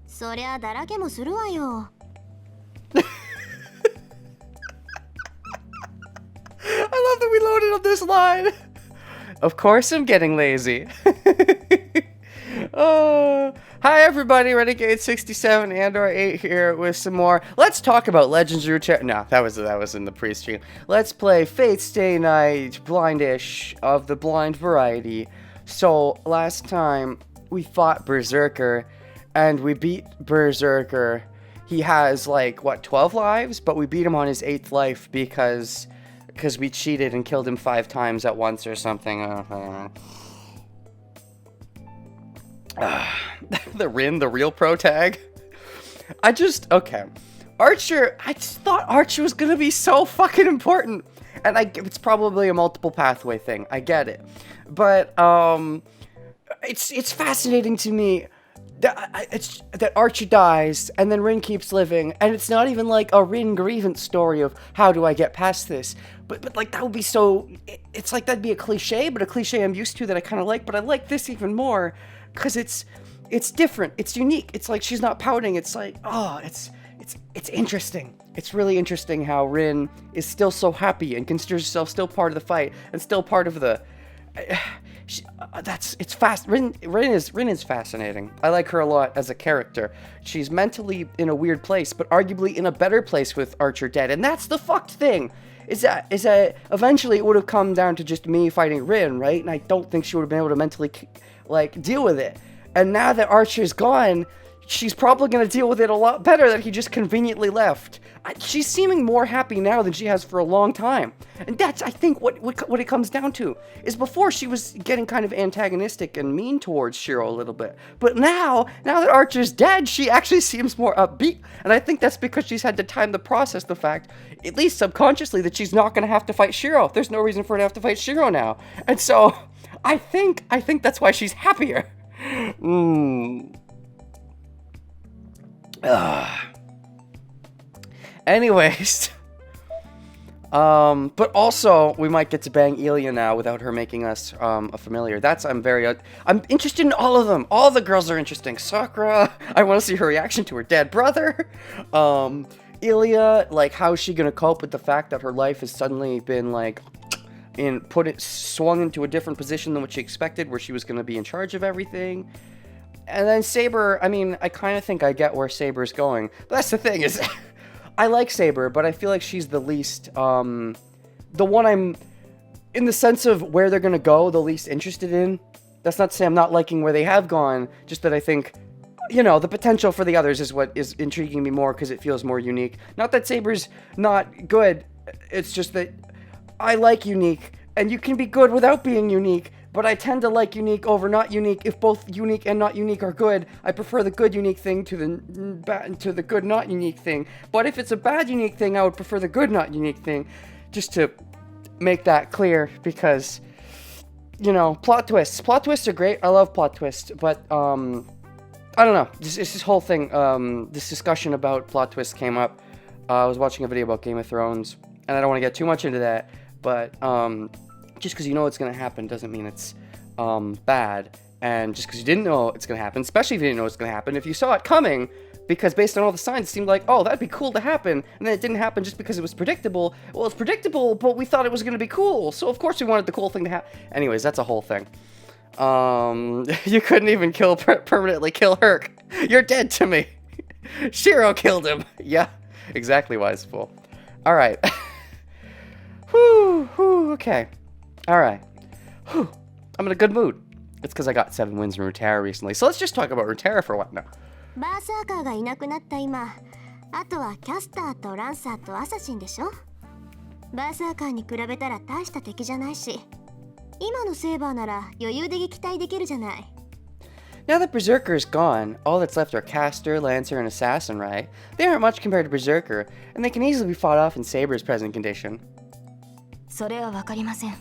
そりゃだらけもするわよ。I love that we loaded on this line. Of course I'm getting lazy. Hi everybody, Renegade 67 and/or 8 here with some more. Let's talk about Legends of Runeterra. No, that was in the pre-stream. Let's play Fate Stay Night Blindish of the blind variety. So last time we fought Berserker and we beat Berserker. He has like what 12 lives, but we beat him on his 8th life because we cheated and killed him 5 times at once or something. The Rin, the real pro tag. Okay. Archer, I just thought Archer was gonna be so fucking important. And it's probably a multiple pathway thing. I get it. But, it's fascinating to me that Archer dies and then Rin keeps living. And it's not even like a Rin grievance story of how do I get past this. But like, that would be so, it's like that'd be a cliche, but a cliche I'm used to that I kind of like. But I like this even more. Because it's different, it's unique, it's like she's not pouting, it's like, oh, it's interesting. It's really interesting how Rin is still so happy and considers herself still part of the fight and still part of the, it's fast. Rin is fascinating. I like her a lot as a character. She's mentally in a weird place, but arguably in a better place with Archer dead, and that's the fucked thing. Is that eventually it would have come down to just me fighting Rin, right? And I don't think she would have been able to mentally like deal with it. And now that Archer's gone, she's probably going to deal with it a lot better that he just conveniently left. She's seeming more happy now than she has for a long time. And that's, I think, what it comes down to. Is before she was getting kind of antagonistic and mean towards Shiro a little bit. But now that Archer's dead, she actually seems more upbeat. And I think that's because she's had the time to process the fact, at least subconsciously, that she's not going to have to fight Shiro. There's no reason for her to have to fight Shiro now. And so, I think that's why she's happier. Anyways, but also we might get to bang Ilya now without her making us a familiar. I'm interested in all of them. All the girls are interesting. Sakura, I want to see her reaction to her dead brother. Ilya, like, how is she gonna cope with the fact that her life has suddenly been like swung into a different position than what she expected, where she was gonna be in charge of everything. And then Saber, I mean, I kind of think I get where Saber's going. But that's the thing, is I like Saber, but I feel like she's the least, the one I'm, in the sense of where they're gonna go, the least interested in. That's not to say I'm not liking where they have gone, just that I think, you know, the potential for the others is what is intriguing me more, because it feels more unique. Not that Saber's not good, it's just that I like unique, and you can be good without being unique. But I tend to like unique over not unique. If both unique and not unique are good, I prefer the good unique thing to the good not unique thing. But if it's a bad unique thing, I would prefer the good not unique thing. Just to make that clear, because, you know, plot twists. Plot twists are great. I love plot twists. But, I don't know. This whole thing, this discussion about plot twists came up. I was watching a video about Game of Thrones, and I don't want to get too much into that. But, just because you know what's going to happen doesn't mean it's bad. And just because you didn't know it's going to happen, especially if you didn't know it's going to happen, if you saw it coming, because based on all the signs, it seemed like, oh, that'd be cool to happen, and then it didn't happen just because it was predictable. Well, it's predictable, but we thought it was going to be cool, so of course we wanted the cool thing to happen. Anyways, that's a whole thing. You couldn't even permanently kill Herc. You're dead to me. Shiro killed him. Yeah, exactly, wise fool. Alright. Whew, okay. Alright. I'm in a good mood. It's because I got 7 wins in Runeterra recently. So let's just talk about Runeterra for a while now. バーサーカーがいなくなった今、あとはキャスターとランサーとアサシンでしょ。バーサーカーに比べたら大した敵じゃないし、今のセーバーなら余裕で撃退できるじゃない。Now that Berserker is gone, all that's left are Caster, Lancer, and Assassin, right? They aren't much compared to Berserker, and they can easily be fought off in Saber's present condition. それはわかりません。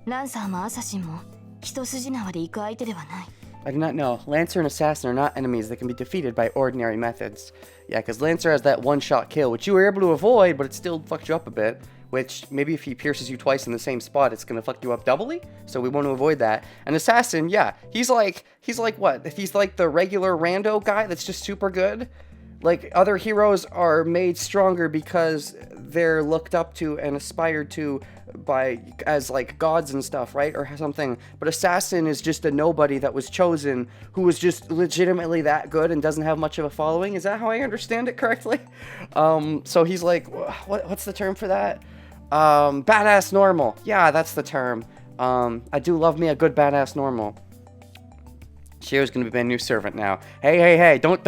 ランサーもアサシンも一筋縄で行く相手ではない。I do not know. Lancer and Assassin are not enemies that can be defeated by ordinary methods. Yeah, because Lancer has that one-shot kill, which you were able to avoid, but it still fucked you up a bit. which maybe if he pierces you twice in the same spot, it's gonna fuck you up doubly. So we want to avoid that. An assassin, yeah, he's like what? He's like the regular rando guy that's just super good. Like, other heroes are made stronger because they're looked up to and aspired to as like gods and stuff, right? Or something. But Assassin is just a nobody that was chosen who was just legitimately that good and doesn't have much of a following. Is that how I understand it correctly? So he's like, what's the term for that? Badass normal. Yeah, that's the term. I do love me a good badass normal. Shiro's gonna be my new servant now. Hey, don't...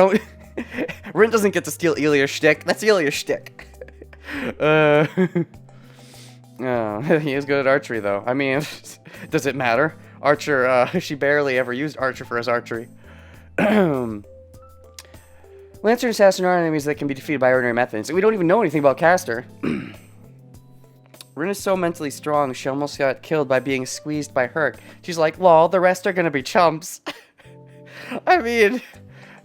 Rin doesn't get to steal Ilya's shtick. That's Ilya's shtick. Oh, he is good at archery, though. I mean, does it matter? Archer, she barely ever used Archer for his archery. Lancer and Assassin are enemies that can be defeated by ordinary methods. We don't even know anything about Caster. Rin is so mentally strong, she almost got killed by being squeezed by Herc. She's like, lol, the rest are gonna be chumps. I mean...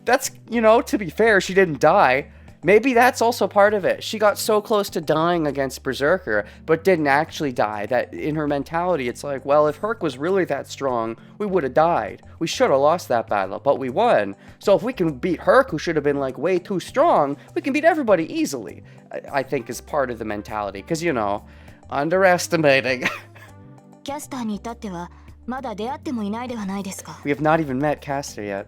That's, you know, to be fair, she didn't die. Maybe that's also part of it. She got so close to dying against Berserker, but didn't actually die. That in her mentality, it's like, well, if Herc was really that strong, we would have died. We should have lost that battle, but we won. So if we can beat Herc, who should have been, like, way too strong, we can beat everybody easily. I think is part of the mentality. Because, you know, underestimating. We have not even met Caster yet.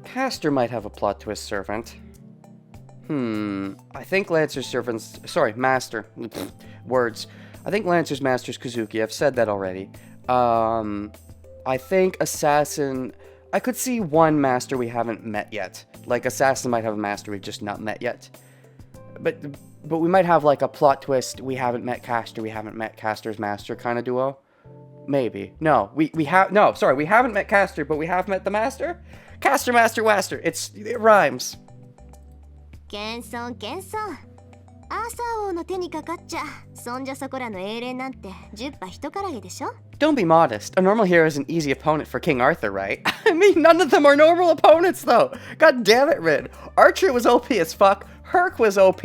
Caster might have a plot twist servant. I think Lancer's servants... Sorry, master. Words. I think Lancer's master's Kazuki. I've said that already. I think Assassin... I could see one master we haven't met yet. Like, Assassin might have a master we've just not met yet. But we might have, like, a plot twist. We haven't met Caster. We haven't met Caster's master kind of duo. Maybe. No, we have... No, sorry. We haven't met Caster, but we have met the master? Caster, Master, Waster. It rhymes. 謙遜謙遜。アーサー王の手にかかっちゃ、そんじゃそこらの英霊なんて10羽一からげでしょ? Don't be modest. A normal hero is an easy opponent for King Arthur, right? I mean, none of them are normal opponents, though. God damn it, Rin. Archer was OP as fuck. Herc was OP.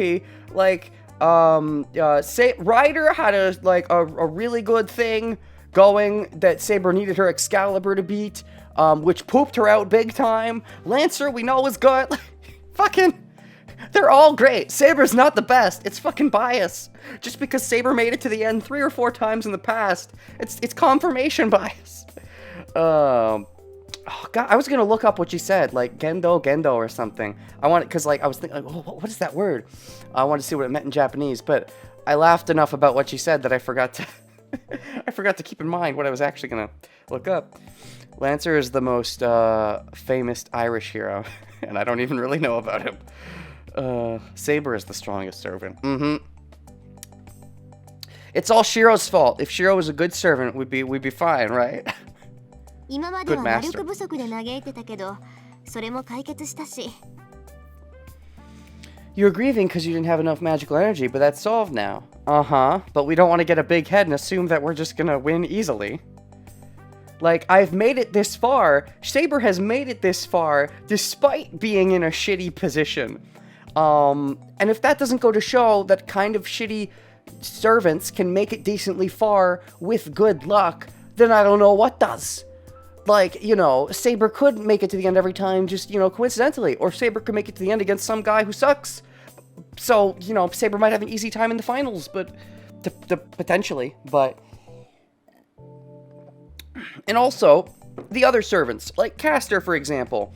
Like, Ryder had a really good thing going that Saber needed her Excalibur to beat. Which pooped her out big time. Lancer, we know, is good. Fucking, they're all great. Saber's not the best. It's fucking bias. Just because Saber made it to the end 3 or 4 times in the past, it's confirmation bias. Oh god, I was gonna look up what she said, like Gendo or something. I wanted, cause like I was thinking, like, what is that word? I wanted to see what it meant in Japanese, but I laughed enough about what she said that I forgot to, I forgot to keep in mind what I was actually gonna look up. Lancer is the most famous Irish hero, and I don't even really know about him. Saber is the strongest servant. It's all Shiro's fault. If Shiro was a good servant, we'd be fine, right? 今までは魔力不足で嘆いてたけど、それも解決したし。You were grieving because you didn't have enough magical energy, but that's solved now. But we don't want to get a big head and assume that we're just gonna win easily. Like, I've made it this far. Saber has made it this far despite being in a shitty position. And if that doesn't go to show that kind of shitty servants can make it decently far with good luck, then I don't know what does. Like, you know, Saber could make it to the end every time just, you know, coincidentally. Or Saber could make it to the end against some guy who sucks. So, you know, Saber might have an easy time in the finals, but... potentially, but... And also, the other servants, like Caster, for example.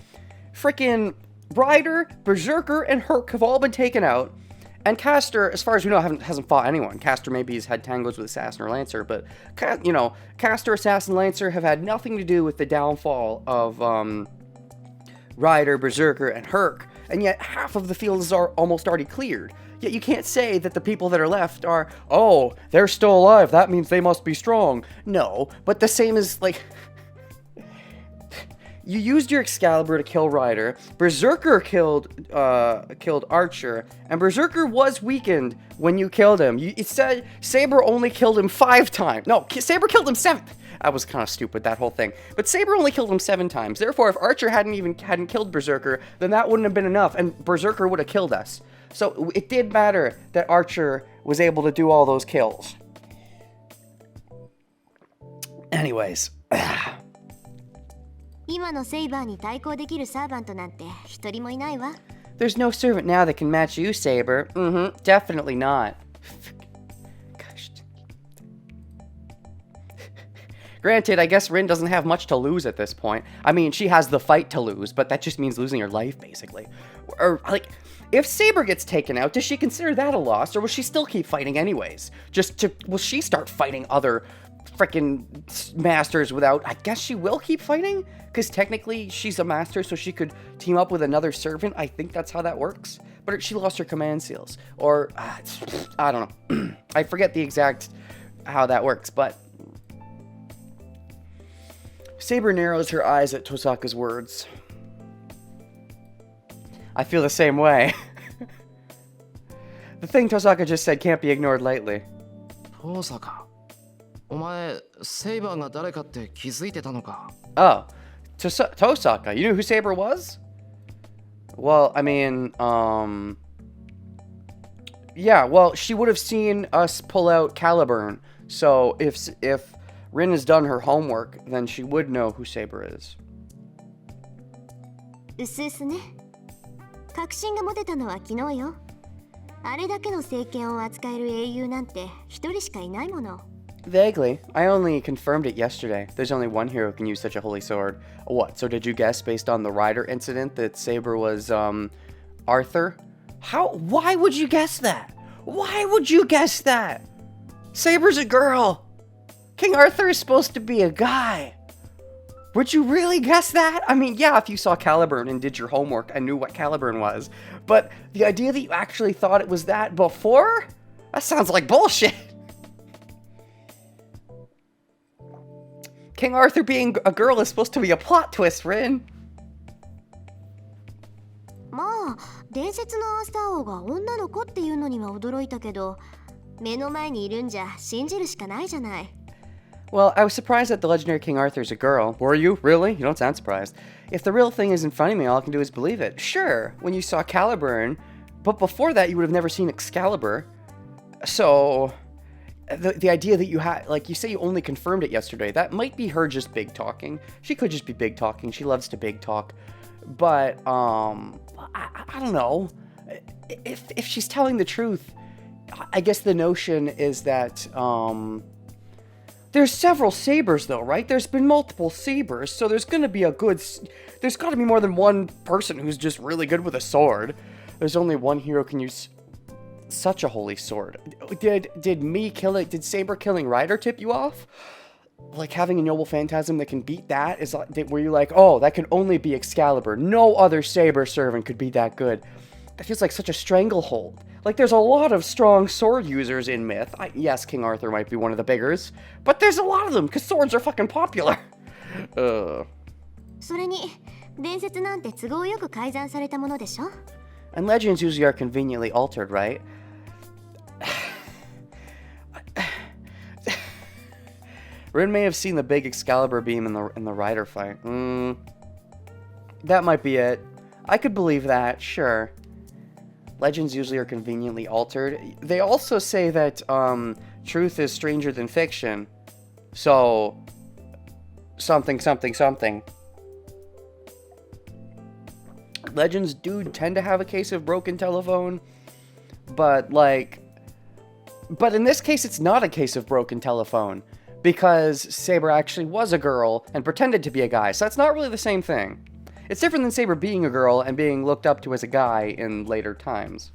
Frickin' Ryder, Berserker, and Herc have all been taken out. And Caster, as far as we know, hasn't fought anyone. Caster maybe has had tangos with Assassin or Lancer, but, you know, Caster, Assassin, Lancer have had nothing to do with the downfall of Ryder, Berserker, and Herc. And yet, half of the fields are almost already cleared. Yet you can't say that the people that are left are, oh, they're still alive, that means they must be strong. No, but the same as, like... You used your Excalibur to kill Ryder, Berserker killed Archer, and Berserker was weakened when you killed him. It said Saber only killed him 5 times. No, Saber killed him 7. That was kind of stupid, that whole thing. But Saber only killed him 7 times. Therefore, if Archer hadn't killed Berserker, then that wouldn't have been enough, and Berserker would have killed us. So it did matter that Archer was able to do all those kills. Anyways. 今のセイバーに対抗できるサーバントなんて一人もいないわ。There's no servant now that can match you, Saber. Definitely not. Gosh. Granted, I guess Rin doesn't have much to lose at this point. I mean, she has the fight to lose, but that just means losing her life, basically. Or, like, if Saber gets taken out, does she consider that a loss, or will she still keep fighting anyways? Will she start fighting other freaking masters without... I guess she will keep fighting? Because technically, she's a master, so she could team up with another servant. I think that's how that works. But she lost her command seals. Or, I don't know. I forget the exact how that works, but... Saber narrows her eyes at Tosaka's words. I feel the same way. The thing Tosaka just said can't be ignored lightly. Tosaka, お前、セイバーが誰かって気づいてたのか? Oh, Tosaka, you knew who Saber was? Well, I mean, yeah, well, she would have seen us pull out Caliburn. So if Rin has done her homework, then she would know who Saber is. うすうすね。確信が持てたのは昨日よ。あれだけの政権を扱える英雄なんて一人しかいないもの。Vaguely. I only confirmed it yesterday. There's only one hero who can use such a holy sword. What, so did you guess based on the Rider incident that Saber was, Arthur? Why would you guess that? Why would you guess that? Saber's a girl! King Arthur is supposed to be a guy! Would you really guess that? I mean, yeah, if you saw Caliburn and did your homework and knew what Caliburn was. But the idea that you actually thought it was that before? That sounds like bullshit! King Arthur being a girl is supposed to be a plot twist, Rin. まあ、伝説のアーサー王が女の子っていうのには驚いたけど、目の前にいるんじゃ信じるしかないじゃない。Well, I was surprised that the legendary King Arthur's a girl. Were you? Really? You don't sound surprised. If the real thing is in front of me, all I can do is believe it. Sure, when you saw Caliburn, but before that you would have never seen Excalibur. So... The idea that you had, like you say you only confirmed it yesterday, that might be her just big talking. She could just be big talking. She loves to big talk. But, I don't know. If she's telling the truth, I guess the notion is that, there's several sabers though, right? There's been multiple sabers, so there's gonna be there's gotta be more than one person who's just really good with a sword. There's only one hero who can use such a holy sword. Did Saber killing Rider tip you off? Like having a noble phantasm that can beat that? Were you like, oh, that can only be Excalibur. No other Saber servant could be that good. That feels like such a stranglehold. Like there's a lot of strong sword users in Myth. Yes, King Arthur might be one of the biggers, but there's a lot of them because swords are fucking popular. それに、伝説なんて都合よく改ざんされたものでしょ? And legends usually are conveniently altered, right? Rin may have seen the big Excalibur beam in the Rider fight. That might be it. I could believe that, sure. Legends usually are conveniently altered. They also say that truth is stranger than fiction. So, something. Legends do tend to have a case of broken telephone, but in this case it's not a case of broken telephone, because Saber actually was a girl and pretended to be a guy, so that's not really the same thing. It's different than Saber being a girl and being looked up to as a guy in later times.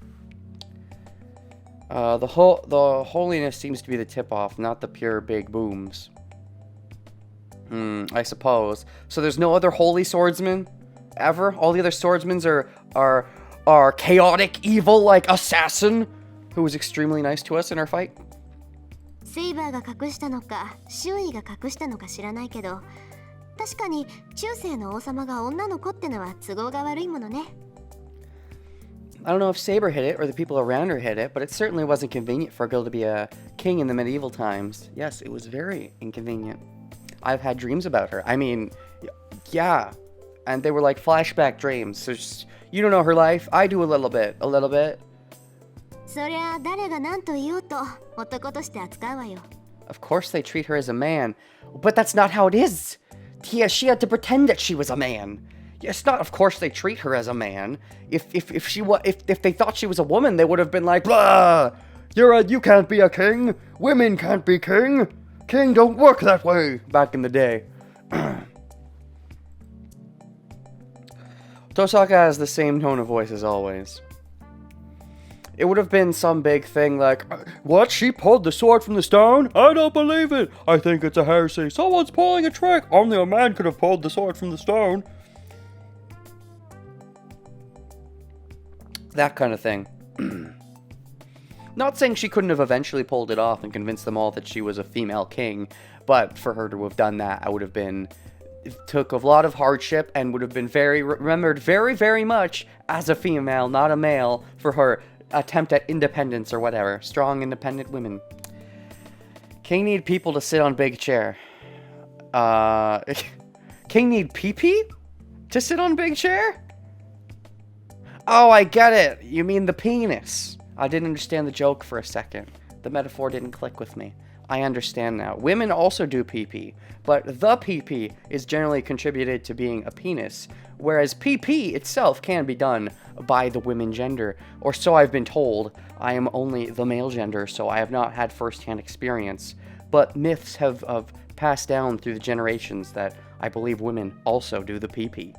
The holiness seems to be the tip-off, not the pure big booms. I suppose. So there's no other holy swordsman? Ever? All the other swordsmen are chaotic, evil, like Assassin, who was extremely nice to us in our fight? セイバーが隠したのか、周囲が隠したのか知らないけど、確かに中世の王様が女の子ってのは都合が悪いものね。I don't know if Saber hit it or the people around her hit it, but it certainly wasn't convenient for a girl to be a king in the medieval times. Yes, it was very inconvenient. I've had dreams about her. I mean, yeah. And they were like flashback dreams. So just, you don't know her life. I do a little bit. そりゃ誰が何と言おうと男として扱うわよ。 Of course they treat her as a man. But that's not how it is. Yeah, she had to pretend that she was a man. Yeah, it's not, of course they treat her as a man. If they thought she was a woman, they would have been like, blah! You can't be a king. Women can't be king. King don't work that way. Back in the day. Tosaka has the same tone of voice as always. It would have been some big thing like, what? She pulled the sword from the stone? I don't believe it. I think it's a heresy. Someone's pulling a trick. Only a man could have pulled the sword from the stone. That kind of thing. Not saying she couldn't have eventually pulled it off and convinced them all that she was a female king, but for her to have done that, I would have been... It took a lot of hardship and would have been remembered very, very much as a female, not a male, for her attempt at independence or whatever. Strong, independent women. King need people to sit on big chair. King need pee-pee? To sit on big chair? Oh, I get it. You mean the penis. I didn't understand the joke for a second. The metaphor didn't click with me. I understand now. Women also do pee-pee, but the pee-pee is generally contributed to being a penis, whereas pee-pee itself can be done by the women gender, or so I've been told. I am only the male gender, so I have not had first-hand experience, but myths have passed down through the generations that I believe women also do the pee-pee.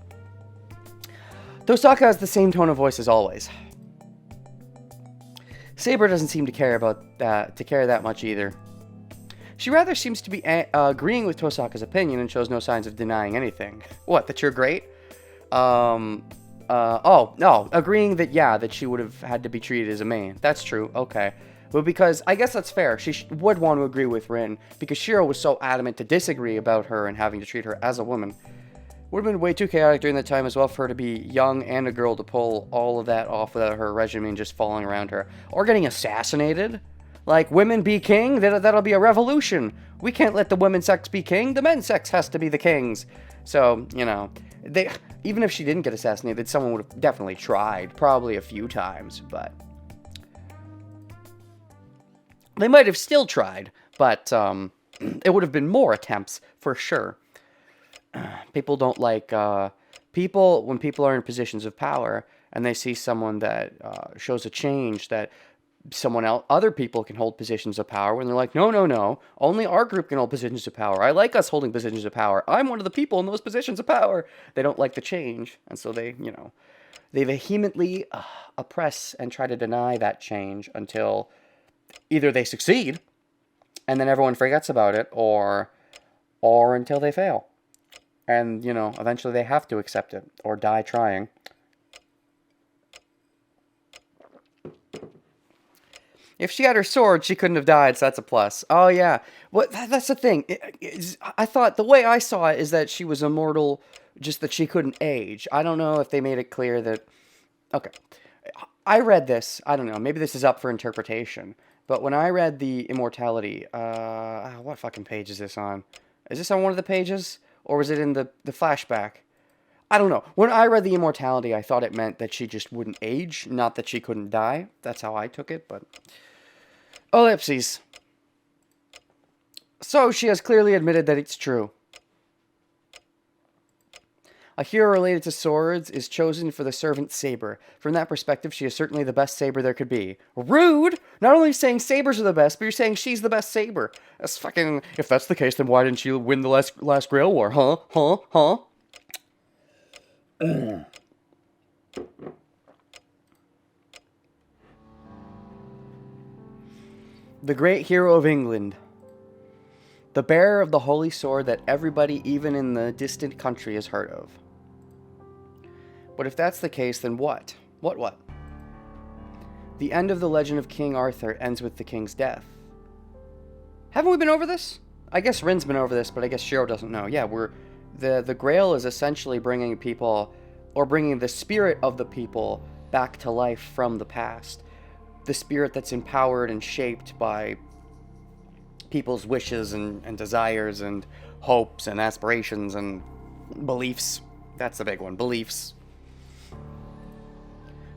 Tosaka has the same tone of voice as always. Saber doesn't seem to care that much either. She rather seems to be agreeing with Tosaka's opinion and shows no signs of denying anything. What, that you're great? Oh, no, agreeing that, yeah, that she would have had to be treated as a man. That's true, okay. But because, I guess that's fair, she would want to agree with Rin, because Shiro was so adamant to disagree about her and having to treat her as a woman. Would have been way too chaotic during that time as well for her to be young and a girl to pull all of that off without her regimen just falling around her. Or getting assassinated. Like, women be king? That'll be a revolution. We can't let the women's sex be king. The men's sex has to be the king's. So, you know, even if she didn't get assassinated, someone would have definitely tried. Probably a few times, but... They might have still tried, but it would have been more attempts, for sure. People don't like... when people are in positions of power, and they see someone that shows a change that... other people can hold positions of power when they're like, no, only our group can hold positions of power. I like us holding positions of power. I'm one of the people in those positions of power. They don't like the change, and so they vehemently oppress and try to deny that change until either they succeed, and then everyone forgets about it, or until they fail. And, eventually they have to accept it, or die trying. If she had her sword, she couldn't have died, so that's a plus. Oh, yeah. Well, that's the thing. I thought, the way I saw it is that she was immortal, just that she couldn't age. I don't know if they made it clear that... Okay. I read this. I don't know. Maybe this is up for interpretation. But when I read the immortality... what fucking page is this on? Is this on one of the pages? Or was it in the flashback? I don't know. When I read the immortality, I thought it meant that she just wouldn't age, not that she couldn't die. That's how I took it, but... Ellipses. So she has clearly admitted that it's true. A hero related to swords is chosen for the servant saber. From that perspective, she is certainly the best saber there could be. Rude! Not only saying sabers are the best, but you're saying she's the best saber. That's fucking... If that's the case, then why didn't she win the last Grail War? Huh? The great hero of England. The bearer of the holy sword that everybody, even in the distant country, has heard of. But if that's the case, then what? What? The end of the legend of King Arthur ends with the king's death. Haven't we been over this? I guess Rin's been over this, but I guess Shiro doesn't know. Yeah, the Grail is essentially bringing people, or bringing the spirit of the people back to life from the past. The spirit that's empowered and shaped by people's wishes and desires and hopes and aspirations and beliefs. That's the big one, beliefs.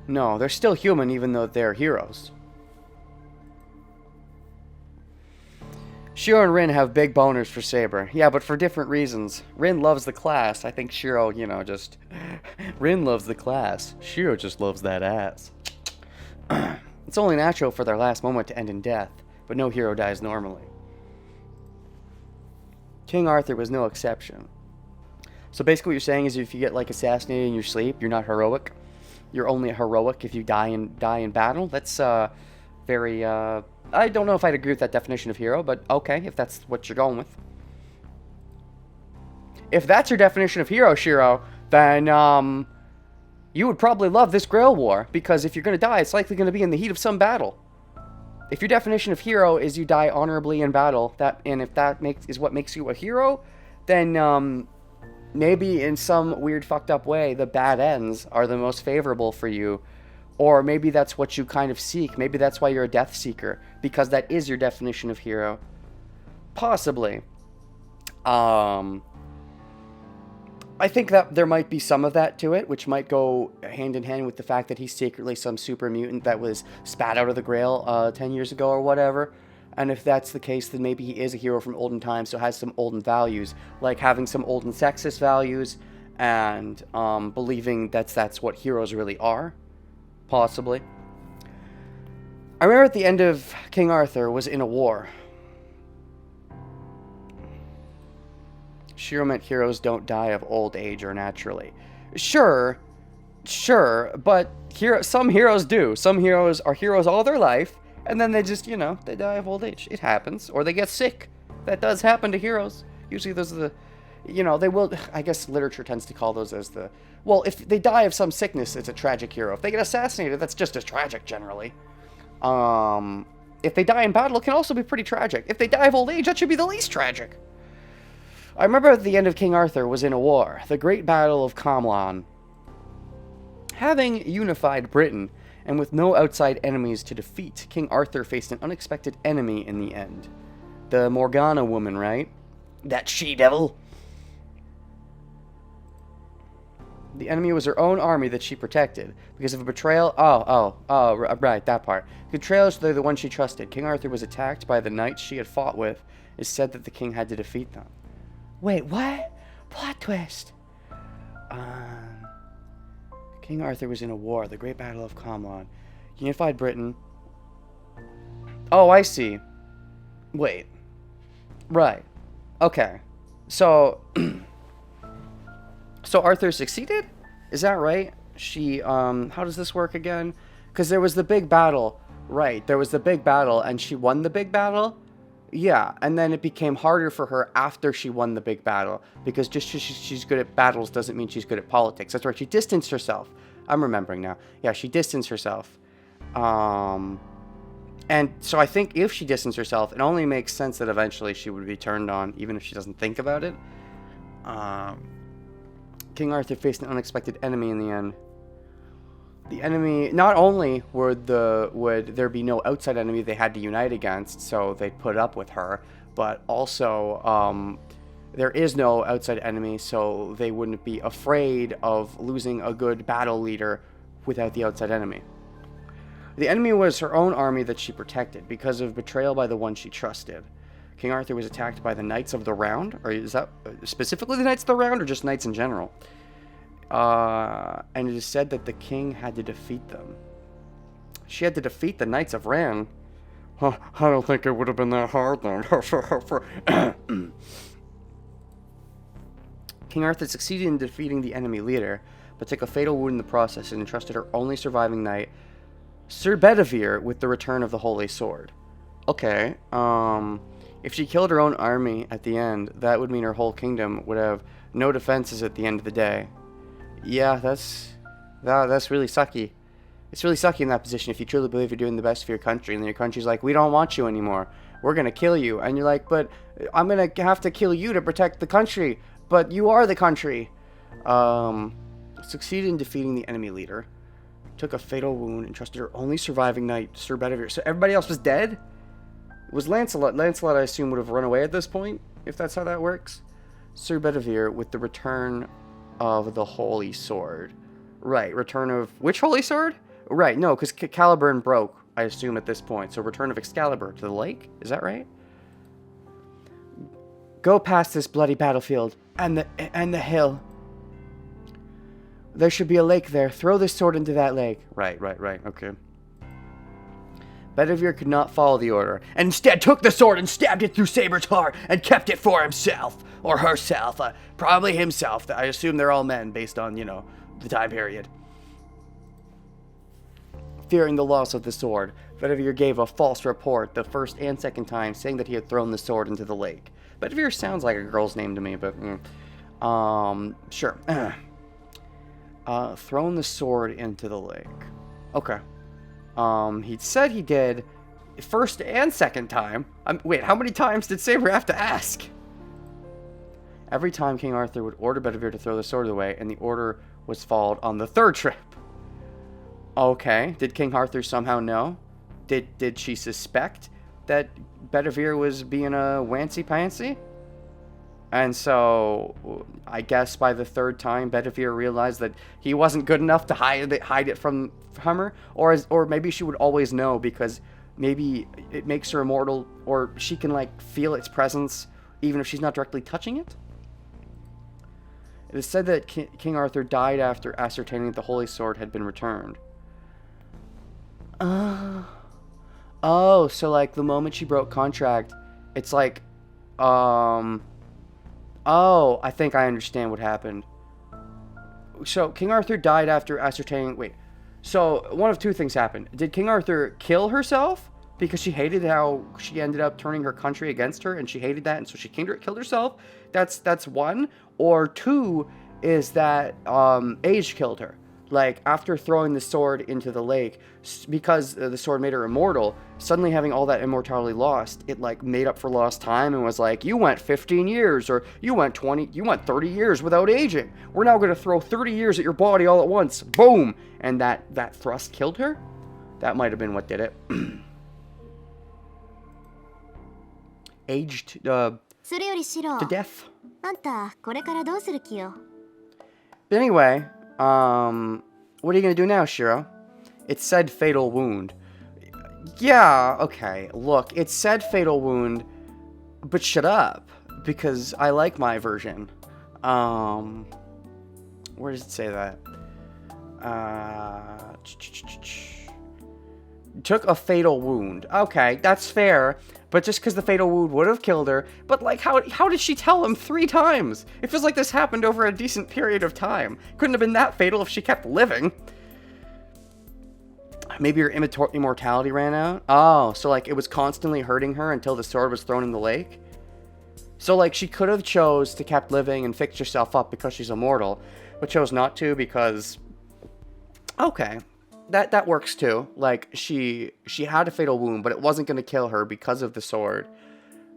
No, they're still human even though they're heroes. Shiro and Rin have big boners for Saber. Yeah, but for different reasons. Rin loves the class. I think Shiro, you know, just... Rin loves the class. Shiro just loves that ass. It's only natural for their last moment to end in death, but no hero dies normally. King Arthur was no exception. So basically what you're saying is if you get, like, assassinated in your sleep, you're not heroic. You're only heroic if you die in battle. That's, very, I don't know if I'd agree with that definition of hero, but okay, if that's what you're going with. If that's your definition of hero, Shiro, then, you would probably love this Grail War, because if you're going to die, it's likely going to be in the heat of some battle. If your definition of hero is you die honorably in battle, and if that is what makes you a hero, then, maybe in some weird fucked up way, the bad ends are the most favorable for you. Or maybe that's what you kind of seek. Maybe that's why you're a death seeker, because that is your definition of hero. Possibly. I think that there might be some of that to it, which might go hand in hand with the fact that he's secretly some super mutant that was spat out of the Grail 10 years ago or whatever. And if that's the case, then maybe he is a hero from olden times, so has some olden values, like having some olden sexist values and believing that's what heroes really are. Possibly. I remember at the end of King Arthur was in a war. Shiro meant heroes don't die of old age or naturally. Sure, but some heroes do. Some heroes are heroes all their life, and then they just, you know, they die of old age. It happens. Or they get sick. That does happen to heroes. Usually those are the, you know, they will, I guess literature tends to call those as the, well, if they die of some sickness, it's a tragic hero. If they get assassinated, that's just as tragic, generally. If they die in battle, it can also be pretty tragic. If they die of old age, that should be the least tragic. I remember at the end of King Arthur was in a war, the Great Battle of Camlan. Having unified Britain, and with no outside enemies to defeat, King Arthur faced an unexpected enemy in the end. The Morgana woman, right? That she-devil. The enemy was her own army that she protected. Because of a betrayal... right, that part. Betrayals, they're the one she trusted. King Arthur was attacked by the knights she had fought with. It's said that the king had to defeat them. Wait, what? Plot twist. King Arthur was in a war, the Great Battle of Camlan. Unified Britain. Oh, I see. Wait. Right. Okay. So... So Arthur succeeded? Is that right? She, how does this work again? Because there was the big battle. Right, there was the big battle, and she won the big battle? Yeah, and then it became harder for her after she won the big battle. Because just she's good at battles doesn't mean she's good at politics. That's right, she distanced herself. I'm remembering now. Yeah, she distanced herself. And so I think if she distanced herself, it only makes sense that eventually she would be turned on, even if she doesn't think about it. King Arthur faced an unexpected enemy in the end. The enemy, not only would there be no outside enemy they had to unite against, so they'd put up with her, but also there is no outside enemy, so they wouldn't be afraid of losing a good battle leader without the outside enemy. The enemy was her own army that she protected because of betrayal by the one she trusted. King Arthur was attacked by the Knights of the Round, or is that specifically the Knights of the Round, or just knights in general? And it is said that the king had to defeat them. She had to defeat the Knights of Ran. Huh, I don't think it would have been that hard then. King Arthur succeeded in defeating the enemy leader, but took a fatal wound in the process and entrusted her only surviving knight, Sir Bedivere, with the return of the Holy Sword. Okay, if she killed her own army at the end, that would mean her whole kingdom would have no defenses at the end of the day. Yeah, that's really sucky. It's really sucky in that position if you truly believe you're doing the best for your country, and then your country's like, we don't want you anymore. We're gonna kill you. And you're like, but I'm gonna have to kill you to protect the country. But you are the country. Succeeded in defeating the enemy leader. Took a fatal wound and trusted her only surviving knight, Sir Bedivere. So everybody else was dead? It was Lancelot. Lancelot, I assume, would have run away at this point, if that's how that works. Sir Bedivere with the return of the Holy Sword. Right, return of... Which Holy Sword? Right, no, because Caliburn broke, I assume, at this point. So return of Excalibur to the lake? Is that right? Go past this bloody battlefield and the hill. There should be a lake there. Throw this sword into that lake. Right, okay. Bedivere could not follow the order, and instead took the sword and stabbed it through Saber's heart and kept it for himself. Or herself. Probably himself. I assume they're all men based on, you know, the time period. Fearing the loss of the sword, Bedivere gave a false report the first and second time, saying that he had thrown the sword into the lake. Bedivere sounds like a girl's name to me, but... sure. Thrown the sword into the lake. Okay. He said he did first and second time. Wait, how many times did Saber have to ask? Every time King Arthur would order Bedivere to throw the sword away, and the order was followed on the third trip. Okay, did King Arthur somehow know? Did she suspect that Bedivere was being a wancy-pancy? And so, I guess by the third time, Bedivere realized that he wasn't good enough to hide it from her, or maybe she would always know because maybe it makes her immortal, or she can like feel its presence even if she's not directly touching it. It is said that King Arthur died after ascertaining that the Holy Sword had been returned. Oh, so like the moment she broke contract, it's like, oh, I think I understand what happened. So King Arthur died after ascertaining, wait, so one of two things happened. Did King Arthur kill herself because she hated how she ended up turning her country against her, and she hated that, and so she killed herself? That's one. Or two is that age killed her. Like, after throwing the sword into the lake, because the sword made her immortal, suddenly having all that immortality lost, it, like, made up for lost time and was like, you went 15 years, or you went 30 years without aging. We're now going to throw 30 years at your body all at once. Boom! And that thrust killed her? That might have been what did it. Aged, to death. あんたこれからどうする気よ? But anyway, what are you gonna do now, Shiro? It said fatal wound. Yeah, okay, look, it said fatal wound, but shut up, because I like my version. Where does it say that? Took a fatal wound. Okay, that's fair. But just because the fatal wound would have killed her, but like, how did she tell him 3 times? It feels like this happened over a decent period of time. Couldn't have been that fatal if she kept living. Maybe her immortality ran out? Oh, so like it was constantly hurting her until the sword was thrown in the lake? So like she could have chose to kept living and fixed herself up because she's immortal, but chose not to because... Okay. That works too. Like, she had a fatal wound, but it wasn't going to kill her because of the sword.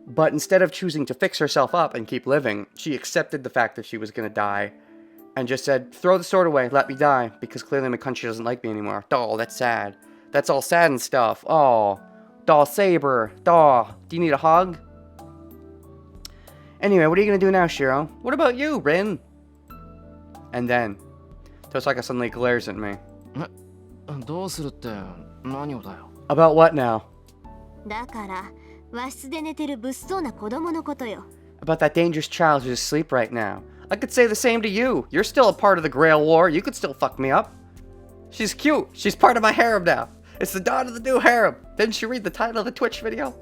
But instead of choosing to fix herself up and keep living, she accepted the fact that she was going to die. And just said, throw the sword away, let me die. Because clearly my country doesn't like me anymore. Doll, that's sad. That's all sad and stuff. Oh, Doll Saber. Doll, do you need a hug? Anyway, what are you going to do now, Shiro? What about you, Rin? And then, Tosaka suddenly glares at me. どうするって何をだよ。 About what now? だから和室で寝てる物騒な子供のことよ。 About that dangerous child who's asleep right now. I could say the same to you. You're still a part of the Grail War. You could still fuck me up. She's cute. She's part of my harem now. It's the dawn of the new harem. Didn't you read the title of the Twitch video?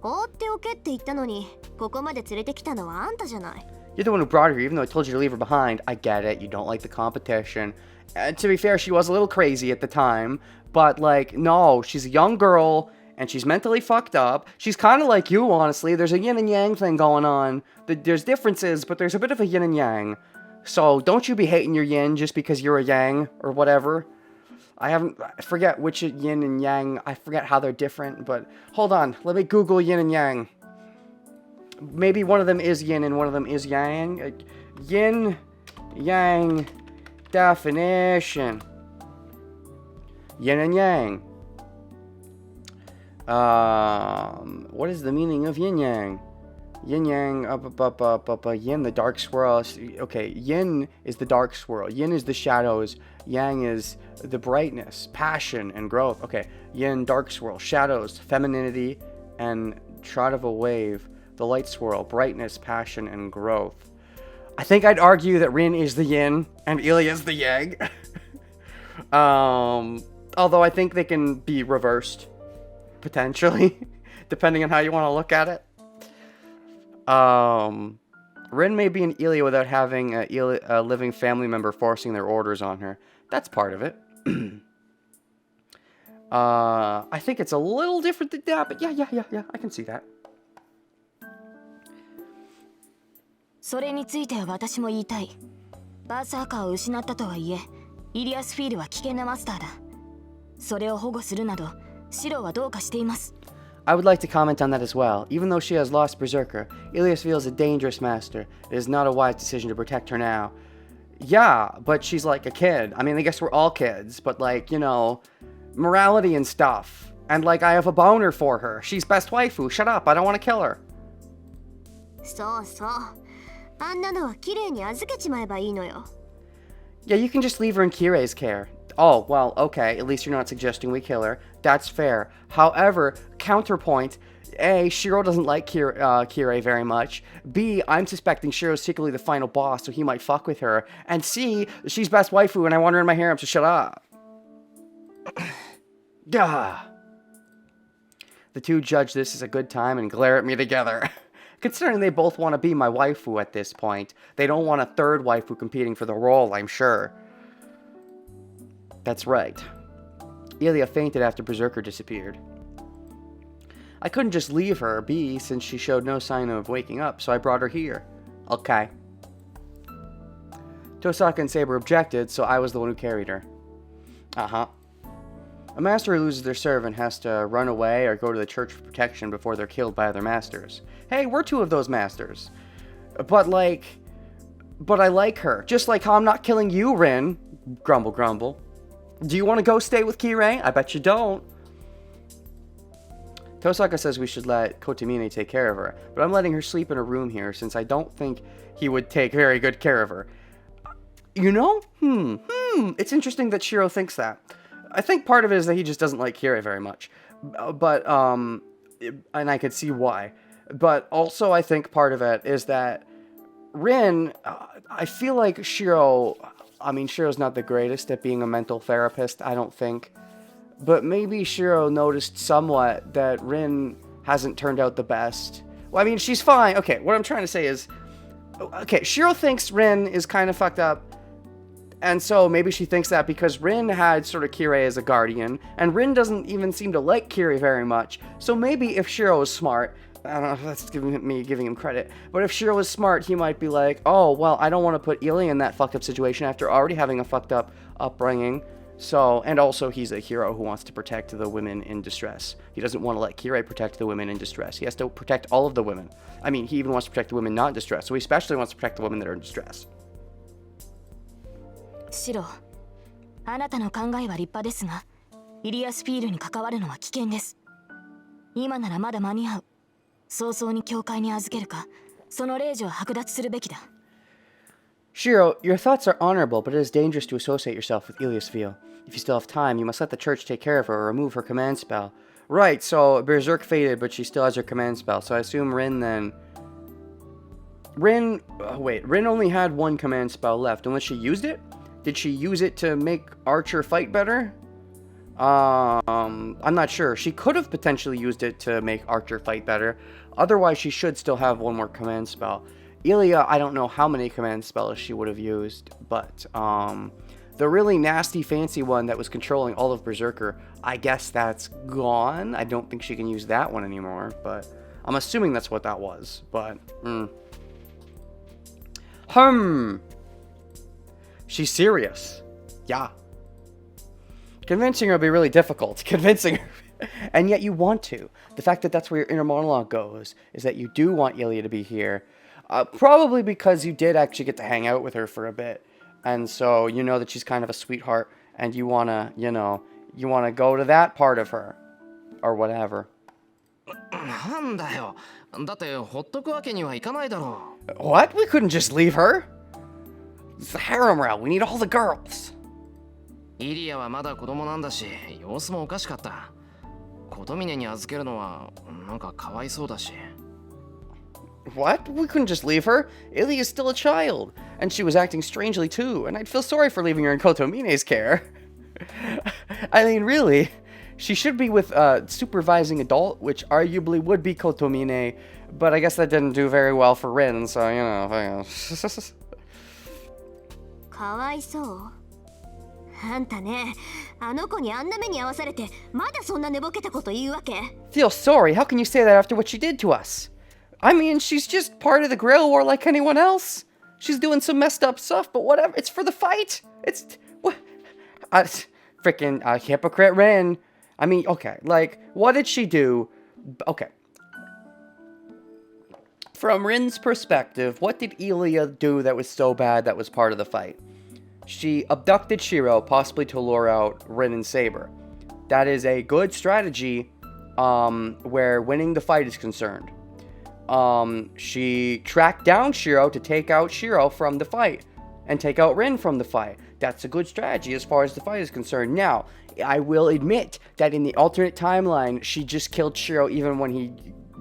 放っておけって言ったのに、ここまで連れてきたのはあんたじゃない。 You're the one who brought her here, even though I told you to leave her behind. I get it. You don't like the competition. And to be fair, she was a little crazy at the time. But, like, no, she's a young girl, and she's mentally fucked up. She's kind of like you, honestly. There's a yin and yang thing going on. There's differences, but there's a bit of a yin and yang. So, don't you be hating your yin just because you're a yang, or whatever. I forget which yin and yang. I forget how they're different, but hold on. Let me Google yin and yang. Maybe one of them is yin and one of them is yang. Yin, yang, definition. Yin and yang. What is the meaning of yin yang? Yin Yang, Yin, the dark swirl. Okay, Yin is the dark swirl. Yin is the shadows. Yang is the brightness, passion, and growth. Okay, Yin, dark swirl, shadows, femininity, and trot of a wave. The light swirl, brightness, passion, and growth. I think I'd argue that Rin is the Yin and Ilya is the Yang. Although I think they can be reversed, potentially, depending on how you want to look at it. Rin may be an Ilya without having a living family member forcing their orders on her. That's part of it. I think it's a little different than that, but yeah, I can see that. それについては私も言いたい。バーサーカーを失ったとはいえ、イリアスフィールは危険なマスターだ。それを保護するなど、シロはどうかしています。I would like to comment on that as well. Even though she has lost Berserker, Ilias feels a dangerous master. It is not a wise decision to protect her now. Yeah, but she's like a kid. I mean, I guess we're all kids, but like, you know, morality and stuff. And like, I have a boner for her. She's best waifu. Shut up, I don't want to kill her. そうそう。あんなのは綺麗に預けちまえばいいのよ。Yeah, you can just leave her in Kirei's care. Oh, well, okay, at least you're not suggesting we kill her. That's fair. However, counterpoint, A, Shiro doesn't like Kirei very much. B, I'm suspecting Shiro's secretly the final boss, so he might fuck with her. And C, she's best waifu and I want her in my harem, so shut up. Gah. The two judge this as a good time and glare at me together. Considering they both want to be my waifu at this point. They don't want a third waifu competing for the role, I'm sure. That's right. Ilya fainted after Berserker disappeared. I couldn't just leave her be since she showed no sign of waking up, so I brought her here. Okay. Tosaka and Saber objected, so I was the one who carried her. Uh-huh. A master who loses their servant has to run away or go to the church for protection before they're killed by other masters. Hey, we're two of those masters. But I like her. Just like how I'm not killing you, Rin. Grumble, grumble. Do you want to go stay with Kirei? I bet you don't. Tosaka says we should let Kotomine take care of her, but I'm letting her sleep in a room here since I don't think he would take very good care of her. You know? It's interesting that Shiro thinks that. I think part of it is that he just doesn't like Kirei very much. And I could see why. But also I think part of it is that Rin, I feel like Shiro... I mean, Shiro's not the greatest at being a mental therapist, I don't think. But maybe Shiro noticed somewhat that Rin hasn't turned out the best. Well, I mean, she's fine. Okay, what I'm trying to say is... Okay, Shiro thinks Rin is kind of fucked up. And so maybe she thinks that because Rin had sort of Kirei as a guardian. And Rin doesn't even seem to like Kirei very much. So maybe if Shiro was smart... I don't know if that's giving him credit. But if Shiro was smart, he might be like, oh, well, I don't want to put Ilya in that fucked up situation after already having a fucked up upbringing. So, and also he's a hero who wants to protect the women in distress. He doesn't want to let Kirei protect the women in distress. He has to protect all of the women. I mean, he even wants to protect the women not in distress. So he especially wants to protect the women that are in distress. シロ、あなたの考えは立派ですが、イリアスフィールに関わるのは危険です。今ならまだ間に合う。早々に教会に預けるか、その令状を剥奪するべきだ。Shiro, your thoughts are honorable, but it is dangerous to associate yourself with Iliasfeel. If you still have time, you must let the church take care of her or remove her command spell. Right, so Berserk faded, but she still has her command spell, so I assume Rin then... Rin only had one command spell left, unless she used it? Did she use it to make Archer fight better? I'm not sure. She could have potentially used it to make Archer fight better. Otherwise, she should still have one more command spell. Ilya, I don't know how many command spells she would have used, but the really nasty fancy one that was controlling all of Berserker, I guess that's gone. I don't think she can use that one anymore, but I'm assuming that's what that was, but She's serious. Yeah. Convincing her will be really difficult. Convincing her. And yet you want to. The fact that that's where your inner monologue goes is that you do want Ilya to be here. Probably because you did actually get to hang out with her for a bit. And so you know that she's kind of a sweetheart. And you want to, you want to go to that part of her. Or whatever. なんだよ。だってほっとくわけにはいかないだろ What? We couldn't just leave her. It's the harem route. We need all the girls. う。イリアはまだ子供なんだし、様子もおかしかった。琴峰に預けるのはなんかかわいそうだし。What? We couldn't just leave her. Ilya's still a child. And she was acting strangely too, and I'd feel sorry for leaving her in Kotomine's care. I mean, really, she should be with a supervising adult, which arguably would be Kotomine, but I guess that didn't do very well for Rin, so, you know. かわいそう。あんたね、あの子にあんな目に遭わされて、まだそんな寝ぼけたこと言うわけ？ Feel sorry? How can you say that after what she did to us? I mean, she's just part of the Grail War like anyone else. She's doing some messed up stuff, but whatever. It's for the fight. It's... what? Freaking hypocrite Rin. I mean, okay, like, what did she do? Okay. From Rin's perspective, what did Ilya do that was so bad that was part of the fight? She abducted Shiro, possibly to lure out Rin and Saber. That is a good strategy, where winning the fight is concerned. She tracked down Shiro to take out Shiro from the fight, and take out Rin from the fight. That's a good strategy as far as the fight is concerned. Now, I will admit that in the alternate timeline, she just killed Shiro even when he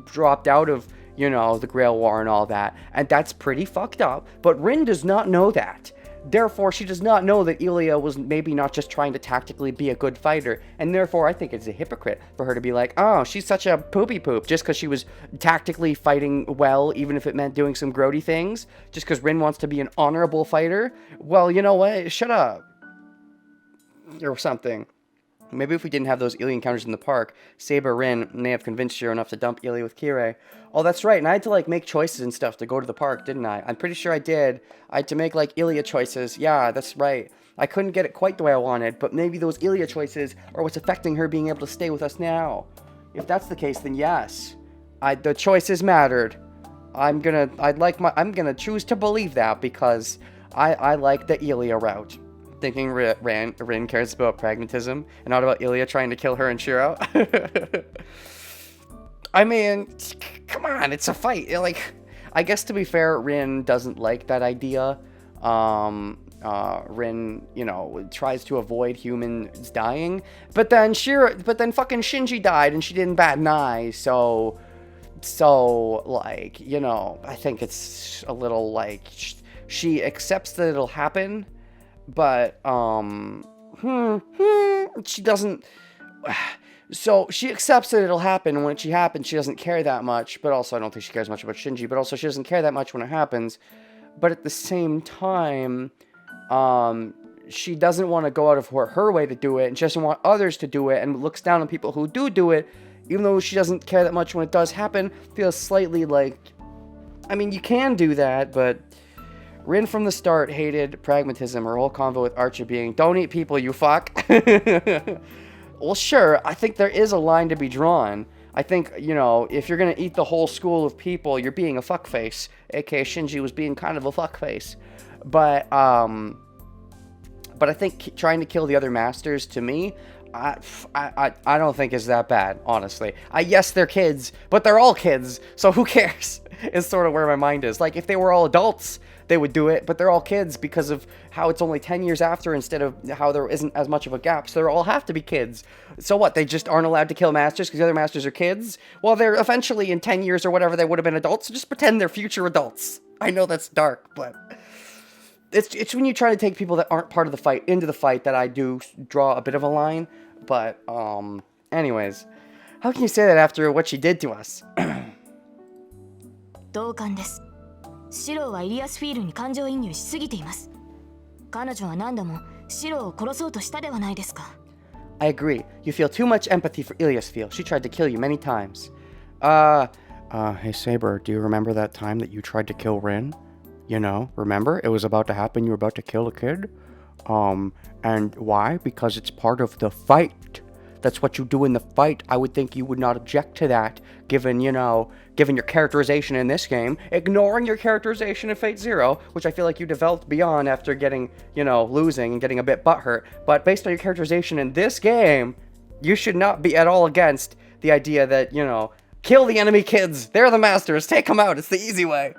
dropped out of, you know, the Grail War and all that. And that's pretty fucked up, but Rin does not know that. Therefore, she does not know that Ilya was maybe not just trying to tactically be a good fighter, and therefore I think it's a hypocrite for her to be like, oh, she's such a poopy poop, just because she was tactically fighting well, even if it meant doing some grody things, just because Rin wants to be an honorable fighter. Well, you know what? Shut up. Or something. Maybe if we didn't have those Ilya encounters in the park, Saber Rin may have convinced Shiro enough to dump Ilya with Kirei. Oh, that's right, and I had to, like, make choices and stuff to go to the park, didn't I? I'm pretty sure I did. I had to make, like, Ilya choices. Yeah, that's right. I couldn't get it quite the way I wanted, but maybe those Ilya choices are what's affecting her being able to stay with us now. If that's the case, then yes. The choices mattered. I'm gonna choose to believe that because I like the Ilya route. Thinking Rin cares about pragmatism and not about Ilya trying to kill her and Shiro. I mean, come on, it's a fight. Like, I guess to be fair, Rin doesn't like that idea. Rin, you know, tries to avoid humans dying, but then fucking Shinji died and she didn't bat an eye. So like, you know, I think it's a little like she accepts that it'll happen. But, she doesn't, so she accepts that it'll happen, and when it happens, she doesn't care that much, but also I don't think she cares much about Shinji, but also she doesn't care that much when it happens, but at the same time, she doesn't want to go out of her way to do it, and she doesn't want others to do it, and looks down on people who do it, even though she doesn't care that much when it does happen, feels slightly like, I mean, you can do that, but Rin from the start hated pragmatism, her whole convo with Archer being, don't eat people, you fuck. Well, sure, I think there is a line to be drawn. I think, you know, if you're gonna eat the whole school of people, you're being a fuckface. AKA Shinji was being kind of a fuckface. But I think trying to kill the other masters, to me, I don't think is that bad, honestly. Yes, they're kids, but they're all kids, so who cares? Is sort of where my mind is. Like, if they were all adults, they would do it, but they're all kids because of how it's only 10 years after instead of how there isn't as much of a gap, so they all have to be kids. So what, they just aren't allowed to kill masters because the other masters are kids? Well, they're eventually, in 10 years or whatever, they would have been adults, so just pretend they're future adults. I know that's dark, but it's when you try to take people that aren't part of the fight into the fight that I do draw a bit of a line. But anyways, how can you say that after what she did to us? 同感です。シローはイリアスフィールに感情移入しすぎています。彼女は何度もシローを殺そうとしたではないですか。I agree. You feel too much empathy for Ilias feel. She tried to kill you many times. Hey Saber, do you remember that time that you tried to kill Rin? You know, remember? It was about to happen, you were about to kill a kid? And why? Because it's part of the fight. That's what you do in the fight. I would think you would not object to that, given your characterization in this game, ignoring your characterization in Fate Zero, which I feel like you developed beyond after getting, losing and getting a bit butthurt. But based on your characterization in this game, you should not be at all against the idea that, Kill the enemy kids. They're the masters. Take them out. It's the easy way.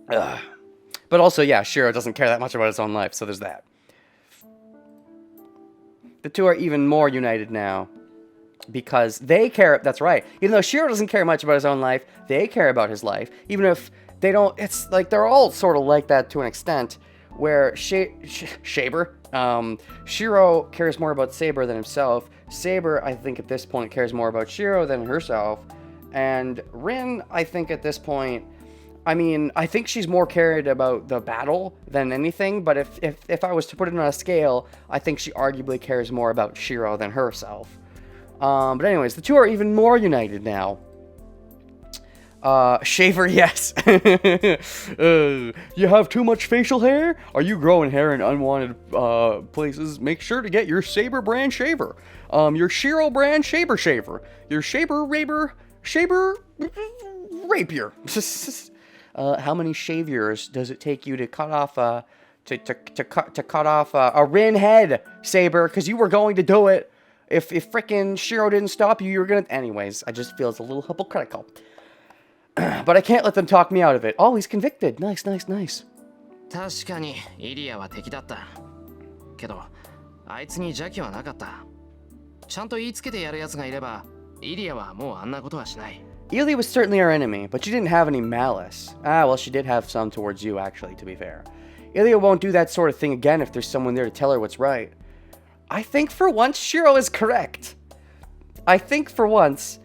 Ugh. But also, yeah, Shiro doesn't care that much about his own life, so there's that. The two are even more united now. Because they care, that's right. Even though Shiro doesn't care much about his own life, they care about his life. Even if they don't, it's like they're all sort of like that to an extent. Where Shiro cares more about Saber than himself. Saber, I think at this point, cares more about Shiro than herself. And Rin, I think at this point, I mean, I think she's more carried about the battle than anything. But if I was to put it on a scale, I think she arguably cares more about Shiro than herself. But anyways, the two are even more united now. Shaver, yes. You have too much facial hair? Are you growing hair in unwanted places? Make sure to get your Saber brand shaver. Your Shiro brand shaver. Your shaver rapier. How many shavers does it take you to cut off to cut off a Rin head, Saber? Because you were going to do it. If frickin' Shiro didn't stop you, you were gonna... Anyways, I just feel it's a little hypocritical. But I can't let them talk me out of it. Oh, he's convicted. Nice. 確かにイリアは敵だった。けど、あいつに邪気はなかった。ちゃんと言いつけてやる奴がいれば、イリアはもうあんなことはしない。Ilia was certainly our enemy, but she didn't have any malice. Ah, well, she did have some towards you, actually, to be fair. Ilia won't do that sort of thing again if there's someone there to tell her what's right. I think for once, Shiro is correct. I think for once,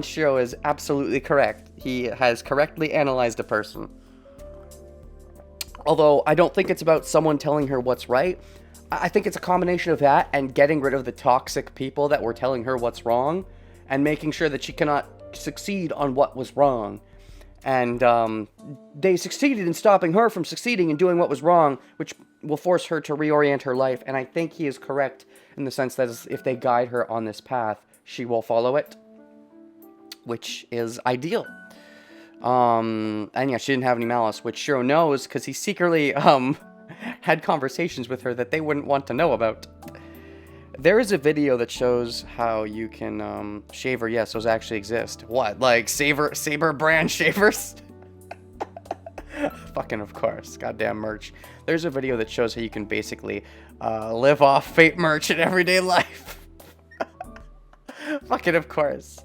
Shiro is absolutely correct. He has correctly analyzed a person. Although, I don't think it's about someone telling her what's right. I think it's a combination of that and getting rid of the toxic people that were telling her what's wrong and making sure that she cannot succeed on what was wrong. And they succeeded in stopping her from succeeding in doing what was wrong, which will force her to reorient her life. And I think he is correct in the sense that if they guide her on this path, she will follow it, which is ideal. And yeah, she didn't have any malice, which Shiro knows because he secretly had conversations with her that they wouldn't want to know about. There is a video that shows how you can shaver. Yes, those actually exist. What, like Saber brand shavers? Fucking of course, goddamn merch. There's a video that shows how you can basically live off Fate merch in everyday life. Fucking of course.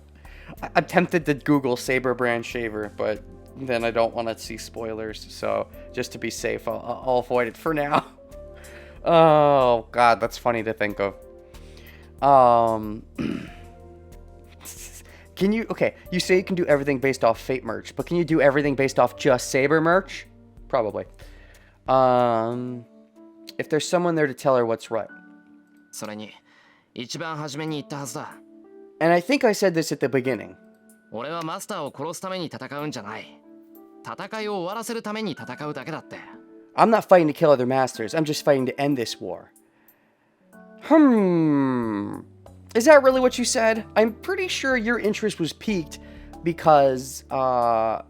I'm tempted to Google Saber brand shaver, but then I don't want to see spoilers, so just to be safe, I'll avoid it for now. Oh god, that's funny to think of. Can you, okay, you say you can do everything based off Fate merch, but can you do everything based off just Saber merch? Probably. If there's someone there to tell her what's right. それに、一番初めに言ったはずだ。And I think I said this at the beginning. 俺はマスターを殺すために戦うんじゃない。戦いを終わらせるために戦うだけだって。I'm not fighting to kill other masters. I'm just fighting to end this war. Is that really what you said? I'm pretty sure your interest was piqued because, right,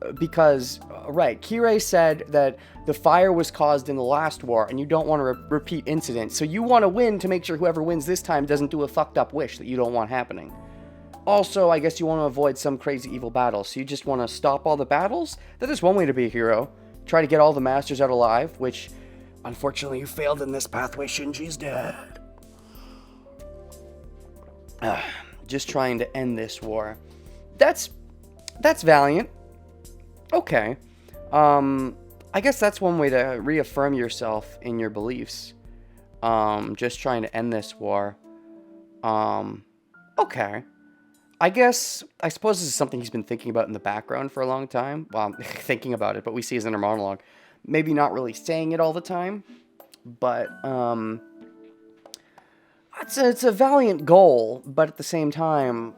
Kirei said that the fire was caused in the last war and you don't want to repeat incidents. So you want to win to make sure whoever wins this time doesn't do a fucked up wish that you don't want happening. Also, I guess you want to avoid some crazy evil battle. So you just want to stop all the battles? That is one way to be a hero. Try to get all the masters out alive, which, unfortunately, you failed in this pathway. Shinji's dead. Just trying to end this war. That's valiant. Okay. I guess that's one way to reaffirm yourself in your beliefs. Just trying to end this war. Okay. I suppose this is something he's been thinking about in the background for a long time. Well, thinking about it, but we see his inner monologue. Maybe not really saying it all the time, but it's a valiant goal, but at the same time,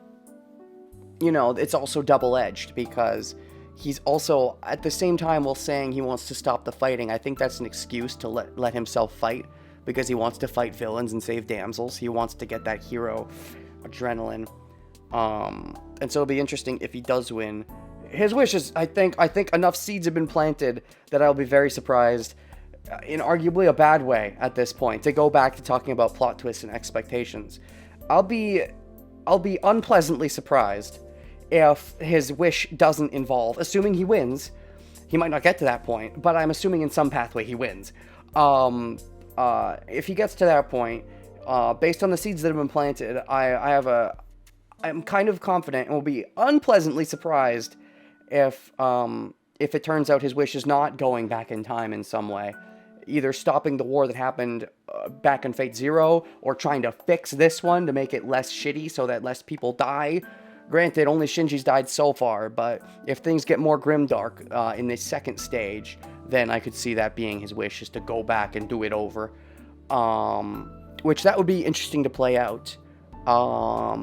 you know, it's also double-edged because he's also, at the same time, while saying he wants to stop the fighting, I think that's an excuse to let himself fight because he wants to fight villains and save damsels. He wants to get that hero adrenaline. And so it'll be interesting if he does win. His wish is, I think enough seeds have been planted that I'll be very surprised, in arguably a bad way at this point, to go back to talking about plot twists and expectations. I'll be unpleasantly surprised if his wish doesn't involve, assuming he wins. He might not get to that point, but I'm assuming in some pathway he wins. If he gets to that point, based on the seeds that have been planted, I'm kind of confident and will be unpleasantly surprised if it turns out his wish is not going back in time in some way. Either stopping the war that happened back in Fate Zero, or trying to fix this one to make it less shitty so that less people die. Granted, only Shinji's died so far, but if things get more grimdark in this second stage, then I could see that being his wish, is to go back and do it over. Which that would be interesting to play out. I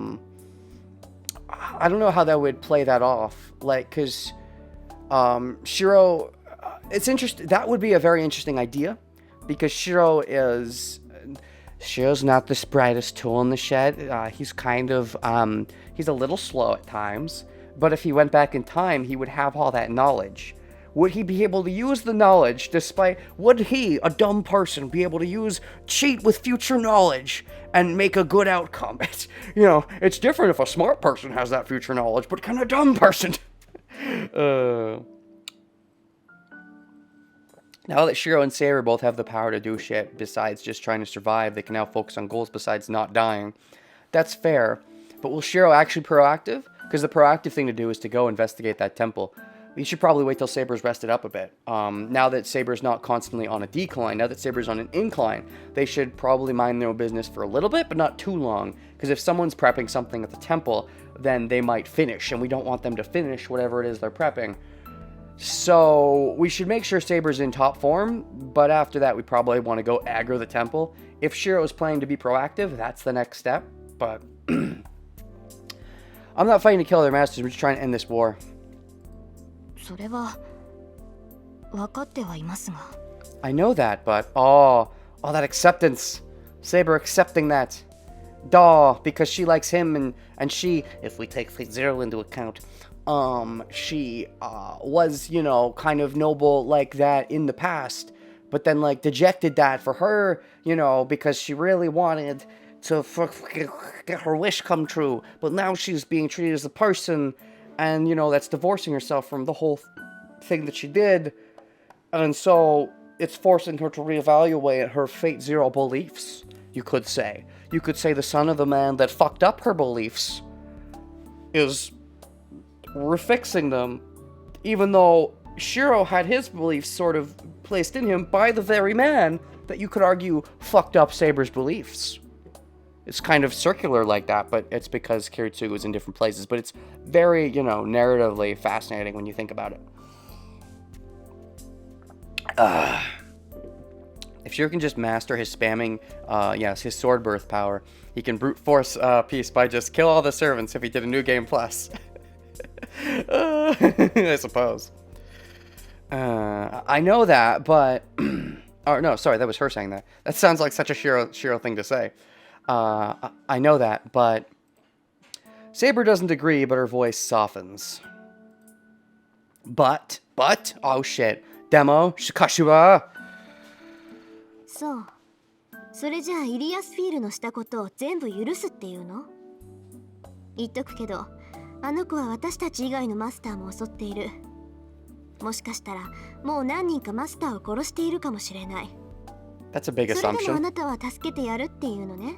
don't know how that would play that off. Like, because Shiro... It's interesting. That would be a very interesting idea, because Shiro's not the brightest tool in the shed. He's kind of, he's a little slow at times, but if he went back in time, he would have all that knowledge. Would he be able to use the knowledge would he, a dumb person, be able to cheat with future knowledge and make a good outcome? It's different if a smart person has that future knowledge, but can a dumb person? Now that Shiro and Saber both have the power to do shit besides just trying to survive, they can now focus on goals besides not dying. That's fair. But will Shiro actually be proactive? Because the proactive thing to do is to go investigate that temple. You should probably wait till Saber's rested up a bit. Now that Saber's not constantly on a decline, now that Saber's on an incline, they should probably mind their own business for a little bit, but not too long. Because if someone's prepping something at the temple, then they might finish, and we don't want them to finish whatever it is they're prepping. So we should make sure Saber's in top form, but after that we probably want to go aggro the temple. If Shiro is planning to be proactive, that's the next step, but I'm not fighting to kill their masters, we're just trying to end this war. それは分かってはいますが。 I know that, but that acceptance. Saber accepting that. Because she likes him and she, if we take Fate Zero into account, she was, kind of noble like that in the past, but then dejected that for her, because she really wanted to get her wish come true, but now she's being treated as a person, and that's divorcing herself from the whole thing that she did, and so it's forcing her to reevaluate her Fate Zero beliefs, you could say. You could say the son of the man that fucked up her beliefs is refixing them, even though Shiro had his beliefs sort of placed in him by the very man that you could argue fucked up Saber's beliefs. It's kind of circular like that, but it's because Kiritsugu is in different places, but it's very, narratively fascinating when you think about it. If Shiro can just master his spamming, his sword birth power, he can brute force peace by just kill all the servants if he did a New Game Plus. I suppose. I know that, but... oh, no, sorry, that was her saying that. That sounds like such a Shiro thing to say. I know that, but... Saber doesn't agree, but her voice softens. But, oh shit. Demo, Shikashiwa! そう。それじゃあイリアスフィールのしたことを全部許すっていうの？言っとくけど、あの子は私たち以外のマスターも襲っている。もしかしたらもう何人かマスターを殺しているかもしれない。That's a big それでもあ assumption. なたは助けてやるっていうのね。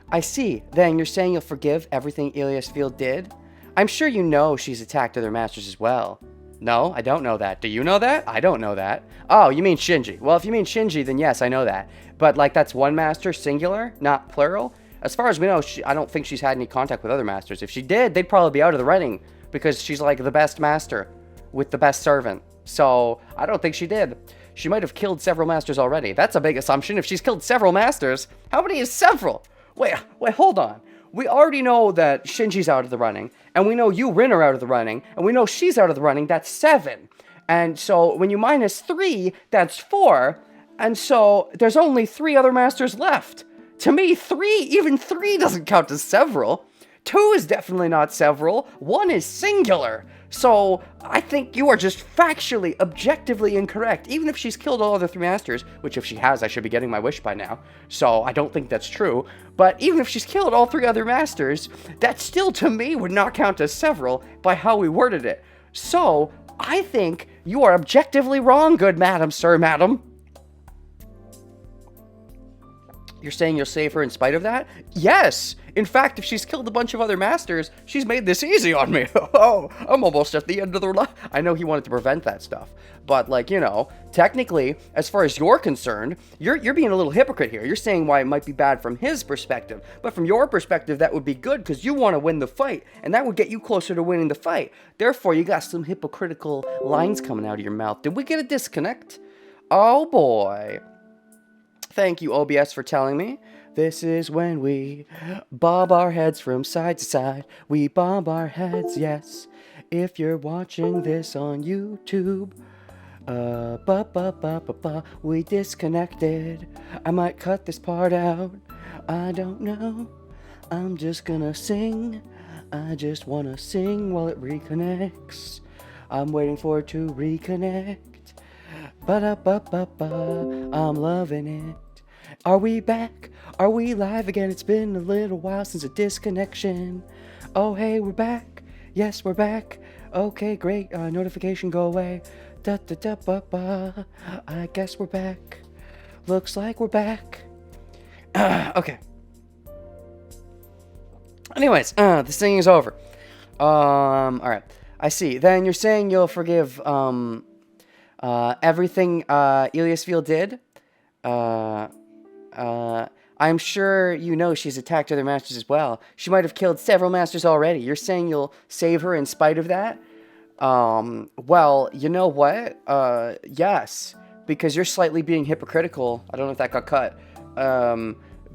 I see. Then you're saying you'll forgive everything Ilias Field did? I'm sure you know she's attacked other masters as well. No, I don't know that. Do you know that? I don't know that. Oh, you mean Shinji. Well, if you mean Shinji, then yes, I know that. But, that's one master, singular, not plural. As far as we know, I don't think she's had any contact with other masters. If she did, they'd probably be out of the running, because she's, the best master with the best servant. So, I don't think she did. She might have killed several masters already. That's a big assumption. If she's killed several masters, how many is several? Wait, hold on. We already know that Shinji's out of the running, and we know you, Rin, are out of the running, and we know she's out of the running. That's 7. And so when you minus 3, that's 4. And so there's only 3 other masters left. To me, even 3 doesn't count as several. 2 is definitely not several. 1 is singular. So I think you are just factually, objectively incorrect. Even if she's killed all other 3 masters, which if she has, I should be getting my wish by now. So I don't think that's true. But even if she's killed all 3 other masters, that still to me would not count as several by how we worded it. So I think you are objectively wrong, good madam, sir, madam. You're saying you'll save her in spite of that? Yes! In fact, if she's killed a bunch of other masters, she's made this easy on me. Oh, I'm almost at the end of the line. I know he wanted to prevent that stuff. But, like, you know, technically, as far as you're concerned, you're being a little hypocrite here. You're saying why it might be bad from his perspective. But from your perspective, that would be good because you want to win the fight. And that would get you closer to winning the fight. Therefore, you got some hypocritical lines coming out of your mouth. Did we get a disconnect? Oh, boy. Thank you, OBS, for telling me. This is when we bob our heads from side to side. We bob our heads, yes. If you're watching this on YouTube, we disconnected. I might cut this part out. I don't know. I'm just gonna sing. I just wanna sing while it reconnects. I'm waiting for it to reconnect. I'm loving it. Are we back? Are we live again? It's been a little while since a disconnection. Oh, hey, we're back. Yes, we're back. Okay, great. Notification go away. I guess we're back. Looks like we're back. Okay. Anyways, the singing is over. Alright. I see. Then you're saying you'll forgive, everything, Eliasfield did? I'm sure you know she's attacked other masters as well. She might have killed several masters already. You're saying you'll save her in spite of that? Well, you know what? Yes. Because you're slightly being hypocritical. I don't know if that got cut.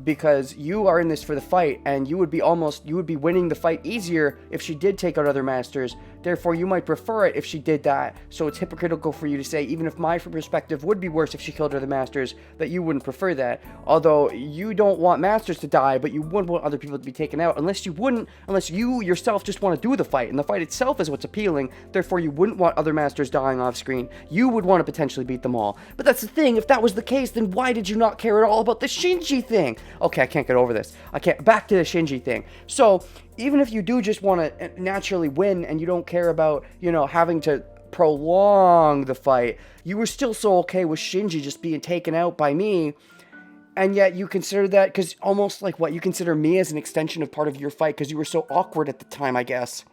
Because you are in this for the fight, and you would be winning the fight easier if she did take out other masters. Therefore, you might prefer it if she did that. So it's hypocritical for you to say, even if my perspective would be worse if she killed other masters, that you wouldn't prefer that. Although you don't want masters to die, but you wouldn't want other people to be taken out, unless you yourself just want to do the fight, and the fight itself is what's appealing. Therefore, you wouldn't want other masters dying off screen. You would want to potentially beat them all. But that's the thing. If that was the case, then why did you not care at all about the Shinji thing? Okay, I can't get over this. Back to the Shinji thing. So, even if you do just want to naturally win and you don't care about, having to prolong the fight, you were still so okay with Shinji just being taken out by me, and yet you consider that, because almost like you consider me as an extension of part of your fight, because you were so awkward at the time, I guess.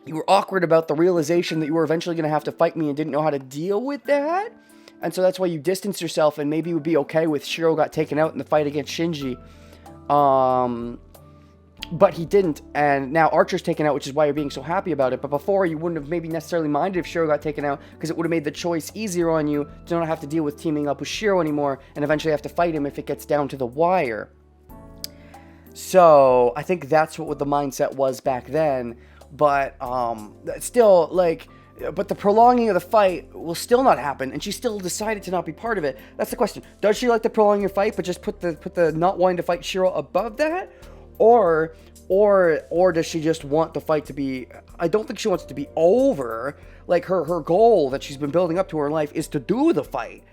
You were awkward about the realization that you were eventually going to have to fight me and didn't know how to deal with that. And so that's why you distanced yourself, and maybe you would be okay with Shiro got taken out in the fight against Shinji. But he didn't, and now Archer's taken out, which is why you're being so happy about it. But before, you wouldn't have maybe necessarily minded if Shiro got taken out, because it would have made the choice easier on you to not have to deal with teaming up with Shiro anymore, and eventually have to fight him if it gets down to the wire. So, I think that's what the mindset was back then. But, still, but the prolonging of the fight will still not happen, and she still decided to not be part of it. That's the question. Does she like to prolong your fight, but just put the not wanting to fight Shiro above that? Or does she just want the fight to be... I don't think she wants it to be over. Like, her goal that she's been building up to her life is to do the fight.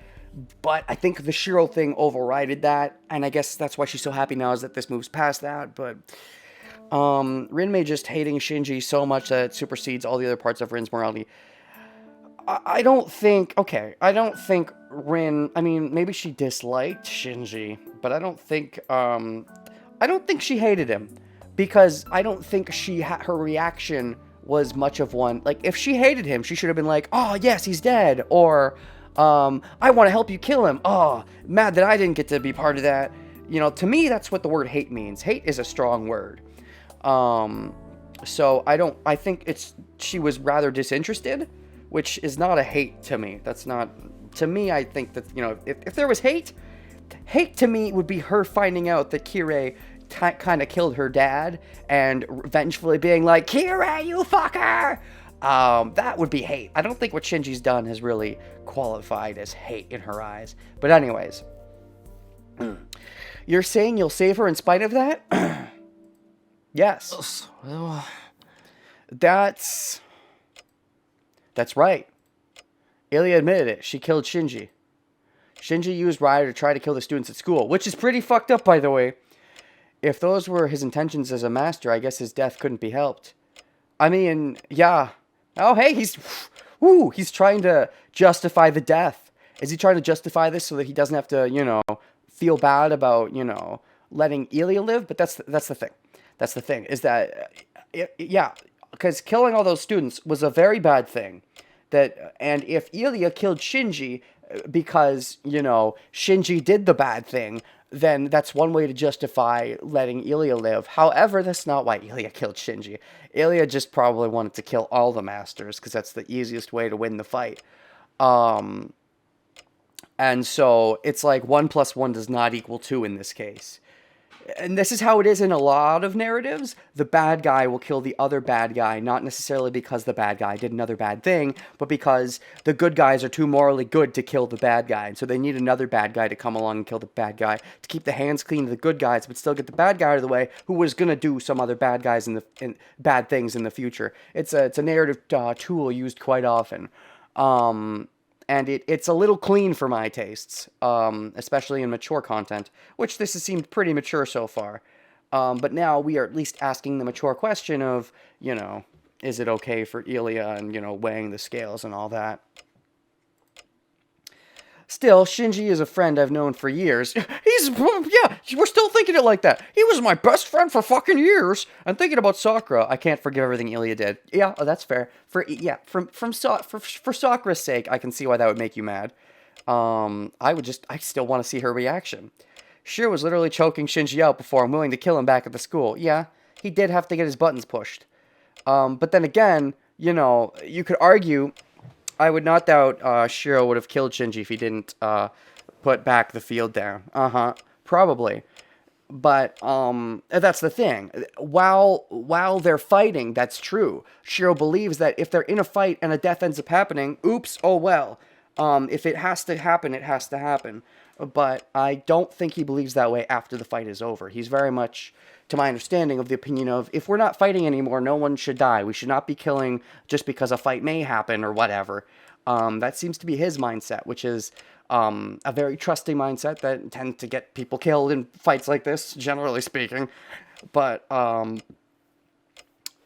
But I think the Shiro thing overrided that, and I guess that's why she's so happy now, is that this moves past that. But Rinmei just hating Shinji so much that it supersedes all the other parts of Rin's morality. I don't think Rin... I mean, maybe she disliked Shinji, but I don't think she hated him, because I don't think her reaction was much of one. Like, if she hated him, she should have been like, oh, yes, he's dead, or, I want to help you kill him. Oh, mad that I didn't get to be part of that. To me, that's what the word hate means. Hate is a strong word. So I think she was rather disinterested, which is not a hate to me. That's not, to me, I think that, if there was hate to me would be her finding out that Kirei kind of killed her dad and vengefully being like, Kirei, you fucker! That would be hate. I don't think what Shinji's done has really qualified as hate in her eyes. But anyways, you're saying you'll save her in spite of that? Yes. That's right. Ilya admitted it. She killed Shinji. Shinji used Ryder to try to kill the students at school, which is pretty fucked up, by the way. If those were his intentions as a master, I guess his death couldn't be helped. I mean, yeah. Oh, hey, he's trying to justify the death. Is he trying to justify this so that he doesn't have to, feel bad about, letting Ilya live? But that's the thing. That's the thing, is that, yeah, because killing all those students was a very bad thing. And if Ilya killed Shinji because, Shinji did the bad thing, then that's one way to justify letting Ilya live. However, that's not why Ilya killed Shinji. Ilya just probably wanted to kill all the masters, because that's the easiest way to win the fight. And so it's like 1 + 1 does not equal 2 in this case. And this is how it is in a lot of narratives. The bad guy will kill the other bad guy, not necessarily because the bad guy did another bad thing, but because the good guys are too morally good to kill the bad guy. And so they need another bad guy to come along and kill the bad guy to keep the hands clean of the good guys, but still get the bad guy out of the way, who was going to do some other bad guys in bad things in the future. It's a narrative tool used quite often. And it's a little clean for my tastes, especially in mature content, which this has seemed pretty mature so far. But now we are at least asking the mature question of, is it okay for Ilya and, weighing the scales and all that. Still, Shinji is a friend I've known for years. We're still thinking it like that. He was my best friend for fucking years. And thinking about Sakura, I can't forgive everything Ilya did. Yeah, that's fair. For Sakura's sake, I can see why that would make you mad. I still want to see her reaction. Shiro was literally choking Shinji out before I'm willing to kill him back at the school. Yeah, he did have to get his buttons pushed. But then again, you could argue, I would not doubt Shiro would have killed Shinji if he didn't put back the field down. Probably. But that's the thing. While they're fighting, that's true. Shiro believes that if they're in a fight and a death ends up happening, oops, oh well. If it has to happen, it has to happen. But I don't think he believes that way after the fight is over. He's very much, to my understanding, of the opinion of, if we're not fighting anymore, no one should die. We should not be killing just because a fight may happen or whatever. That seems to be his mindset, which is a very trusting mindset that tends to get people killed in fights like this, generally speaking. But from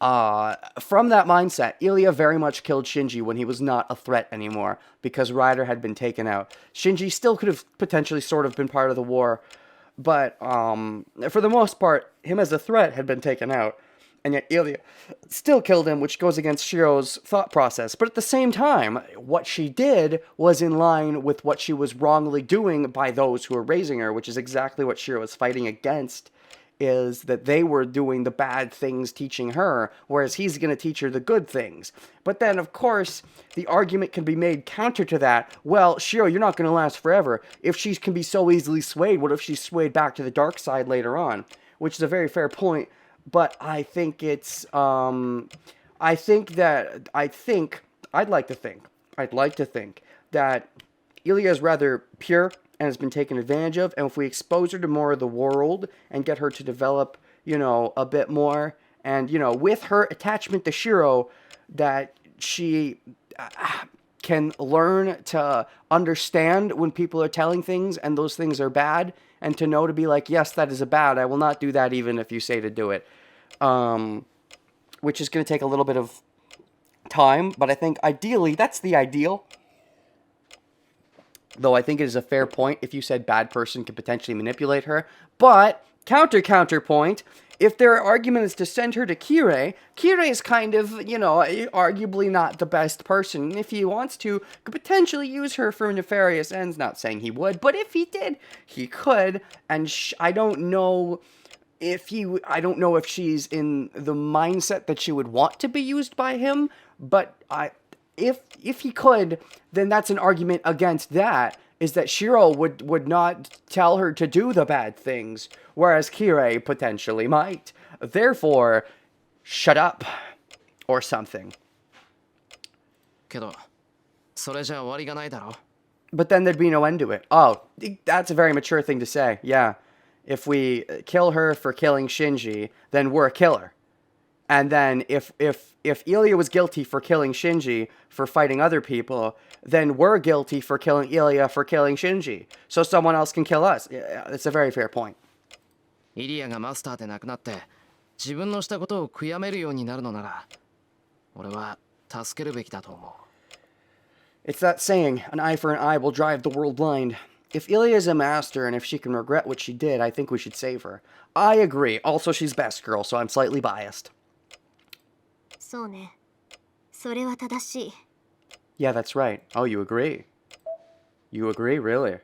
that mindset, Ilya very much killed Shinji when he was not a threat anymore, because Ryder had been taken out. Shinji still could have potentially sort of been part of the war, but for the most part, him as a threat had been taken out, and yet Ilya still killed him, which goes against Shiro's thought process. But at the same time, what she did was in line with what she was wrongly doing by those who were raising her, which is exactly what Shiro was fighting against, is that they were doing the bad things teaching her, whereas he's going to teach her the good things. But then, of course, the argument can be made counter to that. Well, Shiro, you're not going to last forever. If she can be so easily swayed, what if she's swayed back to the dark side later on? Which is a very fair point, but I think it's, I'd like to think that Ilya is rather pure and has been taken advantage of, and if we expose her to more of the world and get her to develop, a bit more, and, with her attachment to Shiro, that she can learn to understand when people are telling things and those things are bad, and to know to be like, yes, that is a bad, I will not do that even if you say to do it. Which is going to take a little bit of time, but I think ideally, that's the ideal. Though I think it is a fair point if you said bad person could potentially manipulate her. But, counterpoint, if their argument is to send her to Kirei is kind of, arguably not the best person. If he wants to, could potentially use her for nefarious ends. Not saying he would, but if he did, he could. And I don't know if she's in the mindset that she would want to be used by him, but if he could, then that's an argument against that, is that Shiro would not tell her to do the bad things, whereas Kirei potentially might. Therefore, shut up, or something. けど、それじゃ終わりがないだろ? But then there'd be no end to it. Oh, that's a very mature thing to say, yeah. If we kill her for killing Shinji, then we're a killer. And then if Ilya was guilty for killing Shinji for fighting other people, then we're guilty for killing Ilya for killing Shinji. So someone else can kill us. Yeah, it's a very fair point. イリアがマスターで亡くなって自分のしたことを悔やめるようになるのなら俺は助けるべきだと思う。 It's that saying, an eye for an eye will drive the world blind. If Ilya is a master and if she can regret what she did, I think we should save her. I agree. Also, she's best girl, so I'm slightly biased. そうね。それは正しい。 Yeah, that's right. Oh, you agree? You agree, really?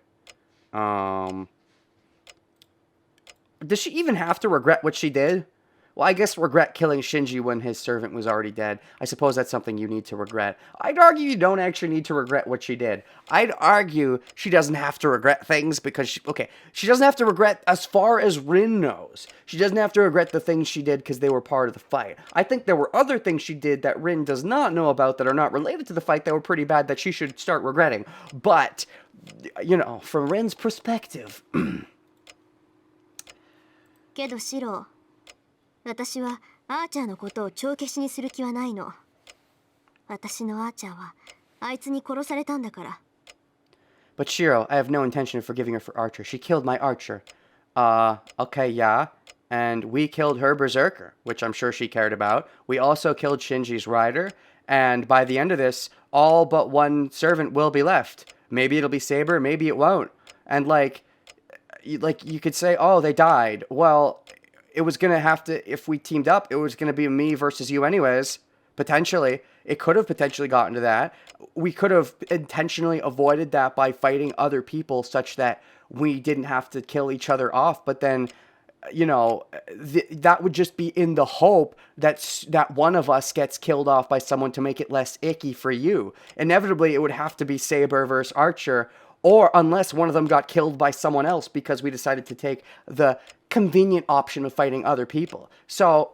Does she even have to regret what she did? Well, I guess regret killing Shinji when his servant was already dead. I suppose that's something you need to regret. I'd argue you don't actually need to regret what she did. I'd argue she doesn't have to regret things because she doesn't have to regret as far as Rin knows. She doesn't have to regret the things she did because they were part of the fight. I think there were other things she did that Rin does not know about that are not related to the fight that were pretty bad that she should start regretting. But, you know, from Rin's perspective... けどシロ、私はアーチャーのことを帳消しにする気はないの。私のアーチャーはあいつに殺されたんだから。But Shiro, I have no intention of forgiving her for Archer. She killed my Archer. Okay, yeah. And we killed her Berserker, which I'm sure she cared about. We also killed Shinji's rider. And by the end of this, all but one servant will be left. Maybe it'll be Saber, maybe it won't. And like you could say, oh, they died. Well, it was going to have to, if we teamed up, it was going to be me versus you anyways. Potentially. It could have potentially gotten to that. We could have intentionally avoided that by fighting other people such that we didn't have to kill each other off. But then, you know, that would just be in the hope that one of us gets killed off by someone to make it less icky for you. Inevitably, it would have to be Saber versus Archer, or unless one of them got killed by someone else because we decided to take the convenient option of fighting other people. So...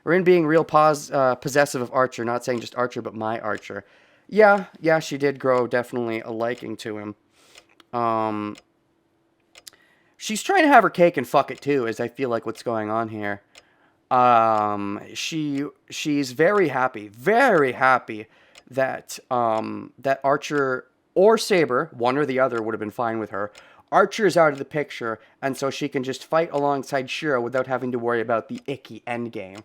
Rin being real possessive of Archer, not saying just Archer, but my Archer. Yeah, she did grow definitely a liking to him. She's trying to have her cake and fuck it too, as I feel like what's going on here. She's very happy that that Archer or Saber, one or the other would have been fine with her. Archer's out of the picture, and so she can just fight alongside Shiro without having to worry about the icky endgame.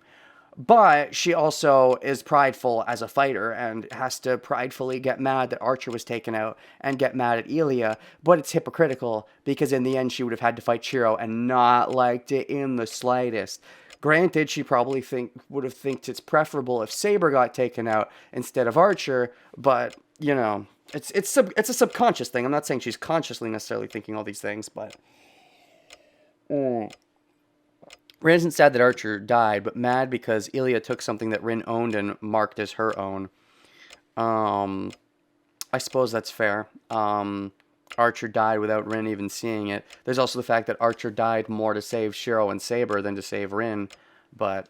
But she also is prideful as a fighter and has to pridefully get mad that Archer was taken out and get mad at Ilya. But it's hypocritical because in the end she would have had to fight Shiro and not liked it in the slightest. Granted, she probably would have think it's preferable if Saber got taken out instead of Archer. But, you know, it's a subconscious thing. I'm not saying she's consciously necessarily thinking all these things, but... Rin isn't sad that Archer died, but mad because Ilya took something that Rin owned and marked as her own. I suppose that's fair. Archer died without Rin even seeing it. There's also the fact that Archer died more to save Shiro and Saber than to save Rin. But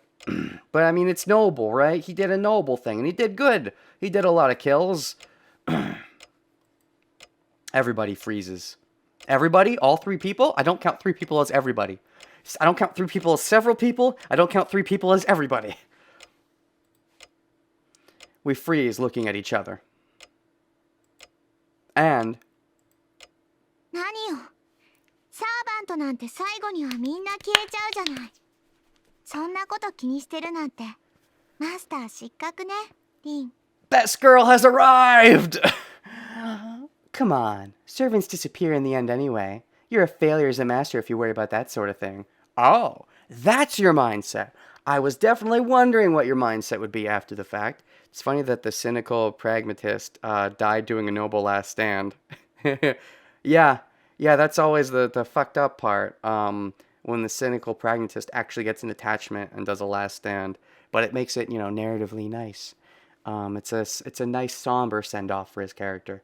I mean, it's noble, right? He did a noble thing, and he did good. He did a lot of kills. Everybody freezes. Everybody? All three people? I don't count three people as everybody. I don't count three people as several people. I don't count three people as everybody. We freeze looking at each other. And... 何よ。サーバントなんて最後にはみんな消えちゃうじゃない。そんなこと気にしてるなんて。マスター失格ね、リン。Best girl has arrived! Come on. Servants disappear in the end anyway. You're a failure as a master if you worry about that sort of thing. Oh, that's your mindset. I was definitely wondering what your mindset would be after the fact. It's funny that the cynical pragmatist died doing a noble last stand. Yeah, that's always the fucked up part. When the cynical pragmatist actually gets an attachment and does a last stand. But it makes it, you know, narratively nice. It's a nice somber send-off for his character.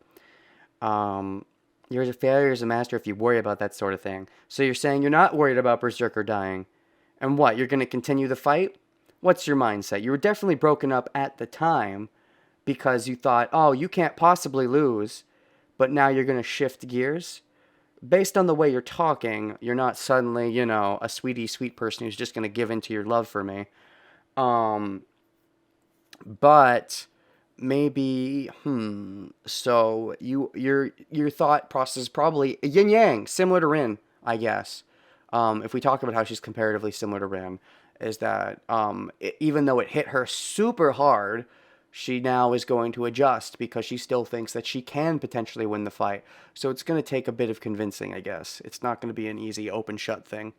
You're a failure as a master if you worry about that sort of thing. So you're saying you're not worried about Berserker dying. And what, you're going to continue the fight? What's your mindset? You were definitely broken up at the time because you thought, oh, you can't possibly lose. But now you're going to shift gears? Based on the way you're talking, you're not suddenly, you know, a sweet person who's just going to give in to your love for me. But maybe so your thought process is probably yin yang, similar to Rin, I guess. If we talk about how she's comparatively similar to Rin, is that even though it hit her super hard, she now is going to adjust because she still thinks that she can potentially win the fight. So it's going to take a bit of convincing, I guess. It's not going to be an easy open shut thing.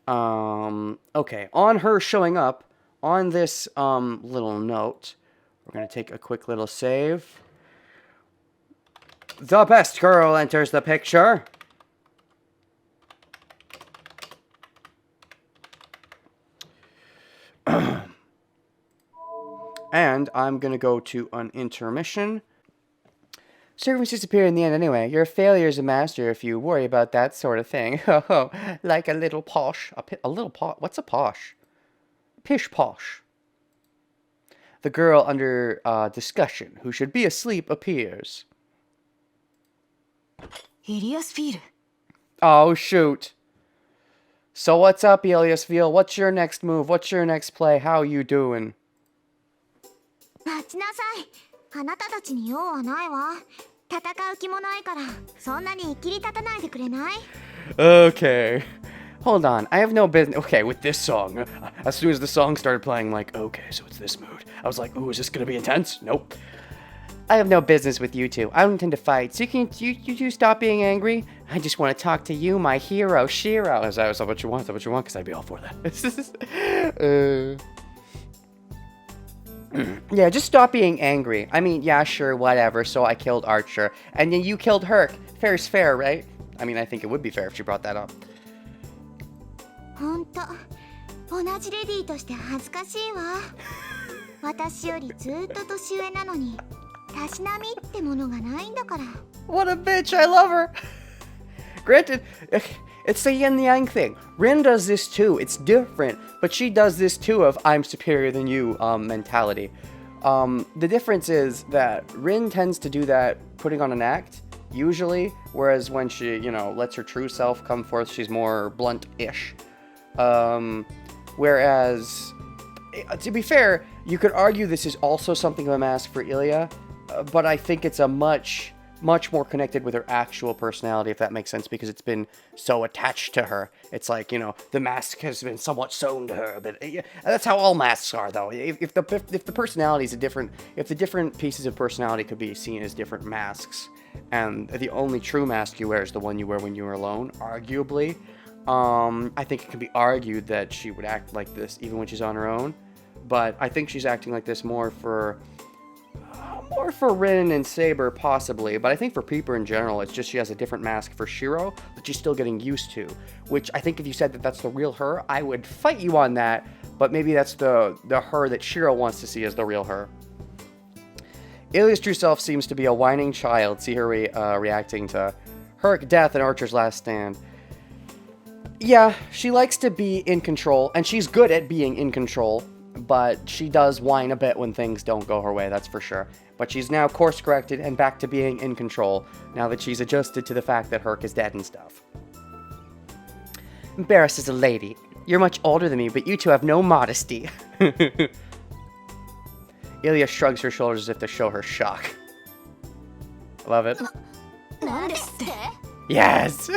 Okay, on her showing up on this little note, we're going to take a quick little save. The best girl enters the picture. And I'm going to go to an intermission. Servants disappear in the end anyway. You're a failure as a master if you worry about that sort of thing. Like a little posh. A little posh? What's a posh? Pish posh. The girl under discussion, who should be asleep, appears. エリアスフィール Oh, shoot. So what's up, Eliasville? What's your next move? What's your next play? How you doing? 待ちなさい。あなたたちに用はないわ。戦う気もないから、そんなに切り立たないでくれない？ Okay. Hold on. I have no business. Okay, with this song. As soon as the song started playing, I'm like, okay, so it's this mood. I was like, ooh, is this gonna be intense? Nope. I have no business with you two. I don't intend to fight. So you two stop being angry? I just want to talk to you, my hero, Shiro. Is that what you want? Is that what you want? Because I'd be all for that. Yeah, just stop being angry. I mean, yeah, sure, whatever. So I killed Archer. And then you killed Herc. Fair's fair, right? I mean, I think it would be fair if she brought that up. ほんと、同じレディーとして恥ずかしいわ。私よりずっと年上なのに、たしなみってものがないんだから。What a bitch, I love her! Granted, it's the yin yang thing. Rin does this too. It's different, but she does this too of I'm superior than you mentality. The difference is that Rin tends to do that putting on an act, usually, whereas when she, lets her true self come forth, she's more blunt-ish. Whereas, to be fair, you could argue this is also something of a mask for Ilya, but I think it's a much more connected with her actual personality, if that makes sense, because it's been so attached to her. It's like, the mask has been somewhat sewn to her, but that's how all masks are, though. If the personalities are different, if the different pieces of personality could be seen as different masks, and the only true mask you wear is the one you wear when you're alone, arguably, I think it can be argued that she would act like this even when she's on her own, but I think she's acting like this more for Rin and Saber, possibly, but I think for Peeper in general, it's just she has a different mask for Shiro that she's still getting used to, which I think if you said that that's the real her, I would fight you on that, but maybe that's the her that Shiro wants to see as the real her. Ilya's true self seems to be a whining child. See her reacting to Herc, Death, and Archer's last stand. Yeah, she likes to be in control, and she's good at being in control, but she does whine a bit when things don't go her way, that's for sure. But she's now course-corrected and back to being in control, now that she's adjusted to the fact that Herc is dead and stuff. Embarrassed as a lady. You're much older than me, but you two have no modesty. Ilya shrugs her shoulders as if to show her shock. Love it. Yes!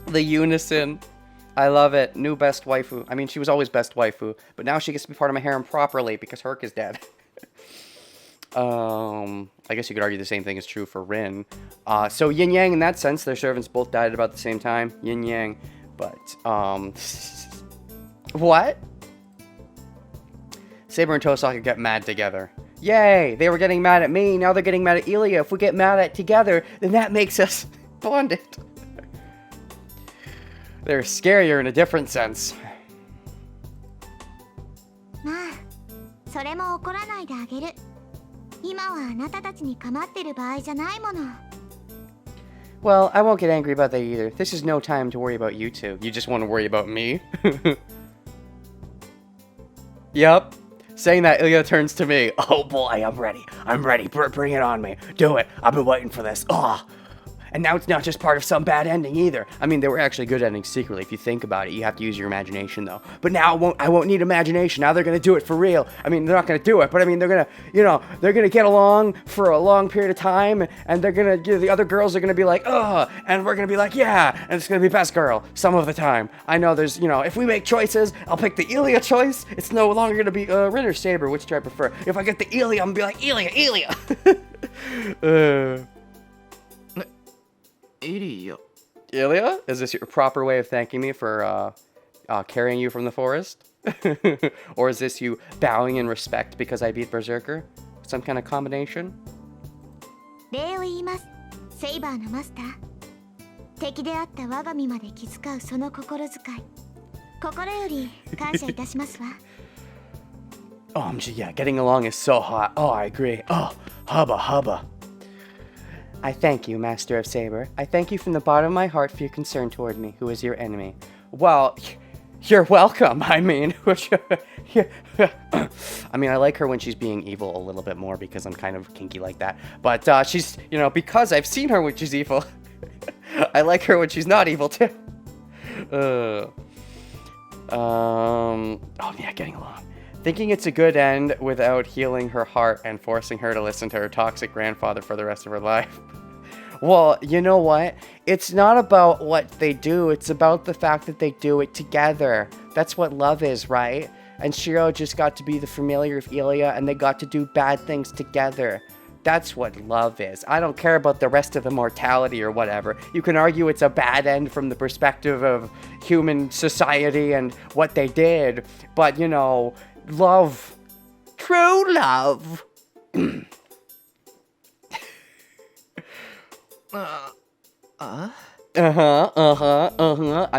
The unison. I love it. New best waifu. I mean, she was always best waifu, but now she gets to be part of my harem properly because Herc is dead. I guess you could argue the same thing is true for Rin. So yin yang in that sense, their servants both died at about the same time. Yin yang. But, what? Saber and Tosaka get mad together. Yay! They were getting mad at me, now they're getting mad at Ilya. If we get mad at together, then that makes us bonded. They're scarier in a different sense. まあ、それも怒らないであげる。今はあなたたちに構ってる場合じゃないもの。Well, I won't get angry about that either. This is no time to worry about you two. You just want to worry about me? Yep. Saying that, Ilya turns to me. Oh boy, I'm ready. I'm ready. Bring it on me. Do it. I've been waiting for this. Oh. And now it's not just part of some bad ending either. I mean, they were actually good endings secretly. If you think about it, you have to use your imagination though. But now I won't need imagination. Now they're gonna do it for real. I mean, they're not gonna do it, but I mean, they're gonna get along for a long period of time, and the other girls are gonna be like, ugh, and we're gonna be like, yeah, and it's gonna be best girl some of the time. I know there's, if we make choices, I'll pick the Elia choice. It's no longer gonna be Rin or Saber. Which do I prefer? If I get the Elia, I'm gonna be like, Elia. Elia? Is this your proper way of thanking me for carrying you from the forest? Or is this you bowing in respect because I beat Berserker? Some kind of combination? 礼を言います。セイバーのマスター。敵であった我が身まで気遣うその心遣い。心より感謝いたしますわ。Yeah, getting along is so hot. Oh, I agree. Oh, hubba. I thank you, Master of Saber. I thank you from the bottom of my heart for your concern toward me, who is your enemy. Well, you're welcome. I mean, I like her when she's being evil a little bit more because I'm kind of kinky like that. But she's, because I've seen her when she's evil, I like her when she's not evil too. Getting along. Thinking it's a good end without healing her heart and forcing her to listen to her toxic grandfather for the rest of her life. Well, you know what? It's not about what they do, it's about the fact that they do it together. That's what love is, right? And Shiro just got to be the familiar of Elia, and they got to do bad things together. That's what love is. I don't care about the rest of the mortality or whatever. You can argue it's a bad end from the perspective of human society and what they did, but, love. True love. I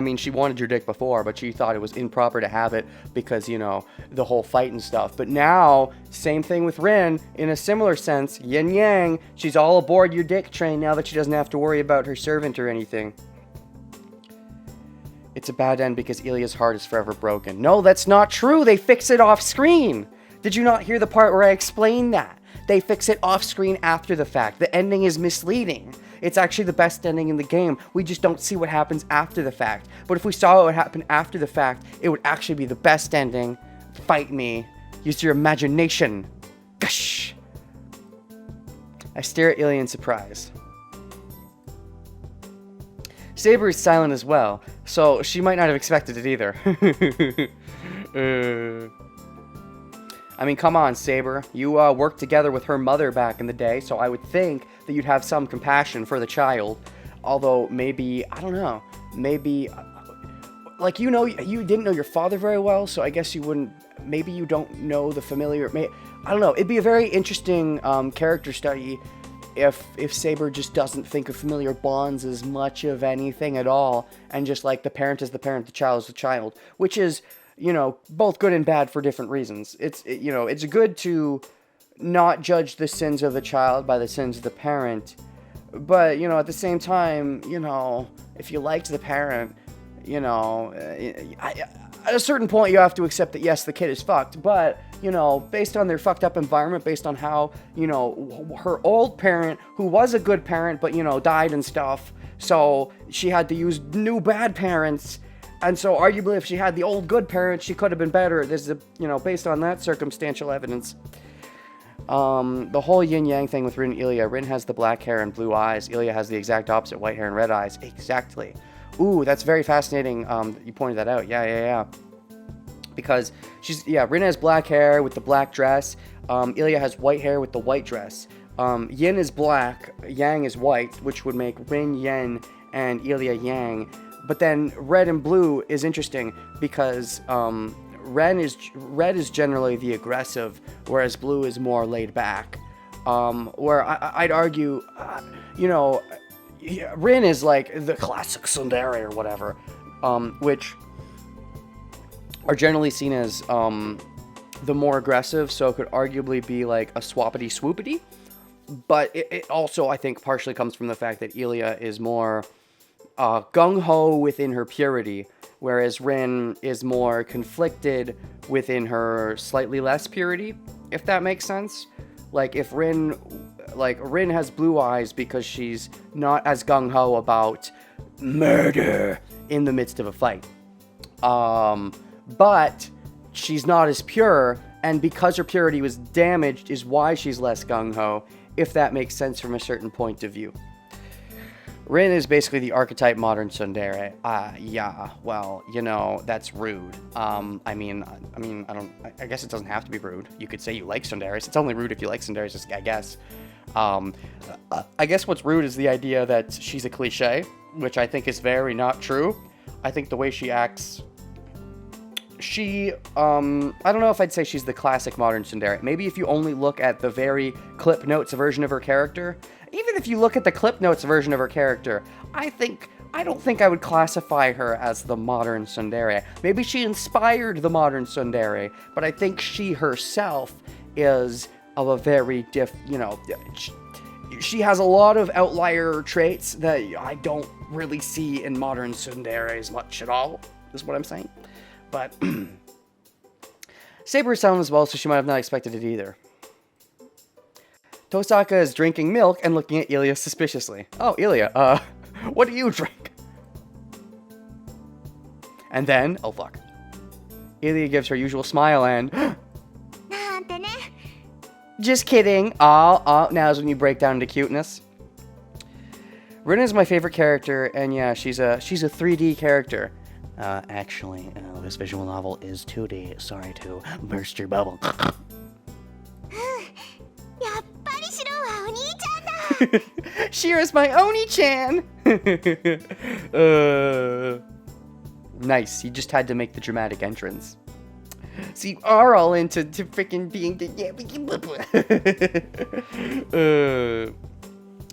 mean, she wanted your dick before, but she thought it was improper to have it because, the whole fight and stuff. But now, same thing with Rin, in a similar sense, yin yang, she's all aboard your dick train now that she doesn't have to worry about her servant or anything. It's a bad end because Ilia's heart is forever broken. No, that's not true. They fix it off screen. Did you not hear the part where I explained that? They fix it off screen after the fact. The ending is misleading. It's actually the best ending in the game. We just don't see what happens after the fact. But if we saw what happened after the fact, it would actually be the best ending. Fight me. Use your imagination. Gush. I stare at Ilia in surprise. Saber is silent as well, so she might not have expected it either. I mean, come on, Saber. You worked together with her mother back in the day, so I would think that you'd have some compassion for the child. Although, maybe, I don't know, maybe, you didn't know your father very well, so I guess you wouldn't, maybe you don't know the familiar, I don't know, it'd be a very interesting character study if Saber just doesn't think of familiar bonds as much of anything at all, and just like the parent is the parent, the child is the child, which is, both good and bad for different reasons. It's good to not judge the sins of the child by the sins of the parent, but, at the same time, if you liked the parent, at a certain point you have to accept that, yes, the kid is fucked, but, based on their fucked up environment, based on how, her old parent, who was a good parent, but, died and stuff, so she had to use new bad parents, and so arguably if she had the old good parent, she could have been better. This is, based on that circumstantial evidence. The whole yin-yang thing with Rin and Ilia. Rin has the black hair and blue eyes. Ilia has the exact opposite, white hair and red eyes. Exactly. Ooh, that's very fascinating. You pointed that out. Yeah. Because Rin has black hair with the black dress. Ilia has white hair with the white dress. Yin is black, yang is white, which would make Rin yin and Ilia yang. But then red and blue is interesting because red is generally the aggressive, whereas blue is more laid back. Where I'd argue, Rin is like the classic tsundere or whatever, which are generally seen as the more aggressive, so it could arguably be like a swappity swoopity. But it also, I think, partially comes from the fact that Ilia is more gung-ho within her purity, whereas Rin is more conflicted within her slightly less purity, if that makes sense. Like, if Rin has blue eyes because she's not as gung-ho about murder in the midst of a fight. But she's not as pure, and because her purity was damaged is why she's less gung-ho, if that makes sense from a certain point of view. Rin is basically the archetype modern tsundere. Yeah, well, you know, that's rude. I guess it doesn't have to be rude. You could say you like tsunderes. It's only rude if you like tsunderes, I guess. I guess what's rude is the idea that she's a cliche, which I think is very not true. I think the way she acts, I don't know if I'd say she's the classic modern tsundere. Maybe if you only look at the very Clip Notes version of her character. Even if you look at the Clip Notes version of her character, I don't think I would classify her as the modern tsundere. Maybe she inspired the modern tsundere, but I think she herself is of a very she has a lot of outlier traits that I don't really see in modern tsunderes much at all, is what I'm saying. But Saber is silent as well, so she might have not expected it either. Tosaka is drinking milk and looking at Ilya suspiciously. Oh, Ilya, what do you drink? And then, oh fuck. Ilya gives her usual smile and... Just kidding. Oh, now's when you break down into cuteness. Rin is my favorite character, and yeah, she's a 3D character. Actually, this visual novel is 2D. Sorry to burst your bubble. Shira's my Oni-chan! Nice, you just had to make the dramatic entrance. So you are all into freaking being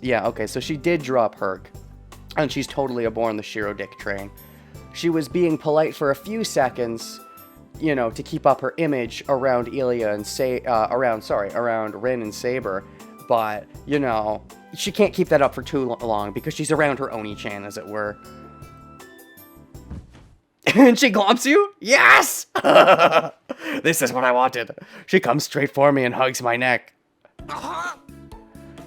yeah, okay, so she did drop Herc. And she's totally aboard the Shiro dick train. She was being polite for a few seconds, you know, to keep up her image around Ilya and around Rin and Saber. But, you know, she can't keep that up for too long because she's around her Oni-chan, as it were. And she glomps you? Yes! This is what I wanted. She comes straight for me and hugs my neck.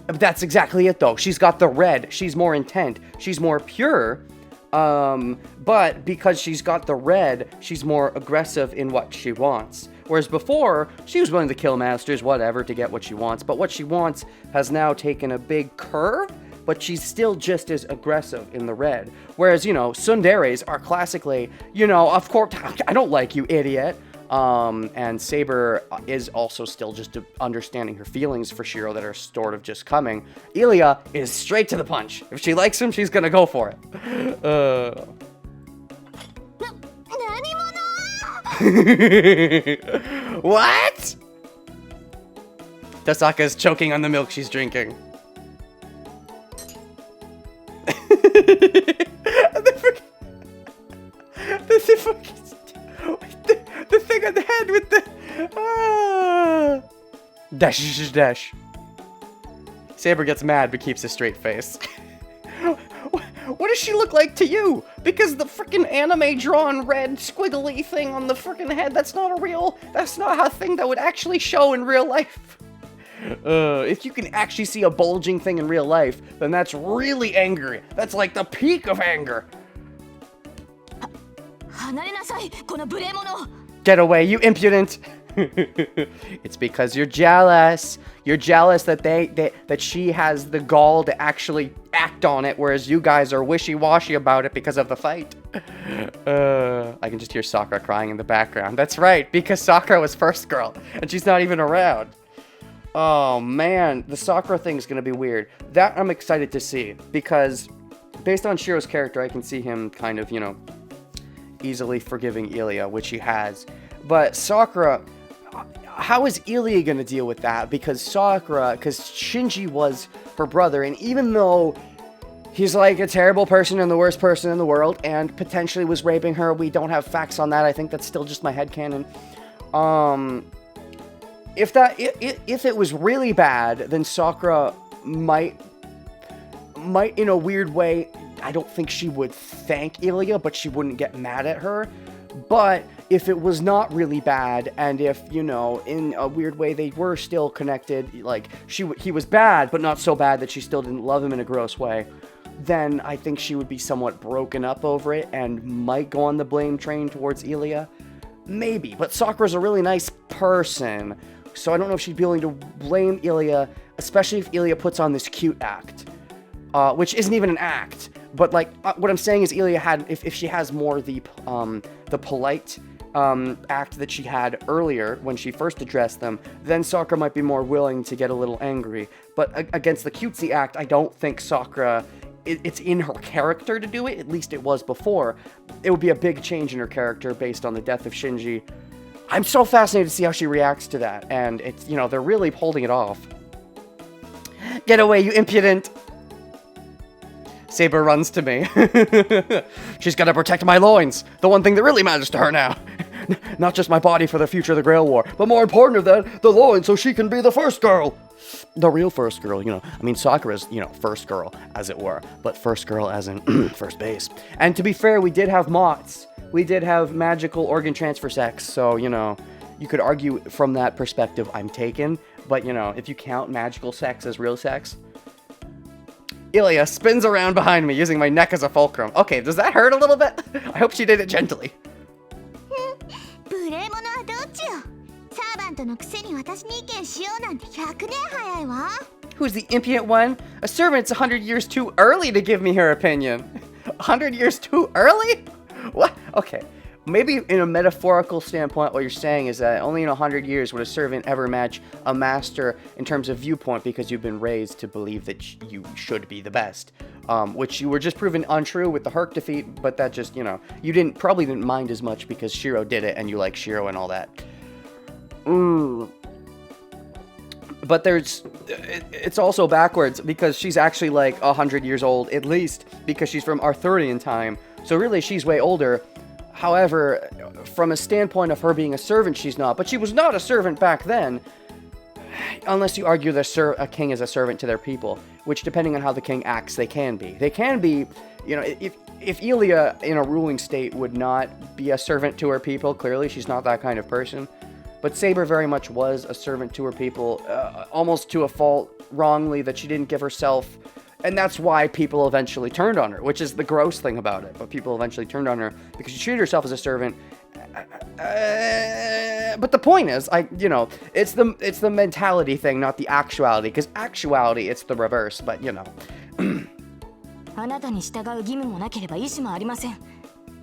That's exactly it, though. She's got the red. She's more intent. She's more pure. But because she's got the red, she's more aggressive in what she wants. Whereas before, she was willing to kill masters, whatever, to get what she wants. But what she wants has now taken a big curve, but she's still just as aggressive in the red. Whereas, you know, tsunderes are classically, you know, of course, I don't like you, idiot. And Saber is also still just understanding her feelings for Shiro that are sort of just coming. Ilya is straight to the punch. If she likes him, she's gonna go for it. What? Tosaka's choking on the milk she's drinking. The thing on the head with the... Dash. Saber gets mad but keeps a straight face. What does she look like to you? Because the freaking anime drawn red squiggly thing on the freaking head, that's not a thing that would actually show in real life. If you can actually see a bulging thing in real life, then that's really angry. That's like the peak of anger. Get away, you impudent! It's because you're jealous. You're jealous that that she has the gall to actually act on it, whereas you guys are wishy-washy about it because of the fight. I can just hear Sakura crying in the background. That's right, because Sakura was first girl, and she's not even around. Oh man, the Sakura thing's gonna be weird. That I'm excited to see, because based on Shiro's character, I can see him kind of, you know, easily forgiving Ilya, which he has. But Sakura, how is Ilya gonna deal with that? Because Shinji was her brother, and even though he's like a terrible person and the worst person in the world, and potentially was raping her, we don't have facts on that. I think that's still just my headcanon. If it was really bad, then Sakura might in a weird way, I don't think she would thank Ilya, but she wouldn't get mad at her. But if it was not really bad, and if, you know, in a weird way they were still connected, like he was bad, but not so bad that she still didn't love him in a gross way, then I think she would be somewhat broken up over it and might go on the blame train towards Ilya. Maybe, but Sakura's a really nice person, so I don't know if she'd be willing to blame Ilya, especially if Ilya puts on this cute act, which isn't even an act. But like, what I'm saying is Ilya had, if she has more the polite act that she had earlier when she first addressed them, then Sakura might be more willing to get a little angry. But against the cutesy act, I don't think Sakura, it's in her character to do it, at least it was before. It would be a big change in her character based on the death of Shinji. I'm so fascinated to see how she reacts to that, and it's, you know, they're really holding it off. Get away, you impudent! Saber runs to me. She's gotta protect my loins, the one thing that really matters to her now. Not just my body for the future of the Grail War, but more important than that, the loins so she can be the first girl. The real first girl, you know. I mean, Sakura's, you know, first girl, as it were. But first girl as in first base. And to be fair, we did have mots. We did have magical organ transfer sex. So, you know, you could argue from that perspective I'm taken. But, you know, if you count magical sex as real sex. Ilya spins around behind me using my neck as a fulcrum. Okay, does that hurt a little bit? I hope she did it gently. 無礼者はどっちよ。サーバントのくせに私に意見しようなんて100年早いわ。 Who's the impudent one? A servant's 100 years too early to give me her opinion. 100 years too early? What? Okay. Maybe in a metaphorical standpoint, what you're saying is that only in 100 years would a servant ever match a master in terms of viewpoint because you've been raised to believe that you should be the best. Which you were just proven untrue with the Herc defeat, but that just, you know, you probably didn't mind as much because Shiro did it and you like Shiro and all that. But it's also backwards because she's actually like 100 years old at least because she's from Arthurian time. So really she's way older. However, from a standpoint of her being a servant, she's not. But she was not a servant back then. Unless you argue that a king is a servant to their people. Which, depending on how the king acts, they can be. They can be, you know, if Ilya in a ruling state would not be a servant to her people, clearly she's not that kind of person. But Saber very much was a servant to her people, almost to a fault, wrongly, that she didn't give herself. And that's why people eventually turned on her, which is the gross thing about it. But people eventually turned on her because she treated herself as a servant. But the point is, you know, it's the mentality thing, not the actuality. Because actuality, it's the reverse. But you know. あなたに従う義務もなければ意思もありません。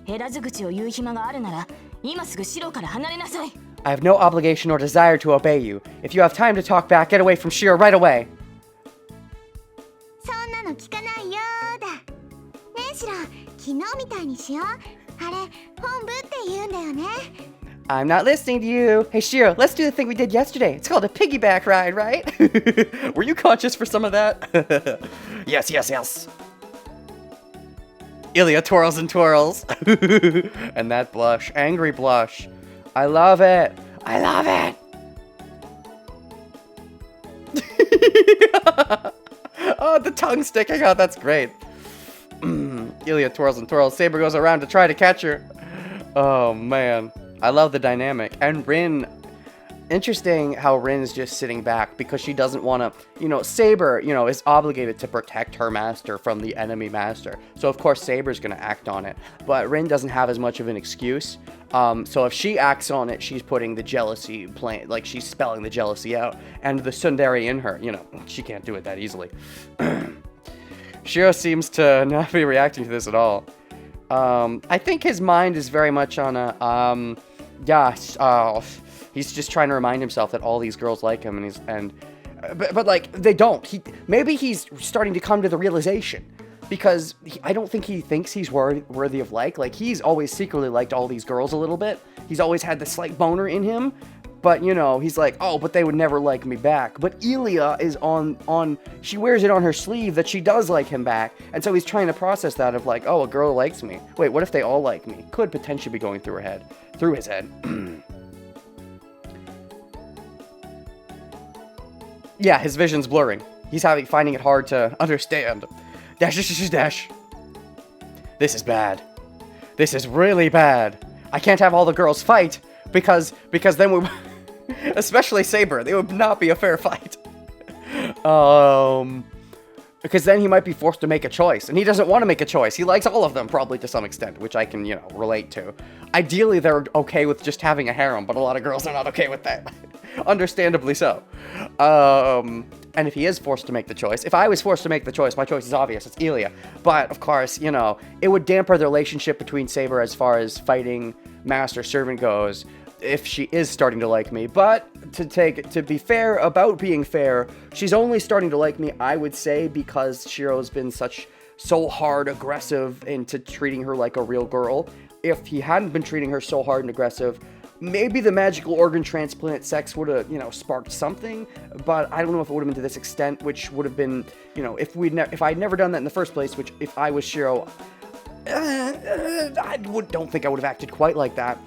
減らず口を言う暇があるなら、今すぐ城から離れなさい。I have no obligation or desire to obey you. If you have time to talk back, get away from Shiro right away. そんなの聞かないよーだ。ねえシロ、昨日みたいにしよう。あれ、本部って言うんだよね。I'm not listening to you. Hey Shiro, let's do the thing we did yesterday. It's called a piggyback ride, right? Were you conscious for some of that? Yes, yes, yes. Ilya twirls and twirls. And that blush, angry blush. I love it. I love it. Oh, the tongue sticking out. That's great. Ilya twirls and twirls. Saber goes around to try to catch her. Oh, man. I love the dynamic. And Rin... Interesting how Rin's just sitting back because she doesn't want to... You know, Saber, you know, is obligated to protect her master from the enemy master. So, of course, Saber's going to act on it. But Rin doesn't have as much of an excuse. So if she acts on it, she's putting the jealousy plan... Like, she's spelling the jealousy out. And the tsundere in her, you know, she can't do it that easily. Shiro seems to not be reacting to this at all. I think his mind is very much on a... He's just trying to remind himself that all these girls like him, but like they don't. Maybe he's starting to come to the realization because I don't think he thinks he's worthy of like. Like he's always secretly liked all these girls a little bit. He's always had this slight boner in him, but you know he's like, oh, but they would never like me back. But Ilya is on. She wears it on her sleeve that she does like him back, and so he's trying to process that of like, oh, a girl likes me. Wait, what if they all like me? Could potentially be going through his head. Yeah, his vision's blurring. He's finding it hard to understand. Dash. This is bad. This is really bad. I can't have all the girls fight because then we, especially Saber, it would not be a fair fight. Because then he might be forced to make a choice, and he doesn't want to make a choice. He likes all of them, probably to some extent, which I can, relate to. Ideally, they're okay with just having a harem, but a lot of girls are not okay with that. Understandably so. And if he is forced to make the choice, if I was forced to make the choice, my choice is obvious, it's Ilya. But, of course, it would damper the relationship between Saber as far as fighting master-servant goes, if she is starting to like me. But to be fair about being fair, she's only starting to like me, I would say, because Shiro's been so hard aggressive into treating her like a real girl. If he hadn't been treating her so hard and aggressive, maybe the magical organ transplant sex would have, sparked something, but I don't know if it would have been to this extent, which would have been, if I'd never done that in the first place, which if I was Shiro, don't think I would have acted quite like that.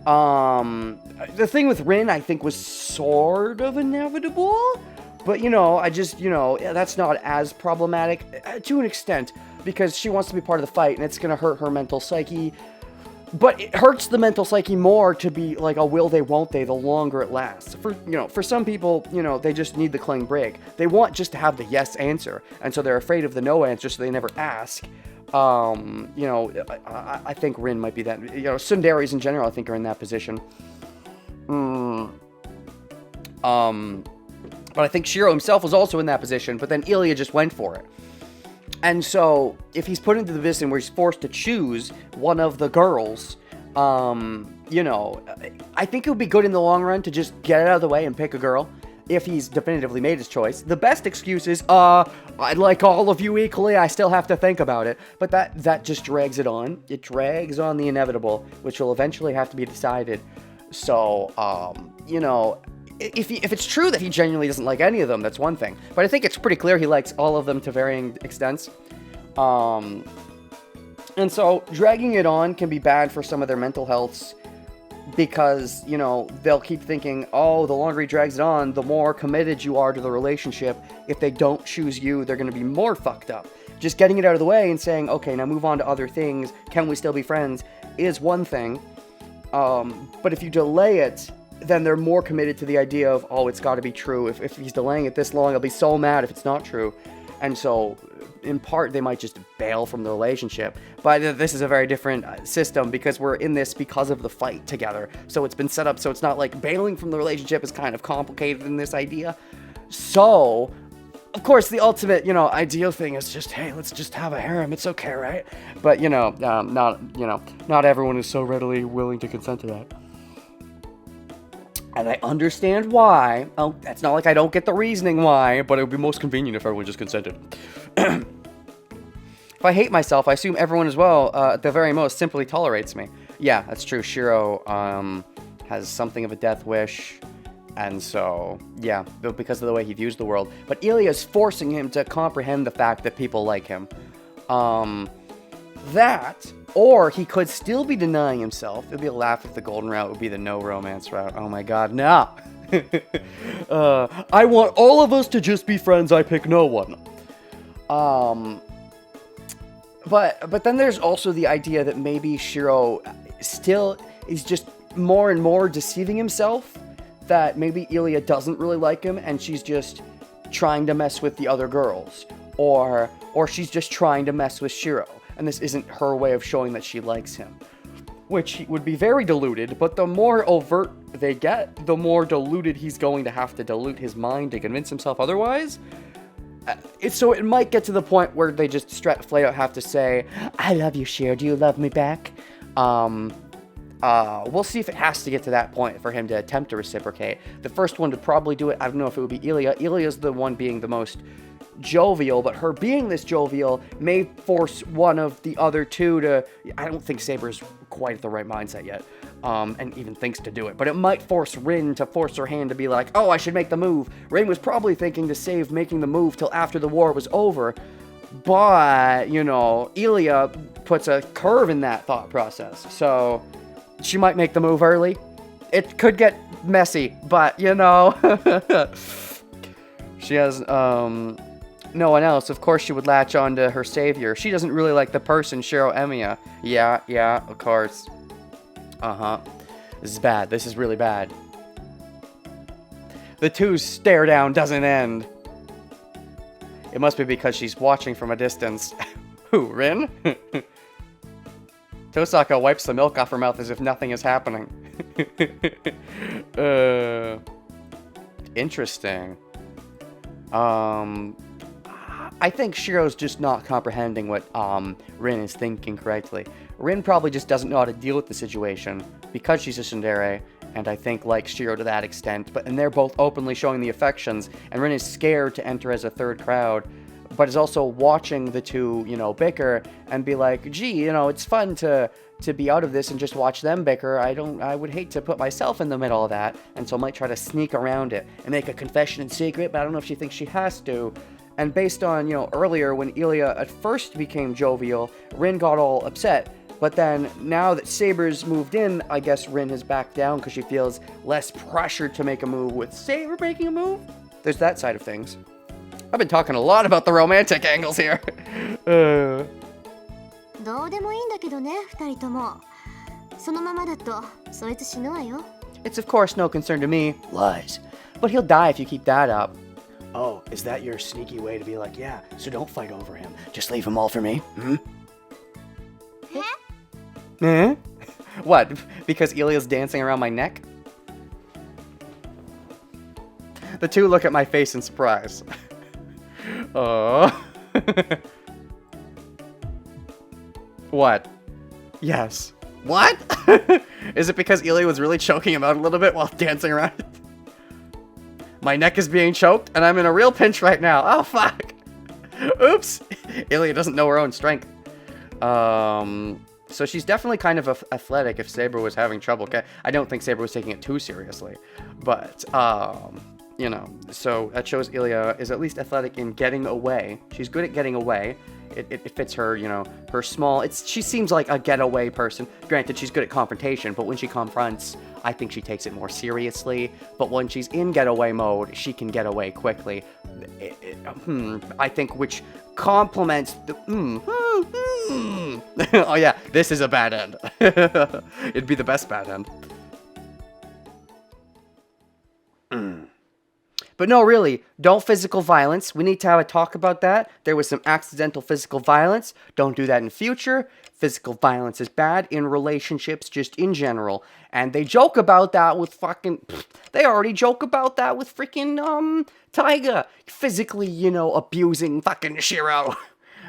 The thing with Rin, I think, was sort of inevitable, but, that's not as problematic, to an extent, because she wants to be part of the fight, and it's gonna hurt her mental psyche, but it hurts the mental psyche more to be, like, a will they, won't they, the longer it lasts. For some people, they just need the clean break. They want just to have the yes answer, and so they're afraid of the no answer, so they never ask. I think Rin might be that. Tsunderes in general, I think, are in that position. But I think Shiro himself was also in that position, but then Ilya just went for it. And so, if he's put into the position where he's forced to choose one of the girls, I think it would be good in the long run to just get it out of the way and pick a girl. If he's definitively made his choice. The best excuse is, I like all of you equally, I still have to think about it. But that just drags it on. It drags on the inevitable, which will eventually have to be decided. So, if it's true that he genuinely doesn't like any of them, that's one thing. But I think it's pretty clear he likes all of them to varying extents. And so, dragging it on can be bad for some of their mental healths. Because, they'll keep thinking, oh, the longer he drags it on, the more committed you are to the relationship. If they don't choose you, they're going to be more fucked up. Just getting it out of the way and saying, okay, now move on to other things, can we still be friends, is one thing. But if you delay it, then they're more committed to the idea of, oh, it's got to be true. If he's delaying it this long, I'll be so mad if it's not true. And so, in part, they might just bail from the relationship. But this is a very different system because we're in this because of the fight together. So it's been set up so it's not like bailing from the relationship is kind of complicated in this idea. So, of course, the ultimate, ideal thing is just, hey, let's just have a harem. It's okay, right? But, not everyone is so readily willing to consent to that. And I understand why. Oh, it's not like I don't get the reasoning why, but it would be most convenient if everyone just consented. If I hate myself, I assume everyone as well, at the very most, simply tolerates me. Yeah, that's true. Shiro has something of a death wish, and so, yeah, because of the way he views the world. But Ilya is forcing him to comprehend the fact that people like him. That, or he could still be denying himself. It would be a laugh if the golden route would be the no romance route. Oh my god, no! I want all of us to just be friends, I pick no one. But then there's also the idea that maybe Shiro still is just more and more deceiving himself, that maybe Ilya doesn't really like him, and she's just trying to mess with the other girls. Or she's just trying to mess with Shiro, and this isn't her way of showing that she likes him. Which would be very diluted, but the more overt they get, the more diluted he's going to have to dilute his mind to convince himself otherwise. So it might get to the point where they just flat out have to say, I love you, Shiro, do you love me back? We'll see if it has to get to that point for him to attempt to reciprocate. The first one to probably do it, I don't know if it would be Ilya. Ilya's the one being the most jovial, but her being this jovial may force one of the other two to... I don't think Saber's quite at the right mindset yet, and even thinks to do it, but it might force Rin to force her hand to be like, oh, I should make the move. Rin was probably thinking to save making the move till after the war was over, but, Ilya puts a curve in that thought process, so she might make the move early. It could get messy, but, she has, no one else. Of course she would latch on to her savior. She doesn't really like the person, Shiro Emiya. Yeah, of course. Uh-huh. This is bad. This is really bad. The two stare down doesn't end. It must be because she's watching from a distance. Who, Rin? Tosaka wipes the milk off her mouth as if nothing is happening. Interesting. I think Shiro's just not comprehending what Rin is thinking correctly. Rin probably just doesn't know how to deal with the situation because she's a tsundere, and I think likes Shiro to that extent. And they're both openly showing the affections, and Rin is scared to enter as a third crowd, but is also watching the two, bicker and be like, gee, it's fun to be out of this and just watch them bicker. I would hate to put myself in the middle of that, and so might try to sneak around it and make a confession in secret, but I don't know if she thinks she has to. And based on, earlier when Ilya at first became jovial, Rin got all upset. But then, now that Saber's moved in, I guess Rin has backed down because she feels less pressure to make a move with Saber making a move. There's that side of things. I've been talking a lot about the romantic angles here. どうでもいいんだけどね、二人とも。そのままだと、そいつ死ぬわよ。It's of course no concern to me. Lies. But he'll die if you keep that up. Oh, is that your sneaky way to be like, yeah, so don't fight over him. Just leave him all for me? Eh? What? Because Ilya's dancing around my neck? The two look at my face in surprise. Oh. What? Yes. What? Is it because Ilya was really choking him out a little bit while dancing around it? My neck is being choked, and I'm in a real pinch right now. Oh, fuck. Oops. Ilya doesn't know her own strength. So she's definitely kind of athletic if Saber was having trouble. I don't think Saber was taking it too seriously. But, so that shows Ilya is at least athletic in getting away. She's good at getting away. It fits her, her small... She seems like a getaway person. Granted, she's good at confrontation, but when she confronts, I think she takes it more seriously. But when she's in getaway mode, she can get away quickly. I think which complements the... Oh yeah, this is a bad end. It'd be the best bad end. But no, really, don't physical violence. We need to have a talk about that. There was some accidental physical violence. Don't do that in future. Physical violence is bad in relationships, just in general. And they joke about that with fucking... They already joke about that with freaking, Taiga. Physically, abusing fucking Shiro.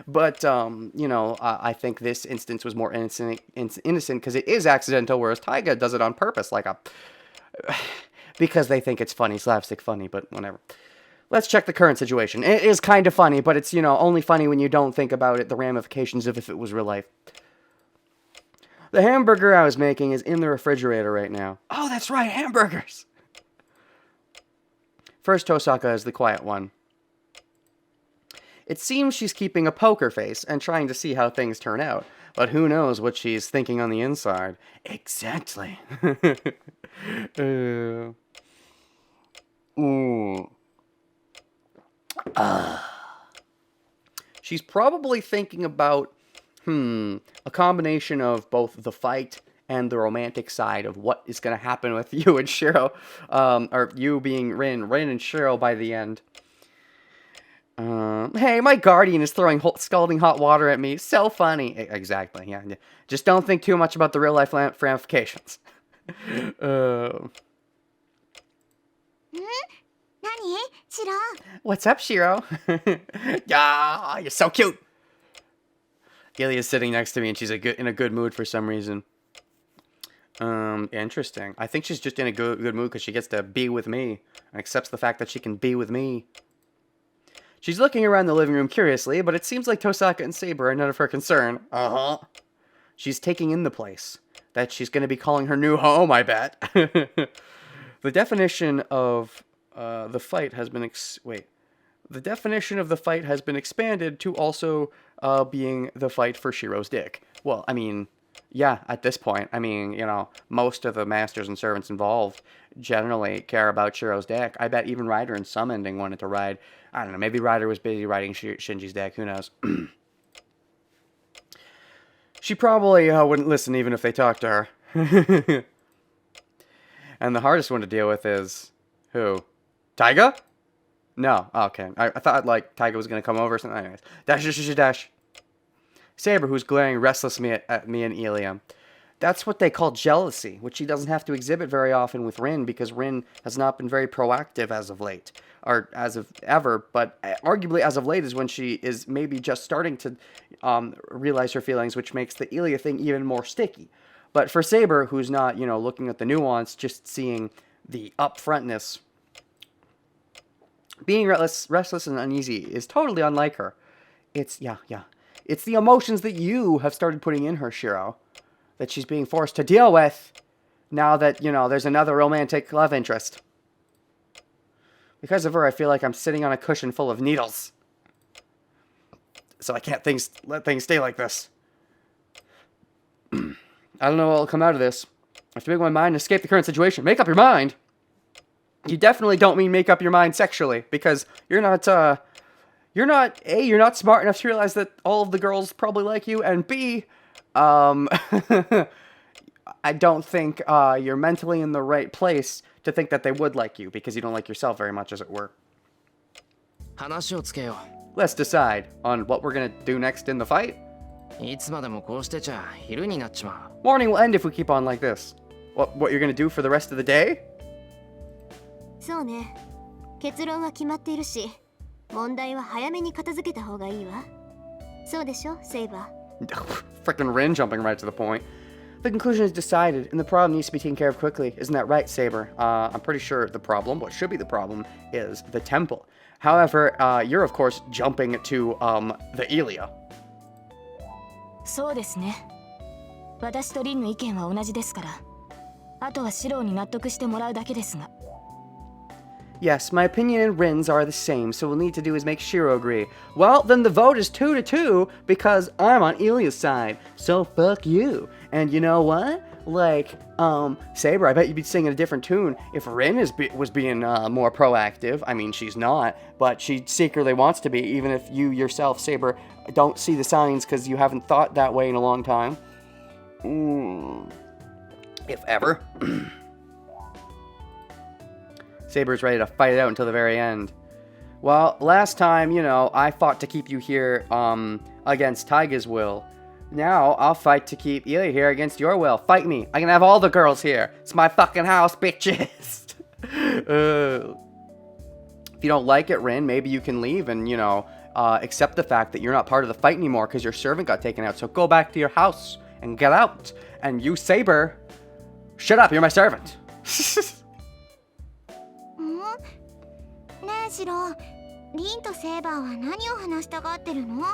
But, I think this instance was more innocent because it is accidental, whereas Taiga does it on purpose, like a... Because they think it's funny, slapstick funny, but whatever. Let's check the current situation. It is kind of funny, but it's, only funny when you don't think about it, the ramifications of if it was real life. The hamburger I was making is in the refrigerator right now. Oh, that's right, hamburgers! First, Tosaka is the quiet one. It seems she's keeping a poker face and trying to see how things turn out. But who knows what she's thinking on the inside. Exactly. She's probably thinking about, a combination of both the fight and the romantic side of what is going to happen with you and Shiro. Or you being Rin and Shiro by the end. Hey, my guardian is throwing scalding hot water at me. So funny. Exactly, yeah. Just don't think too much about the real life ramifications. What's up, Shiro? Yeah, you're so cute. Ilya's sitting next to me, and she's in a good mood for some reason. Interesting. I think she's just in a good mood because she gets to be with me and accepts the fact that she can be with me. She's looking around the living room curiously, but it seems like Tosaka and Saber are none of her concern. Uh-huh. She's taking in the place. That she's going to be calling her new home, I bet. The definition of the fight has been... The definition of the fight has been expanded to also being the fight for Shiro's dick. Well, I mean... Yeah, at this point, I mean, most of the masters and servants involved generally care about Shiro's deck. I bet even Ryder in some ending wanted to ride. I don't know, maybe Ryder was busy riding Shinji's deck, who knows. She probably wouldn't listen even if they talked to her. And the hardest one to deal with is who? Taiga? No. Oh, okay. I thought like Taiga was gonna come over or something. Anyways, dash. Saber, who's glaring restlessly at me and Elia. That's what they call jealousy, which she doesn't have to exhibit very often with Rin because Rin has not been very proactive as of late, or as of ever, but arguably as of late is when she is maybe just starting to realize her feelings, which makes the Elia thing even more sticky. But for Saber, who's not, looking at the nuance, just seeing the upfrontness, being restless and uneasy is totally unlike her. It's the emotions that you have started putting in her, Shiro, that she's being forced to deal with now that, there's another romantic love interest. Because of her, I feel like I'm sitting on a cushion full of needles. So I can't let things stay like this. I don't know what will come out of this. I have to make my mind escape the current situation. Make up your mind! You definitely don't mean make up your mind sexually, because you're not smart enough to realize that all of the girls probably like you, and B, I don't think you're mentally in the right place to think that they would like you, because you don't like yourself very much, as it were. 話をつけよ Let's decide on what we're gonna do next in the fight. う。いつまでもこうしてちゃ昼になっちま Morning will end if we keep on like this. What you're gonna do for the rest of the day? そうね。結論は決まっているし、問題は早めに片付けた方がいいわ。そうでしょ、セイバー。Frickin' Rin jumping right to the point. The conclusion is decided, and the problem needs to be taken care of quickly. Isn't that right, Saber? I'm pretty sure the problem, what should be the problem, is the temple. However, you're of course jumping to the Elia. そうですね。私とリンの意見は同じですから。あとはシローに納得してもらうだけですが。Yes, my opinion and Rin's are the same, so what we'll need to do is make Shiro agree. Well, then the vote is 2-2, because I'm on Elia's side, so fuck you. And you know what? Like, Saber, I bet you'd be singing a different tune if Rin was being more proactive. I mean, she's not, but she secretly wants to be, even if you yourself, Saber, don't see the signs because you haven't thought that way in a long time. If ever. Saber's ready to fight it out until the very end. Well, last time, I fought to keep you here against Taiga's will. Now, I'll fight to keep Elia here against your will. Fight me. I can have all the girls here. It's my fucking house, bitches. If you don't like it, Rin, maybe you can leave and, accept the fact that you're not part of the fight anymore because your servant got taken out. So go back to your house and get out. And you, Saber, shut up. You're my servant. ねえシロ、リンとセイバーは何を話したがってるの？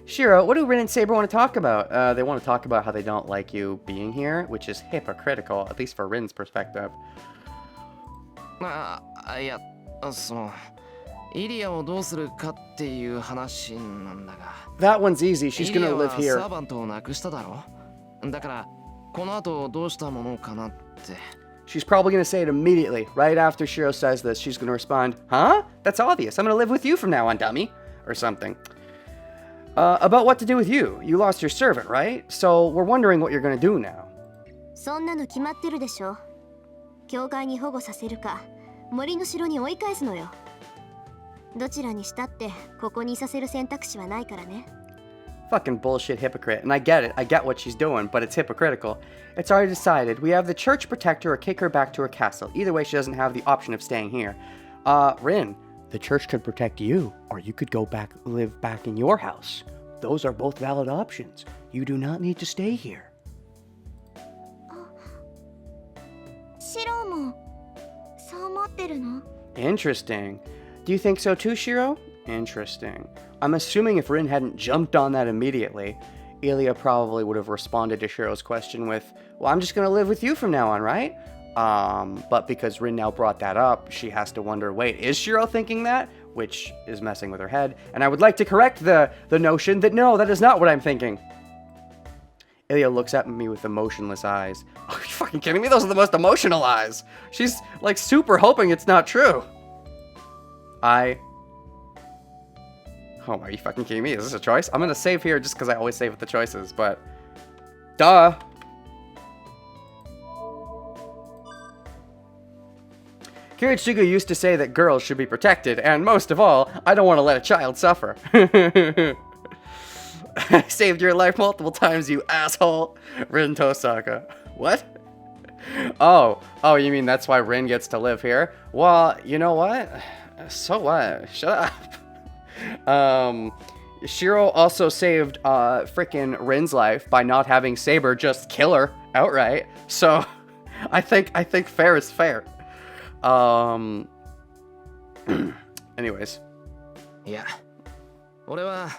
Shiro, what do Rin and Saber want to talk about? They want to talk about how they don't like you being here, which is hypocritical, at least for Rin's perspective. いや、イリアをどうするかっていう話なんだが。That one's easy. She's イリ gonna ア live は here. サーバントをなくしただろ。だからこの後どうしたものかなって。 She's probably gonna say it immediately. Right after Shiro says this, she's gonna respond, Huh? That's obvious. I'm gonna live with you from now on, dummy. Or something. About what to do with you. You lost your servant, right? So we're wondering what you're gonna do now. そんなの決まってるでしょ。教会に保護させるか、森の城に追い返すのよ。どちらにしたってここにいさせる選択肢はないからね。 Fucking bullshit hypocrite. And I get it. I get what she's doing, but it's hypocritical. It's already decided. We have the church protect her or kick her back to her castle. Either way, she doesn't have the option of staying here. Rin, the church could protect you, or you could live back in your house. Those are both valid options. You do not need to stay here. シロもそう思ってるの？ Interesting. Do you think so too, Shiro? Interesting. I'm assuming if Rin hadn't jumped on that immediately, Elia probably would have responded to Shiro's question with, well, I'm just gonna live with you from now on, right? But because Rin now brought that up, she has to wonder, wait, is Shiro thinking that? Which is messing with her head. And I would like to correct the notion that no, that is not what I'm thinking. Elia looks at me with emotionless eyes. Are you fucking kidding me? Those are the most emotional eyes. She's like super hoping it's not true. Oh, are you fucking kidding me? Is this a choice? I'm gonna save here just because I always save with the choices, but... Duh! Kiritsugu used to say that girls should be protected, and most of all, I don't want to let a child suffer. I saved your life multiple times, you asshole. Rin Tosaka. What? Oh, you mean that's why Rin gets to live here? Well, you know what? So what? Shut up. Shiro also saved frickin' Rin's life by not having Saber just kill her outright. So I think fair is fair. Anyways. いや、俺は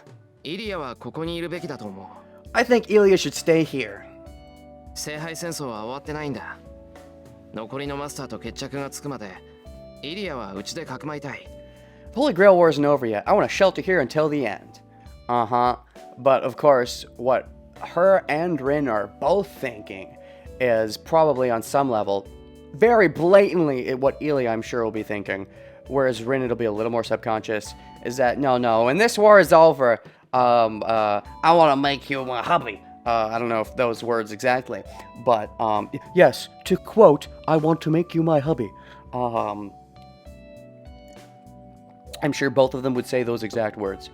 イリアはここにいるべきだと思う。I think Ilya should stay here. 聖杯戦争は終わってないんだ。残りのマスターと決着がつくまで、イリアはうちでかくまいたい。The Holy Grail War isn't over yet. I want to shelter here until the end. Uh-huh. But of course, what her and Rin are both thinking is probably on some level very blatantly what Ilya, I'm sure, will be thinking. Whereas Rin, it'll be a little more subconscious. Is that, no, when this war is over, I want to make you my hubby. I don't know if those words exactly. But, yes, to quote, I want to make you my hubby. I'm sure both of them would say those exact words.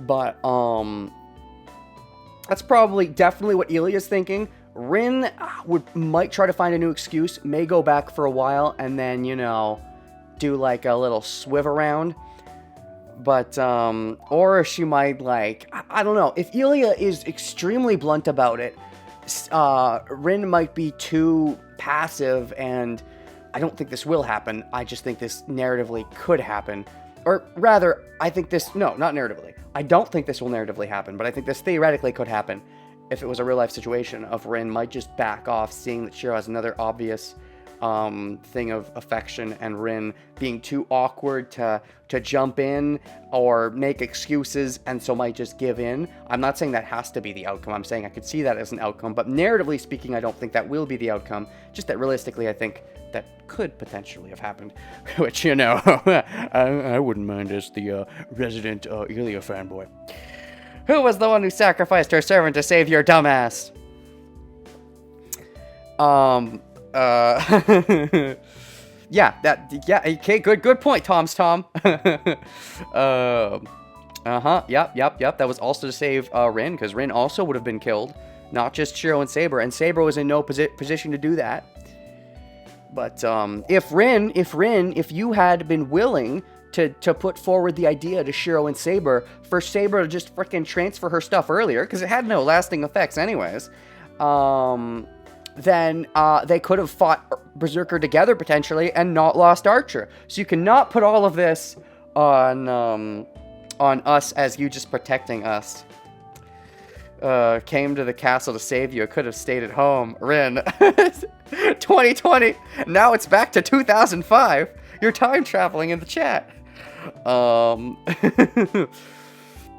But, that's definitely what Ilya's thinking. Rin might try to find a new excuse, may go back for a while, and then, do like a little swiv around. But, or she might I don't know. If Ilya is extremely blunt about it, Rin might be too passive, and I don't think this will happen. I just think this narratively could happen. Or rather, I think this, no, not narratively. I don't think this will narratively happen, but I think this theoretically could happen if it was a real life situation of Rin might just back off, seeing that Shiro has another obvious thing of affection, and Rin being too awkward to jump in or make excuses, and so might just give in. I'm not saying that has to be the outcome. I'm saying I could see that as an outcome, but narratively speaking, I don't think that will be the outcome. Just that realistically, I think that could potentially have happened, which, I wouldn't mind as the resident Ilya fanboy. Who was the one who sacrificed her servant to save your dumbass? Okay, good point, Tom. Yep, that was also to save Rin, because Rin also would have been killed, not just Shiro and Saber was in no position to do that. But if you had been willing to put forward the idea to Shiro and Saber for Saber to just frickin' transfer her stuff earlier, because it had no lasting effects anyways, then they could have fought Berserker together potentially and not lost Archer. So you cannot put all of this on us as you just protecting us. Came to the castle to save you. Could have stayed at home. Rin. 2020. Now it's back to 2005. You're time traveling in the chat.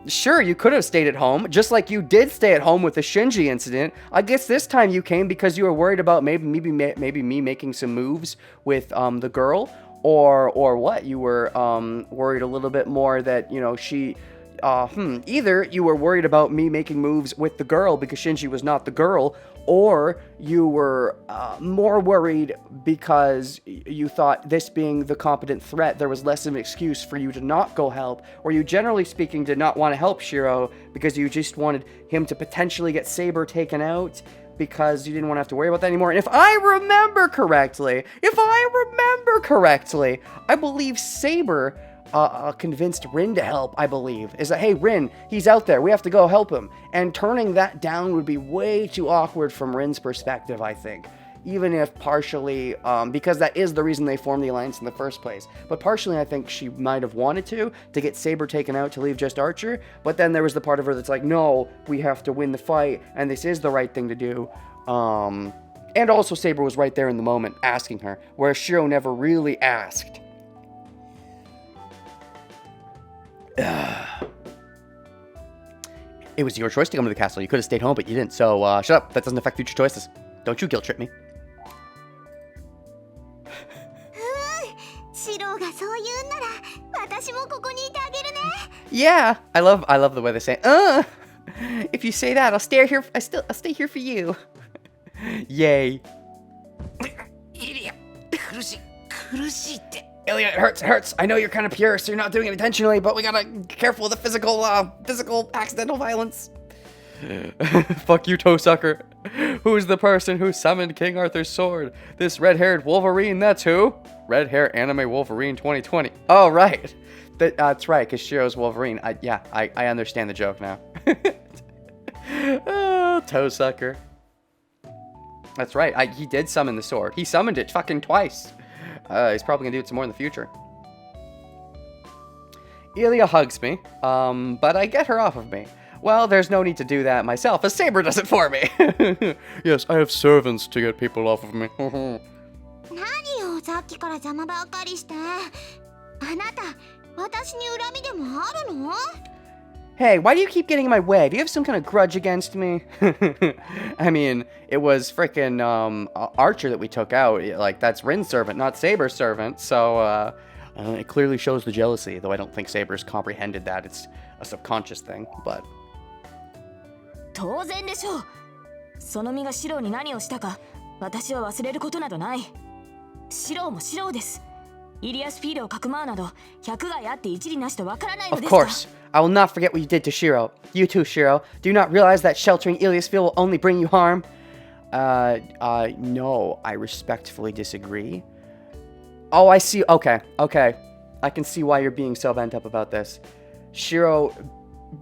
Sure, you could have stayed at home, just like you did stay at home with the Shinji incident. I guess this time you came because you were worried about maybe me making some moves with the girl, or what? You were worried a little bit more that she. Either you were worried about me making moves with the girl because Shinji was not the girl, or you were more worried because you thought this being the competent threat, there was less of an excuse for you to not go help, or you generally speaking did not want to help Shiro because you just wanted him to potentially get Saber taken out because you didn't want to have to worry about that anymore. And if I remember correctly, I believe Saber convinced Rin to help, I believe. Is that, hey, Rin, he's out there, we have to go help him. And turning that down would be way too awkward from Rin's perspective, I think. Even if partially, because that is the reason they formed the alliance in the first place. But partially, I think she might have wanted to get Saber taken out to leave just Archer. But then there was the part of her that's like, no, we have to win the fight, and this is the right thing to do. And also Saber was right there in the moment asking her, whereas Shiro never really asked. It was your choice to come to the castle. You could have stayed home, but you didn't. So, shut up. That doesn't affect future choices. Don't you guilt trip me. Yeah, I love the way they say, if you say that, I'll stay here for you. Yay. 苦しいって。 Ilya, it hurts. I know you're kind of pure, so you're not doing it intentionally, but we gotta be careful with the physical accidental violence. Fuck you, toe sucker. Who's the person who summoned King Arthur's sword? This red-haired Wolverine, that's who? Red hair anime Wolverine 2020. Oh, right. That's right, because Shiro's Wolverine. I understand the joke now. Oh, toe sucker. That's right. He did summon the sword. He summoned it fucking twice. He's probably gonna do it some more in the future. Ilya hugs me, but I get her off of me. Well, there's no need to do that myself, as Saber does it for me. Yes, I have servants to get people off of me. 何よ、さっきから邪魔ばっかりして。あなた、私に恨みでもあるの？ Hey, why do you keep getting in my way? Do you have some kind of grudge against me? I mean, it was frickin' Archer that we took out. Like, that's Rin's servant, not Saber's servant. So, it clearly shows the jealousy, though I don't think Saber's comprehended that. It's a subconscious thing, but... 当然でしょう。その身がシローに何をしたか、私は忘れることなどない。シローもシローです。イリアスフィールをかくまうなど、百害あって一理なしとわからないのですか。 Of course, I will not forget what you did to Shiro. You too, Shiro. Do you not realize that sheltering Ilias field will only bring you harm? No, I respectfully disagree. Oh, I see. Okay. I can see why you're being so bent up about this. Shiro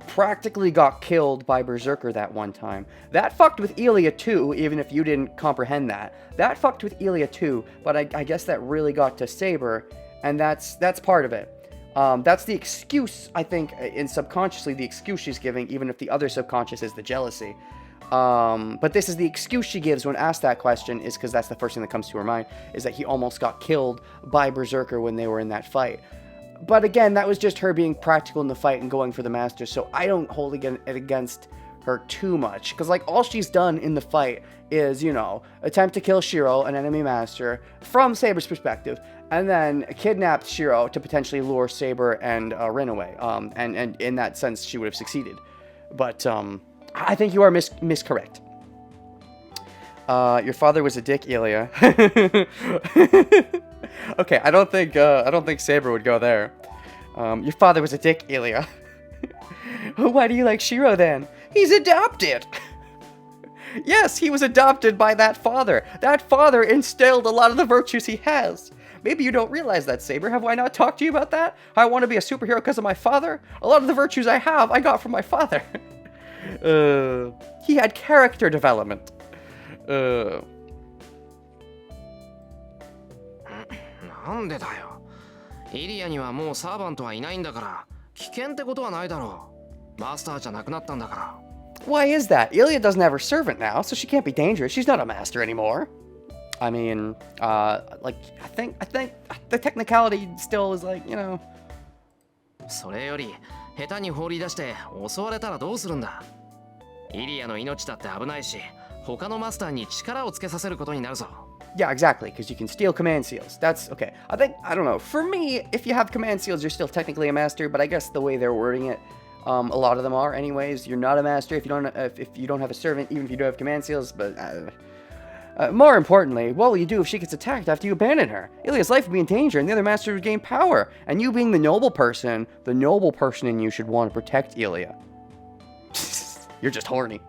practically got killed by Berserker that one time. That fucked with Ilya too, even if you didn't comprehend that. That fucked with Ilya too, but I guess that really got to Saber, and that's part of it. That's the excuse, I think, in subconsciously, the excuse she's giving, even if the other subconscious is the jealousy. But this is the excuse she gives when asked that question, is because that's the first thing that comes to her mind, is that he almost got killed by Berserker when they were in that fight. But again, that was just her being practical in the fight and going for the master, so I don't hold it against her too much. Because, like, all she's done in the fight is, you know, attempt to kill Shiro, an enemy master, from Saber's perspective, and then kidnapped Shiro to potentially lure Saber and Rin away. And in that sense, she would have succeeded. But, I think you are miscorrect. Your father was a dick, Ilya. Okay, I don't think Saber would go there. Your father was a dick, Ilya. Why do you like Shiro then? He's adopted. Yes, he was adopted by that father. That father instilled a lot of the virtues he has. Maybe you don't realize that, Saber. Have I not talked to you about that? How I want to be a superhero because of my father? A lot of the virtues I have, I got from my father. He had character development. なんでだよ。イリアにはもうサーバントはいないんだから、危険ってことはないだろう。マスターじゃなくなったんだから。Why is that? Ilya doesn't have her servant now, so she can't be dangerous. She's not a master anymore. I mean, like, I think the technicality still is like, you know. それより、下手に放り出して襲われたらどうするんだ。イリアの命だって危ないし、他のマスターに力をつけさせることになるぞ。Yeah, exactly, because you can steal command seals. That's okay. I don't know. For me, if you have command seals, you're still technically a master, but I guess the way they're wording it, a lot of them are anyways. You're not a master if you don't have a servant, even if you do have command seals, but more importantly, what will you do if she gets attacked after you abandon her? Ilya's life would be in danger, and the other master would gain power. And you being the noble person in you should want to protect Ilya. You're just horny.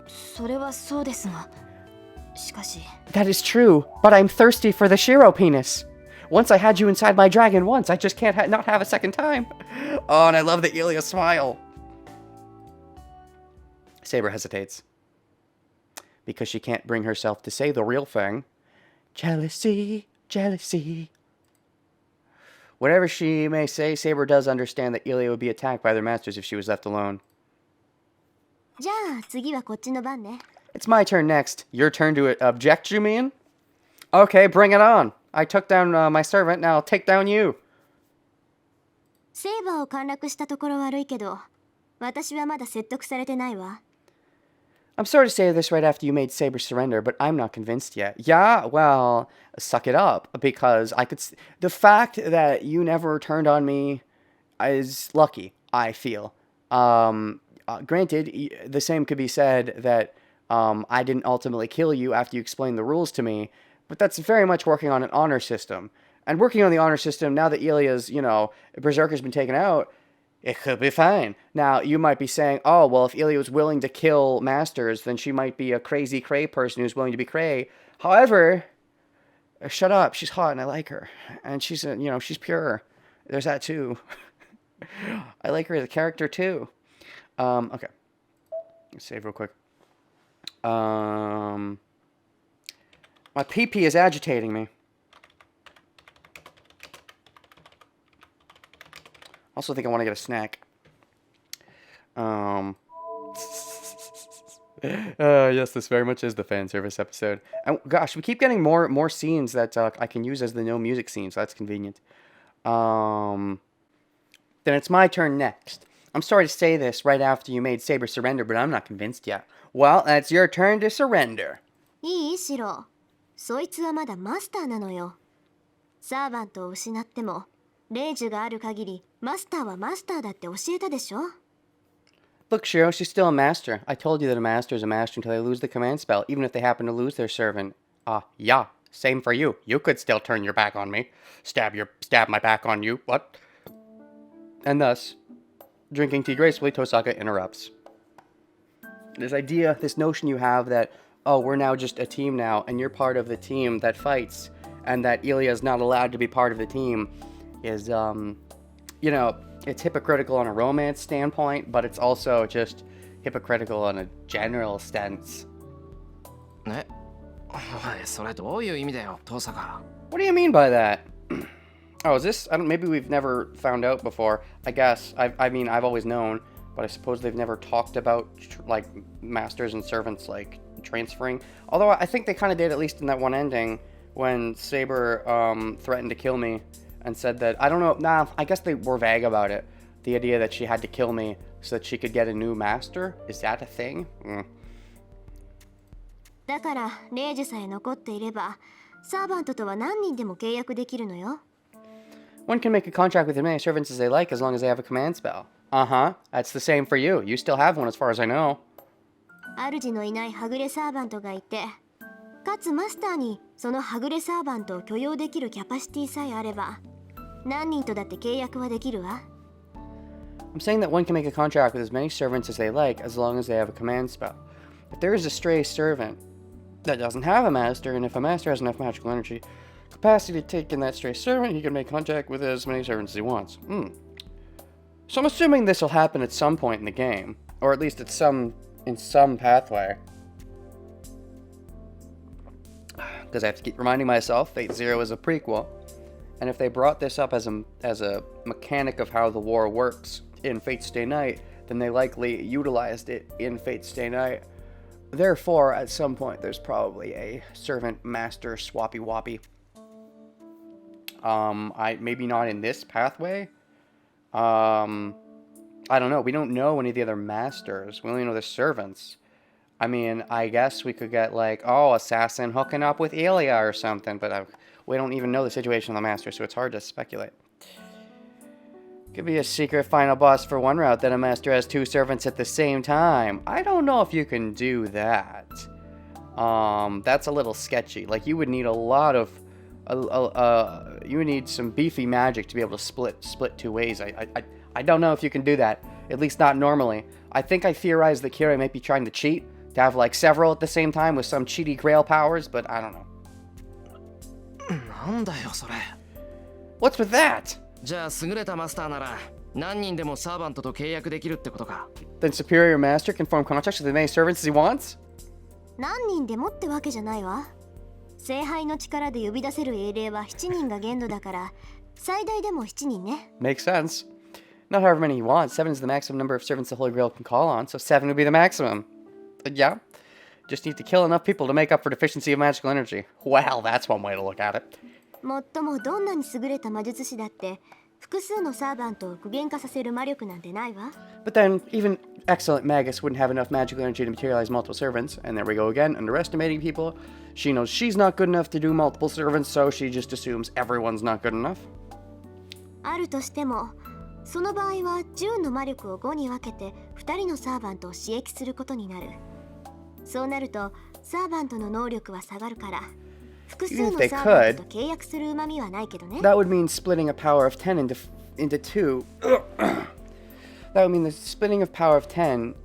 それはそうですが、しかし。 That is true, but I'm thirsty for the Shiro penis. Once I had you inside my dragon once, I just can't not have a second time. Oh, and I love the Ilya smile. Saber hesitates. Because she can't bring herself to say the real thing. Jealousy, jealousy. Whatever she may say, Saber does understand that Ilya would be attacked by their masters if she was left alone. じゃあ次はこっちの番ね。 It's my turn next. Your turn to object, you mean? Okay, bring it on. I took down my servant, now I'll take down you. セイバーを陥落したところ悪いけど、私はまだ説得されてないわ。I'm sorry to say this right after you made Saber surrender, but I'm not convinced yet. Yeah, well, suck it up, because the fact that you never turned on me is lucky, I feel. Granted, the same could be said that I didn't ultimately kill you after you explained the rules to me, But that's very much working on an honor system. And working on the honor system, now that Ilya's, Berserker's been taken out, it could be fine. Now, you might be saying, oh, well, if Ilya was willing to kill masters, then she might be a crazy cray person who's willing to be cray. However, shut up, she's hot and I like her. And she's, she's pure. There's that too. I like her as a character too. Okay. Let's save real quick. My pee-pee is agitating me. Also think I want to get a snack. Yes, this very much is the fan service episode. And gosh, we keep getting more scenes that I can use as the no music scenes. So that's convenient. Then it's my turn next. I'm sorry to say this right after you made Saber surrender, but I'm not convinced yet. Well, it's your turn to surrender. いいシロ。そいつはまだマスターなのよ。サーバントを失っても、霊樹がある限り、マスターはマスターだって教えたでしょ? Look, Shiro, she's still a master. I told you that a master is a master until they lose the command spell, even if they happen to lose their servant. Yeah, same for you. You could still turn your back on me. Stab my back on you. What? And thus, drinking tea gracefully, Tosaka interrupts. This notion you have that, oh, we're now just a team now, and you're part of the team that fights, and that Ilya is not allowed to be part of the team, is, it's hypocritical on a romance standpoint, but it's also just hypocritical on a general sense. What do you mean by that? Oh, is this? Maybe we've never found out before. I guess. I've always known, but I suppose they've never talked about masters and servants transferring. Although I think they kind of did, at least in that one ending when Saber threatened to kill me and said that, I don't know. Nah, I guess they were vague about it. The idea that she had to kill me so that she could get a new master. Is that a thing? だから霊樹さえ残っていれば、サーバントとは何人でも契約できるのよ。One can make a contract with as many servants as they like as long as they have a command spell. That's the same for you. You still have one as far as I know. 主のいないはぐれサーバントがいて、かつマスターにそのはぐれサーバントを許容できるキャパシティさえあれば、何人とだって契約はできるわ。I'm saying that one can make a contract with as many servants as they like as long as they have a command spell. If there is a stray servant that doesn't have a master, and if a master has enough magical energy capacity to take in that stray servant, he can make contact with as many servants as he wants. So I'm assuming this will happen at some point in the game, or at least in some pathway. Because I have to keep reminding myself, Fate Zero is a prequel, and if they brought this up as a mechanic of how the war works in Fate Stay Night, then they likely utilized it in Fate Stay Night. Therefore, at some point, there's probably a servant-master swappy-woppy. Maybe not in this pathway. I don't know. We don't know any of the other masters. We only know the servants. I mean, I guess we could get assassin hooking up with Ilya or something, but we don't even know the situation of the master, so it's hard to speculate. Could be a secret final boss for one route that a master has two servants at the same time. I don't know if you can do that. That's a little sketchy. You would need a lot of you would need some beefy magic to be able to split two ways. I don't know if you can do that. At least not normally. I think I theorized that Kira might be trying to cheat, to have several at the same time with some cheaty Grail powers, but I don't know. What's with that? じゃあ優れたマスターなら何人でもサーバントと契約できるってことか。 Then superior master can form contracts with as many servants as he wants? 何人でもってわけじゃないわ。聖杯の力で呼び出せる英霊は7人が限度だから、最大でも7人ね。Makes sense. Not however many he wants. 7 is the maximum number of servants the Holy Grail can call on, so 7 would be the maximum. Yeah. Just need to kill enough people to make up for deficiency of magical energy. Well, that's one way to look at it. もっともどんなに優れた魔術師だって複数のサーバントを具現化させる魔力なんてないわ。But then, even excellent Magus wouldn't have enough magical energy to materialize multiple servants. And there we go again, underestimating people. She knows she's not good enough to do multiple servants, so she just assumes everyone's not good enough. あるとしても、その場合は10の魔力を5に分けて2人のサーバントを刺激することになる。そうなると、サーバントの能力は下がるから、複数 Even の if they サーバント could, と契約する旨味はないけどね。 that would mean splitting a power of 10 into two. That would mean the splitting of power of 10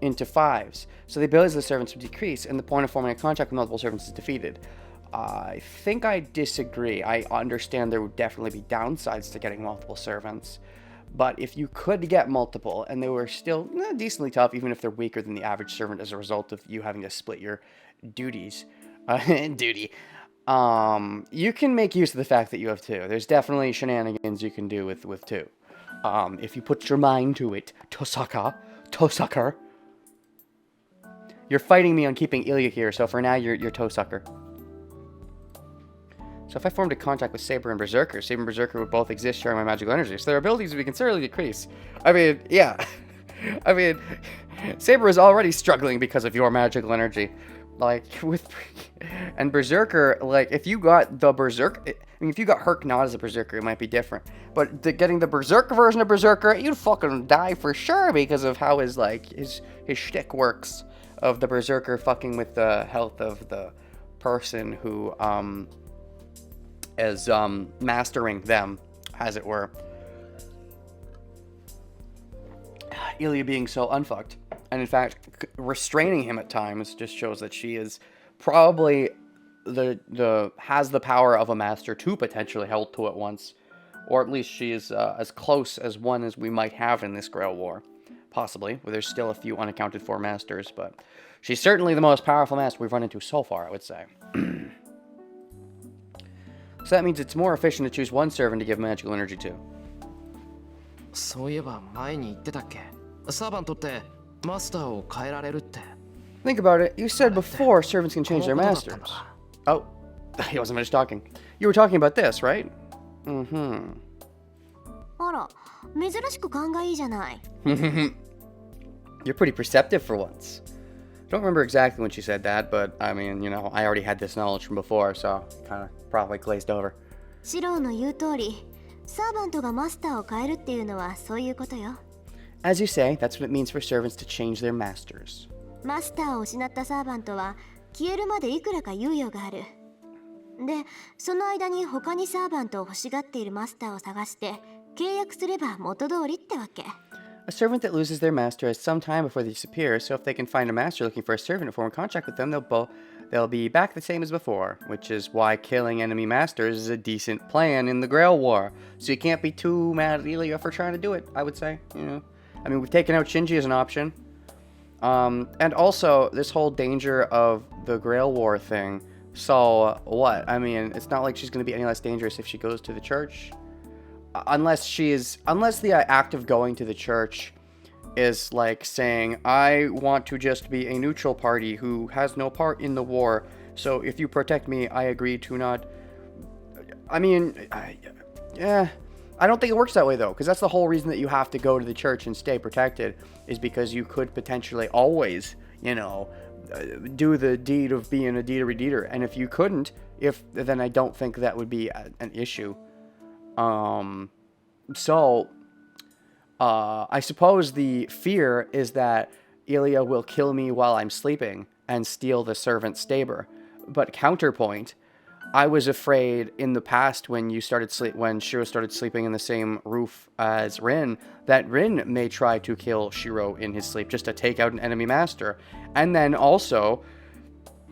into fives. So the abilities of the servants would decrease, and the point of forming a contract with multiple servants is defeated. I think I disagree. I understand there would definitely be downsides to getting multiple servants. But if you could get multiple, and they were still decently tough, even if they're weaker than the average servant as a result of you having to split your duties, you can make use of the fact that you have two. There's definitely shenanigans you can do with two. If you put your mind to it, Tosaka. You're fighting me on keeping Ilya here, so for now you're Tosucker. So if I formed a contract with Saber and Berserker would both exist sharing my magical energy, so their abilities would be considerably decreased. I mean, yeah. I mean, Saber is already struggling because of your magical energy. Like, and Berserker, like, if you got the Berserk, I mean, if you got Herc not as a Berserker, it might be different. But getting the Berserker version of Berserker, you'd fucking die for sure because of how his shtick works. Of the Berserker fucking with the health of the person who, is mastering them, as it were. Ilya being so unfucked, and in fact restraining him at times just shows that she is probably has the power of a master to potentially hold to it once, or at least she is as close as one as we might have in this Grail War, possibly. Where there's still a few unaccounted for masters, but she's certainly the most powerful master we've run into so far, I would say. So that means it's more efficient to choose one servant to give magical energy to. そういえば前に言ってたっけサーバントってマスターを変えられるって Think about it. You said before servants can change their masters. Oh, he wasn't finished talking. You were talking about this, right? Mm-hmm. あら、珍しく勘がいいじゃない。 You're pretty perceptive for once. I don't remember exactly when she said that, but I mean, you know, I already had this knowledge from before, so kind of probably glazed over. シローの言う通り、サーバントがマスターを変えるっていうのはそういうことよ。 As you say, that's what it means for servants to change their masters. マスターを失ったサーバントは消えるまでいくらか猶予がある。で、その間に他にサーバントを欲しがっているマスターを探して契約すれば元通りってわけ。 A servant that loses their master has some time before they disappear, so if they can find a master looking for a servant to form a contract with them, they'll be back the same as before, which is why killing enemy masters is a decent plan in the Grail War. So you can't be too mad at Ilya for trying to do it, I would say. You know, I mean, we've taken out Shinji as an option. And also, this whole danger of the Grail War thing. So, what? I mean, it's not like she's going to be any less dangerous if she goes to the church. Unless the act of going to the church is like saying, I want to just be a neutral party who has no part in the war, so if you protect me, I agree to not... I mean, yeah, I don't think it works that way, though, because that's the whole reason that you have to go to the church and stay protected, is because you could potentially always, you know, do the deed of being a deeder-redeeder, and if you couldn't, then I don't think that would be an issue. I suppose the fear is that Ilya will kill me while I'm sleeping and steal the servant Staber. But counterpoint, I was afraid in the past when Shiro started sleeping in the same roof as Rin, that Rin may try to kill Shiro in his sleep just to take out an enemy master. And then also,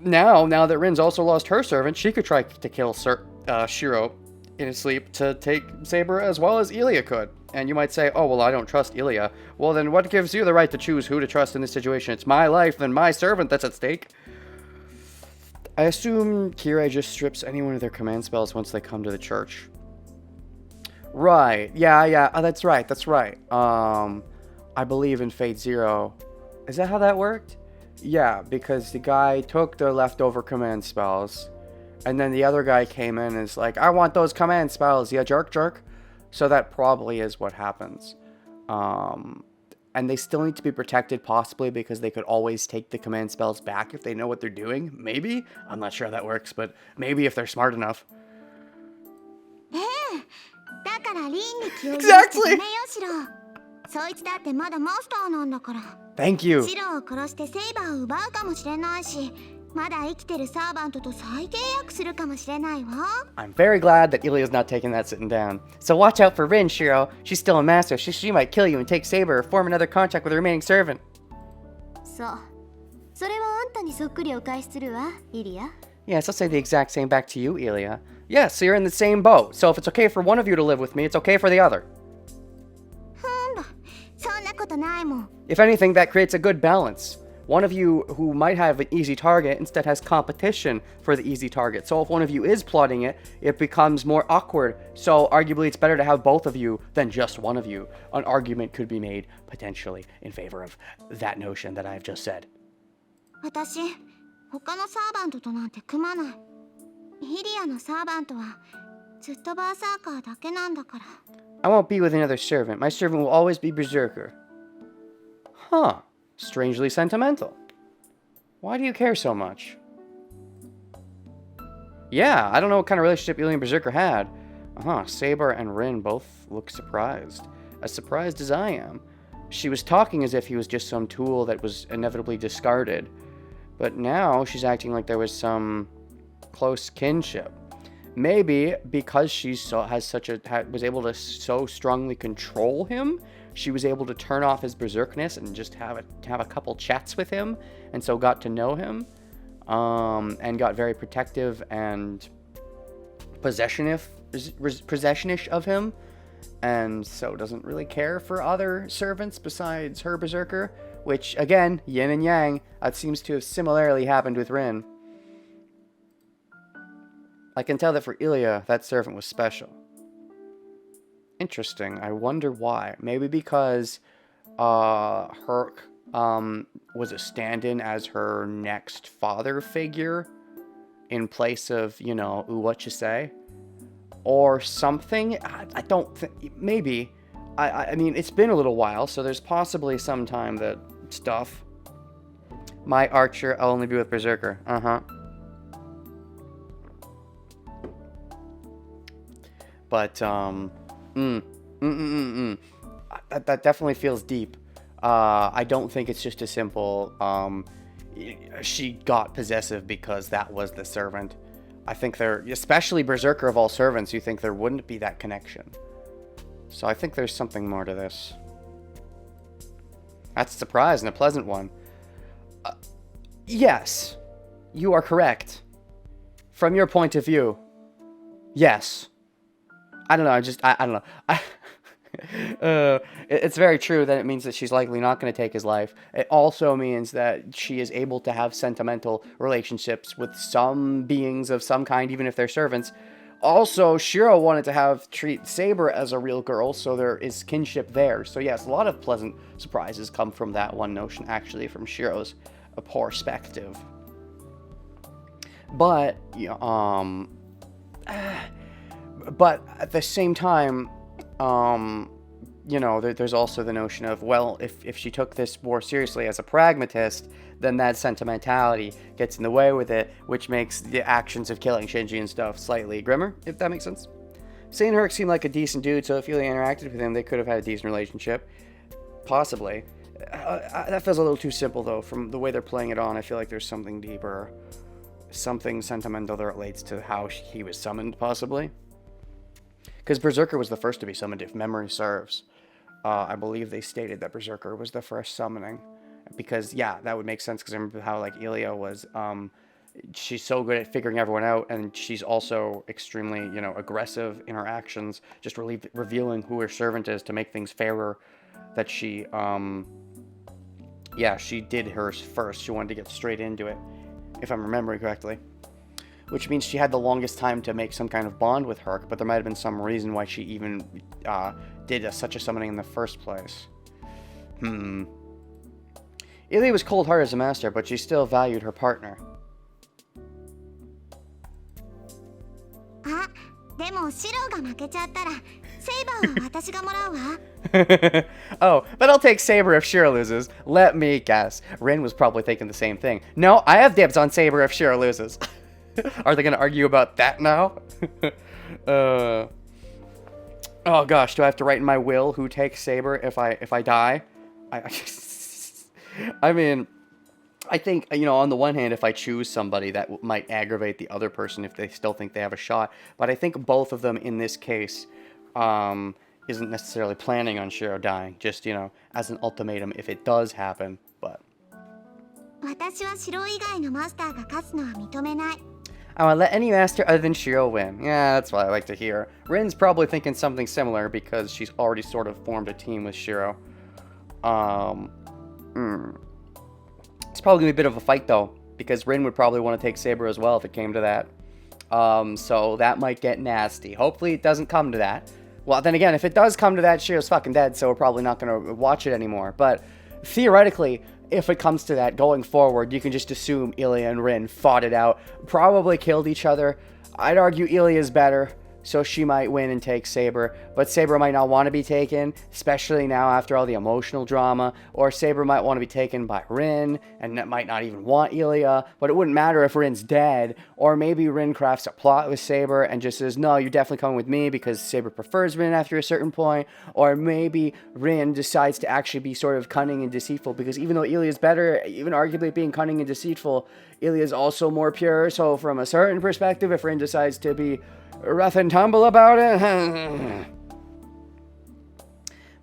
now that Rin's also lost her servant, she could try to kill Shiro in his sleep to take Saber as well as Ilya could. And you might say, oh, well, I don't trust Ilya. Well, then what gives you the right to choose who to trust in this situation? It's my life and my servant that's at stake. I assume Kirei just strips anyone of their command spells once they come to the church. Right. Yeah. Oh, that's right. I believe in Fate Zero. Is that how that worked? Yeah, because the guy took the leftover command spells, and then the other guy came in and is like, I want those command spells, yeah, jerk. So that probably is what happens. And they still need to be protected, possibly because they could always take the command spells back if they know what they're doing. Maybe? I'm not sure how that works, but maybe if they're smart enough. Exactly! Thank you. まだ生きてるサーバントと再契約するかもしれないわ。 I'm very glad that Ilya's not taking that sitting down. So watch out for Rin, Shiro. She's still a master. She might kill you and take Saber or form another contract with the remaining servant. そう。それはあんたにそっくりお返しするわ、イリア。 Yes, I'll say the exact same back to you, Ilya. Yes, so you're in the same boat. So if it's okay for one of you to live with me, it's okay for the other. そんなことないもん。 If anything, that creates a good balance. One of you who might have an easy target instead has competition for the easy target. So if one of you is plotting it, it becomes more awkward. So arguably it's better to have both of you than just one of you. An argument could be made potentially in favor of that notion that I've just said. 私、他のサーバントとなんて組まない。イリアのサーバントはずっとバーサーカーだけなんだから。 I won't be with another servant. My servant will always be Berserker. Huh. Strangely sentimental. Why do you care so much? Yeah, I don't know what kind of relationship Ilya and Berserker had. Saber and Rin both look surprised. As surprised as I am. She was talking as if he was just some tool that was inevitably discarded. But now she's acting like there was some close kinship. Maybe because she was able to so strongly control him, she was able to turn off his berserkness and just have a couple chats with him, and so got to know him, and got very protective and possessionish of him, and so doesn't really care for other servants besides her berserker, which again, yin and yang, that seems to have similarly happened with Rin. I can tell that for Ilya, that servant was special. Interesting. I wonder why. Maybe because Herc was a stand-in as her next father figure in place of, what you say? Or something? I don't think... Maybe. I mean, it's been a little while, so there's possibly some time that stuff. My archer, I'll only be with Berserker. But, that definitely feels deep. I don't think it's just a simple, she got possessive because that was the servant. I think especially Berserker of all servants, you think there wouldn't be that connection. So I think there's something more to this. That's a surprise and a pleasant one. Yes, you are correct. From your point of view, yes. I don't know, I don't know. It's very true that it means that she's likely not going to take his life. It also means that she is able to have sentimental relationships with some beings of some kind, even if they're servants. Also, Shiro wanted to treat Saber as a real girl, so there is kinship there. So yes, a lot of pleasant surprises come from that one notion, actually, from Shiro's perspective. But, but at the same time, there's also the notion of, well, if she took this more seriously as a pragmatist, then that sentimentality gets in the way with it, which makes the actions of killing Shinji and stuff slightly grimmer, if that makes sense. Sane Herc seemed like a decent dude, so if Ilya interacted with him, they could have had a decent relationship. Possibly. That feels a little too simple, though. From the way they're playing it on, I feel like there's something deeper, something sentimental that relates to how he was summoned, possibly. Because Berserker was the first to be summoned, if memory serves. I believe they stated that Berserker was the first summoning. Because, yeah, that would make sense, because I remember how, Ilya was, she's so good at figuring everyone out, and she's also extremely, aggressive in her actions, just revealing who her servant is to make things fairer, that she, she did hers first. She wanted to get straight into it, if I'm remembering correctly. Which means she had the longest time to make some kind of bond with Herc, but there might have been some reason why she even did such a summoning in the first place. Ilya was cold-hearted as a master, but she still valued her partner. Oh, but I'll take Saber if Shiro loses. Let me guess. Rin was probably thinking the same thing. No, I have dibs on Saber if Shiro loses. Are they going to argue about that now? Oh gosh, do I have to write in my will who takes Saber if I die? I mean, I think, you know, on the one hand, if I choose somebody, that might aggravate the other person if they still think they have a shot. But I think both of them in this case isn't necessarily planning on Shiro dying, just, you know, as an ultimatum if it does happen. But 私はシロ以外のマスターが勝つのは認めない。 I want to let any master other than Shiro win. Yeah, that's what I like to hear. Rin's probably thinking something similar because she's already sort of formed a team with Shiro. It's probably going to be a bit of a fight, though, because Rin would probably want to take Saber as well if it came to that. So that might get nasty. Hopefully it doesn't come to that. Well, then again, if it does come to that, Shiro's fucking dead, so we're probably not going to watch it anymore. But theoretically, if it comes to that going forward, you can just assume Ilya and Rin fought it out, probably killed each other. I'd argue Ilya's better, so she might win and take Saber, but Saber might not want to be taken, especially now after all the emotional drama, or Saber might want to be taken by Rin, and might not even want Ilya, but it wouldn't matter if Rin's dead, or maybe Rin crafts a plot with Saber and just says, no, you're definitely coming with me because Saber prefers Rin after a certain point, or maybe Rin decides to actually be sort of cunning and deceitful, because even though Ilya's better, even arguably at being cunning and deceitful, Ilya's also more pure, so from a certain perspective, if Rin decides to be rough and tumble about it.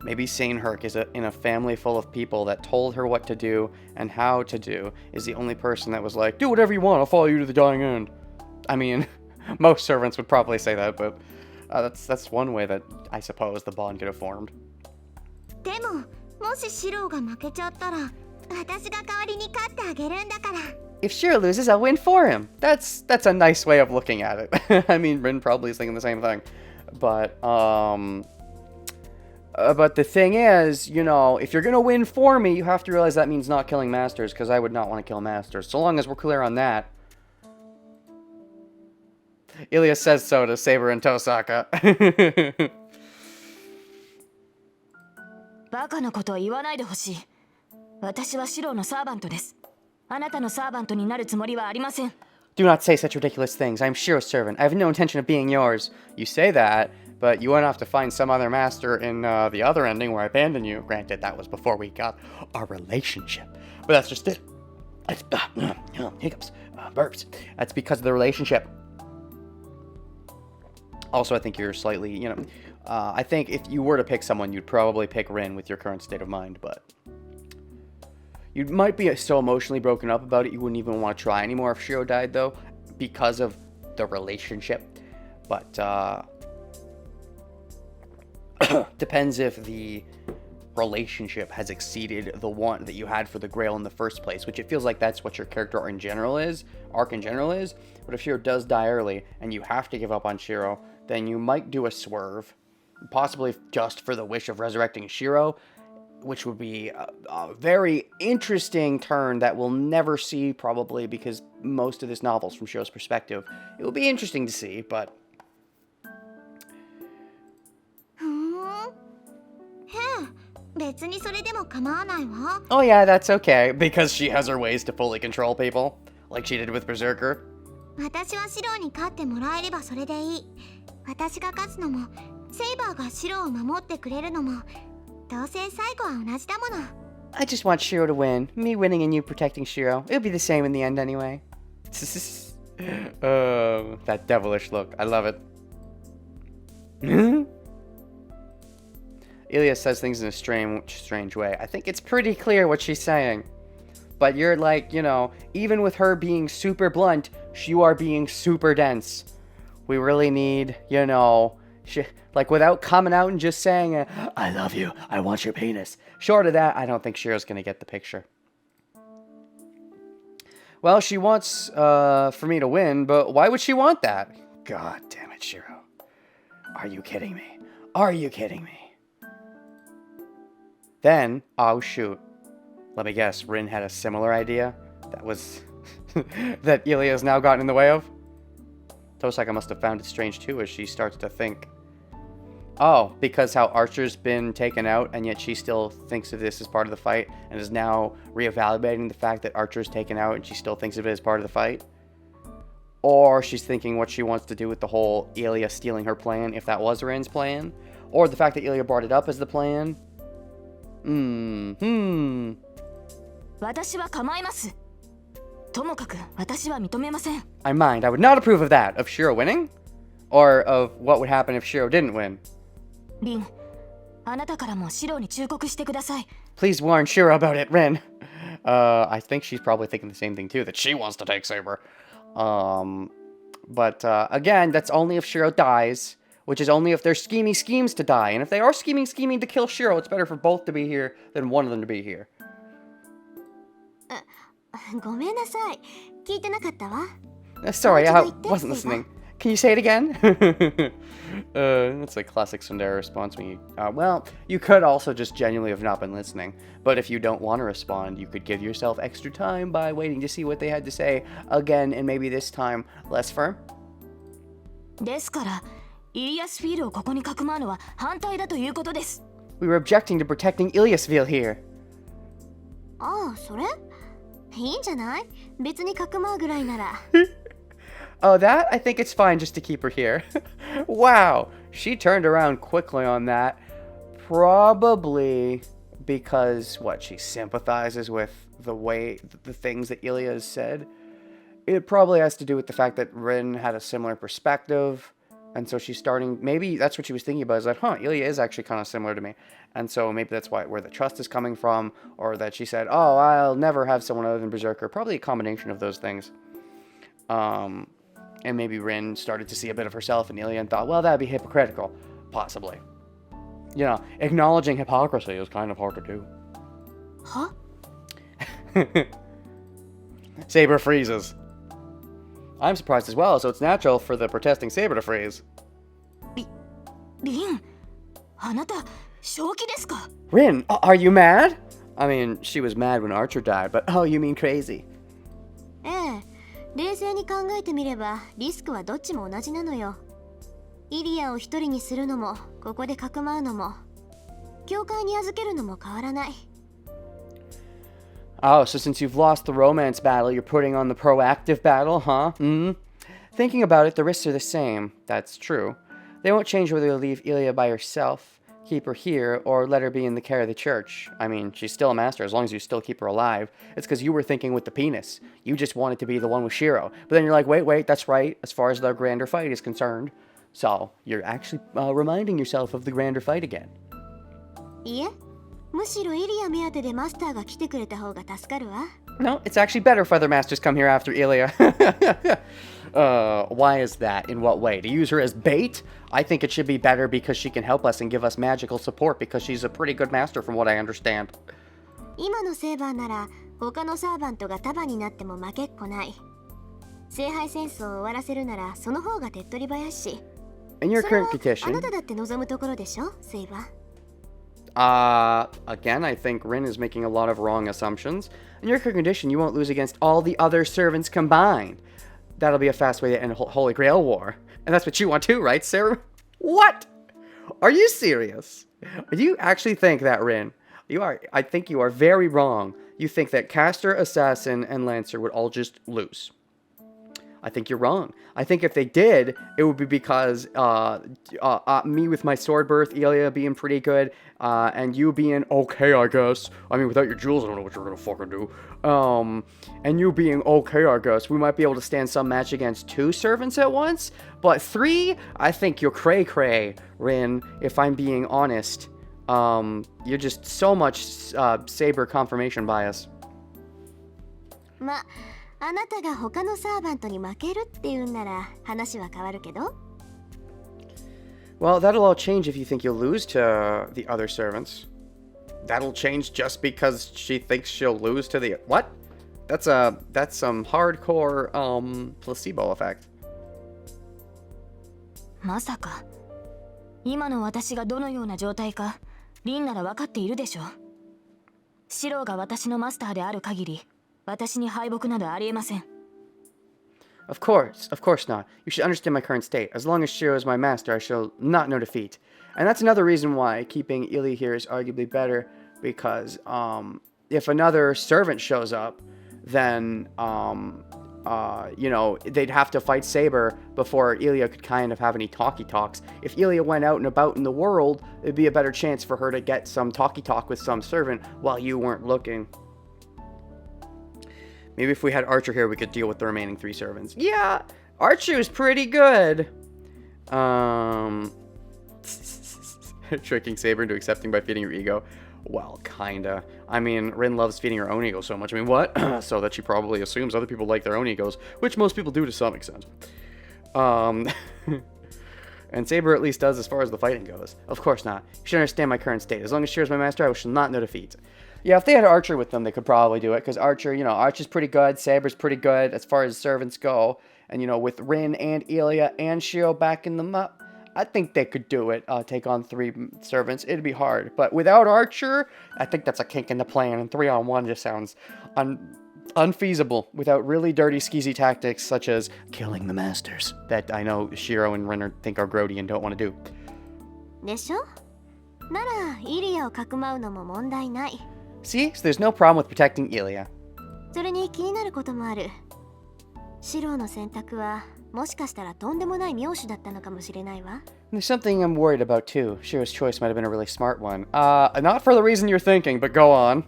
Maybe Sane Herc is in a family full of people that told her what to do and how to do, is the only person that was like, do whatever you want, I'll follow you to the dying end. I mean, most servants would probably say that, but that's one way that I suppose the bond could have formed. でも、もしシロが負けちゃったら、私が代わりに勝ってあげるんだから。 If Shiro loses, I'll win for him. That's a nice way of looking at it. I mean, Rin probably is thinking the same thing. But the thing is, you know, if you're going to win for me, you have to realize that means not killing Masters, because I would not want to kill Masters. So long as we're clear on that. Ilya says so to Saber and Tosaka. バカなことは言わないでほしい。私はシロのサーバントです。あなたのサーバントになるつもりはありません。 Do not say such ridiculous things. I'm Shiro's servant. I have no intention of being yours. You say that, but you went off to find some other master in the other ending where I abandoned you. Granted, that was before we got our relationship. But that's just it. It's, hiccups, burps. That's because of the relationship. Also, I think you're slightly, you know... I think if you were to pick someone, you'd probably pick Rin with your current state of mind, but... You might be so emotionally broken up about it, you wouldn't even want to try anymore if Shiro died, though, because of the relationship. But, depends if the relationship has exceeded the one that you had for the Grail in the first place, which it feels like that's what your character arc in general is. But if Shiro does die early, and you have to give up on Shiro, then you might do a swerve, possibly just for the wish of resurrecting Shiro, which would be a very interesting turn that we'll never see, probably, because most of this novel's from Shiro's perspective. It will be interesting to see, but... Oh yeah, that's okay, because she has her ways to fully control people, like she did with Berserker. 私はシロに勝ってもらえればそれでいい。私が勝つのも、セイバーがシロを守ってくれるのも、どうせ最後は同じだもの。 I just want Shiro to win. Me winning and you protecting Shiro. It'll be the same in the end anyway. Oh, that devilish look. I love it. Ilya says things in a strange way. I think it's pretty clear what she's saying. But you're like, you know, even with her being super blunt, you are being super dense. We really need, you know... like, without coming out and just saying, I love you, I want your penis. Short of that, I don't think Shiro's gonna get the picture. Well, she wants for me to win, but why would she want that? God damn it, Shiro. Are you kidding me? Are you kidding me? Then, oh shoot. Let me guess, Rin had a similar idea? That was... that Ilya's now gotten in the way of? Tosaka must have found it strange too as she starts to think... Oh, because how Archer's been taken out, and yet she still thinks of this as part of the fight, and is now reevaluating the fact that Archer's taken out, and she still thinks of it as part of the fight? Or she's thinking what she wants to do with the whole Ilya stealing her plan, if that was Rin's plan? Or the fact that Ilya brought it up as the plan? 私は構います。ともかく私は認めません。 I mind. I would not approve of that. Of Shiro winning? Or of what would happen if Shiro didn't win? リン、あなたからもシロに忠告してください。 Please warn Shiro about it, Rin. I think she's probably thinking the same thing too, that she wants to take Saber. But again, that's only if Shiro dies, which is only if they're scheming schemes to die. And if they are scheming to kill Shiro, it's better for both to be here than one of them to be here. ごめんなさい。聞いてなかったわ。 Sorry, I What did I wasn't say, listening. Can you say it again? That's a classic Sundara response. When you, well, you could also just genuinely have not been listening. But if you don't want to respond, you could give yourself extra time by waiting to see what they had to say again, and maybe this time less firm. ですからイリアスフィールをここにかくまうのは反対だということです。 We were objecting to protecting Iliasville here. ああ、それいいんじゃない？別にかくまうぐらいなら。Oh, that? I think it's fine just to keep her here. Wow, she turned around quickly on that. Probably because, what, she sympathizes with the things that Ilya has said. It probably has to do with the fact that Rin had a similar perspective. And so she's starting, maybe that's what she was thinking about, is that, Ilya is actually kind of similar to me. And so maybe that's where the trust is coming from, or that she said, oh, I'll never have someone other than Berserker. Probably a combination of those things. And maybe Rin started to see a bit of herself in Ilya and thought, well, that'd be hypocritical. Possibly. You know, acknowledging hypocrisy is kind of hard to do. Huh? Saber freezes. I'm surprised as well, so it's natural for the protesting Saber to freeze. リン、あなた正気ですか？ Rin, are you mad? I mean, she was mad when Archer died, but oh, you mean crazy. ええ、冷静に考えてみればリスクはどっちも同じなのよ。イリアを一人にするのもここでかくまうのも教会に預けるのも変わらない。 Oh, so since you've lost the romance battle, you're putting on the proactive battle, huh? Thinking about it, the risks are the same. That's true. They won't change whether you leave Ilya by herself, keep her here, or let her be in the care of the church. I mean, she's still a master as long as you still keep her alive. It's because you were thinking with the penis. You just wanted to be the one with Shiro. But then you're like, wait, that's right, as far as the grander fight is concerned. So, you're actually reminding yourself of the grander fight again. いえ、むしろイリア目当てでマスターが来てくれた方が助かるわ。 No, it's actually better if other masters come here after Ilya. Why is that? In what way? To use her as bait? I think it should be better because she can help us and give us magical support because she's a pretty good master from what I understand. 今のセーバーなら他のサーバントが束になっても負けっこない。聖杯戦争を終わらせるならその方が手っ取り早いし。 In your それは current あ condition... なただって望むところでしょ、セーバー。 Again, I think Rin is making a lot of wrong assumptions. In your current condition, you won't lose against all the other servants combined. That'll be a fast way to end a Holy Grail war. And that's what you want too, right, Sarah? What? Are you serious? Do you actually think that, Rin? You are. I think you are very wrong. You think that Caster, Assassin, and Lancer would all just lose. I think you're wrong. I think if they did, it would be because me with my sword birth, Ilya being pretty good, and you being okay, I guess. I mean, without your jewels, I don't know what you're gonna fucking do. And you being okay, I guess, we might be able to stand some match against 2 servants at once. But 3, I think you're cray-cray, Rin, if I'm being honest. You're just so much Saber confirmation bias. ま、あなたが他のサーバントに負けるっていうんなら話は変わるけど。 Well, that'll all change if you think you'll lose to the other servants. That'll change just because she thinks she'll lose to the... What? That's some hardcore, placebo effect. まさか今の私がどのような状態かリンなら分かっているでしょう。シローが私のマスターである限り私に敗北などありえません。 Of course not. You should understand my current state. As long as Shiro is my master, I shall not know defeat. And that's another reason why keeping Ilya here is arguably better, because if another servant shows up, then you know, they'd have to fight Saber before Ilya could kind of have any talkie-talks. If Ilya went out and about in the world, it'd be a better chance for her to get some talkie-talk with some servant while you weren't looking. Maybe if we had Archer here, we could deal with the remaining 3 servants. Yeah, Archer is pretty good. Tricking Saber into accepting by feeding her ego. Well, kinda. I mean, Rin loves feeding her own ego so much. I mean, what? So that she probably assumes other people like their own egos, which most people do to some extent. And Saber at least does as far as the fighting goes. Of course not. You should understand my current state. As long as Shiro's my master, I shall not know defeat. Yeah, if they had Archer with them, they could probably do it, because Archer, you know, Archer's pretty good, Saber's pretty good as far as servants go. And, you know, with Rin and Ilya and Shiro backing them up, I think they could do it, take on 3 servants. It'd be hard. But without Archer, I think that's a kink in the plan. And 3-on-1 just sounds unfeasible without really dirty, skeezy tactics such as killing the masters. That I know Shiro and Ren think are grody and don't want to do. でしょ？ならイリアをかくまうのも問題ない。 See? So there's no problem with protecting Ilya. それに気になることもある。シロの選択はもしかしたらとんでもない妙手だったのかもしれないわ。 There's something I'm worried about too. Shiro's choice might have been a really smart one. Not for the reason you're thinking, but go on.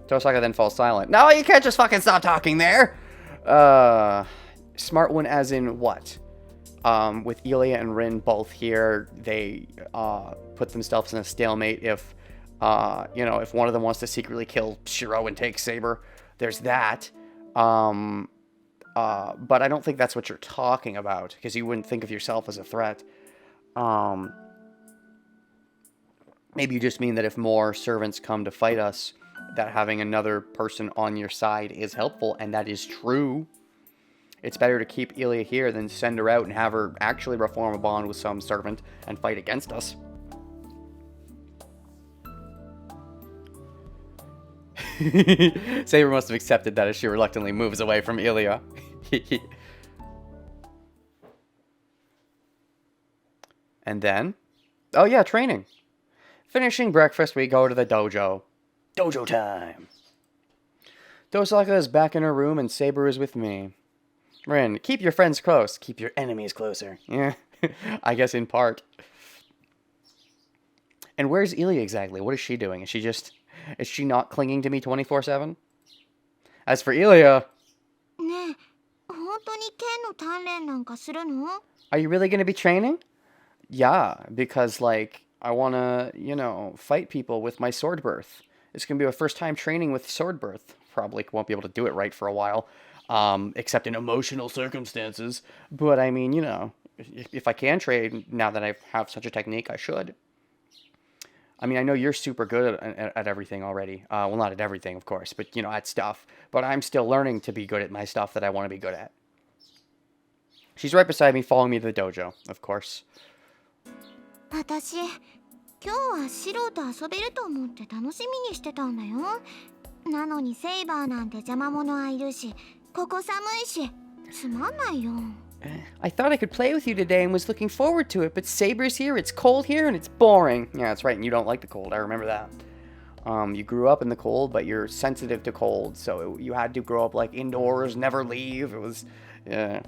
Tosaka then falls silent. No, you can't just fucking stop talking there! Smart one as in what? With Ilya and Rin both here, they put themselves in a stalemate if, you know, if one of them wants to secretly kill Shiro and take Saber. There's that. But I don't think that's what you're talking about, because you wouldn't think of yourself as a threat. Maybe you just mean that if more servants come to fight us, that having another person on your side is helpful, and that is true. It's better to keep Ilya here than send her out and have her actually reform a bond with some servant and fight against us. Saber must have accepted that as she reluctantly moves away from Ilya. And then? Oh yeah, training. Finishing breakfast, we go to the dojo. Dojo time! Tosaka is back in her room and Saber is with me. Rin, keep your friends close. Keep your enemies closer. Yeah, I guess in part. And where's Ilya exactly? What is she doing? Is she not clinging to me 24/7? As for Ilya... Are you really going to be training? Yeah, because, like, I want to, you know, fight people with my sword birth. It's going to be my first time training with sword birth. Probably won't be able to do it right for a while, except in emotional circumstances. But, I mean, you know, if I can train now that I have such a technique, I should. I mean, I know you're super good at everything already. Well, not at everything, of course, but, you know, at stuff. But I'm still learning to be good at my stuff that I want to be good at. She's right beside me, following me to the dojo, of course. 私、今日はシロと遊べると思って楽しみにしてたんだよ。なのにセイバーなんて邪魔者はいるし、ここ寒いし、つまんないよ。I thought I could play with you today and was looking forward to it, but Saber's here, it's cold here, and it's boring. Yeah, that's right, and you don't like the cold, I remember that. You grew up in the cold, but you're sensitive to cold, so you had to grow up, like, indoors, never leave. It was, yeah.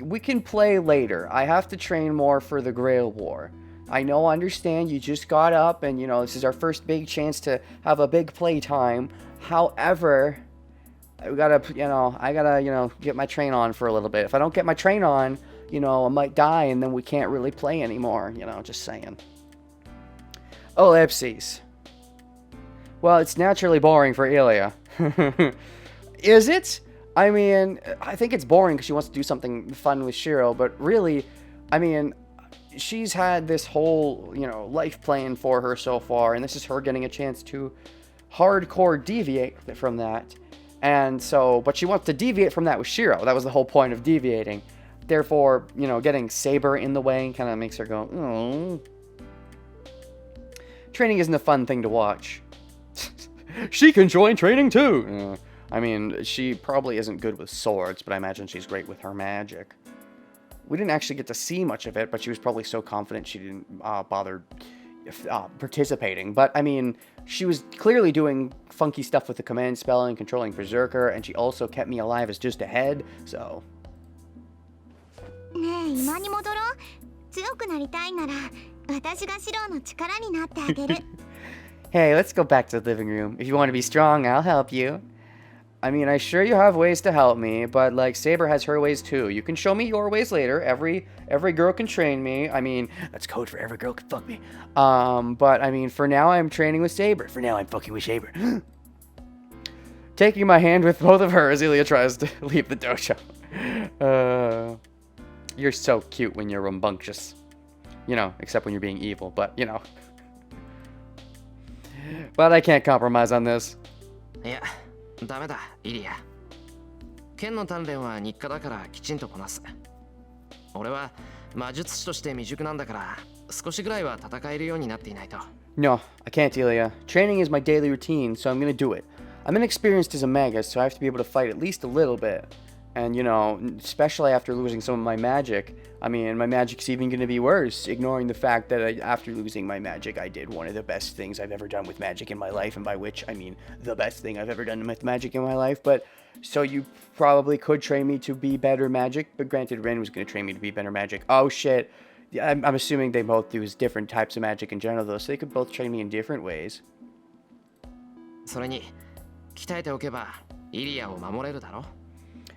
We can play later. I have to train more for the Grail War. I know, understand, you just got up, and, you know, this is our first big chance to have a big play time. However, I gotta, you know, get my train on for a little bit. If I don't get my train on, you know, I might die, and then we can't really play anymore, you know, just saying. Ellipses. Well, it's naturally boring for Ilya. Is it? I mean, I think it's boring because she wants to do something fun with Shiro, but really, I mean, she's had this whole, you know, life plan for her so far, and this is her getting a chance to hardcore deviate from that. And so, but she wants to deviate from that with Shiro. That was the whole point of deviating. Therefore, you know, getting Saber in the way kind of makes her go, oh. Training isn't a fun thing to watch. She can join training too. I mean, she probably isn't good with swords, but I imagine she's great with her magic. We didn't actually get to see much of it, but she was probably so confident she didn't bother participating. But, I mean, she was clearly doing funky stuff with the command spell and controlling Berserker, and she also kept me alive as just ahead, so... ねえ、今に戻ろう。強くなりたいなら、私がシロの力になってあげる。Hey, let's go back to the living room. If you want to be strong, I'll help you. I mean, I sure you have ways to help me, but like Saber has her ways too. You can show me your ways later. Every girl can train me. I mean, that's code for every girl can fuck me. But I mean, for now I'm training with Saber. For now I'm fucking with Saber. Taking my hand with both of her as Ilya tries to leave the dojo. You're so cute when you're rambunctious. You know, except when you're being evil, but you know. But I can't compromise on this. いや、ダメだ、イリア。剣の鍛錬は日課だからきちんとこなす。俺は魔術師として未熟なんだから、少しぐらいは戦えるようになっていないと。No, I can't, Ilya. Training is my daily routine, so I'm gonna do it. I'm inexperienced as a magus, so I have to be able to fight at least a little bit. And, you know, especially after losing some of my magic. I mean, my magic's even gonna be worse, ignoring the fact that after losing my magic, I did one of the best things I've ever done with magic in my life, and by which, I mean the best thing I've ever done with magic in my life. But, so you probably could train me to be better magic, but granted, Ren was gonna train me to be better magic. Oh, shit. I'm assuming they both use different types of magic in general, though, so they could both train me in different ways. それに、鍛えておけば、イリアを守れるだろ。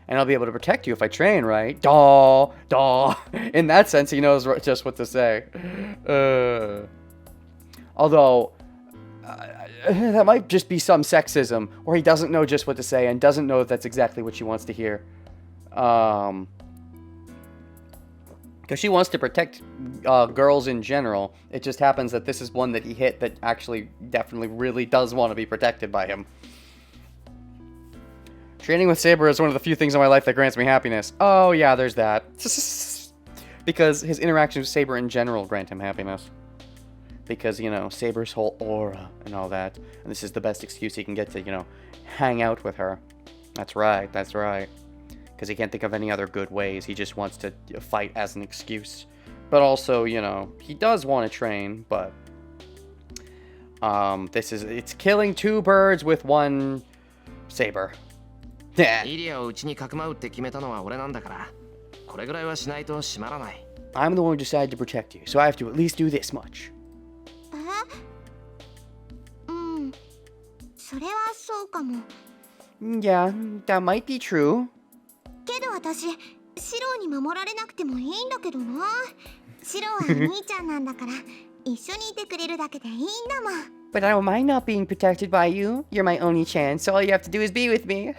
And I'll be able to protect you if I train, right? Daw, daw. In that sense, he knows just what to say. Although, that might just be some sexism, or he doesn't know just what to say and doesn't know if that's exactly what she wants to hear. Because she wants to protect girls in general. It just happens that this is one that he hit that actually definitely really does want to be protected by him. Training with Saber is one of the few things in my life that grants me happiness. Oh, yeah, there's that. Because his interactions with Saber in general grant him happiness. Because, you know, Saber's whole aura and all that. And this is the best excuse he can get to, you know, hang out with her. That's right, that's right. Because he can't think of any other good ways. He just wants to fight as an excuse. But also, you know, he does want to train, but... it's killing two birds with one Saber. I'm イリアをうちにかくまうって決めたのは俺なんだから、これぐらいはしないと閉まらない。the one who decided to protect you, so I have to at least do this much. それはそうかも。Yeah, that might be true. けど私、シロに守られなくてもいいんだけどな。シロは兄ちゃんなんだから、一緒にいてくれるだけでいいんだもん。But I don't mind not being protected by you. You're my only chance, so all you have to do is be with me.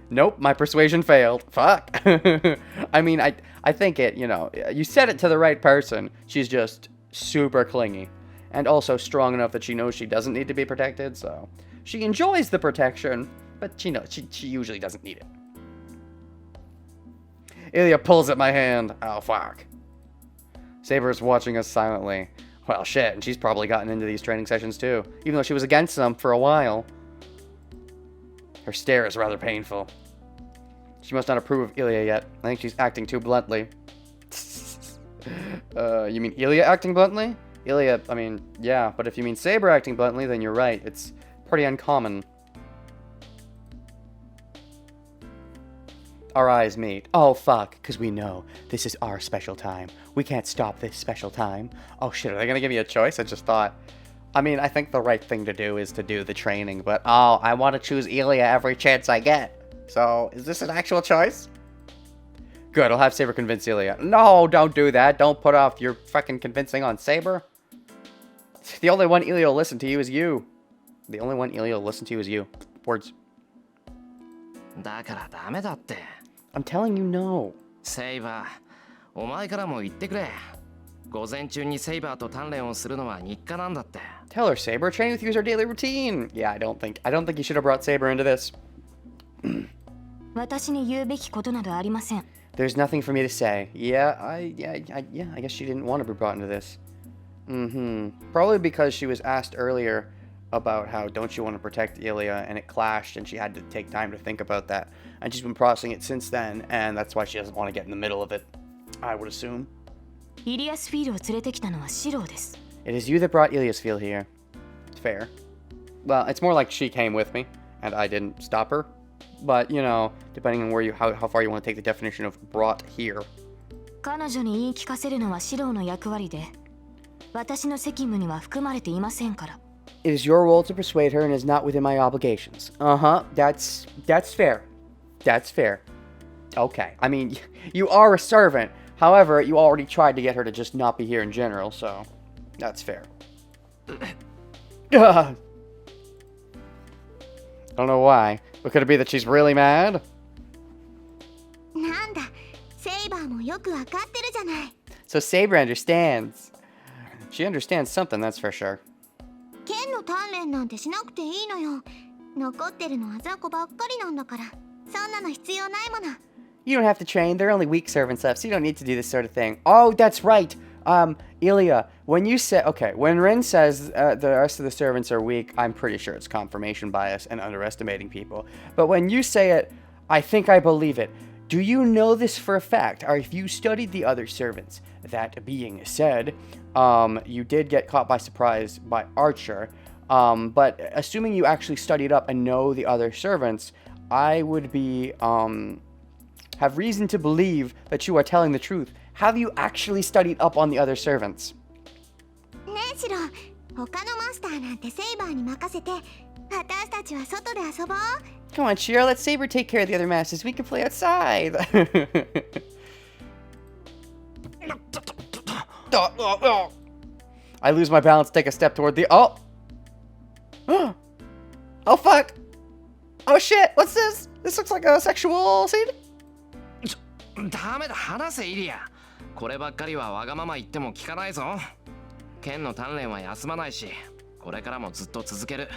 Nope, my persuasion failed. Fuck. I mean, I think it, you know, you said it to the right person. She's just super clingy. And also strong enough that she knows she doesn't need to be protected, so... She enjoys the protection, but she knows she usually doesn't need it. Ilya pulls at my hand. Oh, fuck. Saber's watching us silently. Well, shit, and she's probably gotten into these training sessions too, even though she was against them for a while. Her stare is rather painful. She must not approve of Ilya yet. I think she's acting too bluntly. You mean Ilya acting bluntly? Ilya, I mean, yeah, but if you mean Saber acting bluntly, then you're right. It's pretty uncommon. Our eyes meet. Oh, fuck, because we know this is our special time. We can't stop this special time. Oh, shit, are they going to give me a choice? I just thought. I mean, I think the right thing to do is to do the training, but oh, I want to choose Ilya every chance I get. So, is this an actual choice? Good, I'll have Saber convince Ilya. No, don't do that. Don't put off your fucking convincing on Saber. The only one Ilya will listen to you is you. The only one Ilya will listen to is you. Words. だからダメだって。I'm telling you no. セイバー、お前からも言ってくれ。午前中にセイバーと鍛錬をするのは日課なんだって。Tell her, Saber, training with you is our daily routine. Yeah, I don't think you should have brought Saber into this. 私に言うべきことなどありません。There's nothing for me to say. Yeah, I guess she didn't want to be brought into this. Probably because she was asked earlier about how don't you want to protect Ilya, and it clashed, and she had to take time to think about that. And she's been processing it since then, and that's why she doesn't want to get in the middle of it, I would assume. イリアスフィールを連れてきたのはシローです。It is you that brought Iliasfield here. It's fair. Well, it's more like she came with me, and I didn't stop her. But, you know, depending on where how far you want to take the definition of brought here. 彼女に言い聞かせるのはシローの役割で、私の責務には含まれていませんから。 It is your role to persuade her and is not within my obligations. Uh-huh. That's fair. That's fair. Okay. I mean, you are a servant. However, you already tried to get her to just not be here in general, so that's fair. I don't know why. But could it be that she's really mad? なんだ、セイバーもよくわかってるじゃない。 So Saber understands. She understands something, that's for sure. 剣の鍛錬なんてしなくていいのよ。残ってるのは雑魚ばっかりなんだから。そんなの必要ないもの。 You don't have to train. There are only weak servants left, so you don't need to do this sort of thing. Oh, that's right. Ilya, when you say... Okay, when Rin says the rest of the servants are weak, I'm pretty sure it's confirmation bias and underestimating people. But when you say it, I think I believe it. Do you know this for a fact? Or if you studied the other servants? That being said, you did get caught by surprise by Archer. But assuming you actually studied up and know the other servants, I would be... have reason to believe that you are telling the truth. Have you actually studied up on the other servants? ねえシロ、他のマスターなんてセイバーに任せて、私たちは外で遊ぼう。 Come on, Shiro, let Saber take care of the other masters. We can play outside. I lose my balance, take a step toward the... Oh! Oh, fuck! Oh, shit! What's this? This looks like a sexual scene? ダメだ、話せイリア。こればっかりはわがまま言っても聞かないぞ。剣の鍛錬は休まないし、これからもずっと続ける。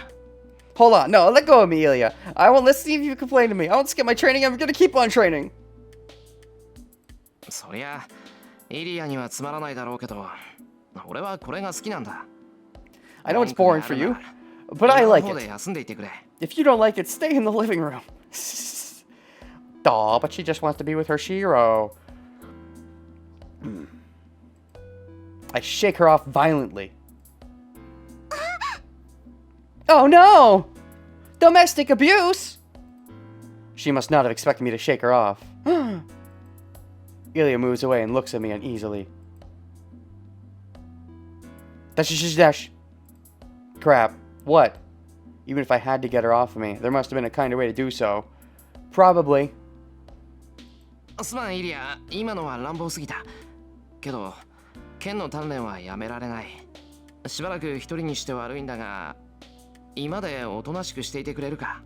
Hold on, no, let go of me, Ilya. Let's see if you complain to me. I won't skip my training, I'm gonna keep on training. そりゃ、イリアにはつまらないだろうけど、俺はこれが好きなんだ。I know it's boring for you, but I like it. 休んでいてくれ。 If you don't like it, stay in the living room. Aw, but she just wants to be with her Shiro. I shake her off violently. Oh no! Domestic abuse! She must not have expected me to shake her off. Ilya moves away and looks at me uneasily. Dash. Crap. What? Even if I had to get her off of me, there must have been a kinder way to do so. Probably. すまんイリア、今のは乱暴すぎた。けど、剣の鍛錬はやめられない。しばらく一人にして悪いんだが、今でおとなしくしていてくれるか。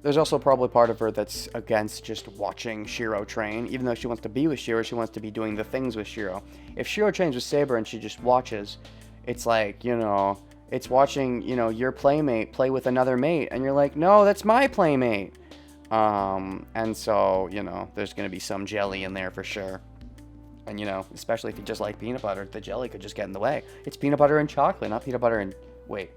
There's also probably part of her that's against just watching Shiro train. Even though she wants to be with Shiro, she wants to be doing the things with Shiro. If Shiro trains with Saber and she just watches, it's like, you know, it's watching, you know, your playmate play with another mate. And you're like, no, that's my playmate. And so, you know, there's going to be some jelly in there for sure. And, you know, especially if you just like peanut butter, the jelly could just get in the way. It's peanut butter and chocolate, not peanut butter and... Wait.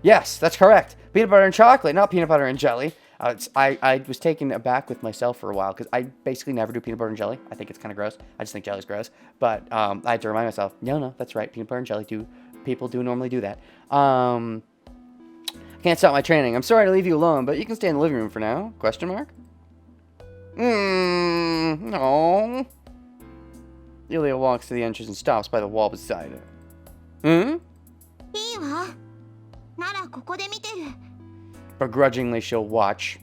Yes, that's correct. Peanut butter and chocolate, not peanut butter and jelly. I was taken aback with myself for a while because I basically never do peanut butter and jelly. I think it's kind of gross. I just think jelly's gross. But I had to remind myself, no, that's right. Peanut butter and jelly people do normally do that. Can't stop my training. I'm sorry to leave you alone, but you can stay in the living room for now. Question mark? No. Ilya walks to the entrance and stops by the wall beside it. Hmm? いいわ。ならここで見てる。 Begrudgingly, she'll watch.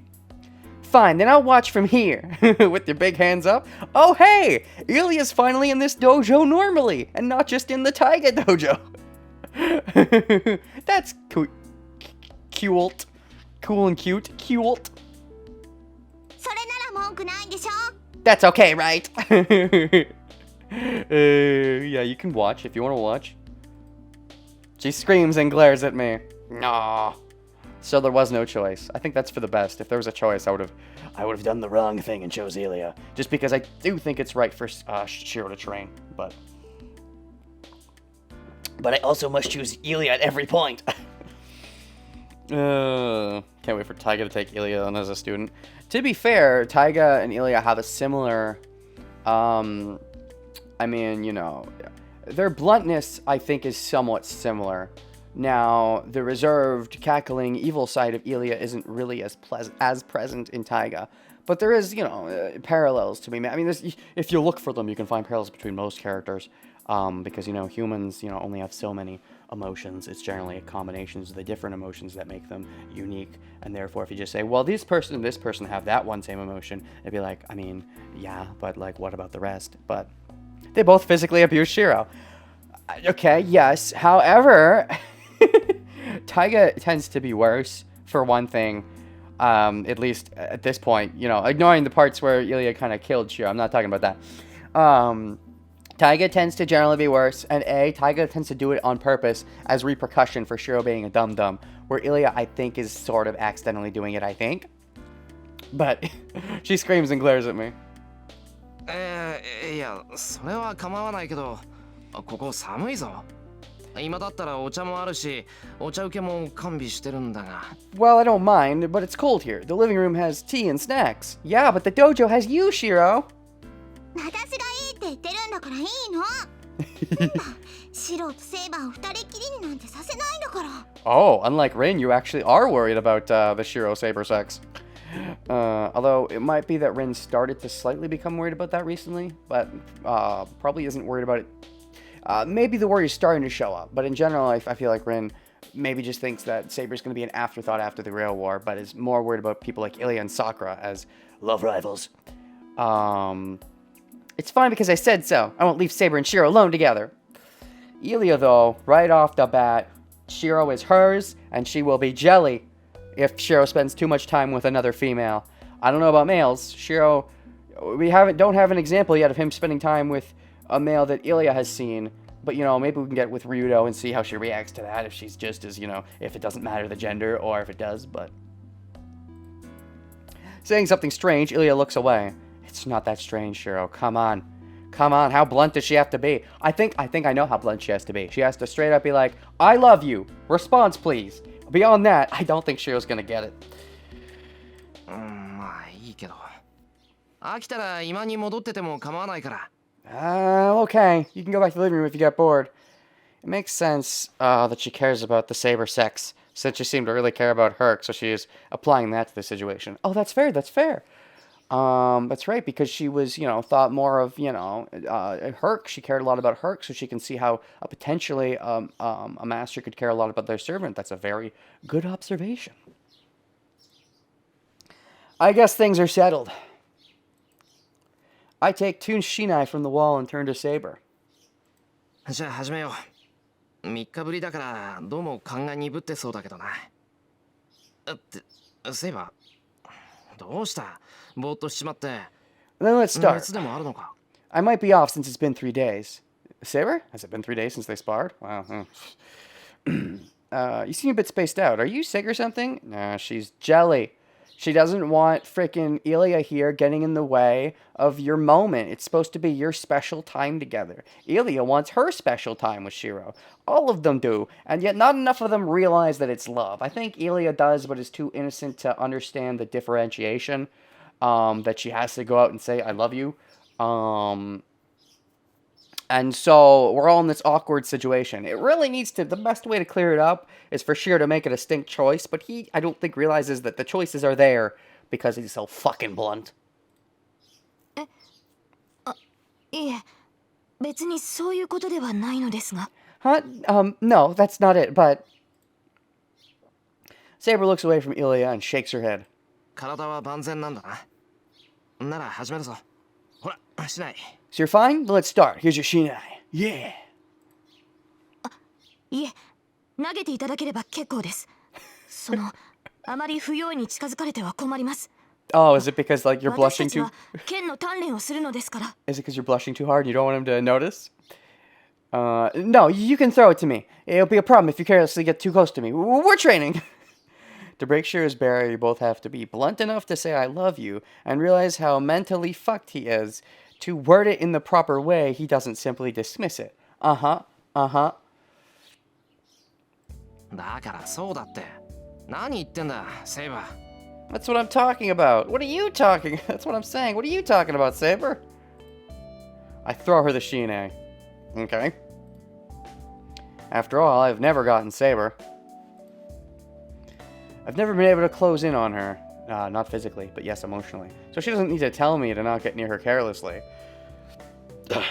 Fine, then I'll watch from here. With your big hands up. Oh, hey! Ilya's finally in this dojo normally, and not just in the Taiga dojo. That's cute. Cool and cute. Cute. それなら文句ないんでしょ。 That's okay, right? Yeah, you can watch if you want to watch. She screams and glares at me. No. So there was no choice. I think that's for the best. If there was a choice, I would have done the wrong thing and chose Ilya. Just because I do think it's right for Shiro to train, but I also must choose Ilya at every point. Can't wait for Taiga to take Ilya on as a student. To be fair, Taiga and Ilya have a similar, I mean, you know, their bluntness, I think, is somewhat similar. Now, the reserved, cackling, evil side of Ilya isn't really as present in Taiga. But there is, parallels to be made. I mean, if you look for them, you can find parallels between most characters. Because, humans, only have so many emotions. It's generally combinations of the different emotions that make them unique. And therefore, if you just say, well, this person and this person have that one same emotion, it'd be like, I mean, yeah, but, like, what about the rest? But they both physically abuse Shiro. Okay, yes. However, Taiga tends to be worse, for one thing. At least at this point, ignoring the parts where Ilya kind of killed Shiro. I'm not talking about that. Taiga tends to generally be worse, and Taiga tends to do it on purpose as repercussion for Shiro being a dum-dum, where Ilya, I think, is sort of accidentally doing it, I think. But she screams and glares at me. いや、それは構わないけど、ここ寒いぞ。今だったらお茶もあるし、お茶受けも完備してるんだが。Well, I don't mind, but it's cold here. The living room has tea and snacks. Yeah, but the dojo has you, Shiro. 私がいいって言ってるんだからいいの。なんだ、シロとセイバーを二人きりになんてさせないんだから。Oh, unlike Rin, you actually are worried about the Shiro-Saber sex. Although it might be that Rin started to slightly become worried about that recently, but probably isn't worried about it. Maybe the worry is starting to show up, but in general, I feel like Rin maybe just thinks that Saber's going to be an afterthought after the Grail War, but is more worried about people like Ilya and Sakura as love rivals. It's fine because I said so. I won't leave Saber and Shiro alone together. Ilya, though, right off the bat, Shiro is hers, and she will be jelly if Shiro spends too much time with another female. I don't know about males. Shiro, we don't have an example yet of him spending time with a male that Ilya has seen. But, maybe we can get with Ryudo and see how she reacts to that, if she's just as, if it doesn't matter the gender, or if it does, but... Saying something strange, Ilya looks away. It's not that strange, Shiro. Come on. Come on, how blunt does she have to be? I think I know how blunt she has to be. She has to straight up be like, I love you. Response, please. Beyond that, I don't think Shiro's gonna get it. まあいいけど。飽きたら今に戻ってても構わないから。Okay. You can go back to the living room if you get bored. It makes sense that she cares about the Saber sex, since she seemed to really care about Herc, so she is applying that to the situation. Oh, that's fair, that's fair. That's right, because she was, thought more of, Herc. She cared a lot about Herc, so she can see how potentially a master could care a lot about their servant. That's a very good observation. I guess things are settled. I take two shinai from the wall and turn to Saber. じゃあ始めよう。3日ぶりだからどうも勘が鈍ってそうだけどな。そういえばどうしたぼーっとしちまって。 Then let's start. 熱でもあるのか I might be off since it's been 3 days. Saber? Has it been 3 days since they sparred? Wow. You seem a bit spaced out. Are you sick or something? Nah, she's jelly. She doesn't want frickin' Ilya here getting in the way of your moment. It's supposed to be your special time together. Ilya wants her special time with Shiro. All of them do, and yet not enough of them realize that it's love. I think Ilya does, but is too innocent to understand the differentiation. That she has to go out and say, I love you. And so we're all in this awkward situation. It really needs to, the best way to clear it up is for Shiro to make a distinct choice, but he, I don't think, realizes that the choices are there because he's so fucking blunt. いえ、別にそういうことではないのですが。 Huh? No, that's not it, but... Saber looks away from Ilya and shakes her head. 体は万全なんだな。なら始めるぞ。ほら、しない。 So you're fine? Let's start. Here's your shinai. Yeah. いえ、投げていただければ結構です。あまり不用意に近づかれては困ります。 Oh, is it because, like, you're 私 blushing たち too... は剣の鍛錬をするのですから。 Is it because you're blushing too hard and you don't want him to notice? No, you can throw it to me. It'll be a problem if you carelessly get too close to me. We're training. To break Shiro's barrier, you both have to be blunt enough to say I love you and realize how mentally fucked he is. To word it in the proper way, he doesn't simply dismiss it. Uh-huh. だからそうだって。何言ってんだ、セイバー。 That's what I'm talking about. What are you talking? That's what I'm saying. What are you talking about, Saber? I throw her the shinai. Okay. After all, I've never gotten Saber. I've never been able to close in on her. Not physically, but yes, emotionally. So she doesn't need to tell me to not get near her carelessly. Come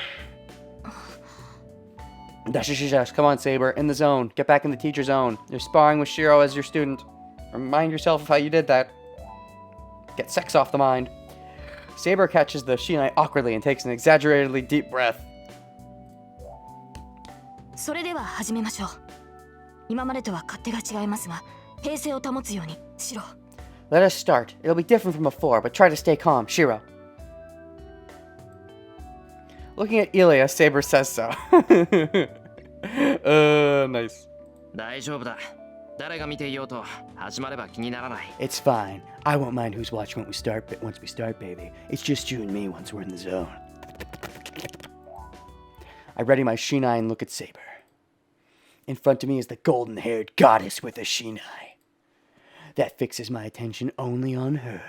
on, Saber. In the zone. Get back in the teacher zone. You're sparring with Shiro as your student. Remind yourself of how you did that. Get sex off the mind. Saber catches the shinai awkwardly and takes an exaggeratedly deep breath. それでは始めましょう。今までとは勝手が違いますが、平静を保つようにしろ。Let us start. It'll be different from before, but try to stay calm, Shiro. Looking at Ilya, Saber says so. Nice. 大丈夫だ。誰が見ていようと始まれば気にならない。 It's fine. I won't mind who's watching once we start, baby. It's just you and me once we're in the zone. I ready my shinai and look at Saber. In front of me is the golden-haired goddess with a shinai. That fixes my attention only on her.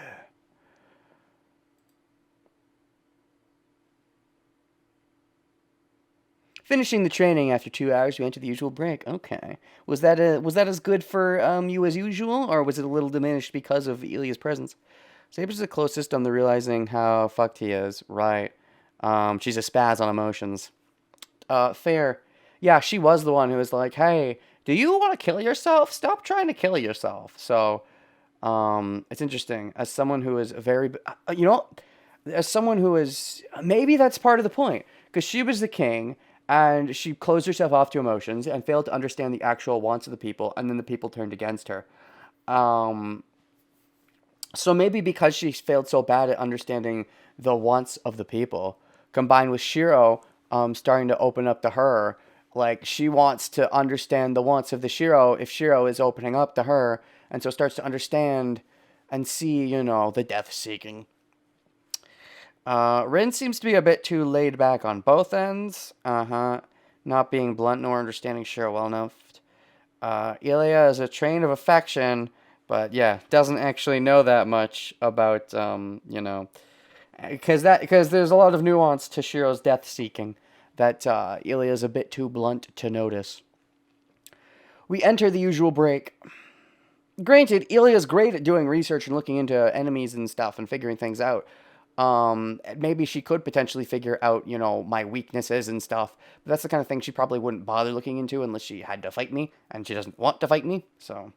Finishing the training after 2 hours, we enter the usual break. Okay. Was that as good for you as usual, or was it a little diminished because of Ilya's presence? Saber's the closest on the realizing how fucked he is. Right. She's a spaz on emotions. Fair. Yeah, she was the one who was like, hey, do you want to kill yourself? Stop trying to kill yourself. So, it's interesting. As someone who is very, as someone who is, maybe that's part of the point. Because she was the king, and she closed herself off to emotions and failed to understand the actual wants of the people, and then the people turned against her. So maybe because she failed so bad at understanding the wants of the people, combined with Shiro starting to open up to her, like she wants to understand the wants of the Shiro if Shiro is opening up to her, and so starts to understand and see, the death-seeking. Rin seems to be a bit too laid back on both ends. Not being blunt nor understanding Shiro well enough. Ilya is a train of affection, but yeah, doesn't actually know that much about, because there's a lot of nuance to Shiro's death-seeking that Ilya is a bit too blunt to notice. We enter the usual break. Granted, Ilya's great at doing research and looking into enemies and stuff and figuring things out. Maybe she could potentially figure out, my weaknesses and stuff. But that's the kind of thing she probably wouldn't bother looking into unless she had to fight me, and she doesn't want to fight me, so.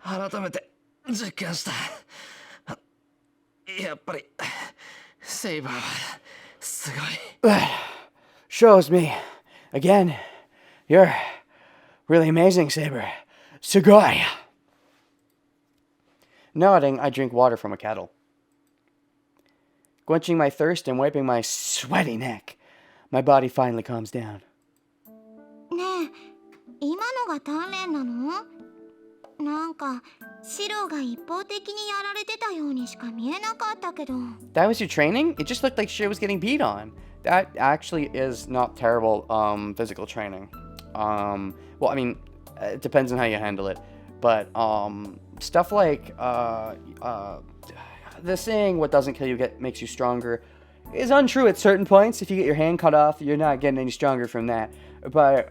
改めて実感した。やっぱりセイバーはすごい。Shows me again. You're really amazing, Saber. Sugoi. Nodding, I drink water from a kettle. Quenching my thirst and wiping my sweaty neck, my body finally calms down. ねえ、今のが鍛錬なの？なんかシロが一方的にやられてたようにしか見えなかったけど。That was your training? It just looked like Shiro was getting beat on. That actually is not terrible physical training. Well, I mean, it depends on how you handle it. But stuff like the saying "what doesn't kill you makes you stronger" is untrue at certain points. If you get your hand cut off, you're not getting any stronger from that. But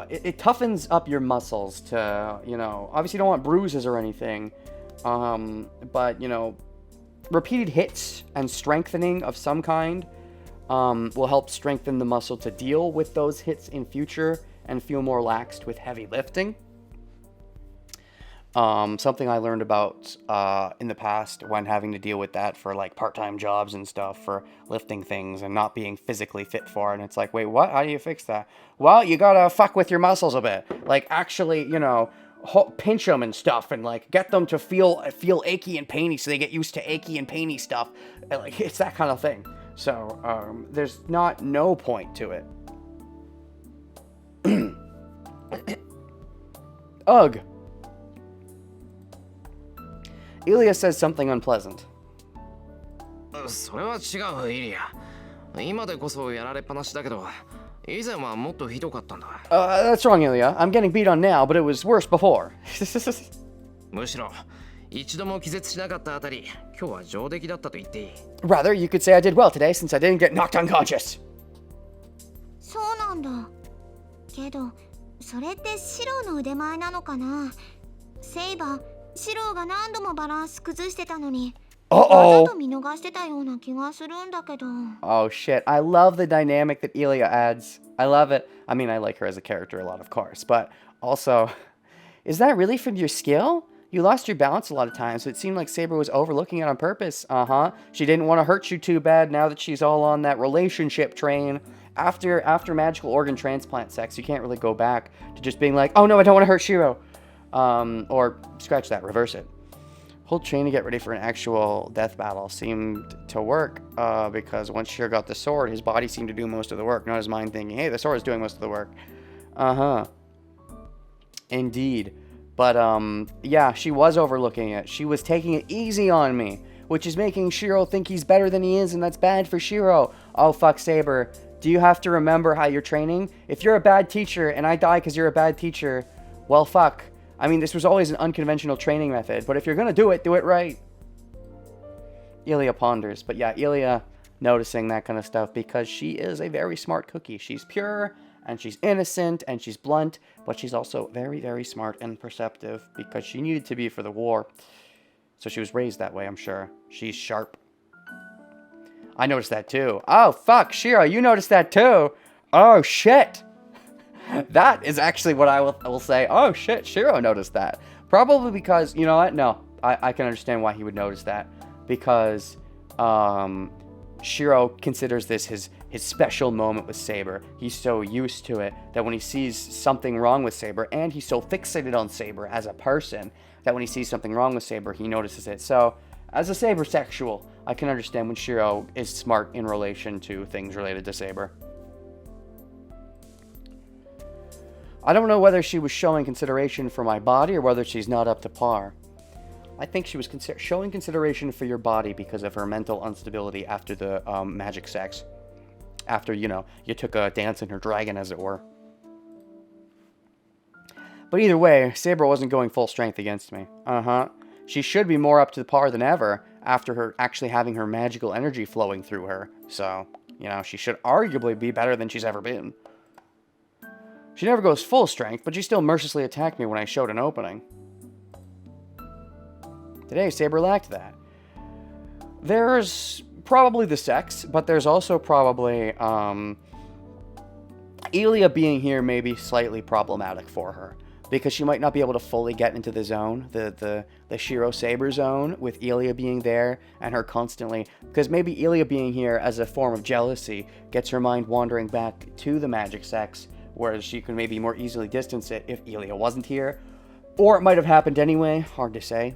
it toughens up your muscles to, obviously you don't want bruises or anything. But repeated hits and strengthening of some kind will help strengthen the muscle to deal with those hits in future and feel more laxed with heavy lifting. Something I learned about in the past when having to deal with that for like part-time jobs and stuff for lifting things and not being physically fit for it. And it's like, wait, what? How do you fix that? Well, you gotta fuck with your muscles a bit. Like actually, pinch them and stuff and like get them to feel achy and painy so they get used to achy and painy stuff. Like it's that kind of thing. So there's no point to it. Ugh. Ilya says something unpleasant. それは違う、イリア。今でこそやられっぱなしだけど、以前はもっとひどかったんだ。That's wrong, Ilya. I'm getting beat on now, but it was worse before. むしろ一度も気絶しなかったあたり、今日は上出来だったと言っていい。 Rather, you could say I did well today since I didn't get knocked unconscious. そうなんだ。けどそれってシローの腕前なのかな。セイバー、シローが何度もバランス崩してたのに、わざと見逃してたような気がするんだけど。 Oh shit, I love the dynamic that Elia adds. I love it. I mean, I like her as a character a lot, of course, but also, is that really from your skill? You lost your balance a lot of times, so it seemed like Saber was overlooking it on purpose. She didn't want to hurt you too bad now that she's all on that relationship train. After magical organ transplant sex, you can't really go back to just being like, oh no, I don't want to hurt Shiro. Or scratch that, reverse it. Whole train to get ready for an actual death battle seemed to work, because once Shiro got the sword, his body seemed to do most of the work, not his mind thinking, hey, the sword is doing most of the work. Indeed. But, yeah, she was overlooking it. She was taking it easy on me, which is making Shiro think he's better than he is, and that's bad for Shiro. Oh, fuck, Saber. Do you have to remember how you're training? If you're a bad teacher and I die because you're a bad teacher, well, fuck. I mean, this was always an unconventional training method, but if you're gonna do it right. Elia ponders. But yeah, Elia noticing that kind of stuff because she is a very smart cookie. She's pure, and she's innocent, and she's blunt, but she's also very, very smart and perceptive because she needed to be for the war. So she was raised that way, I'm sure. She's sharp. I noticed that too. Oh, fuck, Shiro, you noticed that too. Oh, shit. That is actually what I will say. Oh, shit, Shiro noticed that. Probably because, you know what? No, I can understand why he would notice that. Because Shiro considers this his special moment with Saber. He's so used to it that when he sees something wrong with Saber, and he's so fixated on Saber as a person, that when he sees something wrong with Saber, he notices it. So, as a Saber sexual, I can understand when Shiro is smart in relation to things related to Saber. I don't know whether she was showing consideration for my body or whether she's not up to par. I think she was showing consideration for your body because of her mental instability after the magic sex. After, you know, you took a dance in her dragon, as it were. But either way, Saber wasn't going full strength against me. She should be more up to par than ever after her actually having her magical energy flowing through her. So, you know, she should arguably be better than she's ever been. She never goes full strength, but she still mercilessly attacked me when I showed an opening. Today, Saber lacked that. There's probably the sex, but there's also probably, Elia being here may be slightly problematic for her. Because she might not be able to fully get into the zone, the Shiro Saber zone, with Elia being there and her constantly. Because maybe Elia being here as a form of jealousy gets her mind wandering back to the magic sex, whereas she can maybe more easily distance it if Elia wasn't here. Or it might have happened anyway, hard to say.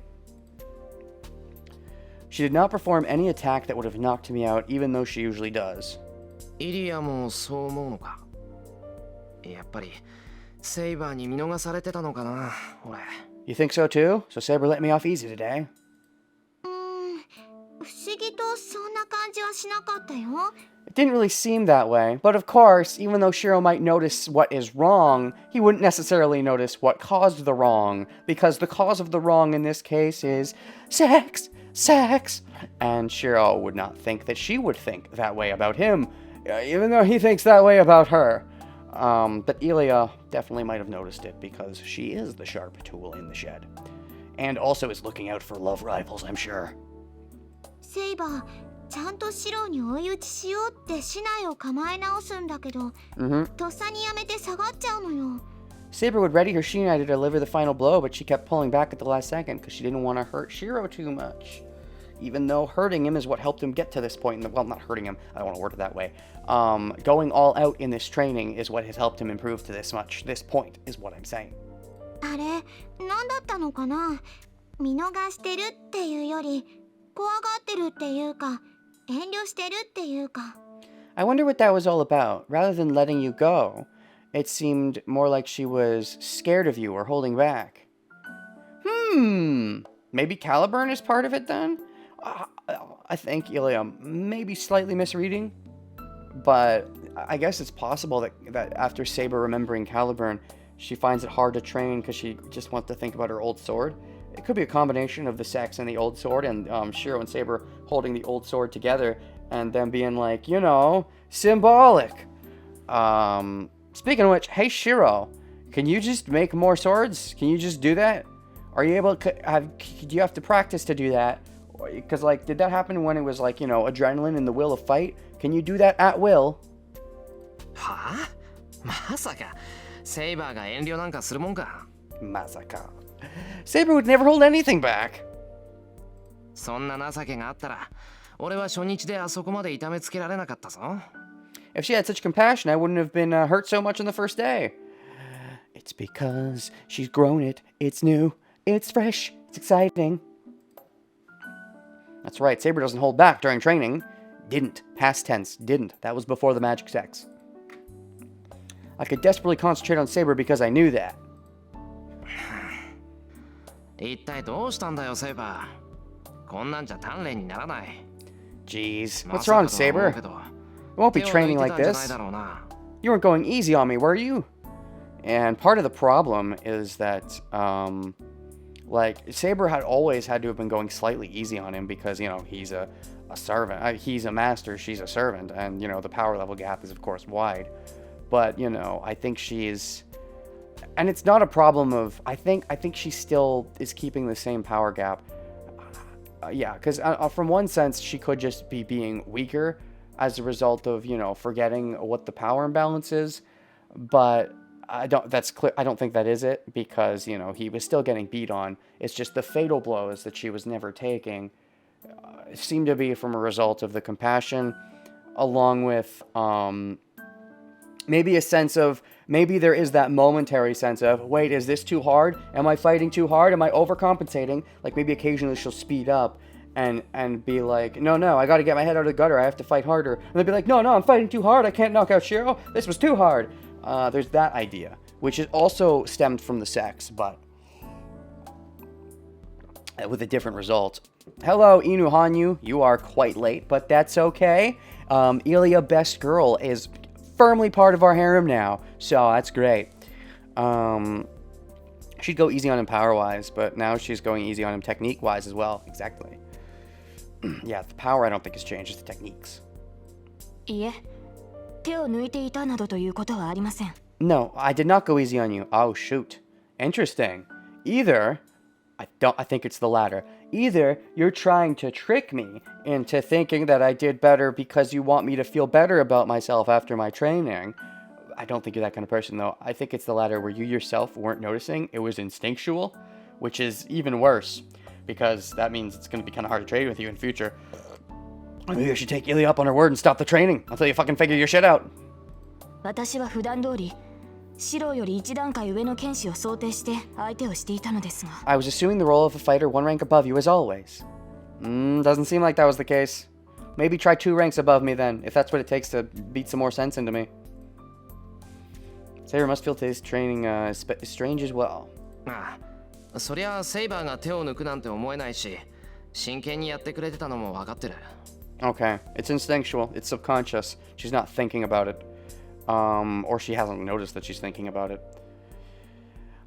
She did not perform any attack that would have knocked me out, even though she usually does. イリアもそう思うのか。やっぱりセイバーに見逃されてたのかな、俺。 You think so too? So Saber let me off easy today? 不思議とそんな感じはしなかったよ。 It didn't really seem that way, but of course, even though Shiro might notice what is wrong, he wouldn't necessarily notice what caused the wrong, because the cause of the wrong in this case is sex, sex, and Shiro would not think that she would think that way about him, even though he thinks that way about her. But Elia definitely might have noticed it, because she is the sharp tool in the shed. And also is looking out for love rivals, I'm sure. セイバー、ちゃんとシロに追い打ちしようって竹刀を構え直すんだけど、とっさにやめて下がっちゃうのよ。 Saber would ready her shinai to deliver the final blow, but she kept pulling back at the last second because she didn't want to hurt Shiro too much. Even though hurting him is what helped him get to this point. Well, not hurting him, I don't want to word it that way. Going all out in this training is what has helped him improve to this much. This point is what I'm saying. あれ、何だったのかな。見逃してるっていうより、怖がってるっていうか、遠慮してるっていうか。 I wonder what that was all about. Rather than letting you go, it seemed more like she was scared of you or holding back. Maybe Caliburn is part of it then? I think Elia may be slightly misreading, but I guess it's possible that after Saber remembering Caliburn, she finds it hard to train because she just wants to think about her old sword. It could be a combination of the sex and the old sword, and Shiro and Saber holding the old sword together, and them being like, you know, symbolic. Speaking of which, hey Shiro, can you just make more swords? Can you just do that? Are you able to, do you have to practice to do that? Because, like, did that happen when it was, like, you know, adrenaline and the will of fight? Can you do that at will? はあまさかセイバーが遠慮なんかするもんか。 Masaka. Saber would never hold anything back. そんな情けがあったら俺は初日であそこまで痛めつけられなかったぞ。 If she had such compassion, I wouldn't have been hurt so much on the first day. It's because she's grown it. It's new. It's fresh. It's exciting. That's right. Saber doesn't hold back during training. Didn't. Past tense. Didn't. That was before the magic sex. I could desperately concentrate on Saber because I knew that. 一体どうしたんだよセイバー。こんなんじゃ鍛錬にならない。 Jeez. What's wrong, Saber? けど We won't be training like 手を抜いてたんじゃない this. だろうな。 You weren't going easy on me, were you? And part of the problem is that, like, Saber had always had to have been going slightly easy on him because, you know, he's a servant. He's a master, she's a servant. And, you know, the power level gap is, of course, wide. But, you know, I think she's... And it's not a problem of... I think she still is keeping the same power gap. Yeah, because from one sense, she could just be being weaker as a result of, you know, forgetting what the power imbalance is. But I don't think that is it, because, you know, he was still getting beat on. It's just the fatal blows that she was never taking seem to be from a result of the compassion, along with maybe a sense of, maybe there is that momentary sense of, wait, is this too hard? Am I fighting too hard? Am I overcompensating? Like, maybe occasionally she'll speed up and be like, no, I gotta get my head out of the gutter, I have to fight harder. And they'll be like, no, I'm fighting too hard, I can't knock out Shiro, this was too hard. There's that idea, which is also stemmed from the sex, but with a different result. Hello, Inu Hanyu, you are quite late, but that's okay. Ilya Best Girl is firmly part of our harem now, so that's great. She'd go easy on him power-wise, but now she's going easy on him technique-wise as well. Exactly. Yeah, the power I don't think has changed, it's the techniques. いえ、手を抜いていたなどということはありません。 No, I did not go easy on you. Oh, shoot. Interesting. Either, I think it's the latter. Either you're trying to trick me into thinking that I did better because you want me to feel better about myself after my training. I don't think you're that kind of person, though. I think it's the latter, where you yourself weren't noticing. It was instinctual, which is even worse, because that means it's going to be kind of hard to trade with you in future. Maybe I should take Ilya up on her word and stop the training until you fucking figure your shit out. 私は普段通り、シロより一段階上の剣士を想定して相手をしていたのですが。 I was assuming the role of a fighter one rank above you as always. Doesn't seem like that was the case. Maybe try 2 ranks above me then, if that's what it takes to beat some more sense into me. Saber must feel today's training strange as well. ああ、そりゃセイバーが手を抜くなんて思えないし、真剣にやってくれてたのも分かってる。 Okay, it's instinctual, it's subconscious. She's not thinking about it. Or she hasn't noticed that she's thinking about it.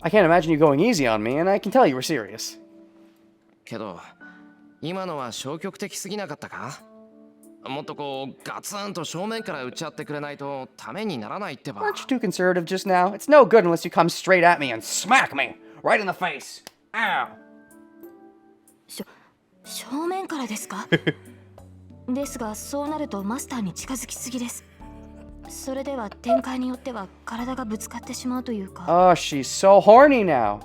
I can't imagine you going easy on me, and I can tell you were serious. けど、今のは消極的すぎなかったか？もっとこうガツンと正面から打ち合ってくれないとためにならないってば。 Aren't you too conservative just now? It's no good unless you come straight at me and smack me right in the face. Ow. 正面からですか？ですが、そうなるとマスターに近づきすぎです。それでは展開によっては体がぶつかってしまうというか。 Oh, she's so horny now.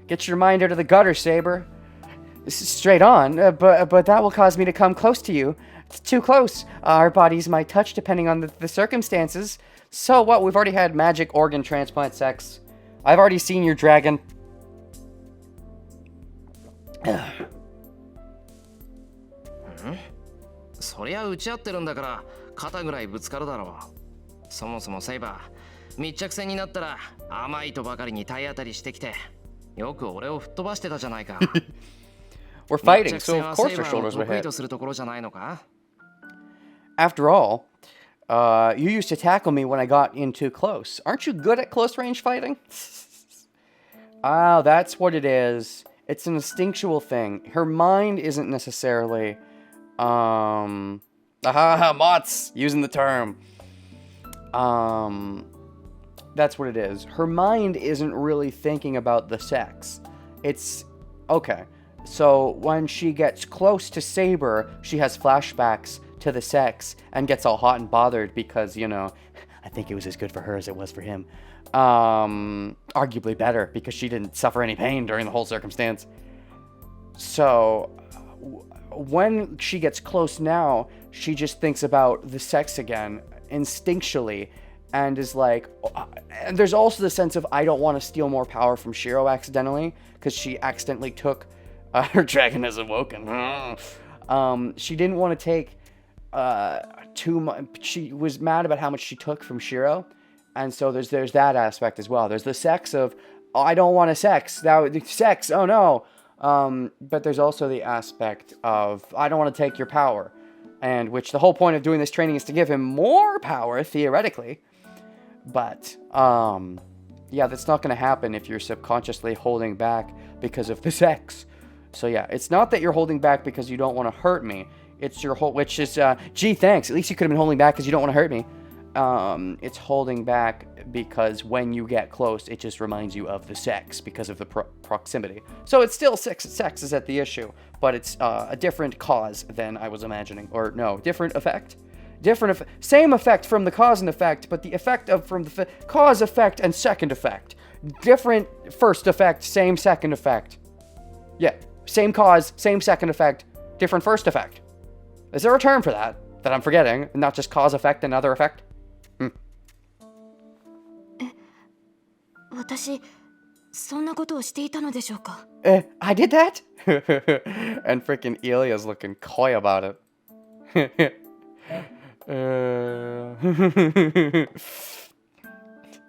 Get your mind out of the gutter, Saber. Straight on, but that will cause me to come close to you. It's too close. Our bodies might touch depending on the circumstances. So what? We've already had magic organ transplant sex. I've already seen your dragon. そりゃ打ち合ってるんだから肩ぐらいぶつかるだろう。そもそもセイバー、密着戦になったら甘いとばかりに体当たりしてきて、よく俺を吹っ飛ばしてたじゃないか。We're fighting, so of course our shoulders were hit. とするところじゃないのか? After all, you used to tackle me when I got in too close. Aren't you good at close range fighting? Oh, that's what it is. It's an instinctual thing. Her mind isn't necessarily, mots, using the term. That's what it is. Her mind isn't really thinking about the sex. It's, okay. So when she gets close to Saber, she has flashbacks to the sex and gets all hot and bothered because, you know, I think it was as good for her as it was for him. Arguably better because she didn't suffer any pain during the whole circumstance. So when she gets close now, she just thinks about the sex again instinctually and is like, and there's also the sense of, I don't want to steal more power from Shiro accidentally because she accidentally took her dragon has awoken. She didn't want to take too much. She was mad about how much she took from Shiro, and so there's that aspect as well. There's the sex of, oh, I don't want to sex. Oh no. But there's also the aspect of, I don't want to take your power, and which the whole point of doing this training is to give him more power theoretically. But yeah, that's not going to happen if you're subconsciously holding back because of the sex. So yeah, it's not that you're holding back because you don't want to hurt me. It's your whole, which is, gee, thanks. At least you could have been holding back because you don't want to hurt me. It's holding back because when you get close, it just reminds you of the sex because of the proximity. So it's still sex is at the issue, but it's a different cause than I was imagining. Or no, different effect? Same effect from the cause and effect, but the effect from the cause, effect, and second effect. Different first effect, same second effect. Yeah, same cause, same second effect, different first effect. Is there a term for that I'm forgetting, and not just cause, effect, and other effect? I did that? And freaking Ilya's looking coy about it.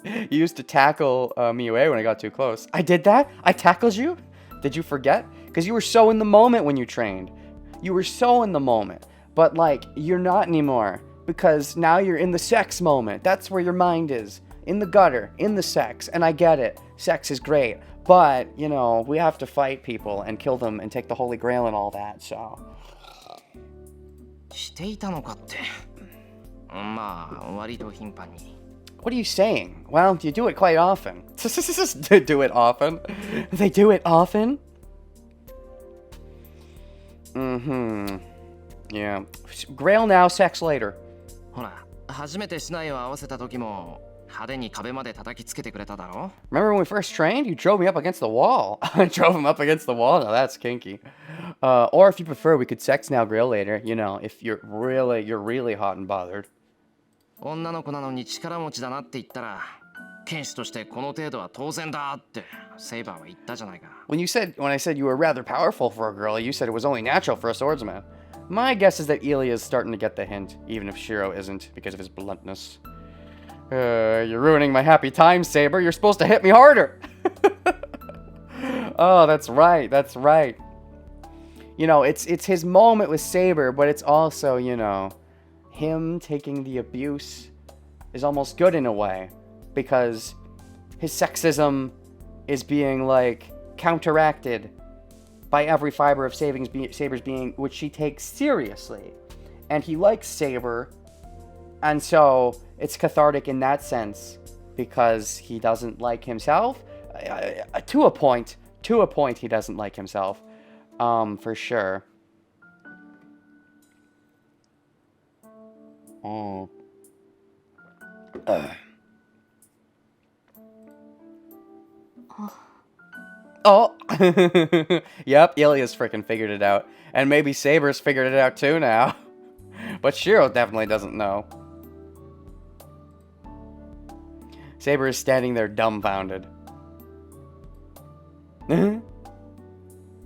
You used to tackle me away when I got too close. I did that? I tackled you? Did you forget? Because you were so in the moment when you trained. You were so in the moment. But, like, you're not anymore. Because now you're in the sex moment. That's where your mind is. In the gutter. In the sex. And I get it. Sex is great. But, you know, we have to fight people and kill them and take the Holy Grail and all that, so. していたのかって。まあ、割と頻繁に。What are you saying? Well, you do it quite often. Do it often? They do it often? Mm-hmm. Yeah. Grail now, sex later. ほら、初めて竹刀を合わせた時も派手に壁まで叩きつけてくれただろ? Remember when we first trained? You drove me up against the wall. I drove him up against the wall? Now that's kinky. Or if you prefer, we could sex now, Grail later. You know, if you're really hot and bothered. 女の子なのに力持ちだなって言ったら、剣士としてこの程度は当然だってセイバーは言ったじゃないか。When I said you were rather powerful for a girl, you said it was only natural for a swordsman. My guess is that Ilya is starting to get the hint, even if Shiro isn't, because of his bluntness. You're ruining my happy time, Saber. You're supposed to hit me harder. Oh, that's right. You know, it's his moment with Saber, but it's also, you know, him taking the abuse is almost good in a way, because his sexism is being, like, counteracted by every fiber of Saber's being, which she takes seriously. And he likes Saber, and so it's cathartic in that sense, because he doesn't like himself. To a point, he doesn't like himself. For sure. Oh. Oh. Yep, Ilya's freaking figured it out. And maybe Saber's figured it out too now. But Shiro definitely doesn't know. Saber is standing there dumbfounded.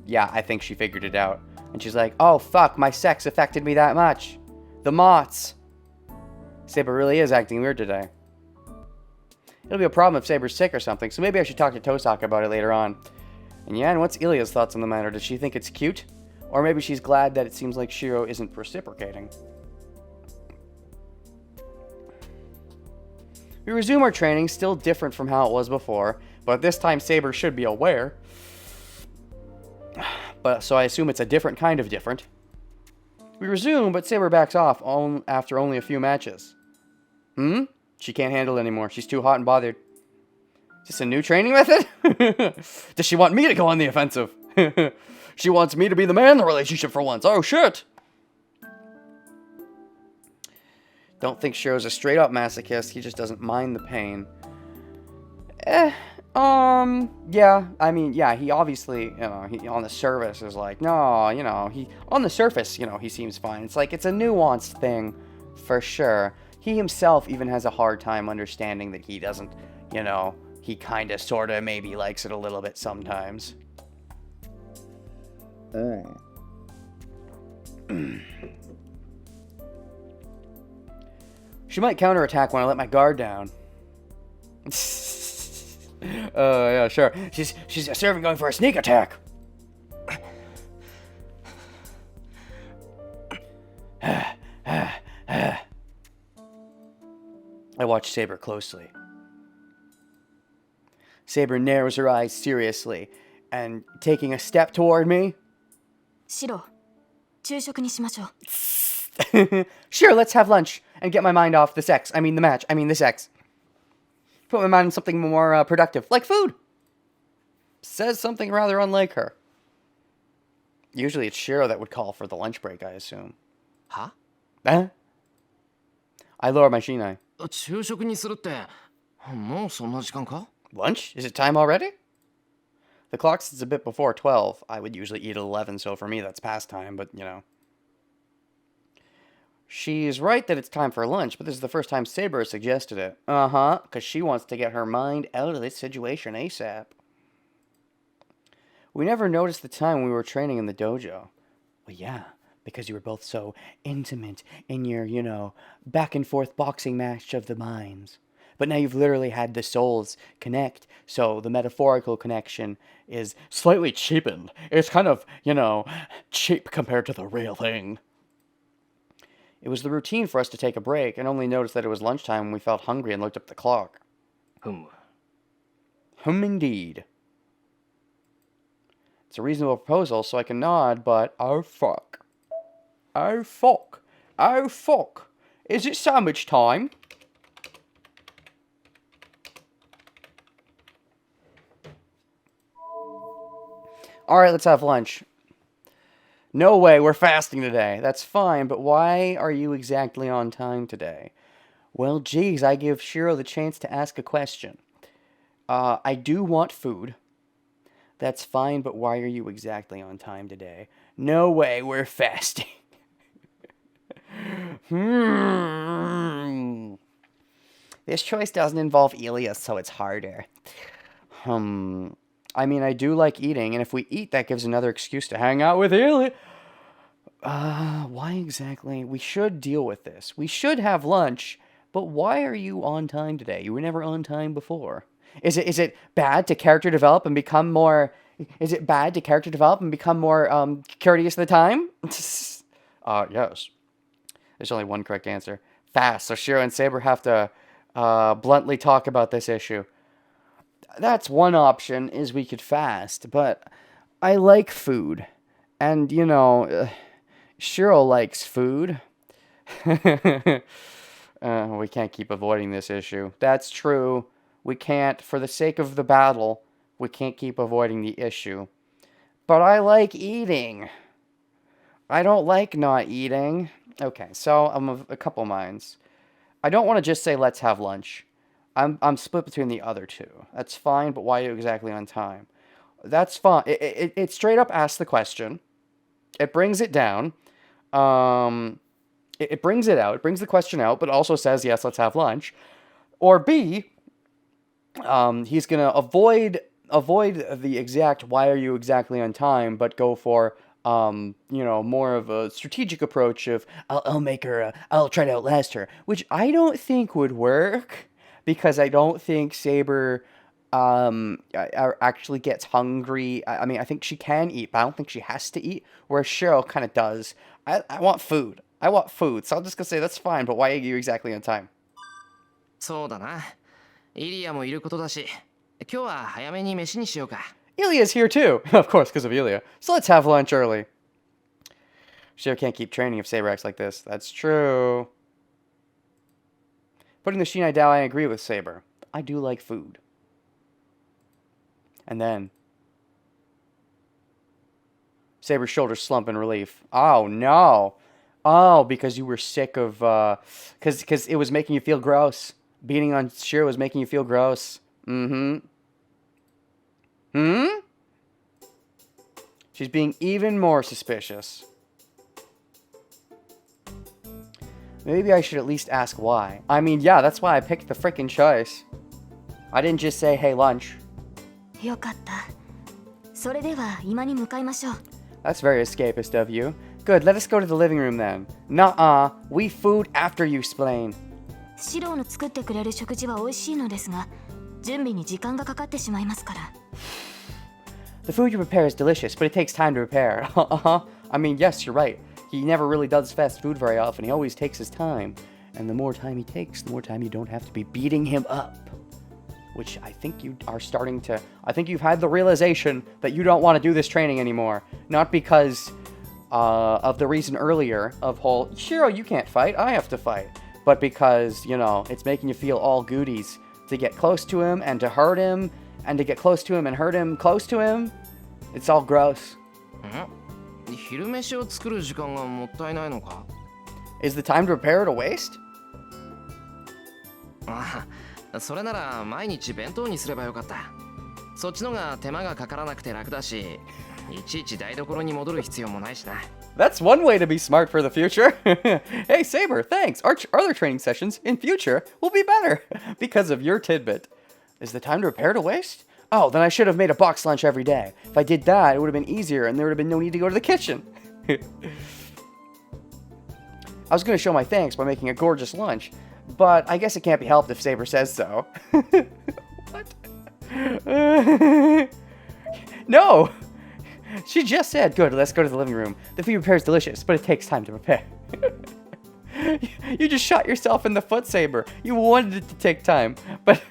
Yeah, I think she figured it out. And she's like, oh fuck, my sex affected me that much. The moths. Saber really is acting weird today. It'll be a problem if Saber's sick or something, so maybe I should talk to Tosaka about it later on. And yeah, and what's Ilya's thoughts on the matter? Does she think it's cute? Or maybe she's glad that it seems like Shiro isn't reciprocating. We resume our training, still different from how it was before, but this time Saber should be aware. But so I assume it's a different kind of different. We resume, but Saber backs off after only a few matches. She can't handle it anymore. She's too hot and bothered. Is this a new training method? Does she want me to go on the offensive? She wants me to be the man in the relationship for once. Oh, shit. Don't think Shiro's a straight-up masochist. He just doesn't mind the pain. Yeah. I mean, yeah, he obviously, he on the surface is like, no, on the surface, he seems fine. It's like, it's a nuanced thing, for sure. He himself even has a hard time understanding that he doesn't, he kind of, sort of, maybe likes it a little bit sometimes. She might counterattack when I let my guard down. Yeah, sure. She's serving going for a sneak attack. I watch Saber closely. Saber narrows her eyes seriously and taking a step toward me. シロ、昼食にしましょう。 Sure, let's have lunch and get my mind off the sex. I mean the match. I mean the sex. Put my mind on something more productive, like food. Says something rather unlike her. Usually it's Shiro that would call for the lunch break, I assume. Huh? I lower my shinai. 昼食にするって、もうそんな時間か? Lunch? Is it time already? The clock says a bit before 12. I would usually eat at 11, so for me that's past time, but She's right that it's time for lunch, but this is the first time Saber has suggested it. Because she wants to get her mind out of this situation ASAP. We never noticed the time we were training in the dojo. Well, yeah, because you were both so intimate in your, back and forth boxing match of the minds. But now you've literally had the souls connect, so the metaphorical connection is slightly cheapened. It's kind of, cheap compared to the real thing. It was the routine for us to take a break, and only noticed that it was lunchtime when we felt hungry and looked up the clock. Indeed. It's a reasonable proposal, so I can nod, but oh fuck. Oh fuck. Oh fuck. Is it sandwich time? Alright, let's have lunch. No way, we're fasting today. That's fine, but why are you exactly on time today? Well, geez, I give Shiro the chance to ask a question. I do want food. That's fine, but why are you exactly on time today? No way, we're fasting. This choice doesn't involve Elia, so it's harder. I mean, I do like eating, and if we eat, that gives another excuse to hang out with Elia. Why exactly? We should deal with this. We should have lunch, but why are you on time today? You were never on time before. Is it bad to character develop and become more... Is it bad to character develop and become more, courteous of the time? Yes. There's only one correct answer. Fast. So Shiro and Saber have to, bluntly talk about this issue. That's one option, is we could fast, but I like food. And, Shiro likes food. We can't keep avoiding this issue. That's true. We can't, for the sake of the battle, we can't keep avoiding the issue. But I like eating. I don't like not eating. Okay, so I'm of a couple minds. I don't want to just say let's have lunch. I'm split between the other two. That's fine, but why are you exactly on time? That's fine. It straight up asks the question. It brings it down. It brings it out. It brings the question out, but also says, yes, let's have lunch. Or B, he's going to avoid the exact why are you exactly on time, but go for, more of a strategic approach of, I'll try to outlast her, which I don't think would work. Because I don't think Saber actually gets hungry. I mean, I think she can eat, but I don't think she has to eat. Whereas Shiro kind of does. I want food. So I'm just going to say, that's fine, but why are you exactly on time? そうだな。イリアもいることだし、今日は早めに飯にしようか。Ilya's here too. Of course, because of Ilya. So let's have lunch early. Shiro can't keep training if Saber acts like this. That's true. Putting the Shinai down, I agree with Saber. I do like food. And then Saber's shoulders slump in relief. Oh, no. Oh, because you were sick of... Because it was making you feel gross. Beating on Shiro was making you feel gross. Mm-hmm. Hmm? She's being even more suspicious. Maybe I should at least ask why. I mean, yeah, that's why I picked the frickin' choice. I didn't just say, hey, lunch. よかった。それでは今に向かいましょう。 That's very escapist of you. Good, let us go to the living room then. Nuh-uh, we food after you explain. シローの作ってくれる食事は美味しいのですが、準備に時間がかかってしまいますから。 The food you prepare is delicious, but it takes time to prepare. Uh-huh. I mean, yes, you're right. He never really does fast food very often. He always takes his time. And the more time he takes, the more time you don't have to be beating him up. Which I think you are starting to... I think you've had the realization that you don't want to do this training anymore. Not because of the reason earlier of whole, Shiro, you can't fight, I have to fight. But because, you know, it's making you feel all goodies to get close to him and to hurt him, and to get close to him and hurt him close to him. It's all gross. 昼飯を作る時間がもったいないのか? Is the time to prepare it a waste? ああ、それなら毎日弁当にすればよかった。そっちのが手間がかからなくて楽だし、いちいち台所に戻る必要もないしな。That's one way to be smart for the future. Hey, Saber, thanks. Our other training sessions in future will be better because of your tidbit. Is the time to prepare it a waste? Oh, then I should have made a box lunch every day. If I did that, it would have been easier and there would have been no need to go to the kitchen. I was going to show my thanks by making a gorgeous lunch, but I guess it can't be helped if Saber says so. What? No! She just said, good, let's go to the living room. The food prepared is delicious, but it takes time to prepare. You just shot yourself in the foot, Saber. You wanted it to take time, but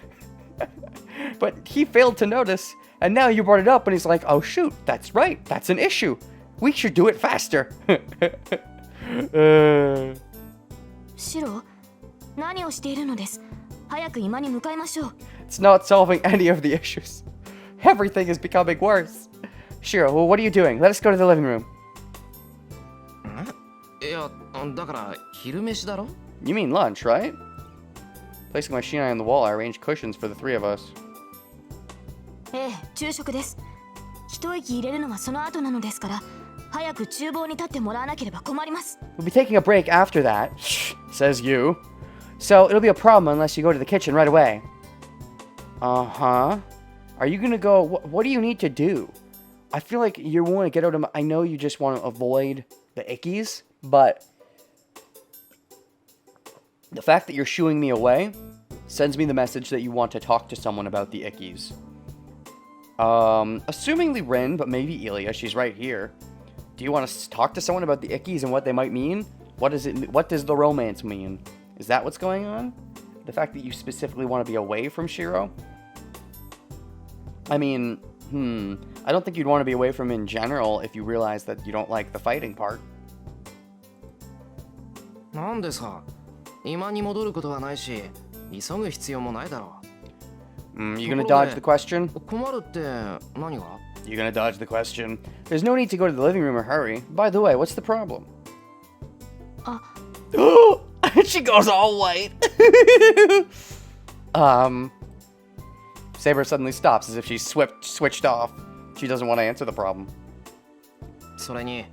he failed to notice, and now you brought it up, and he's like, oh shoot, that's right, that's an issue. We should do it faster. シロー、何をしているのです。早く今に向かいましょう。 It's not solving any of the issues. Everything is becoming worse. Shiro, well, what are you doing? Let us go to the living room. いや、だから昼飯だろ? You mean lunch, right? Placing my shinai on the wall, I arranged cushions for the three of us. ええ、昼食です。一息入れるのはその後なのですから、早く厨房に立ってもらわなければ困ります。 We'll be taking a break after that, says you. So it'll be a problem unless you go to the kitchen right away. Uh-huh. Are you gonna go... What do you need to do? I feel like you want to get out of... I know you just want to avoid the ickies, but... the fact that you're shooing me away sends me the message that you want to talk to someone about the ickies. Assumingly Rin, but maybe Ilya, she's right here. Do you want to talk to someone about the ickies and what they might mean? What does the romance mean? Is that what's going on? The fact that you specifically want to be away from Shiro? I mean, I don't think you'd want to be away from him in general if you realize that you don't like the fighting part. なんでさ、今に戻ることはないし、急ぐ必要もないだろう。You gonna dodge the question? 困るって何が? You gonna dodge the question? There's no need to go to the living room or hurry. By the way, what's the problem? She goes all white. Saber suddenly stops as if she's switched off. She doesn't want to answer the problem. それに、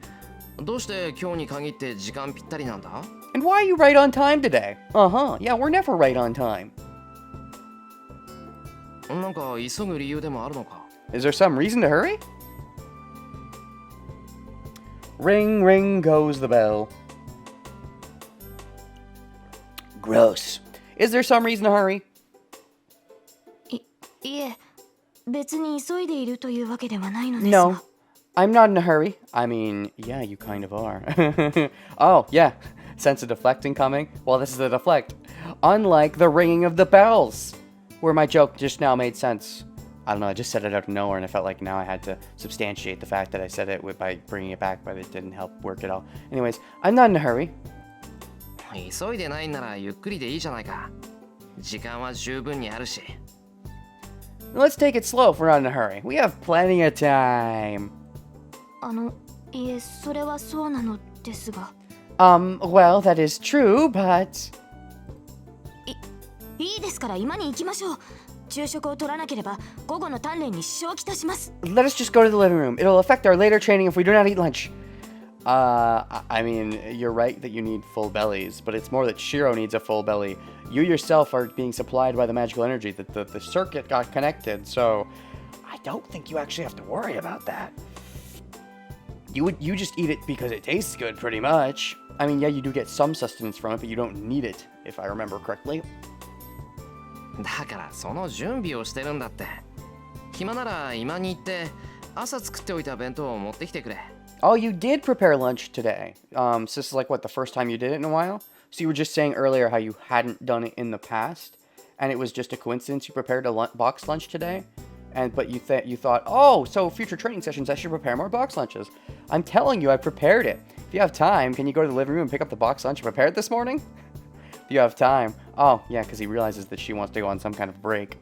どうして今日に限って時間ぴったりなんだ? And why are you right on time today? Uh-huh. Yeah, we're never right on time. なんか急ぐ理由でもあるのか? Is there some reason to hurry? Ring, ring goes the bell. Gross. Is there some reason to hurry? いえ、別に急いでいるというわけではないのですが。 No, I'm not in a hurry. I mean, yeah, you kind of are. Oh, yeah. Sense of deflecting coming? Well, this is a deflect. Unlike the ringing of the bells, where my joke just now made sense. I don't know, I just said it out of nowhere, and I felt like now I had to substantiate the fact that I said it by bringing it back, but it didn't help work at all. Anyways, I'm not in a hurry. 急いでないならゆっくりでいいじゃないか。時間は十分にあるし。Let's take it slow if we're not in a hurry. We have plenty of time. いえ、それはそうなのですが。Well, that is true, but... いいですから今に行きましょう。昼食を取らなければ午後の鍛錬に支障をきたします。Let us just go to the living room. It'll affect our later training if we do not eat lunch. I mean, you're right that you need full bellies, but it's more that Shiro needs a full belly. You yourself are being supplied by the magical energy. The circuit got connected, so I don't think you actually have to worry about that. You just eat it because it tastes good, pretty much. I mean, yeah, you do get some sustenance from it, but you don't need it, if I remember correctly. だからその準備をしてるんだって。暇なら今に行って朝作っておいた弁当を持ってきてくれ。Oh, you did prepare lunch today. So this is like what, the first time you did it in a while? So you were just saying earlier how you hadn't done it in the past, and it was just a coincidence you prepared a box lunch today? But you thought, oh, so future training sessions I should prepare more box lunches. I'm telling you, I prepared it. If you have time, can you go to the living room and pick up the box lunch you prepared this morning? If you have time. Oh, yeah, because he realizes that she wants to go on some kind of break.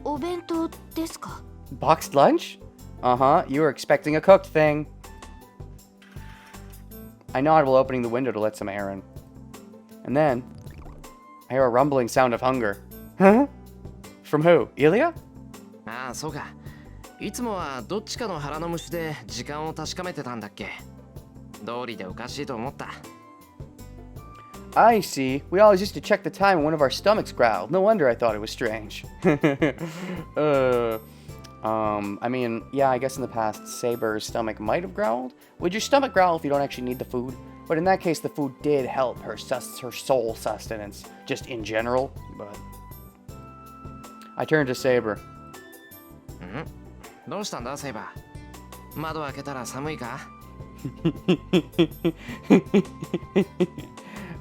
お弁当ですか？ Boxed lunch? Uh-huh, you were expecting a cooked thing. I nod while opening the window to let some air in. And then, I hear a rumbling sound of hunger. Huh? From who? Ilya? ああ、そうか。いつもはどっちかの腹の虫で時間を確かめてたんだっけ。道理でおかしいと思った。I see. We always used to check the time when one of our stomachs growled. No wonder I thought it was strange. I mean, yeah, I guess in the past, Saber's stomach might have growled. Would your stomach growl if you don't actually need the food? But in that case, the food did help her soul sustenance, just in general, but... I turned to Saber. どうしたんだ、セイバー。窓開けたら寒いか？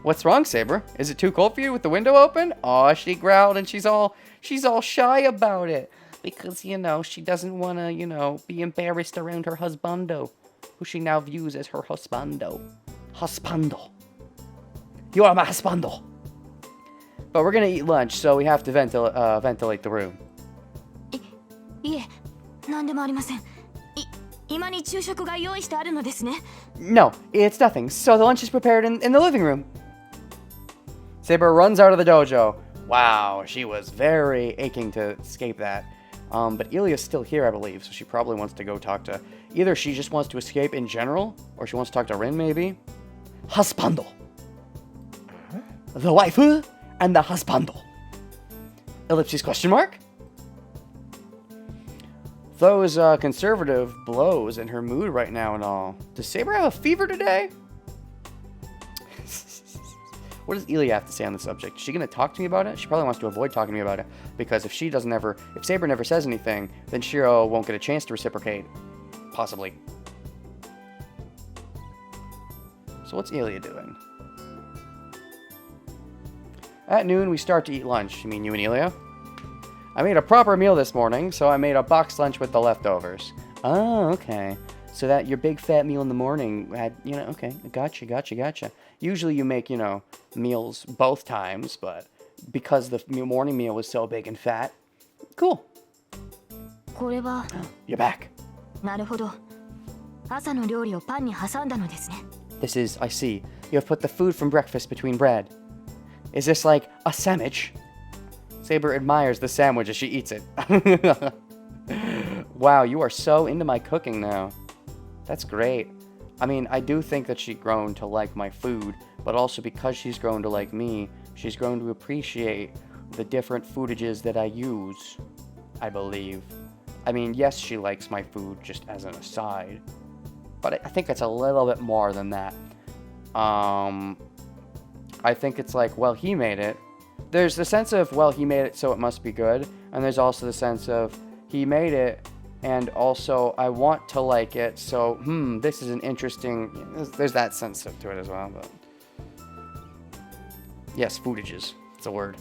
What's wrong, Saber? Is it too cold for you with the window open? Aw, she growled and she's all shy about it. Because, you know, she doesn't want to, you know, be embarrassed around her husbando, who she now views as her husbando. Husbando. You are my husbando. But we're gonna eat lunch, so we have to ventilate the room. いえ、何でもありません。今に昼食が用意してあるのですね。No, it's nothing. So the lunch is prepared in the living room. Saber runs out of the dojo. Wow, she was very aching to escape that. But Ilya's still here, I believe, so she probably wants to go talk to... Either she just wants to escape in general, or she wants to talk to Rin, maybe? Husbando. The waifu and the husbando. Ellipses question mark? Those conservative blows in her mood right now and all. Does Saber have a fever today? What does Ilya have to say on the subject? Is she going to talk to me about it? She probably wants to avoid talking to me about it, because if Saber never says anything, then Shiro won't get a chance to reciprocate. Possibly. So what's Ilya doing? At noon, we start to eat lunch. You mean you and Ilya? I made a proper meal this morning, so I made a boxed lunch with the leftovers. Oh, okay. So that your big fat meal in the morning had, you know, okay, gotcha. Usually you make, you know, meals both times, but because the morning meal was so big and fat, cool. これは You're back. なるほど。朝の料理をパンに挟んだのですね。This is, I see. You have put the food from breakfast between bread. Is this like a sandwich? Saber admires the sandwich as she eats it. Wow, you are so into my cooking now. That's great. I mean, I do think that she's grown to like my food, but also because she's grown to like me, she's grown to appreciate the different foodages that I use, I believe. I mean, yes, she likes my food just as an aside, but I think it's a little bit more than that. I think it's like, well, he made it. There's the sense of, well, he made it, so it must be good, and there's also the sense of, he made it, and also, I want to like it, so, this is an interesting... There's that sense to it as well, but... Yes, foodages. It's a word.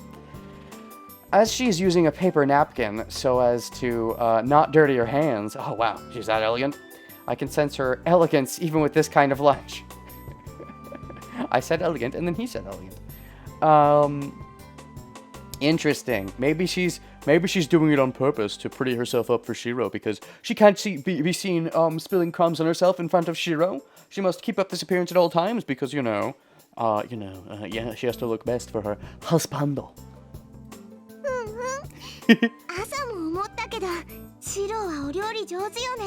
As she's using a paper napkin so as to not dirty her hands. Oh, wow, she's that elegant. I can sense her elegance even with this kind of lunch. I said elegant, and then he said elegant. Interesting. Maybe she's doing it on purpose to pretty herself up for Shiro because she can't be seen spilling crumbs on herself in front of Shiro. She must keep up this appearance at all times because, yeah, she has to look best for her husbando. 朝も思ったけどシロはお料理上手よね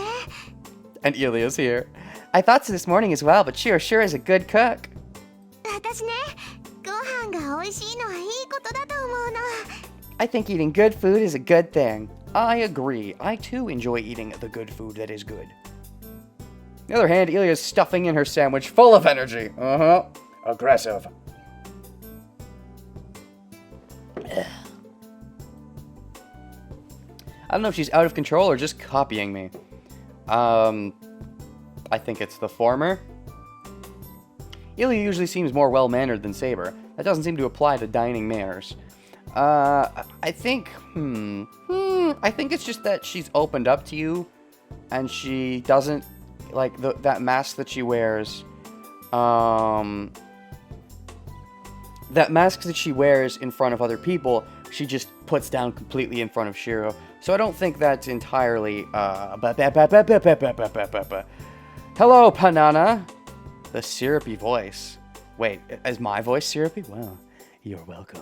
And Ilia's here. I thought so this morning as well, but Shiro sure is a good cook. 私ねご飯が美味しいのはいいことだと思うの I think eating good food is a good thing. I agree. I too enjoy eating the good food that is good. On the other hand, Ilia's stuffing in her sandwich full of energy. Aggressive. I don't know if she's out of control or just copying me. I think it's the former. Ilia usually seems more well-mannered than Saber. That doesn't seem to apply to dining manners. I think it's just that she's opened up to you, and she doesn't, like, that mask that she wears, that mask that she wears in front of other people, she just puts down completely in front of Shiro. So I don't think that's entirely, Hello, Panana! The syrupy voice. Wait, is my voice syrupy? Well, you're welcome.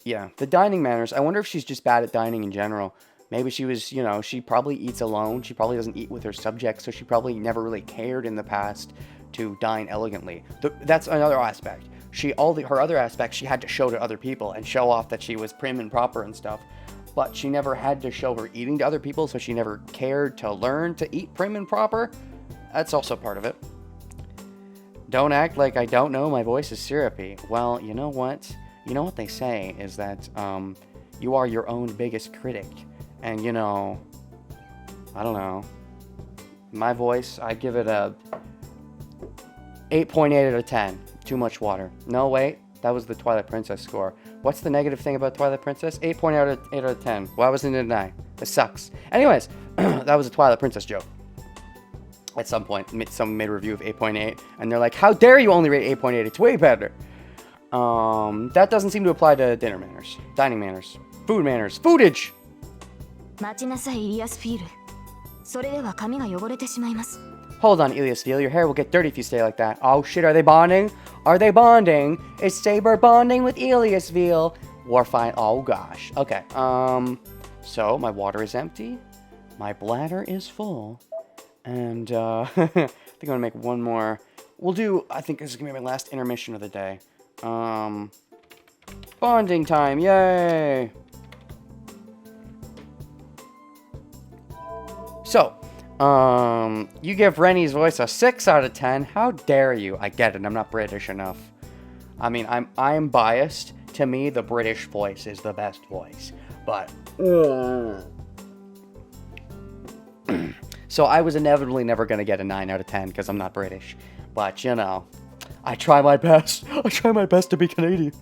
Yeah, the dining manners. I wonder if she's just bad at dining in general. Maybe she was, she probably eats alone. She probably doesn't eat with her subjects, so she probably never really cared in the past to dine elegantly. That's another aspect. Her other aspects, she had to show to other people and show off that she was prim and proper and stuff. But she never had to show her eating to other people, so she never cared to learn to eat prim and proper. That's also part of it. Don't act like I don't know my voice is syrupy. Well, you know what? You know what they say is that you are your own biggest critic. And, I don't know. My voice, I give it a 8.8 out of 10. Too much water. No, wait. That was the Twilight Princess score. What's the negative thing about Twilight Princess? 8.8 out of 10. Why wasn't it an 9? It sucks. Anyways, that was a Twilight Princess joke. At some point, someone made a review of 8.8, and they're like, how dare you only rate 8.8? It's way better. That doesn't seem to apply to dinner manners, dining manners, foodage. 待ちなさい、イリアスフィール。それでは髪が汚れてしまいます。 Hold on, Iliasville, your hair will get dirty if you stay like that. Oh shit, are they bonding? Are they bonding? Is Saber bonding with Iliasville? We're fine. Oh gosh. Okay, so my water is empty. My bladder is full. And, I think I'm gonna make one more. I think this is gonna be my last intermission of the day. Bonding time, yay! So, you give Rennie's voice a 6 out of 10. How dare you? I get it, I'm not British enough. I mean, I'm biased. To me, the British voice is the best voice. But, so I was inevitably never going to get a 9 out of 10 because I'm not British. But, I try my best. I try my best to be Canadian.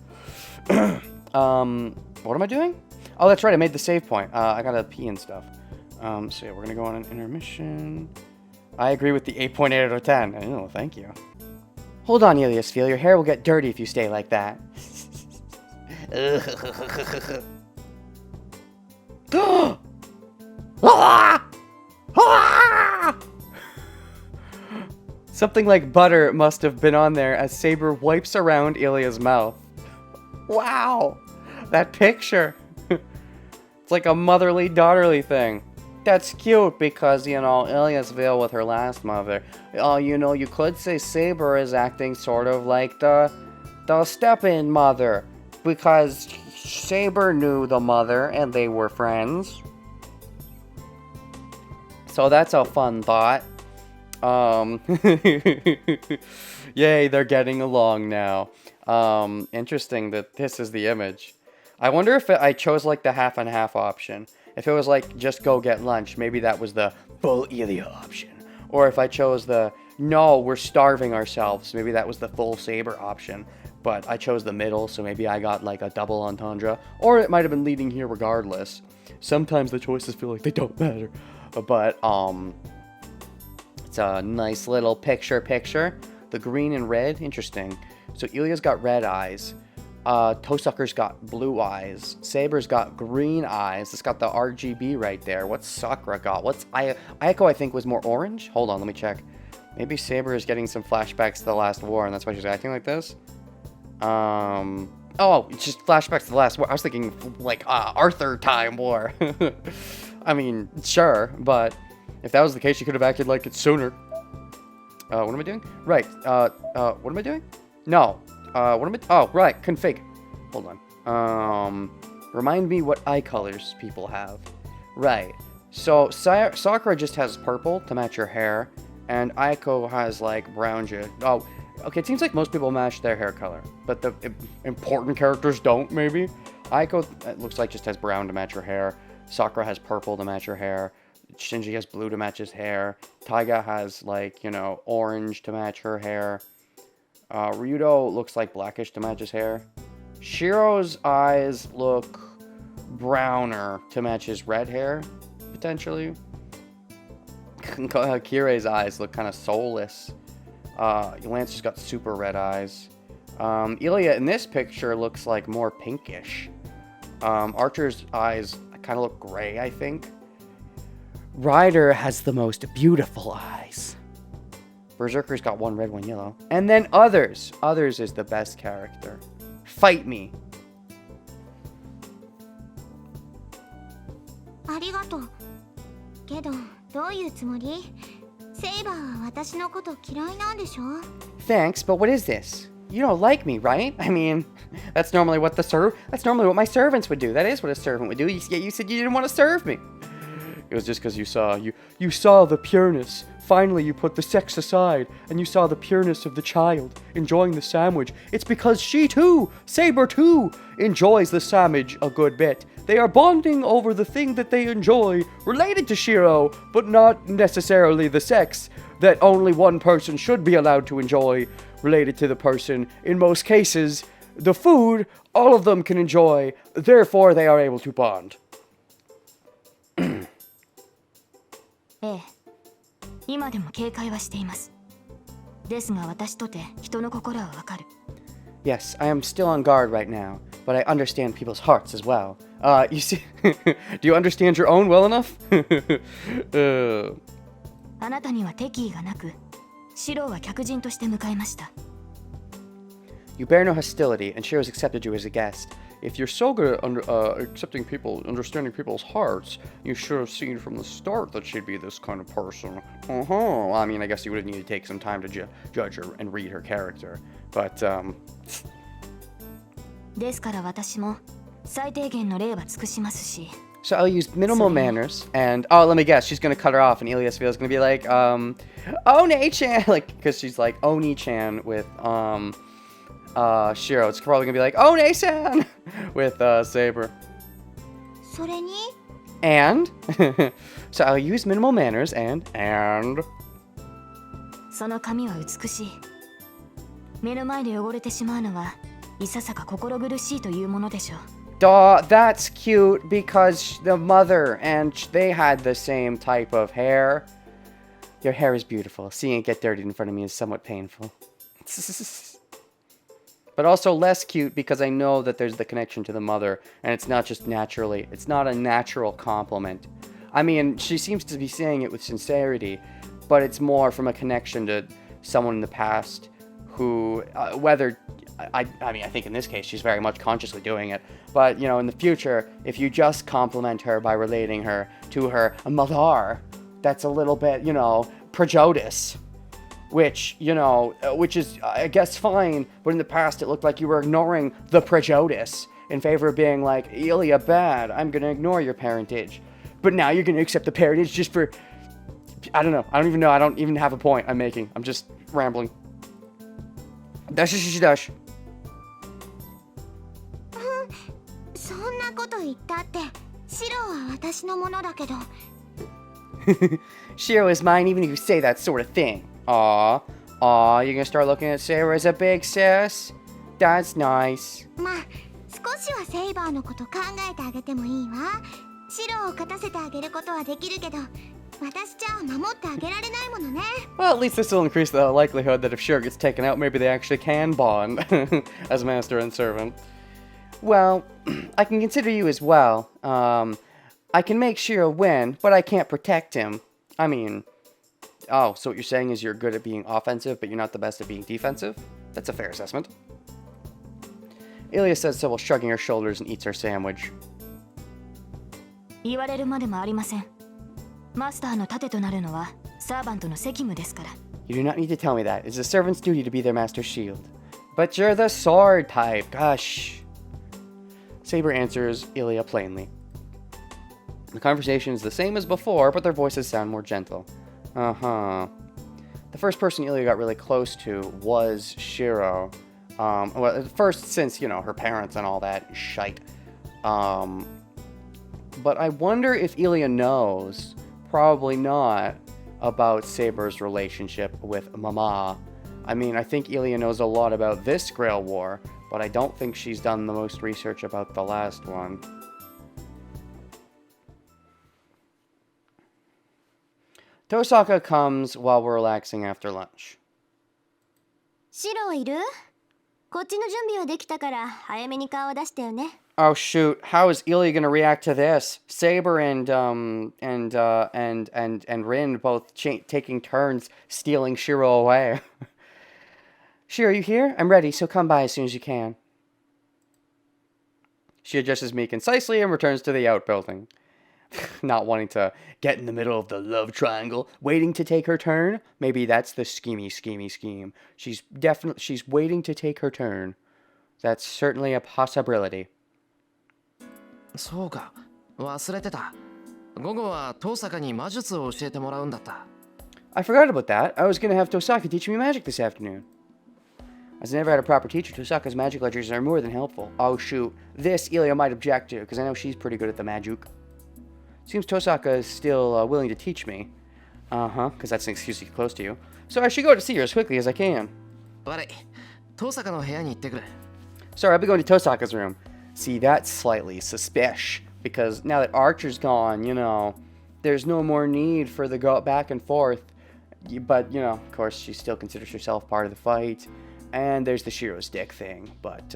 What am I doing? Oh, that's right. I made the save point. I got to pee and stuff. So yeah, we're going to go on an intermission. I agree with the 8.8 out of 10. Oh, thank you. Hold on, Iliasville. Your hair will get dirty if you stay like that. Something like butter must have been on there as Saber wipes around Ilia's mouth. Wow! That picture! It's like a motherly daughterly thing. That's cute because, Iliasville with her last mother. You could say Saber is acting sort of like the step-in mother. Because Saber knew the mother and they were friends. So that's a fun thought. Yay, they're getting along now. Interesting that this is the image. I wonder if I chose like the half and half option. If it was like just go get lunch, maybe that was the full Ilia option. Or if I chose the no, we're starving ourselves, maybe that was the full Saber option. but I chose the middle, so maybe I got like a double entendre, or it might have been leading here regardless. Sometimes the choices feel like they don't matter, but it's a nice little picture. The green and red, interesting. So Ilya's got red eyes. Toesucker's got blue eyes. Saber's got green eyes. It's got the RGB right there. What's Sakura got? What's Ayako? I think was more orange. Hold on, let me check. Maybe Saber is getting some flashbacks to the last war, and that's why she's acting like this. Oh, it's just flashbacks to the last war. I was thinking like Arthur time war. I mean, sure, but if that was the case, she could have acted like it sooner. What am I doing? Right. What am I doing? No. What am I? Oh, right. Config. Hold on. Remind me what eye colors people have. Right. So Sakura just has purple to match her hair, and Ayako has like brown. Oh, okay. It seems like most people match their hair color, but the important characters don't. Maybe Ayako, it looks like, just has brown to match her hair. Sakura has purple to match her hair. Shinji has blue to match his hair. Taiga has, like, you know, orange to match her hair. Ryudo looks like blackish to match his hair. Shiro's eyes look browner to match his red hair, potentially. Kirei's eyes look kind of soulless. Lancer's got super red eyes. Ilya in this picture looks like more pinkish. Archer's eyes kind of look gray, I think. Ryder has the most beautiful eyes. Berserker's got one red, one yellow. And then Others. Others is the best character. Fight me. ありがとう。けど、どういうつもり？セイバーは私のこと嫌いなんでしょ？ Thanks, but what is this? You don't like me, right? I mean, that's normally what my servants would do. That is what a servant would do. Yet you said you didn't want to serve me. It was just because you saw the pureness. Finally, you put the sex aside, and you saw the pureness of the child enjoying the sandwich. It's because she too, Saber too, enjoys the sandwich a good bit. They are bonding over the thing that they enjoy, related to Shiro, but not necessarily the sex that only one person should be allowed to enjoy, related to the person. In most cases, the food, all of them can enjoy, therefore they are able to bond. ええ、今でも警戒はしています。ですが私とて人の心はわかる。Yes, I am still on guard right now, but I understand people's hearts as well. You see, do you understand your own well enough? あなたには敵意がなく、シロは客人として迎えました。You bear no hostility, and Shiro's accepted you as a guest. If you're so good at accepting people, understanding people's hearts, you should have seen from the start that she'd be this kind of person. I mean, I guess you would have needed to take some time to judge her and read her character. But, ですから私も最低限の礼は尽くしますし。So I'll use minimal manners, and let me guess, she's gonna cut her off, and Ilias is gonna be like, One-chan, like, because she's like Oni-chan with Shiro. It's probably gonna be like One-san with Saber. それに And so I'll use minimal manners and その髪は美しい。目の前で汚れてしまうのはいささか心苦しいというものでしょう。That's cute because the mother and they had the same type of hair. Your hair is beautiful. Seeing it get dirtied in front of me is somewhat painful. But also less cute because I know that there's the connection to the mother, and it's not just naturally. It's not a natural compliment. I mean, she seems to be saying it with sincerity, but it's more from a connection to someone in the past who, whether, I mean, I think in this case she's very much consciously doing it, but, you know, in the future, if you just compliment her by relating her to her mother, that's a little bit, you know, prejudice. Which, you know, which is, I guess, fine, but in the past it looked like you were ignoring the prejudice in favor of being like, Ilya, bad, I'm gonna ignore your parentage. But now you're gonna accept the parentage just for, I don't know, I don't even have a point I'm making. I'm just rambling. Dash. そんなこと言ったってシロは私のものだけど Shiro is mine even if you say that sort of thing. Aw, you're gonna start looking at Sarah as a big sis? That's nice. まあ少しはセイバーのこと考えてあげてもいいわ。シロを勝たせてあげることはできるけど、私じゃ守ってあげられないものね。 Well, at least this will increase the likelihood that if Shiro gets taken out, maybe they actually can bond as master and servant. Well, I can consider you as well. I can make Shiro win, but I can't protect him. I mean, oh, so what you're saying is you're good at being offensive, but you're not the best at being defensive? That's a fair assessment. Ilya says so while shrugging her shoulders and eats her sandwich. 言われるまでもありません。マスターの盾となるのはサーバントの責務ですから。 You do not need to tell me that. It's the servant's duty to be their master's shield. But you're the sword type. Gosh. Saber answers Ilya plainly. The conversation is the same as before, but their voices sound more gentle. Uh-huh. The first person Ilya got really close to was Shiro. Well, first since, you know, her parents and all that shite. But I wonder if Ilya knows, probably not, about Saber's relationship with Mama. I mean, I think Ilya knows a lot about this Grail War, but I don't think she's done the most research about the last one. Tosaka comes while we're relaxing after lunch. シロいる？こっちの準備はできたから早めに顔を出してよね。 Oh shoot! How is Ilya gonna react to this? Saber and Rin both taking turns stealing Shiro away. Shiro, you here? I'm ready, so come by as soon as you can. She addresses me concisely and returns to the outbuilding. Not wanting to get in the middle of the love triangle, waiting to take her turn. Maybe that's the scheme. She's waiting to take her turn. That's certainly a possibility. そうか、忘れてた。午後は遠坂に魔術を教えてもらうんだった。I forgot about that. I was gonna have Tosaka teach me magic this afternoon. As I never had a proper teacher, Tosaka's magic lectures are more than helpful. Oh shoot, this Ilya might object to, because I know she's pretty good at the magic. Seems Tosaka is still willing to teach me. Uh-huh, because that's an excuse to get close to you. So I should go to see her as quickly as I can. 悪い、遠坂の部屋に行ってくる。 Sorry, I'll be going to Tosaka's room. See, that's slightly suspicious, because now that Archer's gone, you know, there's no more need for the go back and forth. But, you know, of course, she still considers herself part of the fight. And there's the Shiro's dick thing, but,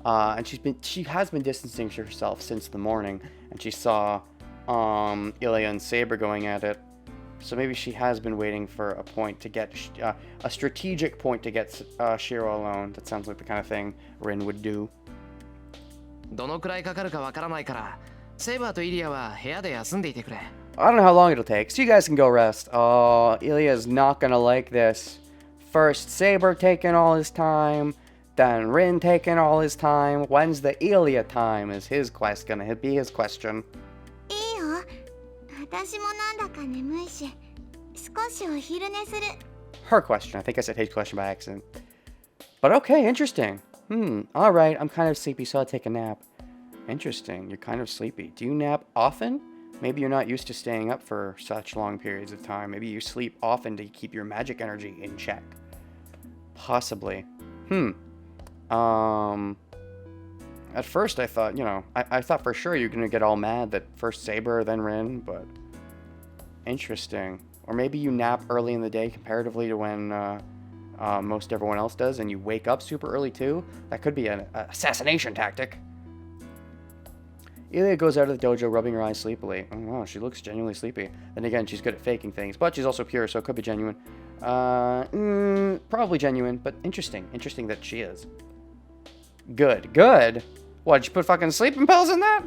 and she has been distancing herself since the morning, and she saw, Ilya and Saber going at it. So maybe she has been waiting for a point to get, a strategic point to get, Shiro alone. That sounds like the kind of thing Rin would do. どのくらいかかるかわからないから、セイバーとイリアは部屋で休んでいてくれ。I don't know how long it'll take, so you guys can go rest. Oh, Ilya's not gonna like this. First Saber taking all his time, then Rin taking all his time. When's the Ilya time is gonna be his question. いいよ。私もなんだか眠いし、少しお昼寝する。 Her question. I think I said his question by accident. But okay, interesting. Alright, I'm kind of sleepy, so I'll take a nap. Interesting, you're kind of sleepy. Do you nap often? Maybe you're not used to staying up for such long periods of time. Maybe you sleep often to keep your magic energy in check. Possibly. At first I thought, you know, I thought for sure you're gonna get all mad that first Saber, then Rin, but... Interesting. Or maybe you nap early in the day comparatively to when, most everyone else does, and you wake up super early too. That could be an assassination tactic. Ilya goes out of the dojo, rubbing her eyes sleepily. Oh wow, she looks genuinely sleepy. Then again, she's good at faking things, but she's also pure, so it could be genuine. Probably genuine, but interesting. Interesting that she is. Good. What, did you put fucking sleeping pills in that?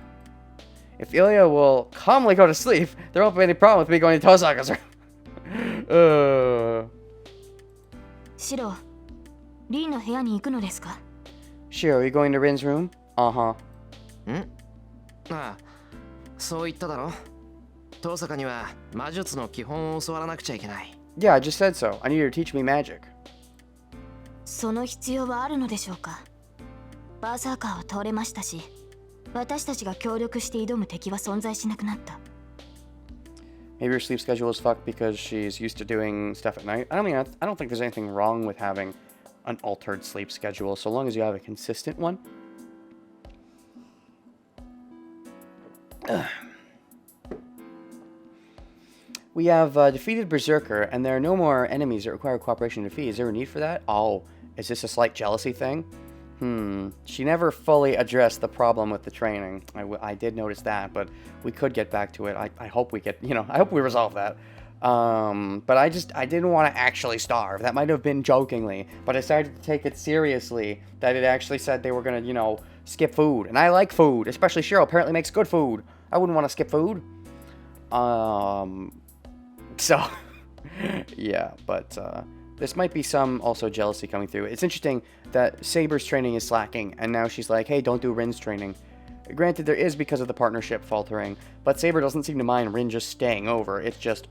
If Ilya will calmly go to sleep, there won't be any problem with me going to Tosaka's room. シロ、リーの部屋に行くのですか？ Shiro, are you going to Rin's room? Uh-huh. ん？ああ、そう言っただろ。遠坂には魔術の基本を教わらなくちゃいけない。Yeah, I just said so. I need you to teach me magic. その必要はあるのでしょうか？バーサーカーを通れましたし、私たちが協力して挑む敵は存在しなくなった。Maybe her sleep schedule is fucked because she's used to doing stuff at night. I don't think there's anything wrong with having an altered sleep schedule, so long as you have a consistent one. We have defeated Berserker, and there are no more enemies that require cooperation to defeat. Is there a need for that? Oh, is this a slight jealousy thing? She never fully addressed the problem with the training. I did notice that, but we could get back to it. I hope we get, I hope we resolve that. But I didn't want to actually starve. That might have been jokingly, but I decided to take it seriously that it actually said they were going to, skip food. And I like food, especially Shiro apparently makes good food. I wouldn't want to skip food. So, yeah, but this might be some also jealousy coming through. It's interesting that Saber's training is slacking, and now she's like, hey, don't do Rin's training. Granted, there is because of the partnership faltering, but Saber doesn't seem to mind Rin just staying over. It's just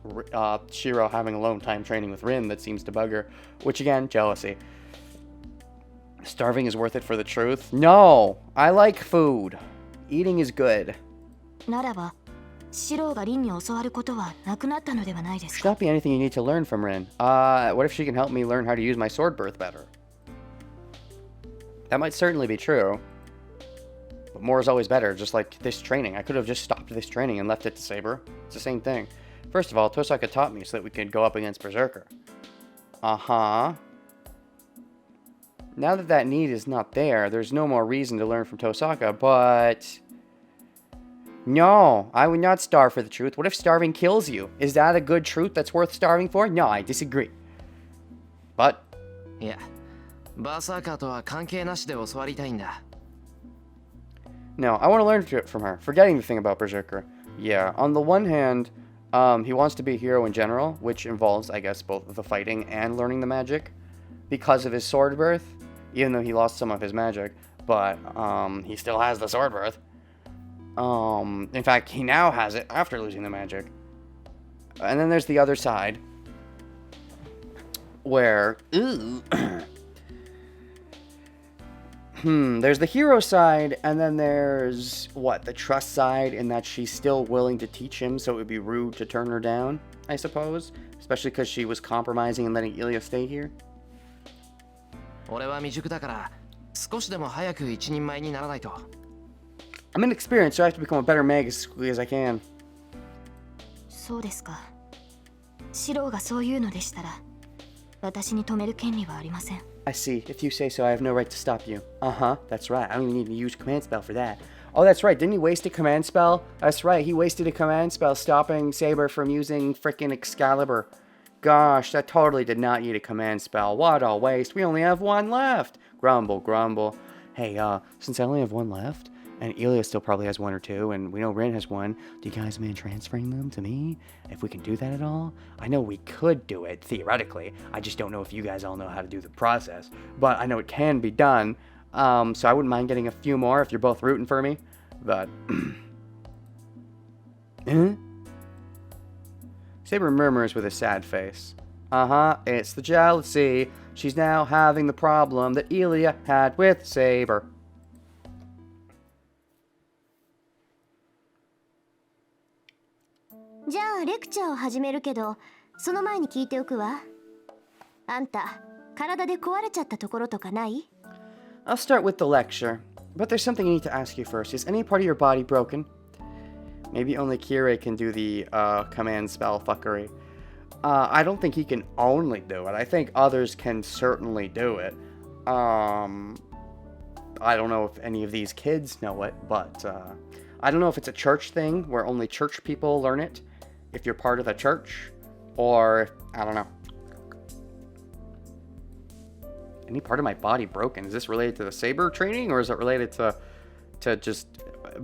Shiro having alone time training with Rin that seems to bug her, which again, jealousy. Starving is worth it for the truth? No! I like food. Eating is good. ならば、シロウがリンに教わることはなくなったのではないです Should か not be anything you need to learn from Rin. What if she can help me learn how to use my sword birth better? That might certainly be true. But more is always better, just like this training. I could have just stopped this training and left it to Saber. It's the same thing. First of all, Tosaka taught me so that we could go up against Berserker. Uh-huh. Now that that need is not there, there's no more reason to learn from Tosaka, but... No, I would not starve for the truth. What if starving kills you? Is that a good truth that's worth starving for? No, I disagree. But... いや、バーサーカーとは関係なしで教わりたいんだ。 No, I want to learn from her. Forgetting the thing about Berserker. Yeah, on the one hand, he wants to be a hero in general, which involves, I guess, both the fighting and learning the magic. Because of his sword birth, even though he lost some of his magic. But, he still has the sword birth. In fact, he now has it after losing the magic. And then there's the other side. Where... Ooh... there's the hero side, and then there's, the trust side, in that she's still willing to teach him, so it would be rude to turn her down, I suppose. Especially because she was compromising and letting Ilya stay here. 俺は未熟だから、少しでも早く一人前にならないと。I'm inexperienced, so I have to become a better mag as quickly as I can. そうですか。シロウがそういうのでしたら、私に止める権利はありません。 I see. If you say so, I have no right to stop you. Uh-huh. That's right. I don't even need to use a command spell for that. Oh, that's right. Didn't he waste a command spell? That's right. He wasted a command spell stopping Saber from using frickin' Excalibur. Gosh, that totally did not need a command spell. What a waste. We only have one left. Grumble, grumble. Hey, since I only have one left, and Ilya still probably has one or two, and we know Rin has one, do you guys mind transferring them to me? If we can do that at all? I know we could do it, theoretically. I just don't know if you guys all know how to do the process. But I know it can be done. So I wouldn't mind getting a few more if you're both rooting for me. But... Saber murmurs with a sad face. Uh-huh, it's the jealousy. She's now having the problem that Ilya had with Saber. I'll start with the lecture, but there's something I need to ask you first. Is any part of your body broken? Maybe only Kirei can do the command spell fuckery. I don't think he can only do it. I think others can certainly do it. I don't know if any of these kids know it, but I don't know if it's a church thing where only church people learn it, if you're part of the church, or I don't know. Any part of my body broken? Is this related to the Saber training, or is it related to just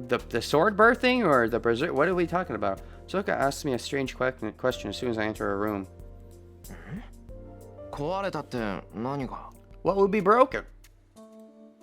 the sword birthing, or the berserk? What are we talking about? Zoka asks me a strange question as soon as I enter a room. 壊れたって何が? What would be broken?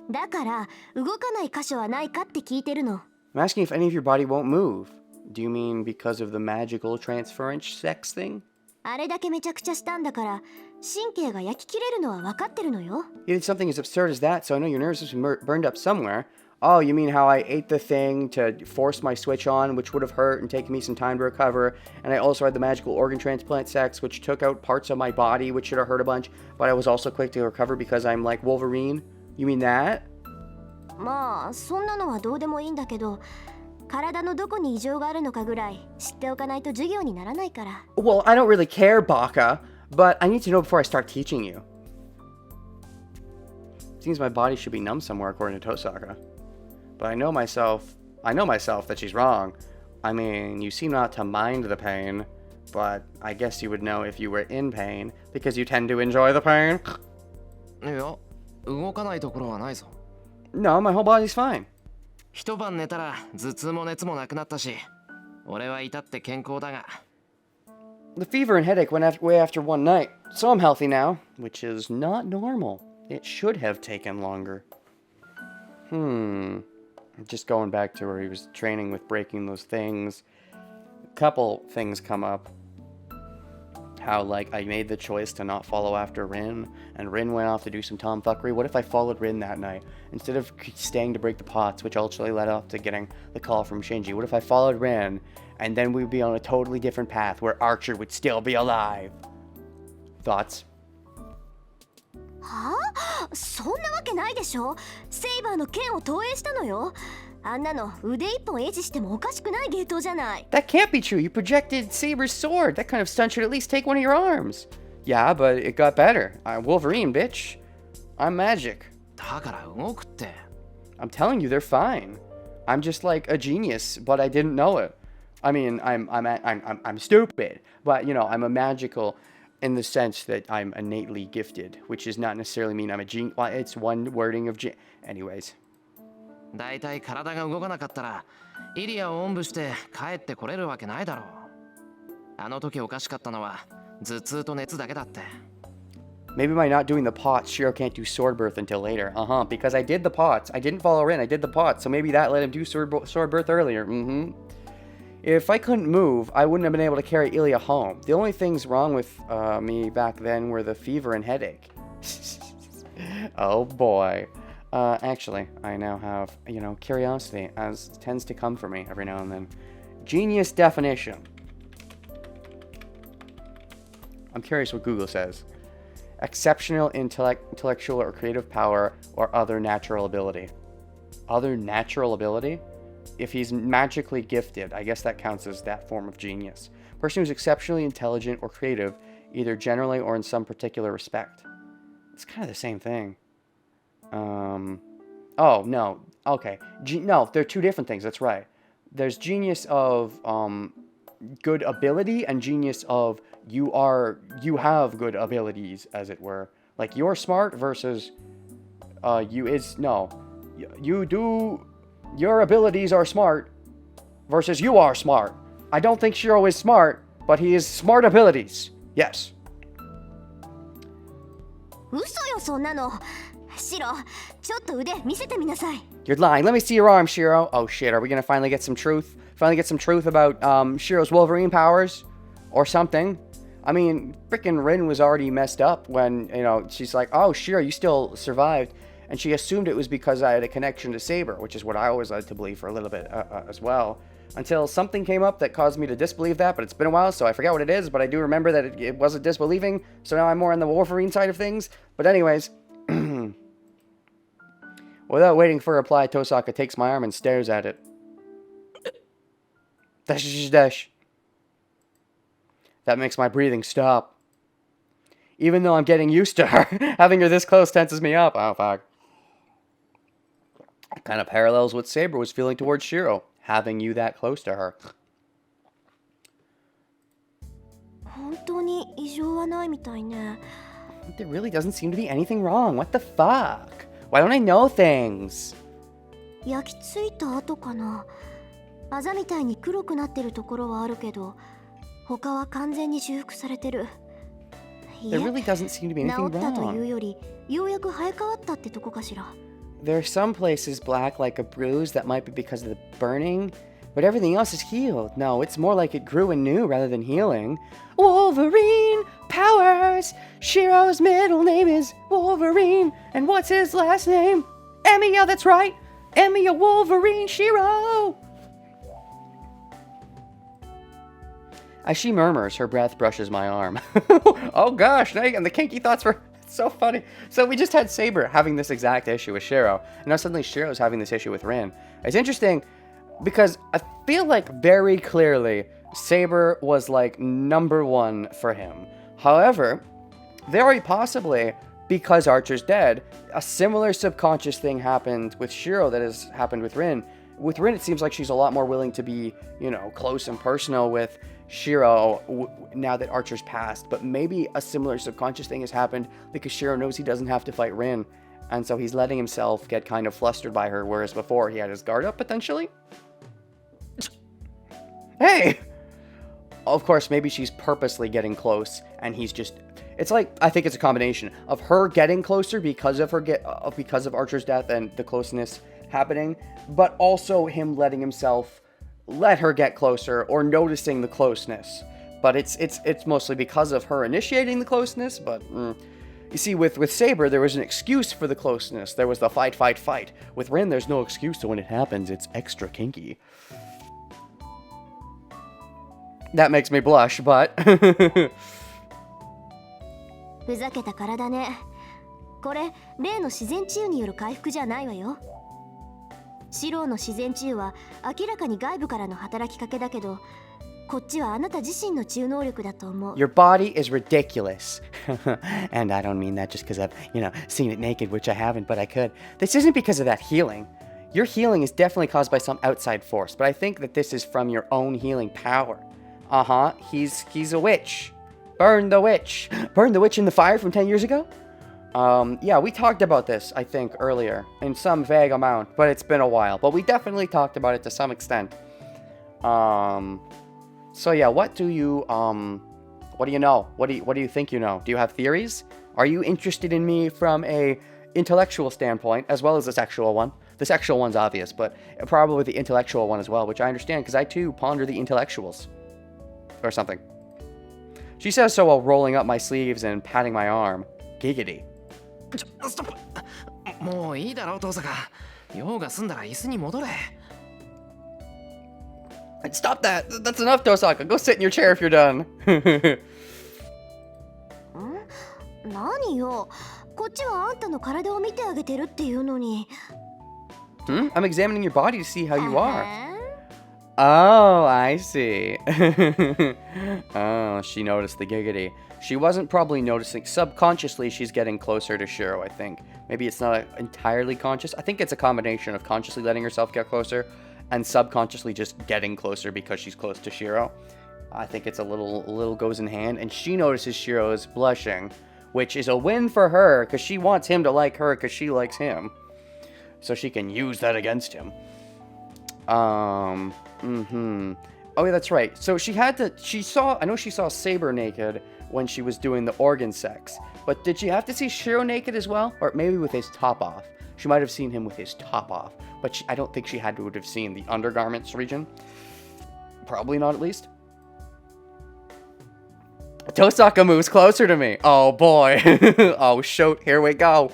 だから動かない箇所はないかって聞いてるの。 I'm asking if any of your body won't move. Do you mean because of the magical transference sex thing? あれだけめちゃくちゃしたんだから神経が焼き切れるのは分かってるのよ。 You did something as absurd as that, so I know your nerves have been burned up somewhere. Oh, you mean how I ate the thing to force my switch on, which would have hurt and taken me some time to recover, and I also had the magical organ transplant sex, which took out parts of my body, which should have hurt a bunch, but I was also quick to recover because I'm like Wolverine? You mean that? まあそんなのはどうでもいいんだけど、体のどこに異常があるのかぐらい知っておかないと授業にならないから。Well, I don't really care, Baka, but I need to know before I start teaching you. Seems my body should be numb somewhere according to Tosaka. But I know myself that she's wrong. I mean, you seem not to mind the pain, but I guess you would know if you were in pain, because you tend to enjoy the pain. いや、動かないところはないぞ。No, my whole body's fine. 一晩寝たら頭痛も熱もなくなったし、俺は至って健康だが。The fever and headache went away after one night, so I'm healthy now, which is not normal. It should have taken longer. Just going back to where he was training with breaking those things. A couple things come up. How, like, I made the choice to not follow after Rin, and Rin went off to do some tomfuckery. What if I followed Rin that night? Instead of staying to break the pots, which ultimately led up to getting the call from Shinji, what if I followed Rin, and then we'd be on a totally different path where Archer would still be alive? Thoughts? はあ、そんなわけないでしょ。セイバーの剣を投影したのよ。あんなの腕一本維持してもおかしくない芸当じゃない。That can't be true. You projected Saber's sword. That kind of stunt should at least take one of your arms. Yeah, but it got better. I'm Wolverine, bitch. I'm magic. だから動くって。I'm telling you, they're fine. I'm just like a genius, but I didn't know it. I mean, I'm stupid, but you know, I'm a magical in the sense that I'm innately gifted, which does not necessarily mean I'm a genius. Well, it's one wording of anyways. だいたい体が動かなかったら、イリアをおんぶして帰ってこれるわけないだろう。あの時おかしかったのは頭痛と熱だけだって。Maybe by not doing the pots, Shiro can't do sword birth until later. Because I did the pots. I didn't follow in, I did the pots, so maybe that let him do sword birth earlier. If I couldn't move, I wouldn't have been able to carry Ilya home. The only things wrong with me back then were the fever and headache. Oh boy. Actually, I now have, curiosity, as tends to come for me every now and then. Genius definition. I'm curious what Google says. Exceptional intellectual or creative power or other natural ability. Other natural ability? If he's magically gifted, I guess that counts as that form of genius. Person who's exceptionally intelligent or creative, either generally or in some particular respect. It's kind of the same thing. Oh, no. Okay. No, they're two different things. That's right. There's genius of, good ability and genius of you have good abilities, as it were. Like, you're smart versus, your abilities are smart versus you are smart. I don't think Shiro is smart, but he is smart abilities. Yes. 嘘よそんなの。シロ、ちょっと腕見せてみなさい。You're lying. Let me see your arm, Shiro. Oh shit, are we gonna finally get some truth? Finally get some truth about Shiro's Wolverine powers? Or something? I mean, frickin' Rin was already messed up when, she's like, oh, Shiro, you still survived. And she assumed it was because I had a connection to Saber, which is what I always led to believe for a little bit as well. Until something came up that caused me to disbelieve that, but it's been a while, so I forgot what it is, but I do remember that it wasn't disbelieving, so now I'm more on the Wolverine side of things. But anyways, without waiting for a reply, Tosaka takes my arm and stares at it. Dash. That makes my breathing stop. Even though I'm getting used to her, having her this close tenses me up. Oh, fuck. It kind of parallels what Saber was feeling towards Shiro, having you that close to her. 本当に異常はないみたいね。There really doesn't seem to be anything wrong. What the fuck? Why don't I know things? 焼き付いた跡かな。あざみたいに黒くなってるところはあるけど、他は完全に修復されてる。There really doesn't seem to be anything 治ったという wrong. より、ようやく生え変わったってとこかしら。There are some places black like a bruise that might be because of the burning, but everything else is healed. No, it's more like it grew anew rather than healing. Wolverine powers! Shiro's middle name is Wolverine, and what's his last name? Emmy, yeah, that's right! Emiya Wolverine Shiro! As she murmurs, her breath brushes my arm. Oh gosh, now you got the kinky thoughts for... So funny. So we just had Saber having this exact issue with Shiro, and now suddenly Shiro's having this issue with Rin. It's interesting because I feel like very clearly Saber was like number one for him. However, very possibly because Archer's dead, a similar subconscious thing happened with Shiro that has happened with Rin. With Rin, it seems like she's a lot more willing to be, you know, close and personal with Shiro now that Archer's passed, but maybe a similar subconscious thing has happened because Shiro knows he doesn't have to fight Rin, and so he's letting himself get kind of flustered by her, whereas before he had his guard up, potentially? Hey! Of course, maybe she's purposely getting close, and he's just... It's like, I think it's a combination of her getting closer because of because of Archer's death and the closeness happening, but also him letting himself let her get closer or noticing the closeness. But it's mostly because of her initiating the closeness, but you see, with Saber, there was an excuse for the closeness. There was the fight, fight, fight. With Rin, there's no excuse, so when it happens, it's extra kinky. That makes me blush, but... ふざけた体ね。これ例の自然治癒による回復じゃないわよ。シローの自然治癒は明らかに外部からの働きかけだけど、こっちはあなた自身の治癒能力だと思う。 Your body is ridiculous. And I don't mean that just because I've, seen it naked, which I haven't, but I could. This isn't because of that healing. Your healing is definitely caused by some outside force, but I think that this is from your own healing power. Uh-huh, he's a witch. Burn the witch. Burn the witch in the fire from 10 years ago? Yeah, we talked about this, I think, earlier, in some vague amount, but it's been a while. But we definitely talked about it to some extent. So yeah, what do you know? What do you think you know? Do you have theories? Are you interested in me from a intellectual standpoint, as well as the sexual one? The sexual one's obvious, but probably the intellectual one as well, which I understand, because I too ponder the intellectuals. Or something. She says so while rolling up my sleeves and patting my arm. Giggity. もういいだろう、遠坂。用が済んだら椅子に戻れ。Stop that! That's enough, Tosaka. Go sit in your chair if you're done. 何よ。こっちはあんたの体を見てあげてるっていうのに。I'm examining your body to see how you are. Oh, I see. Oh, she noticed the giggity. She wasn't probably noticing. Subconsciously, she's getting closer to Shiro, I think. Maybe it's not entirely conscious. I think it's a combination of consciously letting herself get closer and subconsciously just getting closer because she's close to Shiro. I think it's a little goes in hand. And she notices Shiro is blushing, which is a win for her because she wants him to like her because she likes him. So she can use that against him. Oh, yeah, that's right. So I know she saw Saber naked when she was doing the organ sex. But did she have to see Shiro naked as well? Or maybe with his top off. She might have seen him with his top off. But I don't think she had to have seen the undergarments region. Probably not, at least. Tosaka moves closer to me. Oh, boy. Oh, shoot. Here we go.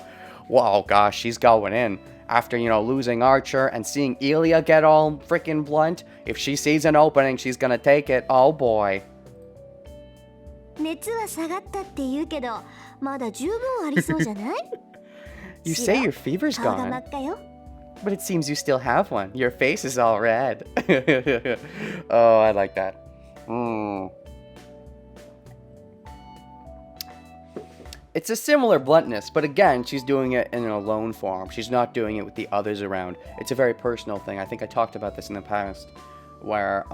Whoa, gosh, she's going in. After, losing Archer and seeing Ilya get all freaking blunt, if she sees an opening, she's gonna take it. Oh boy. 熱は下がったって言うけど、まだ十分ありそうじゃない？ You say your fever's 顔が真 gone, っ赤よ。 but it seems you still have one. Your face is all red. Oh, I like that. It's a similar bluntness, but again, she's doing it in an alone form. She's not doing it with the others around. It's a very personal thing. I think I talked about this in the past, where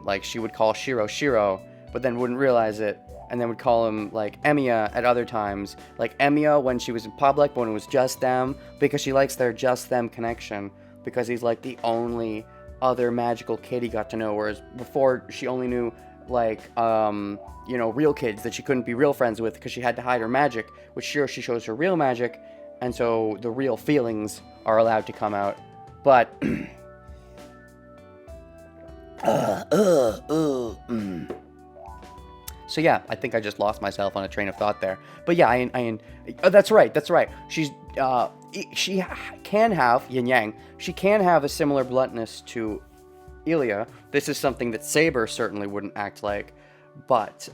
like she would call Shiro Shiro, but then wouldn't realize it, and then would call him like Emiya at other times, like Emiya when she was in public, but when it was just them, because she likes their just them connection, because he's like the only other magical kid he got to know, whereas before she only knew like real kids that she couldn't be real friends with because she had to hide her magic. With Shiro, she shows her real magic, and so the real feelings are allowed to come out. But So yeah, I think I just lost myself on a train of thought there. But yeah, that's right. She's she can have, yin yang, she can have a similar bluntness to Ilya. This is something that Saber certainly wouldn't act like. But,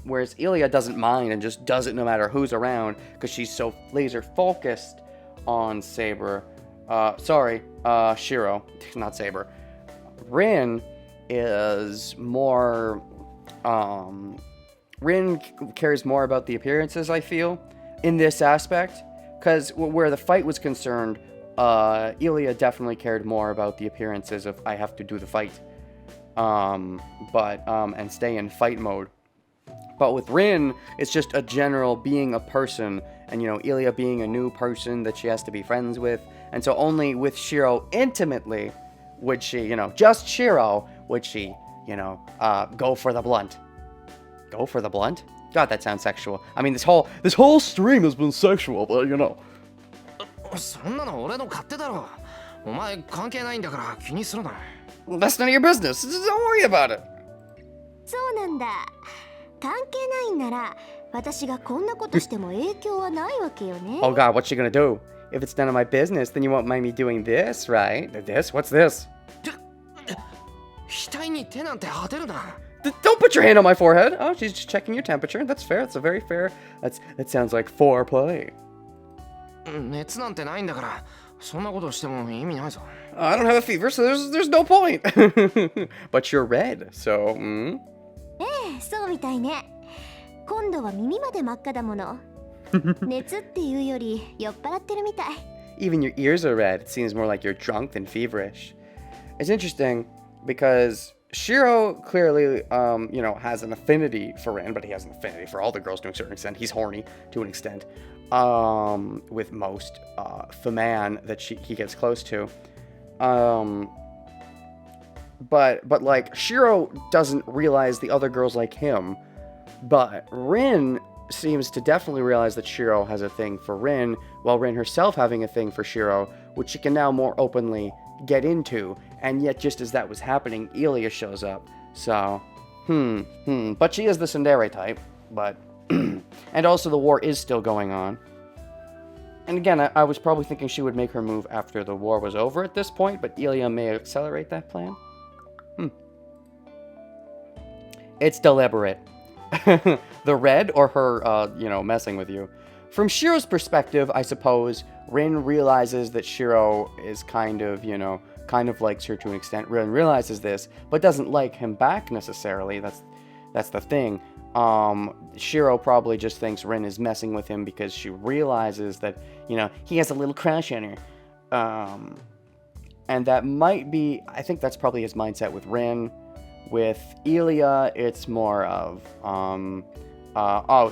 whereas Ilya doesn't mind and just does it no matter who's around, because she's so laser focused on Saber. Shiro, not Saber. Rin is more, Rin cares more about the appearances, I feel, in this aspect. Because where the fight was concerned, Ilya definitely cared more about the appearances of I have to do the fight. And stay in fight mode. But with Rin, it's just a general being a person, and Ilya being a new person that she has to be friends with, and so only with Shiro intimately would she, just Shiro, would she, go for the blunt. Go for the blunt? God, that sounds sexual. I mean, this whole stream has been sexual, but そんなの俺の勝手だろ。お前関係ないんだから気にするな。That's none of your business. Don't worry about it. そうなんだ。関係ないんなら私がこんなことしても影響はないわけよね。Oh god, what's she gonna do? If it's none of my business, then you won't mind me doing this, right? This? What's this? 額に手なんて当てるな。Don't put your hand on my forehead. Oh, she's just checking your temperature. That's fair. That's a very fair. That sounds like foreplay. 熱なんてないんだから、そんなことしても意味ないぞ。I don't have a fever, so there's no point. But you're red, so. ええ、そうみたいね。今度は耳まで真っ赤だもの。熱っていうより酔っ払ってるみたい。Even your ears are red. It seems more like you're drunk than feverish. It's interesting because Shiro clearly, has an affinity for Rin, but he has an affinity for all the girls to a certain extent. He's horny to an extent. With most Faman that he gets close to. But like Shiro doesn't realize the other girls like him, but Rin seems to definitely realize that Shiro has a thing for Rin, while Rin herself having a thing for Shiro, which she can now more openly get into. And yet, just as that was happening, Ilya shows up. So, but she is the tsundere type. But and also the war is still going on. And again, I was probably thinking she would make her move after the war was over at this point, but Ilya may accelerate that plan. It's deliberate. The red or her, messing with you. From Shiro's perspective, I suppose, Rin realizes that Shiro is kind of likes her to an extent. Rin realizes this, but doesn't like him back necessarily. That's the thing. Shiro probably just thinks Rin is messing with him because she realizes that, he has a little crush on her. And that might be, I think that's probably his mindset with Rin. With Ilya, it's more of,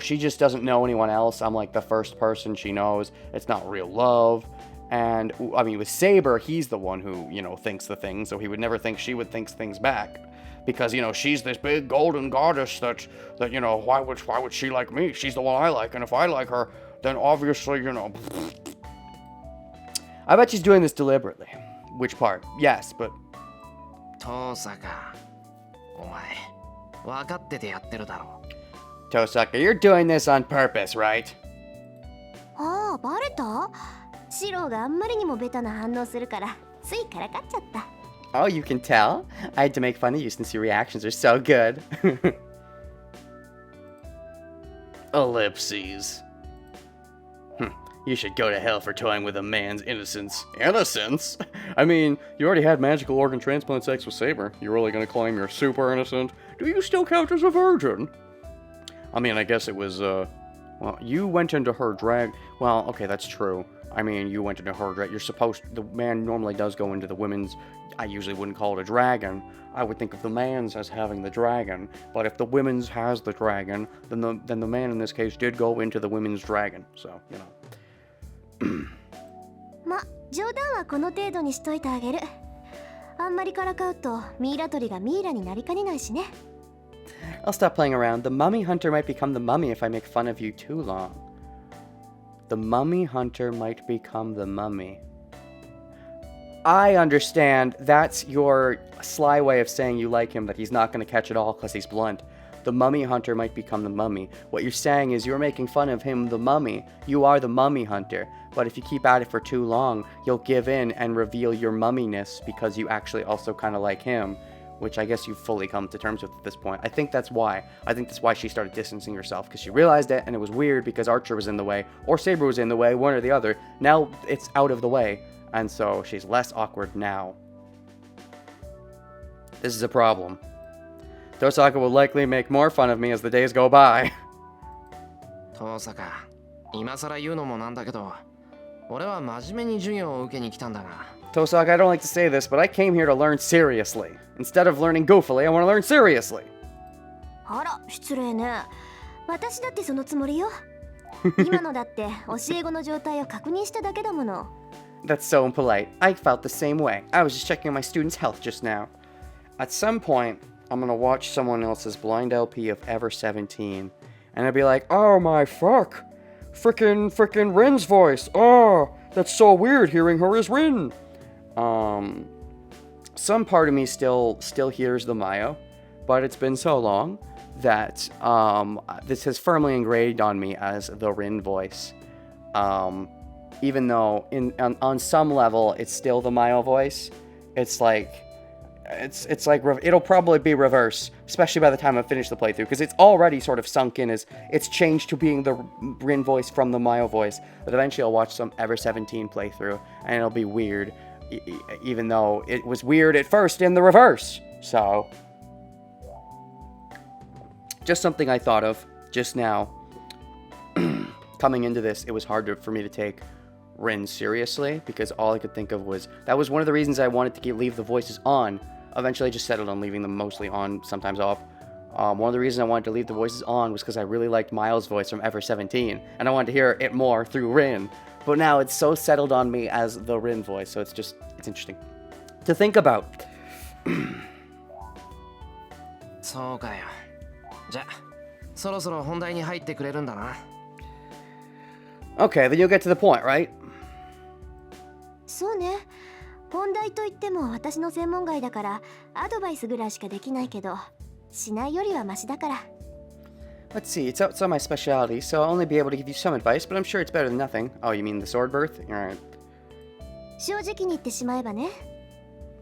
she just doesn't know anyone else. I'm like the first person she knows. It's not real love. And, I mean, with Saber, he's the one who, thinks the thing, so he would never think she would think things back. Because, she's this big golden goddess that why would she like me? She's the one I like, and if I like her, then obviously, I bet she's doing this deliberately. Which part? Yes, but... Tosaka, お前、分かっててやってるだろ。 Tosaka, you're doing this on purpose, right? ああ、バレた？シロがあんまりにもベタな反応するからついからかっちゃった。 Oh, you can tell? I had to make fun of you since your reactions are so good. Ellipses. You should go to hell for toying with a man's innocence. Innocence? I mean, you already had magical organ transplant sex with Saber. You're really gonna claim you're super innocent? Do you still count as a virgin? I mean, I guess it was, well, you went into her drag... Well, okay, that's true. I mean, you went into her drag... The man normally does go into the women's... I usually wouldn't call it a dragon. I would think of the man's as having the dragon. But if the women's has the dragon, then the man in this case did go into the women's dragon. So, ま、冗談はこの程度にしといてあげる。あんまりからかうとミイラ取りがミイラになりかねないしね。I'll stop playing around. The mummy hunter might become the mummy if I make fun of you too long. The mummy hunter might become the mummy. I understand that's your sly way of saying you like him, that he's not going to catch it all because he's blunt. the mummy hunter might become the mummy. What you're saying is you're making fun of him, the mummy. You are the mummy hunter. But if you keep at it for too long, you'll give in and reveal your mumminess because you actually also kind of like him, which I guess you've fully come to terms with at this point. I think that's why. I think that's why she started distancing herself, because she realized it, and it was weird because Archer was in the way, or Saber was in the way, one or the other. Now it's out of the way, and so she's less awkward now. This is a problem. Tosaka will likely make more fun of me as the days go by. 遠坂、今更言うのもなんだけど、俺は真面目に授業を受けに来たんだが。Tosaka, I don't like to say this, but I came here to learn seriously. Instead of learning goofily, I want to learn seriously. あら、失礼ね。私だってそのつもりよ。今のだって教え子の状態を確認しただけだもの。That's so impolite. I felt the same way. I was just checking my students' health just now. At some point, I'm gonna watch someone else's blind LP of Ever 17, and I'll be like, oh my fuck! Frickin' Rin's voice! Oh, that's so weird hearing her as Rin! Some part of me still hears the Mayo, but it's been so long that this has firmly engraved on me as the Rin voice. Even though on some level it's still the Mayo voice, it's like it'll probably be reverse, especially by the time I finish the playthrough, because it's already sort of sunk in as it's changed to being the Rin voice from the Mayo voice. But eventually I'll watch some Ever 17 playthrough, and it'll be weird, even though it was weird at first in the reverse. So, just something I thought of just now. Coming into this, it was hard for me to take Rin seriously, because all I could think of was, that was one of the reasons I wanted to leave the voices on. Eventually I just settled on leaving them mostly on, sometimes off. One of the reasons I wanted to leave the voices on was because I really liked Miles' voice from Ever 17, and I wanted to hear it more through Rin. But now it's so settled on me as the Rin voice, so it's interesting to think about. そうかよ。じゃ、そろそろ本題に入ってくれるんだな。Okay, then you'll get to the point, right? そうね。本題といっても私の専門外だからアドバイスぐらいしかできないけど、しないよりはマシだから。Let's see, it's outside my specialty, so I'll only be able to give you some advice, but I'm sure it's better than nothing. Oh, you mean the sword birth? Alright. 正直に言ってしまえばね、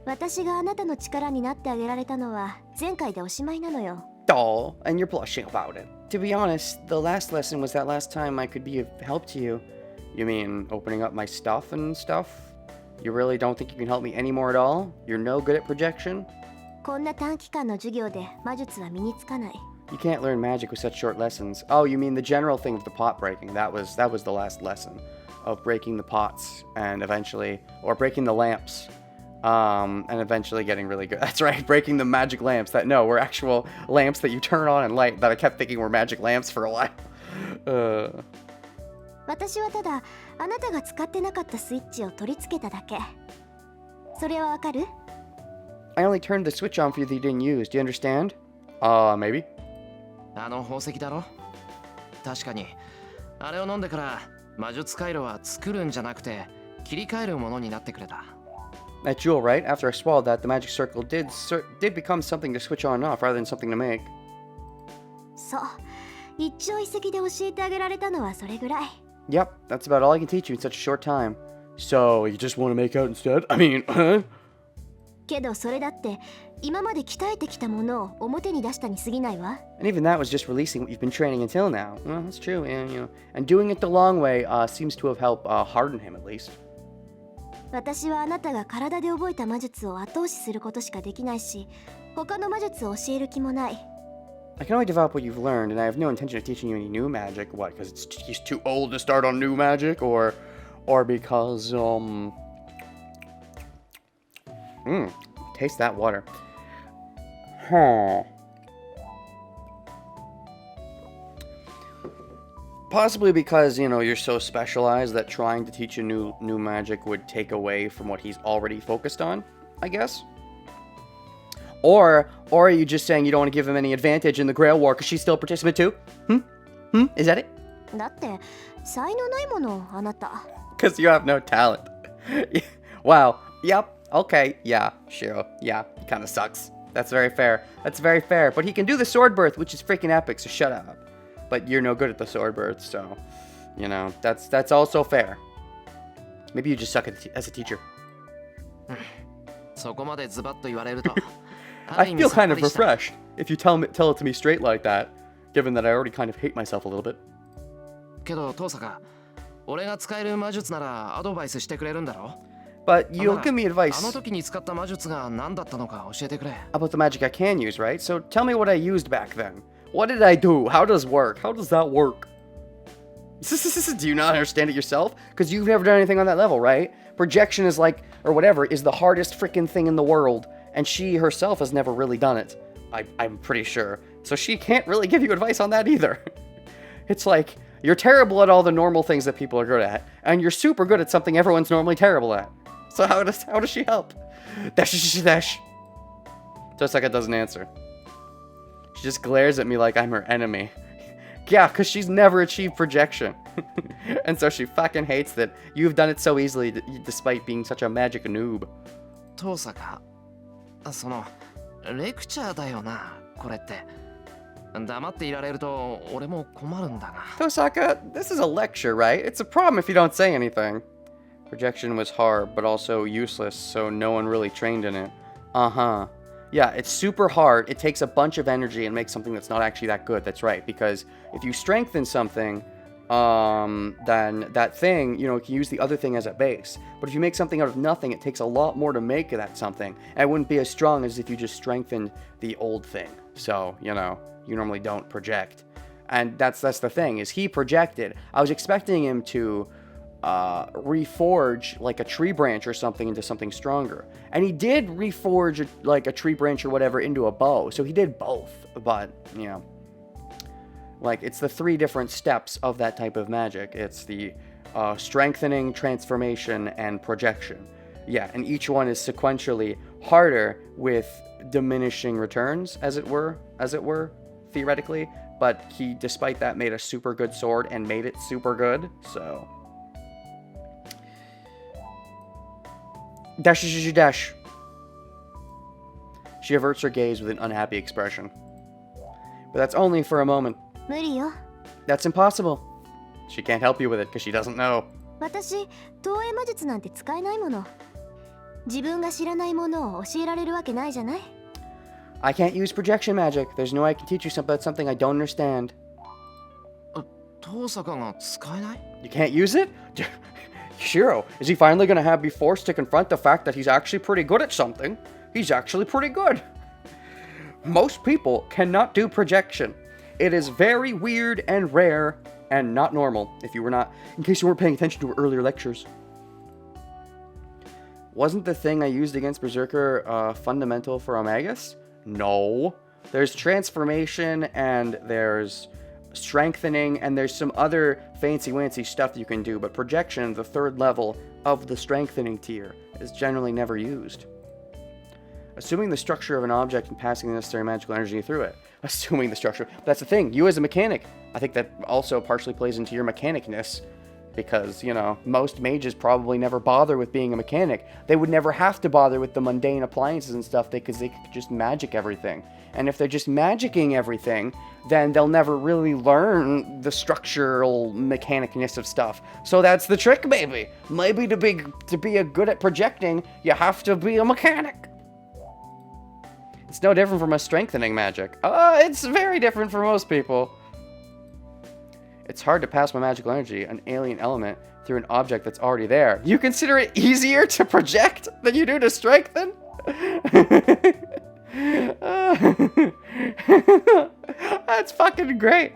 私があなたの力になってあげられたのは前回でおしまいなのよ。Doll, and you're blushing about it. To be honest, the last lesson was that last time I could be of help to you. You mean opening up my stuff and stuff? You really don't think you can help me anymore at all? You're no good at projection? こんな短期間の授業で魔術は身につかない。You can't learn magic with such short lessons. Oh, you mean the general thing of the pot breaking. That was the last lesson. Of breaking the pots and eventually, or breaking the lamps. And eventually getting really good. That's right, breaking the magic lamps that, no, were actual lamps that you turn on and light that I kept thinking were magic lamps for a while. 私はただあなたが使ってなかったスイッチを取り付けただけ。それはわかる？ I only turned the switch on for you that you didn't use. Do you understand? Maybe. あの宝石だろ。確かに、あれを飲んでから魔術回路は作るんじゃなくて切り替えるものになってくれた。That jewel, right? After I swallowed that, the magic circle did become something to switch on and off rather than something to make. そう。一朝一夕で教えてあげられたのはそれぐらい。Yep, that's about all I can teach you in such a short time. So, you just want to make out instead? I mean, huh? けどそれだって今まで鍛えてきたものを表に出したに過ぎないわ。And even that was just releasing what you've been training until now. Well, that's true, and and doing it the long way seems to have helped harden him at least. 私はあなたが体で覚えた魔術を後押しすることしかできないし、他の魔術を教える気もない。I can only develop what you've learned, and I have no intention of teaching you any new magic. What? Because he's too old to start on new magic, or because taste that water. Huh. Possibly because, you're so specialized that trying to teach a new magic would take away from what he's already focused on, I guess. Or are you just saying you don't want to give him any advantage in the Grail War because she's still a participant too? Is that it? だって才能ないものあなた。Because you have no talent. Wow. Yep. Okay. Yeah. Sure. Yeah. Kind of sucks. That's very fair. That's very fair. But he can do the sword birth, which is freaking epic, so shut up. But you're no good at the sword birth, so, you know, that's also fair. Maybe you just suck as a teacher. そこまでズバッと言われると I feel kind of refreshed if you tell it to me straight like that, given that I already kind of hate myself a little bit. けど遠坂俺が使える魔術ならアドバイスしてくれるんだろ But you'll give me あの advice 時に使った魔術が何だったのか教えてくれ about the magic I can use, right? So tell me what I used back then. What did I do? How does work? How does that work? Do you not understand it yourself? Because you've never done anything on that level, right? Projection is like, or whatever, is the hardest freaking thing in the world. And she herself has never really done it. I'm pretty sure. So she can't really give you advice on that either. It's like, you're terrible at all the normal things that people are good at. And you're super good at something everyone's normally terrible at. So how does she help? Dash. Tosaka doesn't answer. She just glares at me like I'm her enemy. Yeah, because she's never achieved projection. And so she fucking hates that you've done it so easily despite being such a magic noob. 遠坂そのレクチャーだよなこれって黙っていられると俺も困るんだが Tosaka, this is a lecture, right? It's a problem if you don't say anything. Projection was hard, but also useless, so no one really trained in it. Uh-huh. Yeah, it's super hard. It takes a bunch of energy and makes something that's not actually that good. That's right, because if you strengthen something, then that thing, you know, can use the other thing as a base. But if you make something out of nothing, it takes a lot more to make that something. And it wouldn't be as strong as if you just strengthened the old thing. So, you know, you normally don't project. And that's the thing, is he projected. I was expecting him to reforge like a tree branch or something into something stronger, and he did reforge like a tree branch or whatever into a bow, so he did both. But you know, like, it's the 3 different steps of that type of magic. It's the strengthening, transformation, and projection. Yeah, and each one is sequentially harder with diminishing returns, as it were, theoretically. But he, despite that, made a super good sword and made it super good. So dash. She averts her gaze with an unhappy expression. But that's only for a moment. 無理よ。 That's impossible. She can't help you with it because she doesn't know. 私、投影魔術なんて使えないもの。自分が知らないものを教えられるわけないじゃない。 I can't use projection magic. There's no way I can teach you about something I don't understand. 遠坂が使えない You can't use it? Shiro, is he finally going to be forced to confront the fact that he's actually pretty good at something? He's actually pretty good. Most people cannot do projection. It is very weird and rare and not normal, in case you weren't paying attention to earlier lectures. Wasn't the thing I used against Berserker fundamental for Omegas? No. There's transformation, and there's strengthening, and there's some other fancy-wancy stuff you can do, but projection, the 3rd level of the strengthening tier, is generally never used. Assuming the structure of an object and passing the necessary magical energy through it. Assuming the structure. That's the thing, you as a mechanic. I think that also partially plays into your mechanicness, because, you know, most mages probably never bother with being a mechanic. They would never have to bother with the mundane appliances and stuff because they could just magic everything. And if they're just magicking everything, then they'll never really learn the structural mechanicness of stuff. So that's the trick, baby. Maybe to be a good at projecting, you have to be a mechanic. It's no different from a strengthening magic. It's very different for most people. It's hard to pass my magical energy, an alien element, through an object that's already there. You consider it easier to project than you do to strengthen? That's fucking great.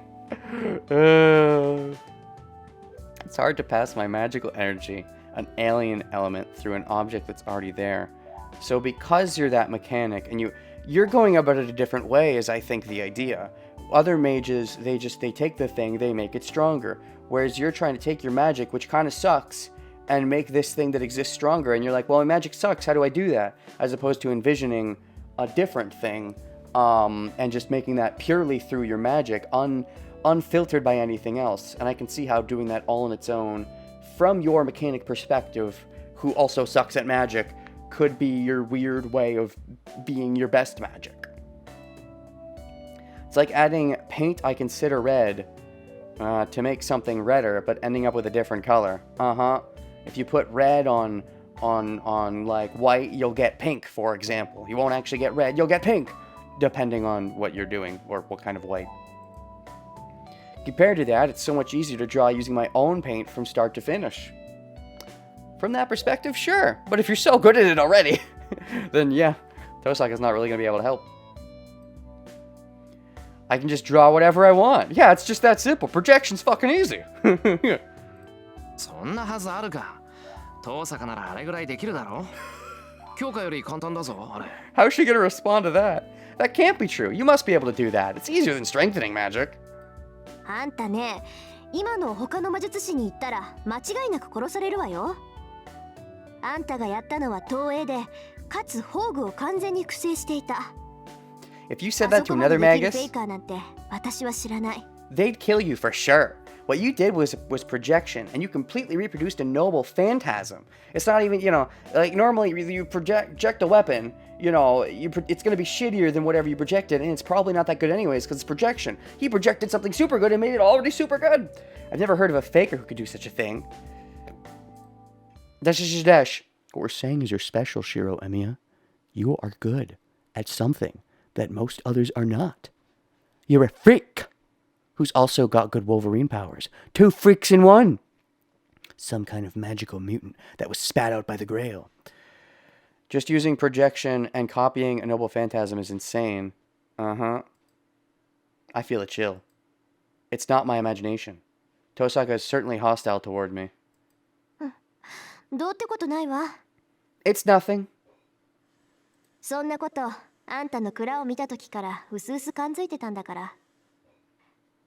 It's hard to pass my magical energy, an alien element, through an object that's already there. So because you're that mechanic, and you're going about it a different way, is I think the idea. Other mages, they take the thing, they make it stronger. Whereas you're trying to take your magic, which kind of sucks, and make this thing that exists stronger. And you're like, well, my magic sucks, how do I do that? As opposed to envisioning a different thing, and just making that purely through your magic, unfiltered by anything else. And I can see how doing that all on its own, from your mechanic perspective, who also sucks at magic, could be your weird way of being your best magic. It's like adding paint I consider red to make something redder, but ending up with a different color. If you put red on like white, you'll get pink, for example. You won't actually get red, you'll get pink, depending on what you're doing or what kind of white. Compared to that, it's so much easier to draw using my own paint from start to finish. From that perspective, sure. But if you're so good at it already, then yeah, Tosaka's not really going to be able to help. I can just draw whatever I want. Yeah, it's just that simple. Projection's fucking easy. そんなはずあるか。遠坂ならあれぐらいできるだろ。強化より簡単だぞ、あれ。 How's she going to respond to that? That can't be true. You must be able to do that. It's easier than strengthening magic. あんたね、今の他の魔術師に言ったら間違いなく殺されるわよ。あんたがやったのは投影で、かつ宝具を完全に複製していた。 If you said that to another magus, フェイカーなんて私は知らない。 they'd kill you for sure. What you did was projection, and you completely reproduced a noble phantasm. It's not even, like normally you project a weapon, it's going to be shittier than whatever you projected, and it's probably not that good anyways because it's projection. He projected something super good and made it already super good. I've never heard of a faker who could do such a thing. Dash. What we're saying is you're special, Shiro Emiya. You are good at something that most others are not. You're a freak who's also got good Wolverine powers. 2 freaks in 1. Some kind of magical mutant that was spat out by the Grail. Just using projection and copying a noble phantasm is insane. I feel a chill. It's not my imagination. Tosaka is certainly hostile toward me. どうってことないわ。 It's nothing. そんなことあんたの蔵を見た時からうすうす感づいてたんだから。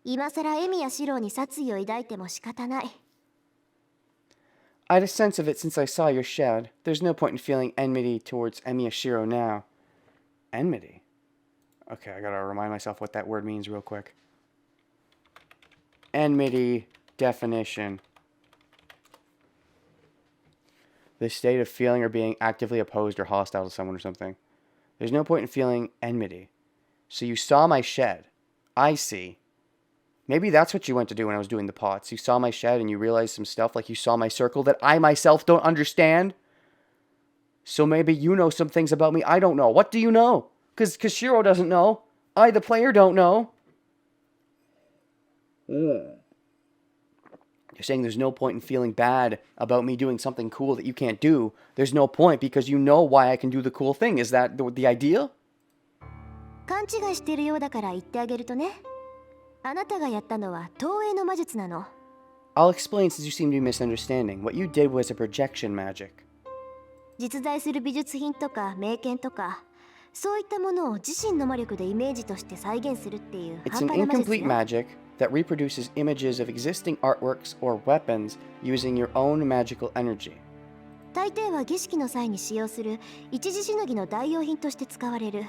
今さらエミやシロに殺意を抱いても仕方ない。 I had a sense of it since I saw your shed. There's no point in feeling enmity towards Emiya Shiro now. Enmity? Okay, I gotta remind myself what that word means real quick. Enmity definition. The state of feeling or being actively opposed or hostile to someone or something. There's no point in feeling enmity. So you saw my shed. I see. Maybe that's what you went to do when I was doing the pots. You saw my shed and you realized some stuff, like you saw my circle that I myself don't understand. So maybe you know some things about me I don't know. What do you know? Because Shiro doesn't know. I, the player, don't know. You're saying there's no point in feeling bad about me doing something cool that you can't do. There's no point because you know why I can do the cool thing. Is that the idea? 勘違いしているようだから言ってあげるとね。あなたがやったのは投影の魔術なの。 I'll explain since you seem to be misunderstanding. What you did was a projection magic. 実在する美術品とか名剣とか、そういったものを自身の魔力でイメージとして再現するっていう It's 半 an 端な魔術 incomplete よ。 magic that reproduces images of existing artworks or weapons using your own magical energy. 大抵は儀式の際に使用する一時しのぎの代用品として使われる。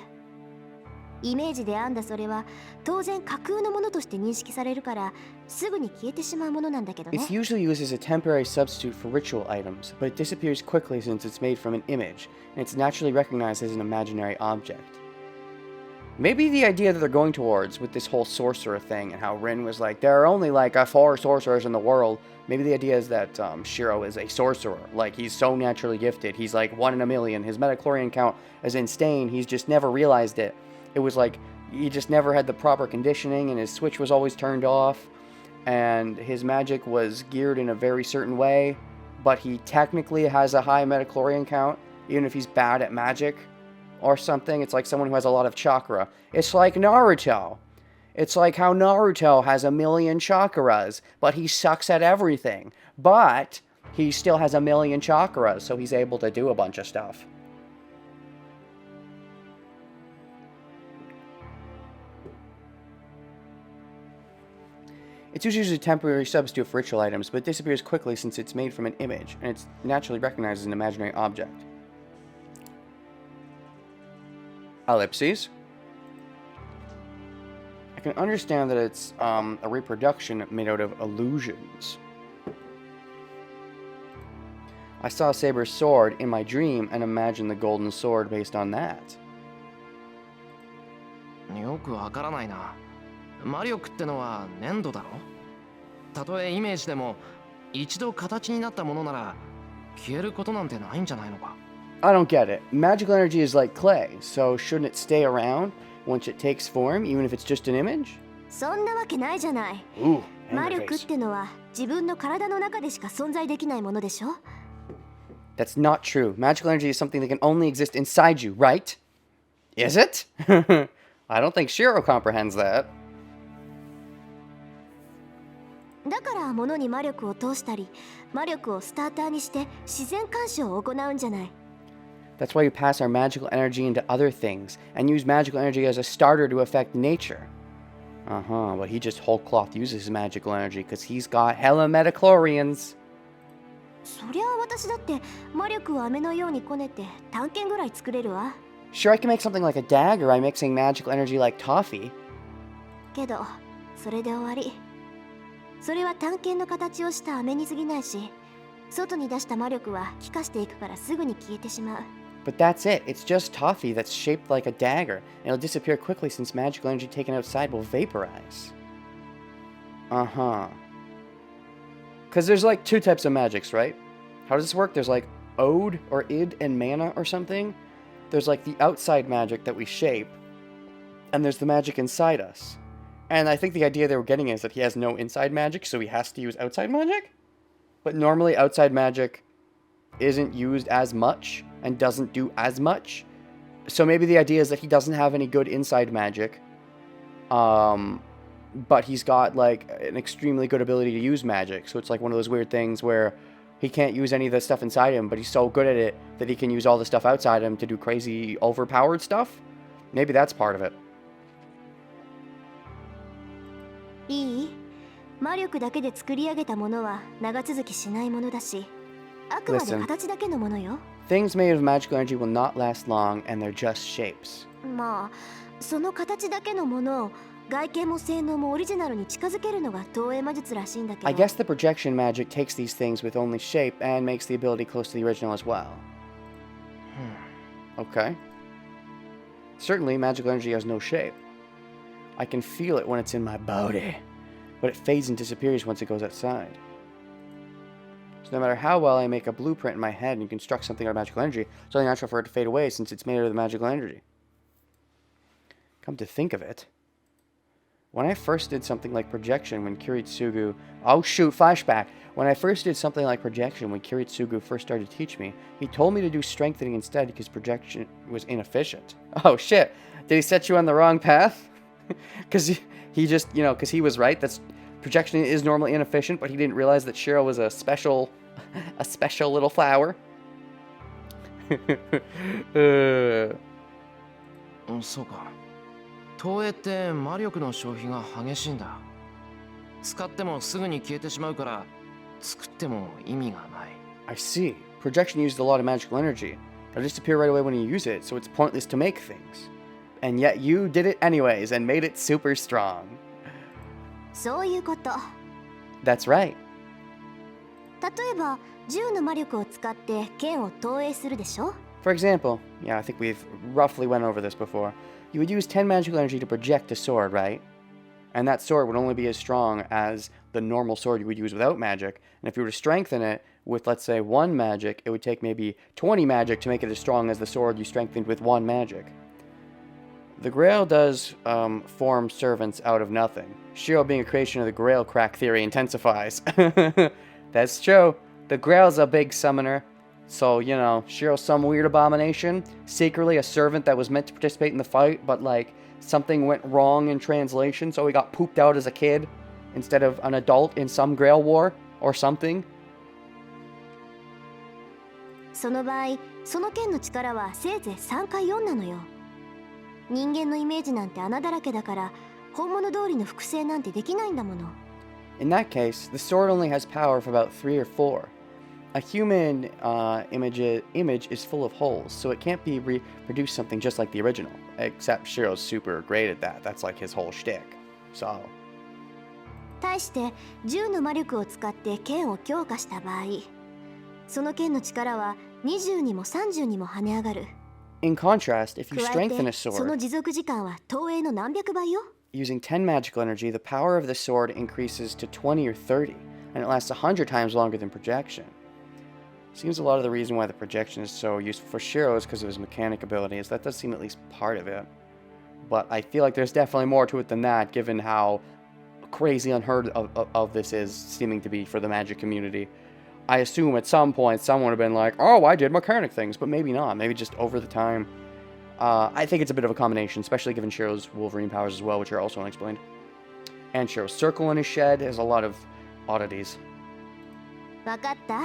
イメージで編んだそれは当然架空のものとして認識されるからすぐに消えてしまうものなんだけどね。 It's usually used as a temporary substitute for ritual items, but it disappears quickly since it's made from an image, and it's naturally recognized as an imaginary object. Maybe the idea that they're going towards with this whole sorcerer thing and how Rin was like, there are only like 4 sorcerers in the world. Maybe the idea is that Shiro is a sorcerer. Like, he's so naturally gifted. He's like 1 in a million. His metachlorian count is insane. He's just never realized it. It was like, he just never had the proper conditioning and his switch was always turned off. And his magic was geared in a very certain way. But he technically has a high metachlorian count, even if he's bad at magic or something. It's like someone who has a lot of chakra. It's like Naruto. It's like how Naruto has 1 million chakras, but he sucks at everything. But he still has 1 million chakras, so he's able to do a bunch of stuff. It's usually a temporary substitute for ritual items, but it disappears quickly since it's made from an image, and it's naturally recognized as an imaginary object. Ellipses. I can understand that it's a reproduction made out of illusions. I saw Saber's sword in my dream and imagined the golden sword based on that. よくわからないな。魔力ってのは粘土だろ？たとえイメージでも一度形になったものなら消えることなんてないんじゃないのか？ I don't get it. Magical energy is like clay, so shouldn't it stay around once it takes form, even if it's just an image? そんなわけないじゃない。 Ooh, 魔 anger 力っ face. てのは自分の体の中でしか存在できないものでしょ。 That's not true. Magical energy is something that can only exist inside you, right? Is it? I don't think Shiro comprehends that. だから物に魔力を通したり、魔力をスターターにして自然干渉を行うんじゃない。 That's why we pass our magical energy into other things and use magical energy as a starter to affect nature. But he just whole cloth uses his magical energy because he's got hella metachlorians. そりゃあ私だって魔力を飴のようにこねて探検ぐらい作れるわ。 Sure, I can make something like a dagger by mixing magical energy like toffee. けど、それで終わり。それは探検の形をした飴に過ぎないし、外に出した魔力は気化していくからすぐに消えてしまう。 But that's it. It's just toffee that's shaped like a dagger, and it'll disappear quickly since magical energy taken outside will vaporize. Because there's like two types of magics, right? How does this work? There's like ode or id and mana or something. There's like the outside magic that we shape, and there's the magic inside us. And I think the idea they were getting is that he has no inside magic, so he has to use outside magic. But normally outside magic isn't used as much and doesn't do as much. So maybe the idea is that he doesn't have any good inside magic. But he's got like an extremely good ability to use magic. So it's like one of those weird things where he can't use any of the stuff inside him, but he's so good at it that he can use all the stuff outside him to do crazy overpowered stuff. Maybe that's part of it. いい？魔力だけで作り上げたものは長続きしないものだし、あくまで Listen. 形だけのものよ。 Things made of magical energy will not last long, and they're just shapes. まあ、その形だけのものを外見も性能もオリジナルに近づけるのが投影魔術らしいんだけど。 I guess the projection magic takes these things with only shape and makes the ability close to the original as well. Okay. Certainly, magical energy has no shape. I can feel it when it's in my body, but it fades and disappears once it goes outside. So no matter how well I make a blueprint in my head and construct something out of magical energy, it's only natural for it to fade away since it's made out of the magical energy. Come to think of it, when I first did something like projection when Kiritsugu... Oh shoot, flashback! When I first did something like projection when Kiritsugu first started to teach me, he told me to do strengthening instead because projection was inefficient. Oh shit! Did he set you on the wrong path? Because he just, you know, because he was right. That's projection is normally inefficient, but he didn't realize that Shiro was a special little flower. そうか。投影って魔力の消費が激しいんだ。使ってもすぐに消えてしまうから作っても意味がない。 I see. Projection used a lot of magical energy. It'll disappear right away when you use it, so it's pointless to make things. And yet you did it anyways and made it super strong. そういうこと。 That's right. 例えば、銃の魔力を使って剣を投影するでしょ。 For example, yeah, I think we've roughly went over this before. You would use 10 magical energy to project a sword, right? And that sword would only be as strong as the normal sword you would use without magic. And if you were to strengthen it with, let's say, 1 magic, it would take maybe 20 magic to make it as strong as the sword you strengthened with 1 magic. The Grail does form servants out of nothing. Shiro being a creation of the Grail crack theory intensifies. That's true. The Grail's a big summoner. So, you know, Shiro's some weird abomination. Secretly a servant that was meant to participate in the fight, but like something went wrong in translation, so he got pooped out as a kid instead of an adult in some Grail war or something. その場合、その剣の力はせいぜい3か4なのよ。人間のイメージなんて穴だらけだから、本物通りの複製なんてできないんだもの。In that case, the sword only has power for about 3 or 4. A human image is full of holes, so it can't be reproduce something just like the original. Except Shiro's super great at that. That's like his whole shtick. So. 対して、銃の魔力を使って剣を強化した場合、その剣の力は20にも30にも跳ね上がる。 In contrast, if you 加え strengthen a てその sword 持続時間は投影の何百倍よ。 using 10 magical energy, the power of the sword increases to 20 or 30, and it lasts 100 times longer than projection. Seems a lot of the reason why the projection is so useful for Shiro is because of his mechanic abilities. That does seem at least part of it. But I feel like there's definitely more to it than that, given how crazy unheard of this is seeming to be for the magic community. I assume at some point someone would have been like, oh, I did mechanic things, but maybe not. Maybe just over the time. I think it's a bit of a combination, especially given Shiro's Wolverine powers as well, which are also unexplained. And Shiro's circle in his shed has a lot of oddities. わかった。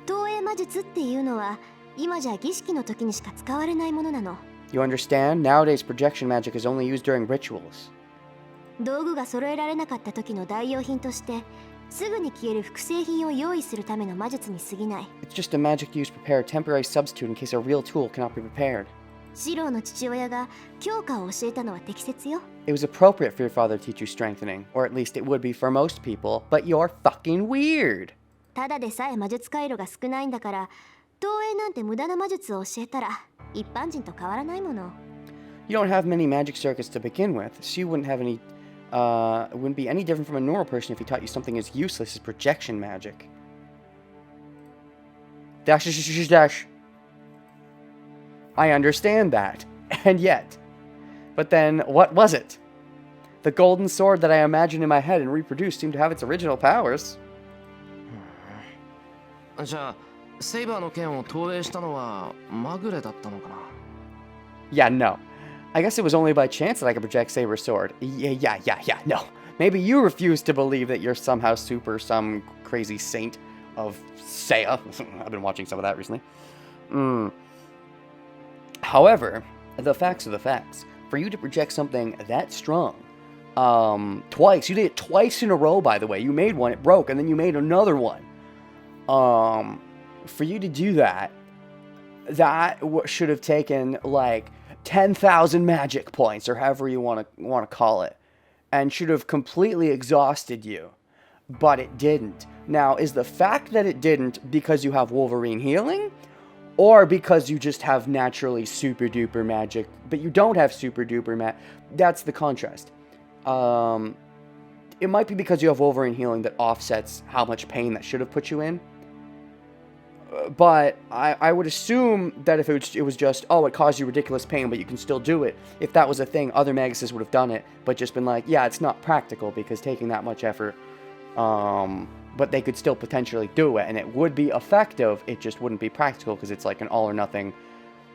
投影魔術っていうのは今じゃ儀式の時にしか使われないものなの。 You understand? Nowadays, projection magic is only used during rituals. 道具が揃えられなかった時の代用品としてすぐに消える複製品を用意するための魔術に過ぎない。 It's just a magic used to prepare a temporary substitute in case a real tool cannot be prepared. シローの父親が強化を教えたのは適切よ。 It was appropriate for your father to teach you strengthening, or at least it would be for most people, but you're fucking weird. ただでさえ魔術回路が少ないんだから投影なんて無駄な魔術を教えたら一般人と変わらないもの。 You don't have many magic circuits to begin with, so you wouldn't have any, wouldn't be any different from a normal person if he taught you something as useless as projection magic. Dash, dash, dash, dash, dash. I understand that, and yet. But then, what was it? The golden sword that I imagined in my head and reproduced seemed to have its original powers. じゃあセイバーの剣を投影したのはまぐれだったのかな。 Yeah, no. I guess it was only by chance that I could project Saber's sword. Yeah, no. Maybe you refuse to believe that you're somehow some crazy saint of Seiya. I've been watching some of that recently. However, the facts are the facts. For you to project something that strong, twice, you did it twice in a row, by the way. You made one, it broke, and then you made another one. For you to do that, that should have taken like 10,000 magic points, or however you want to call it, and should have completely exhausted you. But it didn't. Now, is the fact that it didn't because you have Wolverine healing, or because you just have naturally super duper magic, but you don't have super duper magic? That's the contrast. It might be because you have Wolverine healing that offsets how much pain that should have put you in. But I would assume that if it was just, oh, it caused you ridiculous pain, but you can still do it. If that was a thing, other Maguses would have done it, but just been like, yeah, it's not practical because taking that much effort, but they could still potentially do it, and it would be effective, it just wouldn't be practical because it's like an all or nothing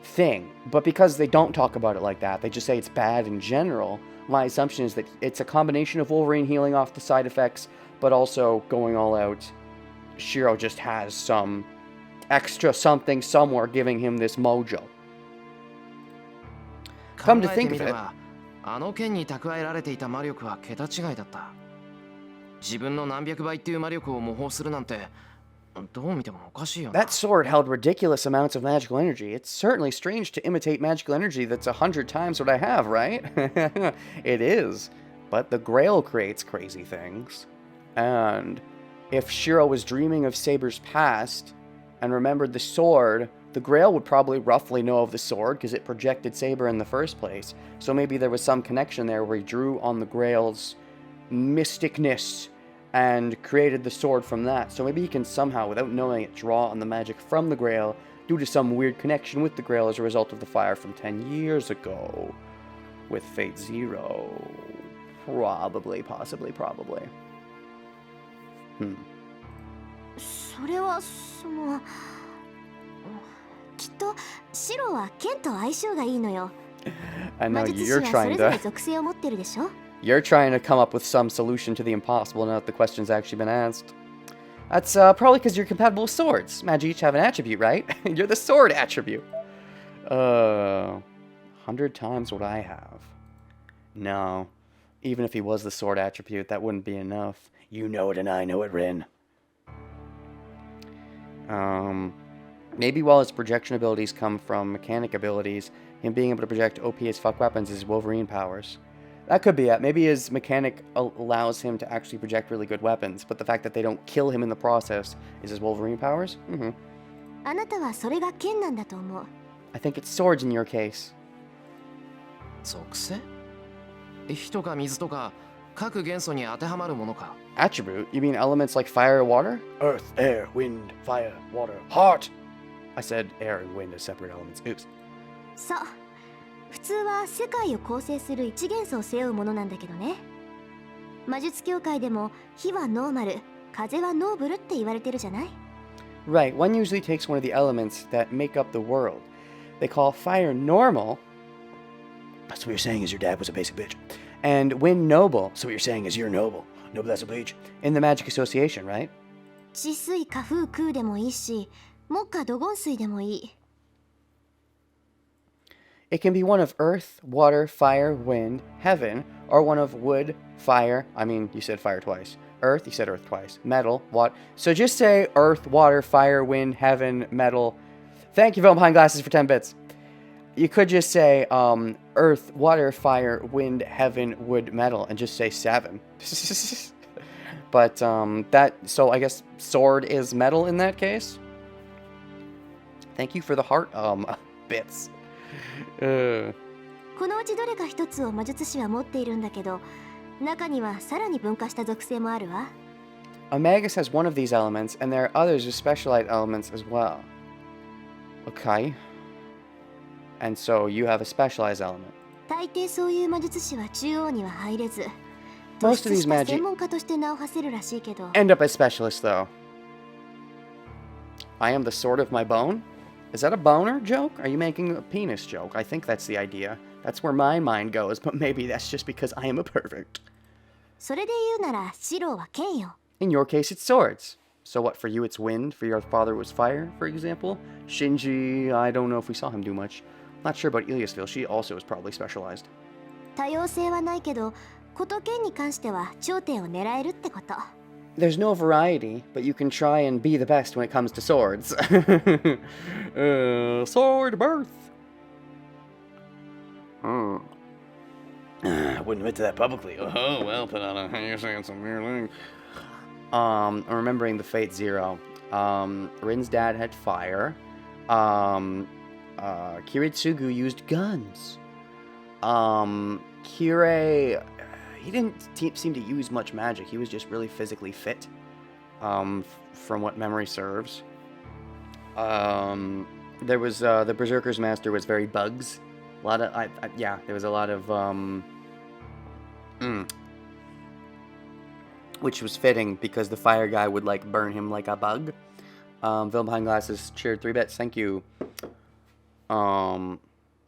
thing. But because they don't talk about it like that, they just say it's bad in general, my assumption is that it's a combination of Wolverine healing off the side effects, but also going all out. Shiro just has some extra something somewhere giving him this mojo. Come to think of it, あの剣に蓄えられていた魔力は桁違いだった。自分の何百倍っていう魔力を模倣するなんてどう見てもおかしいよな。 that sword held ridiculous amounts of magical energy. It's certainly strange to imitate magical energy that's 100 times what I have, right? It is. But the Grail creates crazy things. And if Shiro was dreaming of Saber's past and remembered the sword, the Grail would probably roughly know of the sword because it projected Saber in the first place. So maybe there was some connection there where he drew on the Grail's mysticness and created the sword from that. So maybe he can somehow, without knowing it, draw on the magic from the Grail due to some weird connection with the Grail as a result of the fire from 10 years ago with Fate Zero. Probably, possibly, probably. それはそのきっとシロは剣と相性がいいのよ。 I know 魔術師 you're はそ trying れぞれ to 属性を持ってるでしょ。 you're trying to come up with some solution to the impossible now that the question's actually been asked. That's probably because you're compatible with swords. Magi each have an attribute, right? You're the sword attribute. 100 times what I have. No. Even if he was the sword attribute, that wouldn't be enough. You know it and I know it, Rin. Maybe while his projection abilities come from mechanic abilities, him being able to project OP as fuck weapons is Wolverine powers. That could be it. Maybe his mechanic allows him to actually project really good weapons, but the fact that they don't kill him in the process is his Wolverine powers? Mm-hmm. あなたはそれが剣なんだと思う。 I think it's swords in your case. 属性？火とか水とか各元素に当てはまるものか。 Attribute? You mean elements like fire or water? Earth, air, wind, fire, water, heart. I said air and wind as separate elements. Oops. そう。普通は世界を構成する一元素を背負うものなんだけどね。魔術協会でも火はノーマル、風はノーブルって言われてるじゃない？ Right, one usually takes one of the elements that make up the world. They call fire normal, So what you're saying is your dad was a basic bitch. and wind noble So what you're saying is you're noble. Noble, that's a bleach. in the Magic Association, right? 治水火風空でもいいし、木火土金水でもいい。 It can be one of earth, water, fire, wind, heaven, or one of wood, fire. I mean, you said fire twice. Earth, you said earth twice. Metal, what? So just say earth, water, fire, wind, heaven, metal. Thank you, Film Behind Glasses, for 10 bits. You could just say earth, water, fire, wind, heaven, wood, metal, and just say 7. But so I guess sword is metal in that case. Thank you for the heart bits. このうちどれか一つを魔術師は持っているんだけど、中にはさらに分化した属性もあるわ。A magus has one of these elements, and there are others with specialized elements as well. Okay. And so you have a specialized element. 大抵そういう魔術師は中央には入れず、 Most of 突出 these した magic 専門家として名を馳せるらしいけど、 end up as specialists, though. I am the sword of my bone? Is that a boner joke? Are you making a penis joke? I think that's the idea. That's where my mind goes, but maybe that's just because I am a perfect. それで言うなら白は剣よ。 In your case, it's swords. So what, for you it's wind? For your father was fire, for example? Shinji, I don't know if we saw him do much. Not sure about Iliasville. She also is probably specialized. 多様性はないけど、こと剣に関しては頂点を狙えるってこと。 There's no variety, but you can try and be the best when it comes to swords. Sword birth. I wouldn't admit to that publicly. Oh, well, put on a... You're saying some weird thing. I'm remembering the Fate Zero. Rin's dad had fire. Kiritsugu used guns. Kirei... He didn't seem to use much magic. He was just really physically fit. From what memory serves. There was... the Berserker's Master was very bugs. A lot of... yeah, there was a lot of... Which was fitting because the fire guy would like burn him like a bug. Film Behind Glasses cheered 3 bits. Thank you.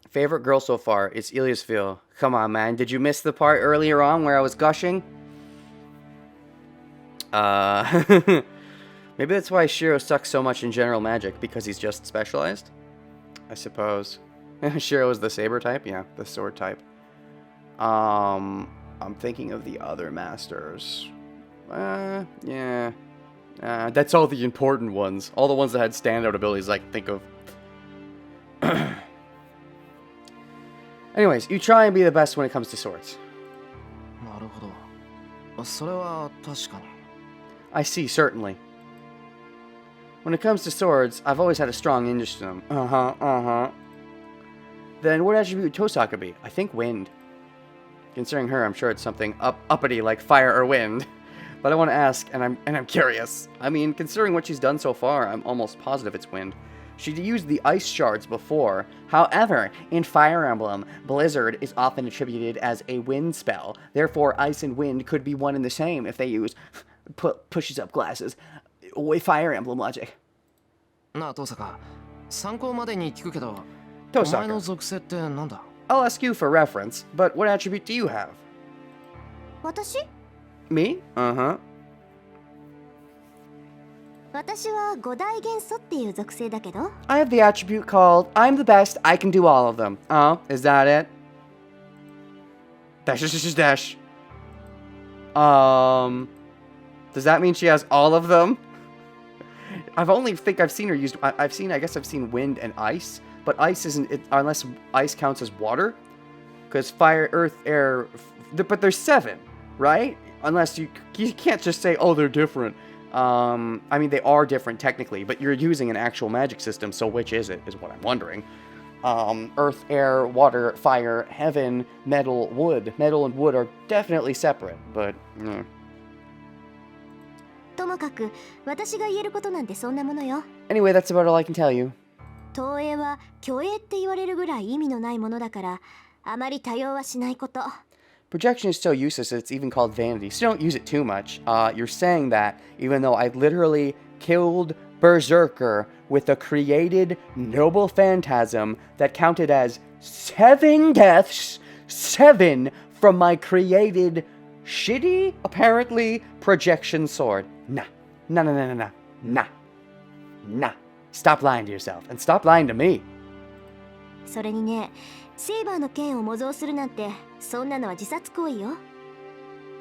Favorite girl so far is Iliasville. Come on, man. Did you miss the part earlier on where I was gushing? Maybe that's why Shiro sucks so much in general magic, because he's just specialized? I suppose. Shiro is the saber type? Yeah, the sword type. I'm thinking of the other masters. Yeah. That's all the important ones. All the ones that had standout abilities I can think of. Anyways, you try and be the best when it comes to swords. なるほど。それは確かに。 I see, certainly. When it comes to swords, I've always had a strong interest in them. Then what attribute would Tosaka be? I think wind. Considering her, I'm sure it's something uppity like fire or wind. But I want to ask, and I'm curious. I mean, considering what she's done so far, I'm almost positive it's wind. She'd used the ice shards before. However, in Fire Emblem, Blizzard is often attributed as a wind spell. Therefore, ice and wind could be one and the same if they use pushes up glasses with Fire Emblem logic. なあ、トサカ。参考までに聞くけど、トサカ。お前の属性ってなんだ？ I'll ask you for reference, but what attribute do you have? 私？ Me? Uh-huh. 私は五大元素っていう属性だけど。 I have the attribute called I'm the best, I can do all of them. Oh, is that it? Dash, dash, dash, dash. Does that mean she has all of them? I've seen her use... I guess I've seen wind and ice, but ice isn't... unless ice counts as water. Because fire, earth, air, but there's 7, right? Unless you can't just say, oh, they're different. I mean, they are different technically, but you're using an actual magic system, so which is it, is what I'm wondering. Earth, air, water, fire, heaven, metal, wood. Metal and wood are definitely separate, but... ともかく私が言えることなんてそんなものよ。 Anyway, that's about all I can tell you. 投影は虚栄って言われるぐらい意味のないものだからあまり多用はしないこと。 Projection is so useless that it's even called vanity, so don't use it too much. You're saying that even though I literally killed Berserker with a created noble phantasm that counted as 7 deaths, 7 from my created shitty, apparently, projection sword. Nah. Nah, nah, nah, nah, nah. Nah. Nah. Stop lying to yourself, and stop lying to me. それにね、セイバーの剣を模造するなんてそんなのは自殺行為よ。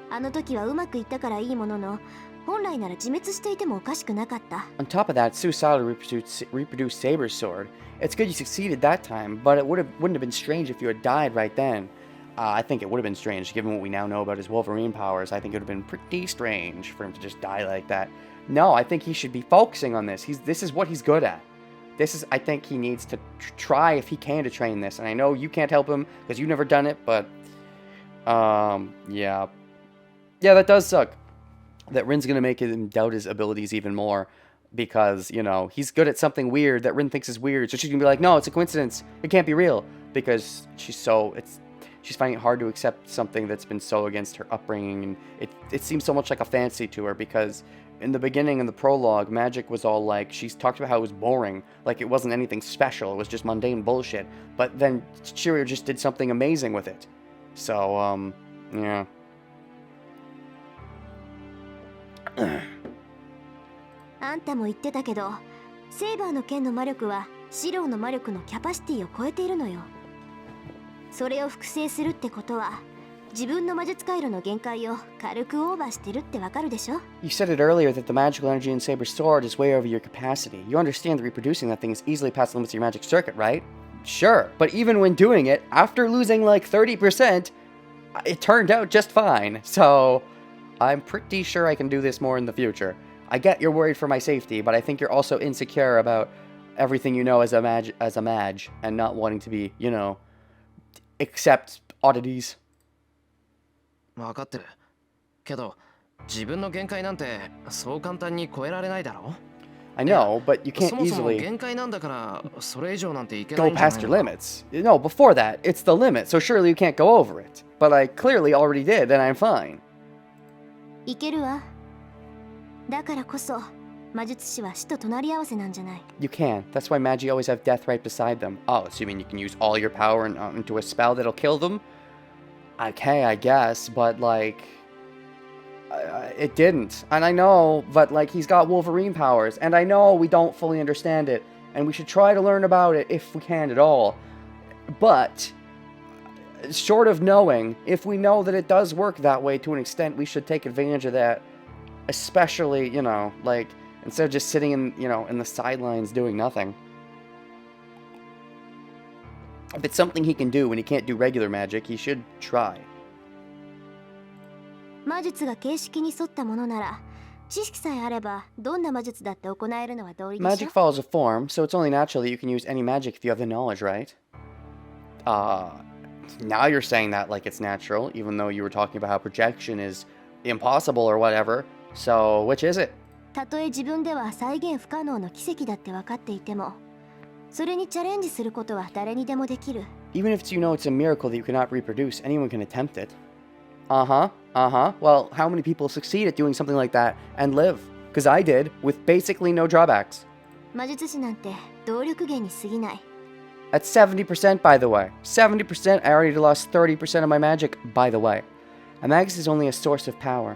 あの時はうまくいったからいいものの、本来なら自滅していてもおかしくなかった。 On top of that, suicidal reproduced Saber's sword. It's good you succeeded that time, but it wouldn't have been strange if you had died right then. I think it would have been strange, given what we now know about his Wolverine powers. I think it would have been pretty strange for him to just die like that. No, I think he should be focusing on this. This is what he's good at. I think he needs to try if he can to train this. And I know you can't help him because you've never done it, but yeah. Yeah, that does suck. That Rin's gonna make him doubt his abilities even more because, you know, he's good at something weird that Rin thinks is weird. So she's gonna be like, no, it's a coincidence. It can't be real because she's finding it hard to accept something that's been so against her upbringing, and it seems so much like a fantasy to her because in the beginning, in the prologue, magic was all like, she's talked about how it was boring, like it wasn't anything special, it was just mundane bullshit, but then Shiryu just did something amazing with it. So, yeah. あんたも言ってたけど、セイバーの剣の魔力はシロウの魔力のキャパシティを超えているのよ。それを複製するってことは、自分の魔術回路の限界を軽くオーバーしてるってわかるでしょ? You said it earlier that the magical energy in Saber's sword is way over your capacity. You understand that reproducing that thing is easily past the limits of your magic circuit, right? Sure, but even when doing it, after losing like 30%, it turned out just fine. So, I'm pretty sure I can do this more in the future. I get you're worried for my safety, but I think you're also insecure about everything you know as a mage, and not wanting to be, you know, accept oddities. 分かってる。けど、自分の限界なんてそう簡単に超えられないだろ? I know, but you can't そもそも easily 限界なんだからそれ以上なんていけない go んじゃない past your の? limits. No, before that, it's the limit, so surely you can't go over it. But I clearly already did, and I'm fine. いけるわ。だからこそ、魔術師は死と隣り合わせなんじゃない? You can. That's why Magi always have death right beside them. Oh, so you mean you can use all your power into a spell that'll kill them? Okay, I guess, but like... it didn't. And I know, but like, he's got Wolverine powers, and I know we don't fully understand it, and we should try to learn about it if we can at all. But, short of knowing, if we know that it does work that way to an extent, we should take advantage of that. Especially, you know, like, instead of just sitting in, you know, in the sidelines doing nothing. If it's something he can do when he can't do regular magic, he should try. 魔術が形式に沿ったものなら、知識さえあればどんな魔術だって行えるのは道理でしょ? Magic follows a form, so it's only natural that you can use any magic if you have the knowledge, right? Now you're saying that like it's natural, even though you were talking about how projection is impossible or whatever. So, which is it? たとえ自分では再現不可能の奇跡だって分かっていても、それにチャレンジすることは誰にでもできる。 Even if you know it's a miracle that you cannot reproduce, anyone can attempt it. Well, how many people succeed at doing something like that and live? Because I did, with basically no drawbacks. 魔術師なんて動力源に過ぎない。 That's 70%, by the way. 70%, I already lost 30% of my magic, by the way. A magus is only a source of power.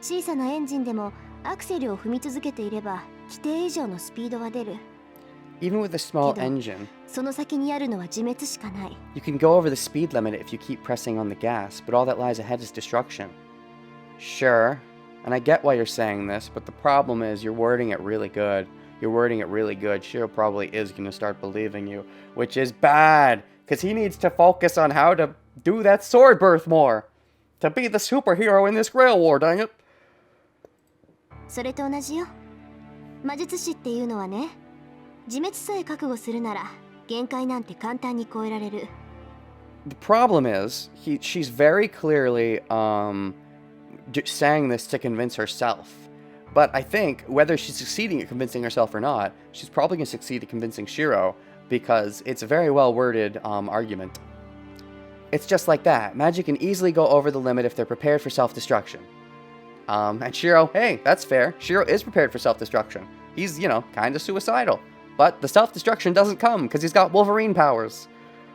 小さなエンジンでもアクセルを踏み続けていれば規定以上のスピードは出る。 Even with a small けど、 engine, その先にあるのは自滅しかない。 you can go over the speed limit if you keep pressing on the gas, but all that lies ahead is destruction. Sure, and I get why you're saying this, but the problem is you're wording it really good. You're wording it really good. Shiro probably is going to start believing you, which is bad, because he needs to focus on how to do that sword birth more. To be the superhero in this Grail war, dang it. それと同じよ。魔術師っていうのはね、自滅さえ覚悟するなら限界なんて簡単に超えられる。The problem is, she's very clearly saying this to convince herself. But I think, whether she's succeeding at convincing herself or not, she's probably going to succeed at convincing Shiro, because it's a very well-worded argument. It's just like that. Magic can easily go over the limit if they're prepared for self-destruction. And Shiro, hey, that's fair. Shiro is prepared for self-destruction. He's, you know, kind of suicidal. But the self-destruction doesn't come, because he's got Wolverine powers.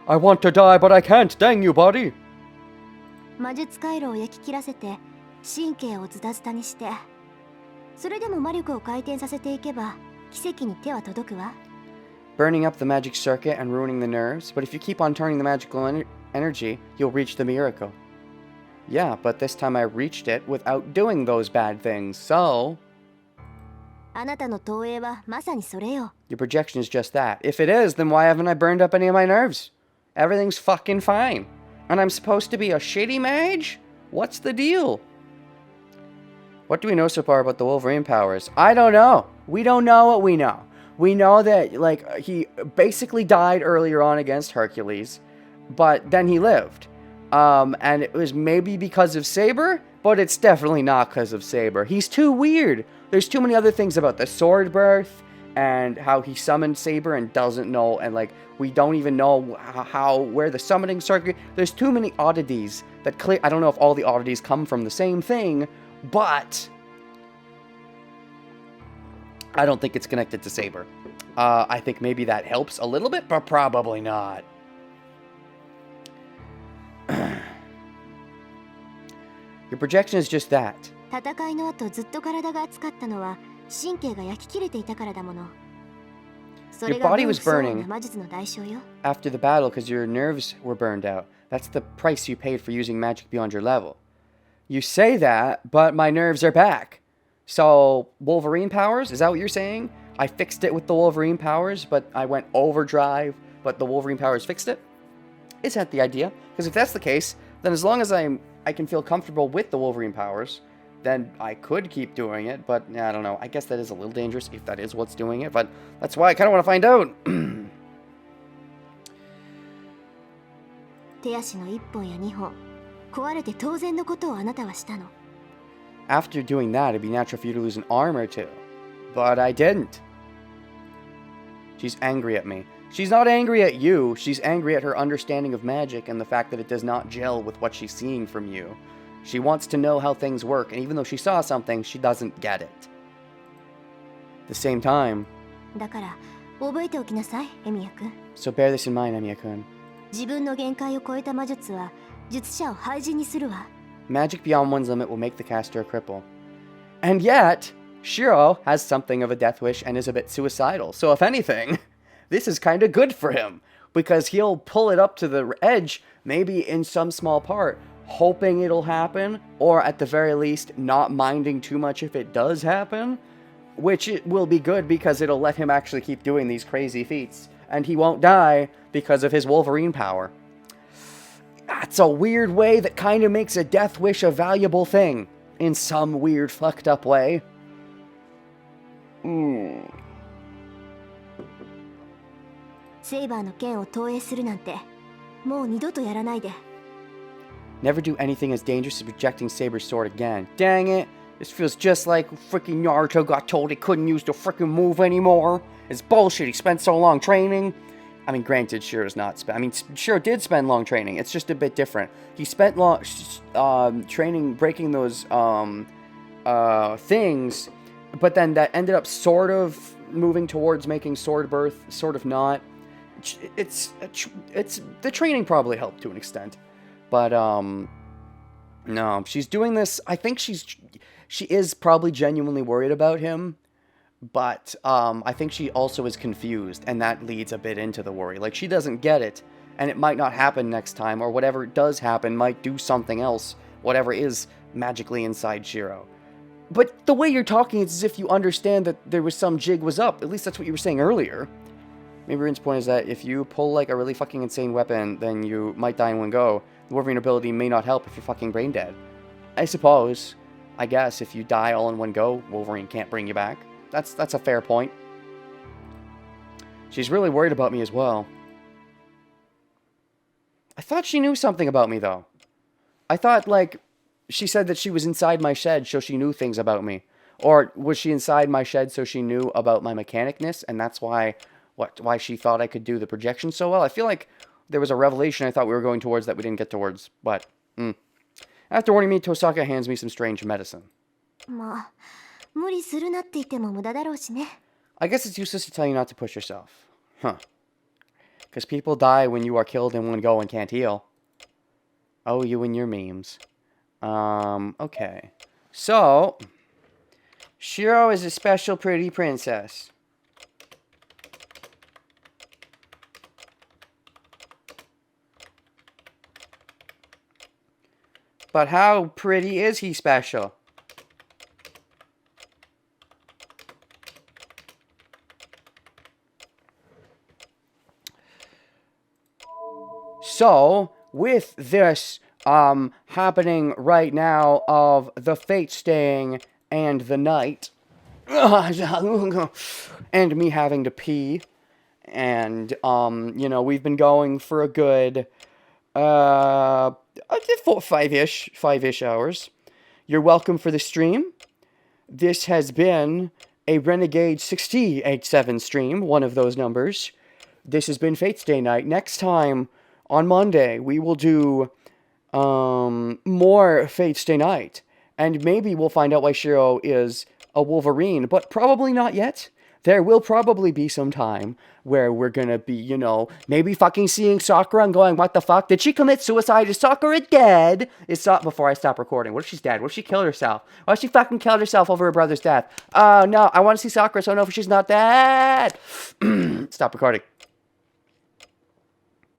I want to die, but I can't, dang you, buddy! 魔術回路を焼き切らせて神経をズタズタにして、それでも魔力を回転させていけば奇跡に手は届くわ。 Burning up the magic circuit and ruining the nerves, but if you keep on turning the magical energy, you'll reach the miracle. Yeah, but this time I reached it without doing those bad things, so... あなたの投影はまさにそれよ。 Your projection is just that. If it is, then why haven't I burned up any of my nerves? Everything's fucking fine. And I'm supposed to be a shitty mage? What's the deal? What do we know so far about the Wolverine powers? I don't know. We don't know what we know. We know that, like, he basically died earlier on against Hercules, but then he lived. And it was maybe because of Saber, but it's definitely not because of Saber. He's too weird. There's too many other things about the sword birth, and how he summoned Saber and doesn't know, and like we don't even know where the summoning circuit. There's too many oddities that I don't know if all the oddities come from the same thing, but I don't think it's connected to Saber. I think maybe that helps a little bit, but probably not. Your projection is just that. 戦いの後ずっと体が熱かったのは神経が焼き切れていたからだもの。それが Your body was 不相応な burning 魔術の代償よ。 after the battle because your nerves were burned out. That's the price you paid for using magic beyond your level. You say that, but my nerves are back. So, Wolverine powers? Is that what you're saying? I fixed it with the Wolverine powers, but I went overdrive, but the Wolverine powers fixed it? Is that the idea? Because if that's the case, then as long as I can feel comfortable with the Wolverine powers, then I could keep doing it, but I don't know. I guess that is a little dangerous if that is what's doing it, but that's why I kind of want to find out. 手足の1本や2本壊れて当然のことをあなたはしたの。 After doing that, it'd be natural for you to lose an arm or two. But I didn't. She's angry at me. She's not angry at you. She's angry at her understanding of magic and the fact that it does not gel with what she's seeing from you. She wants to know how things work, and even though she saw something, she doesn't get it. At the same time... だから覚えておきなさい、エミヤ君。 So bear this in mind, Emiya-kun. 自分の限界を超えた魔術は術者を廃人にするわ。 Magic beyond one's limit will make the caster a cripple. And yet, Shiro has something of a death wish and is a bit suicidal. So if anything, this is kind of good for him, because he'll pull it up to the edge, maybe in some small part, hoping it'll happen, or at the very least, not minding too much if it does happen, which it will be good because it'll let him actually keep doing these crazy feats, and he won't die because of his Wolverine power. That's a weird way that kind of makes a death wish a valuable thing, in some weird fucked up way. セイバーの剣を投影するなんてもう二度とやらないで。 Never do anything as dangerous as projecting Saber's sword again. Dang it. This feels just like freaking Naruto got told he couldn't use the freaking move anymore. It's bullshit. He spent so long training. I mean, granted, Shiro's not Shiro did spend long training. It's just a bit different. He spent long training, breaking those things, but then that ended up sort of moving towards making sword birth, sort of not. It's the training probably helped to an extent. But, no, she's doing this, I think she is probably genuinely worried about him, but, I think she also is confused, and that leads a bit into the worry. Like, she doesn't get it, and it might not happen next time, or whatever does happen might do something else, whatever is magically inside Shiro. But the way you're talking, it's as if you understand that there was some jig was up, at least that's what you were saying earlier. maybe Rin's point is that if you pull like a really fucking insane weapon, then you might die in one go. The Wolverine ability may not help if you're fucking brain dead. I suppose. I guess if you die all in one go, Wolverine can't bring you back. That's a fair point. She's really worried about me as well. I thought she knew something about me, though. I thought, like, she said that she was inside my shed, so she knew things about me. Or was she inside my shed so she knew about my mechanicness, and that's why she thought I could do the projection so well? I feel like there was a revelation I thought we were going towards that we didn't get towards, but... After warning me, Tosaka hands me some strange medicine. まあ、無理するなって言っても無駄だろうしね。I guess it's useless to tell you not to push yourself. Huh. Because people die when you are killed in one go and can't heal. Oh, you and your memes. Okay. So, Shiro is a special pretty princess. But how pretty is he special? So, with this happening right now of the fate staying and the night, and me having to pee, and, you know, we've been going for a good, 5-ish hours. You're welcome for the stream. This has been a Renegade 687 stream, one of those numbers. This has been Fate's Day Night. Next time, on Monday, we will do more Fate's Day Night. And maybe we'll find out why Shiro is a Wolverine, but probably not yet. There will probably be some time where we're gonna be, you know, maybe fucking seeing Sakura and going, what the fuck? Did she commit suicide? Is Sakura dead? Before I stop recording. What if she's dead? What if she killed herself? What if she fucking killed herself over her brother's death? Oh, no, I want to see Sakura, so I know if she's not dead. Stop recording.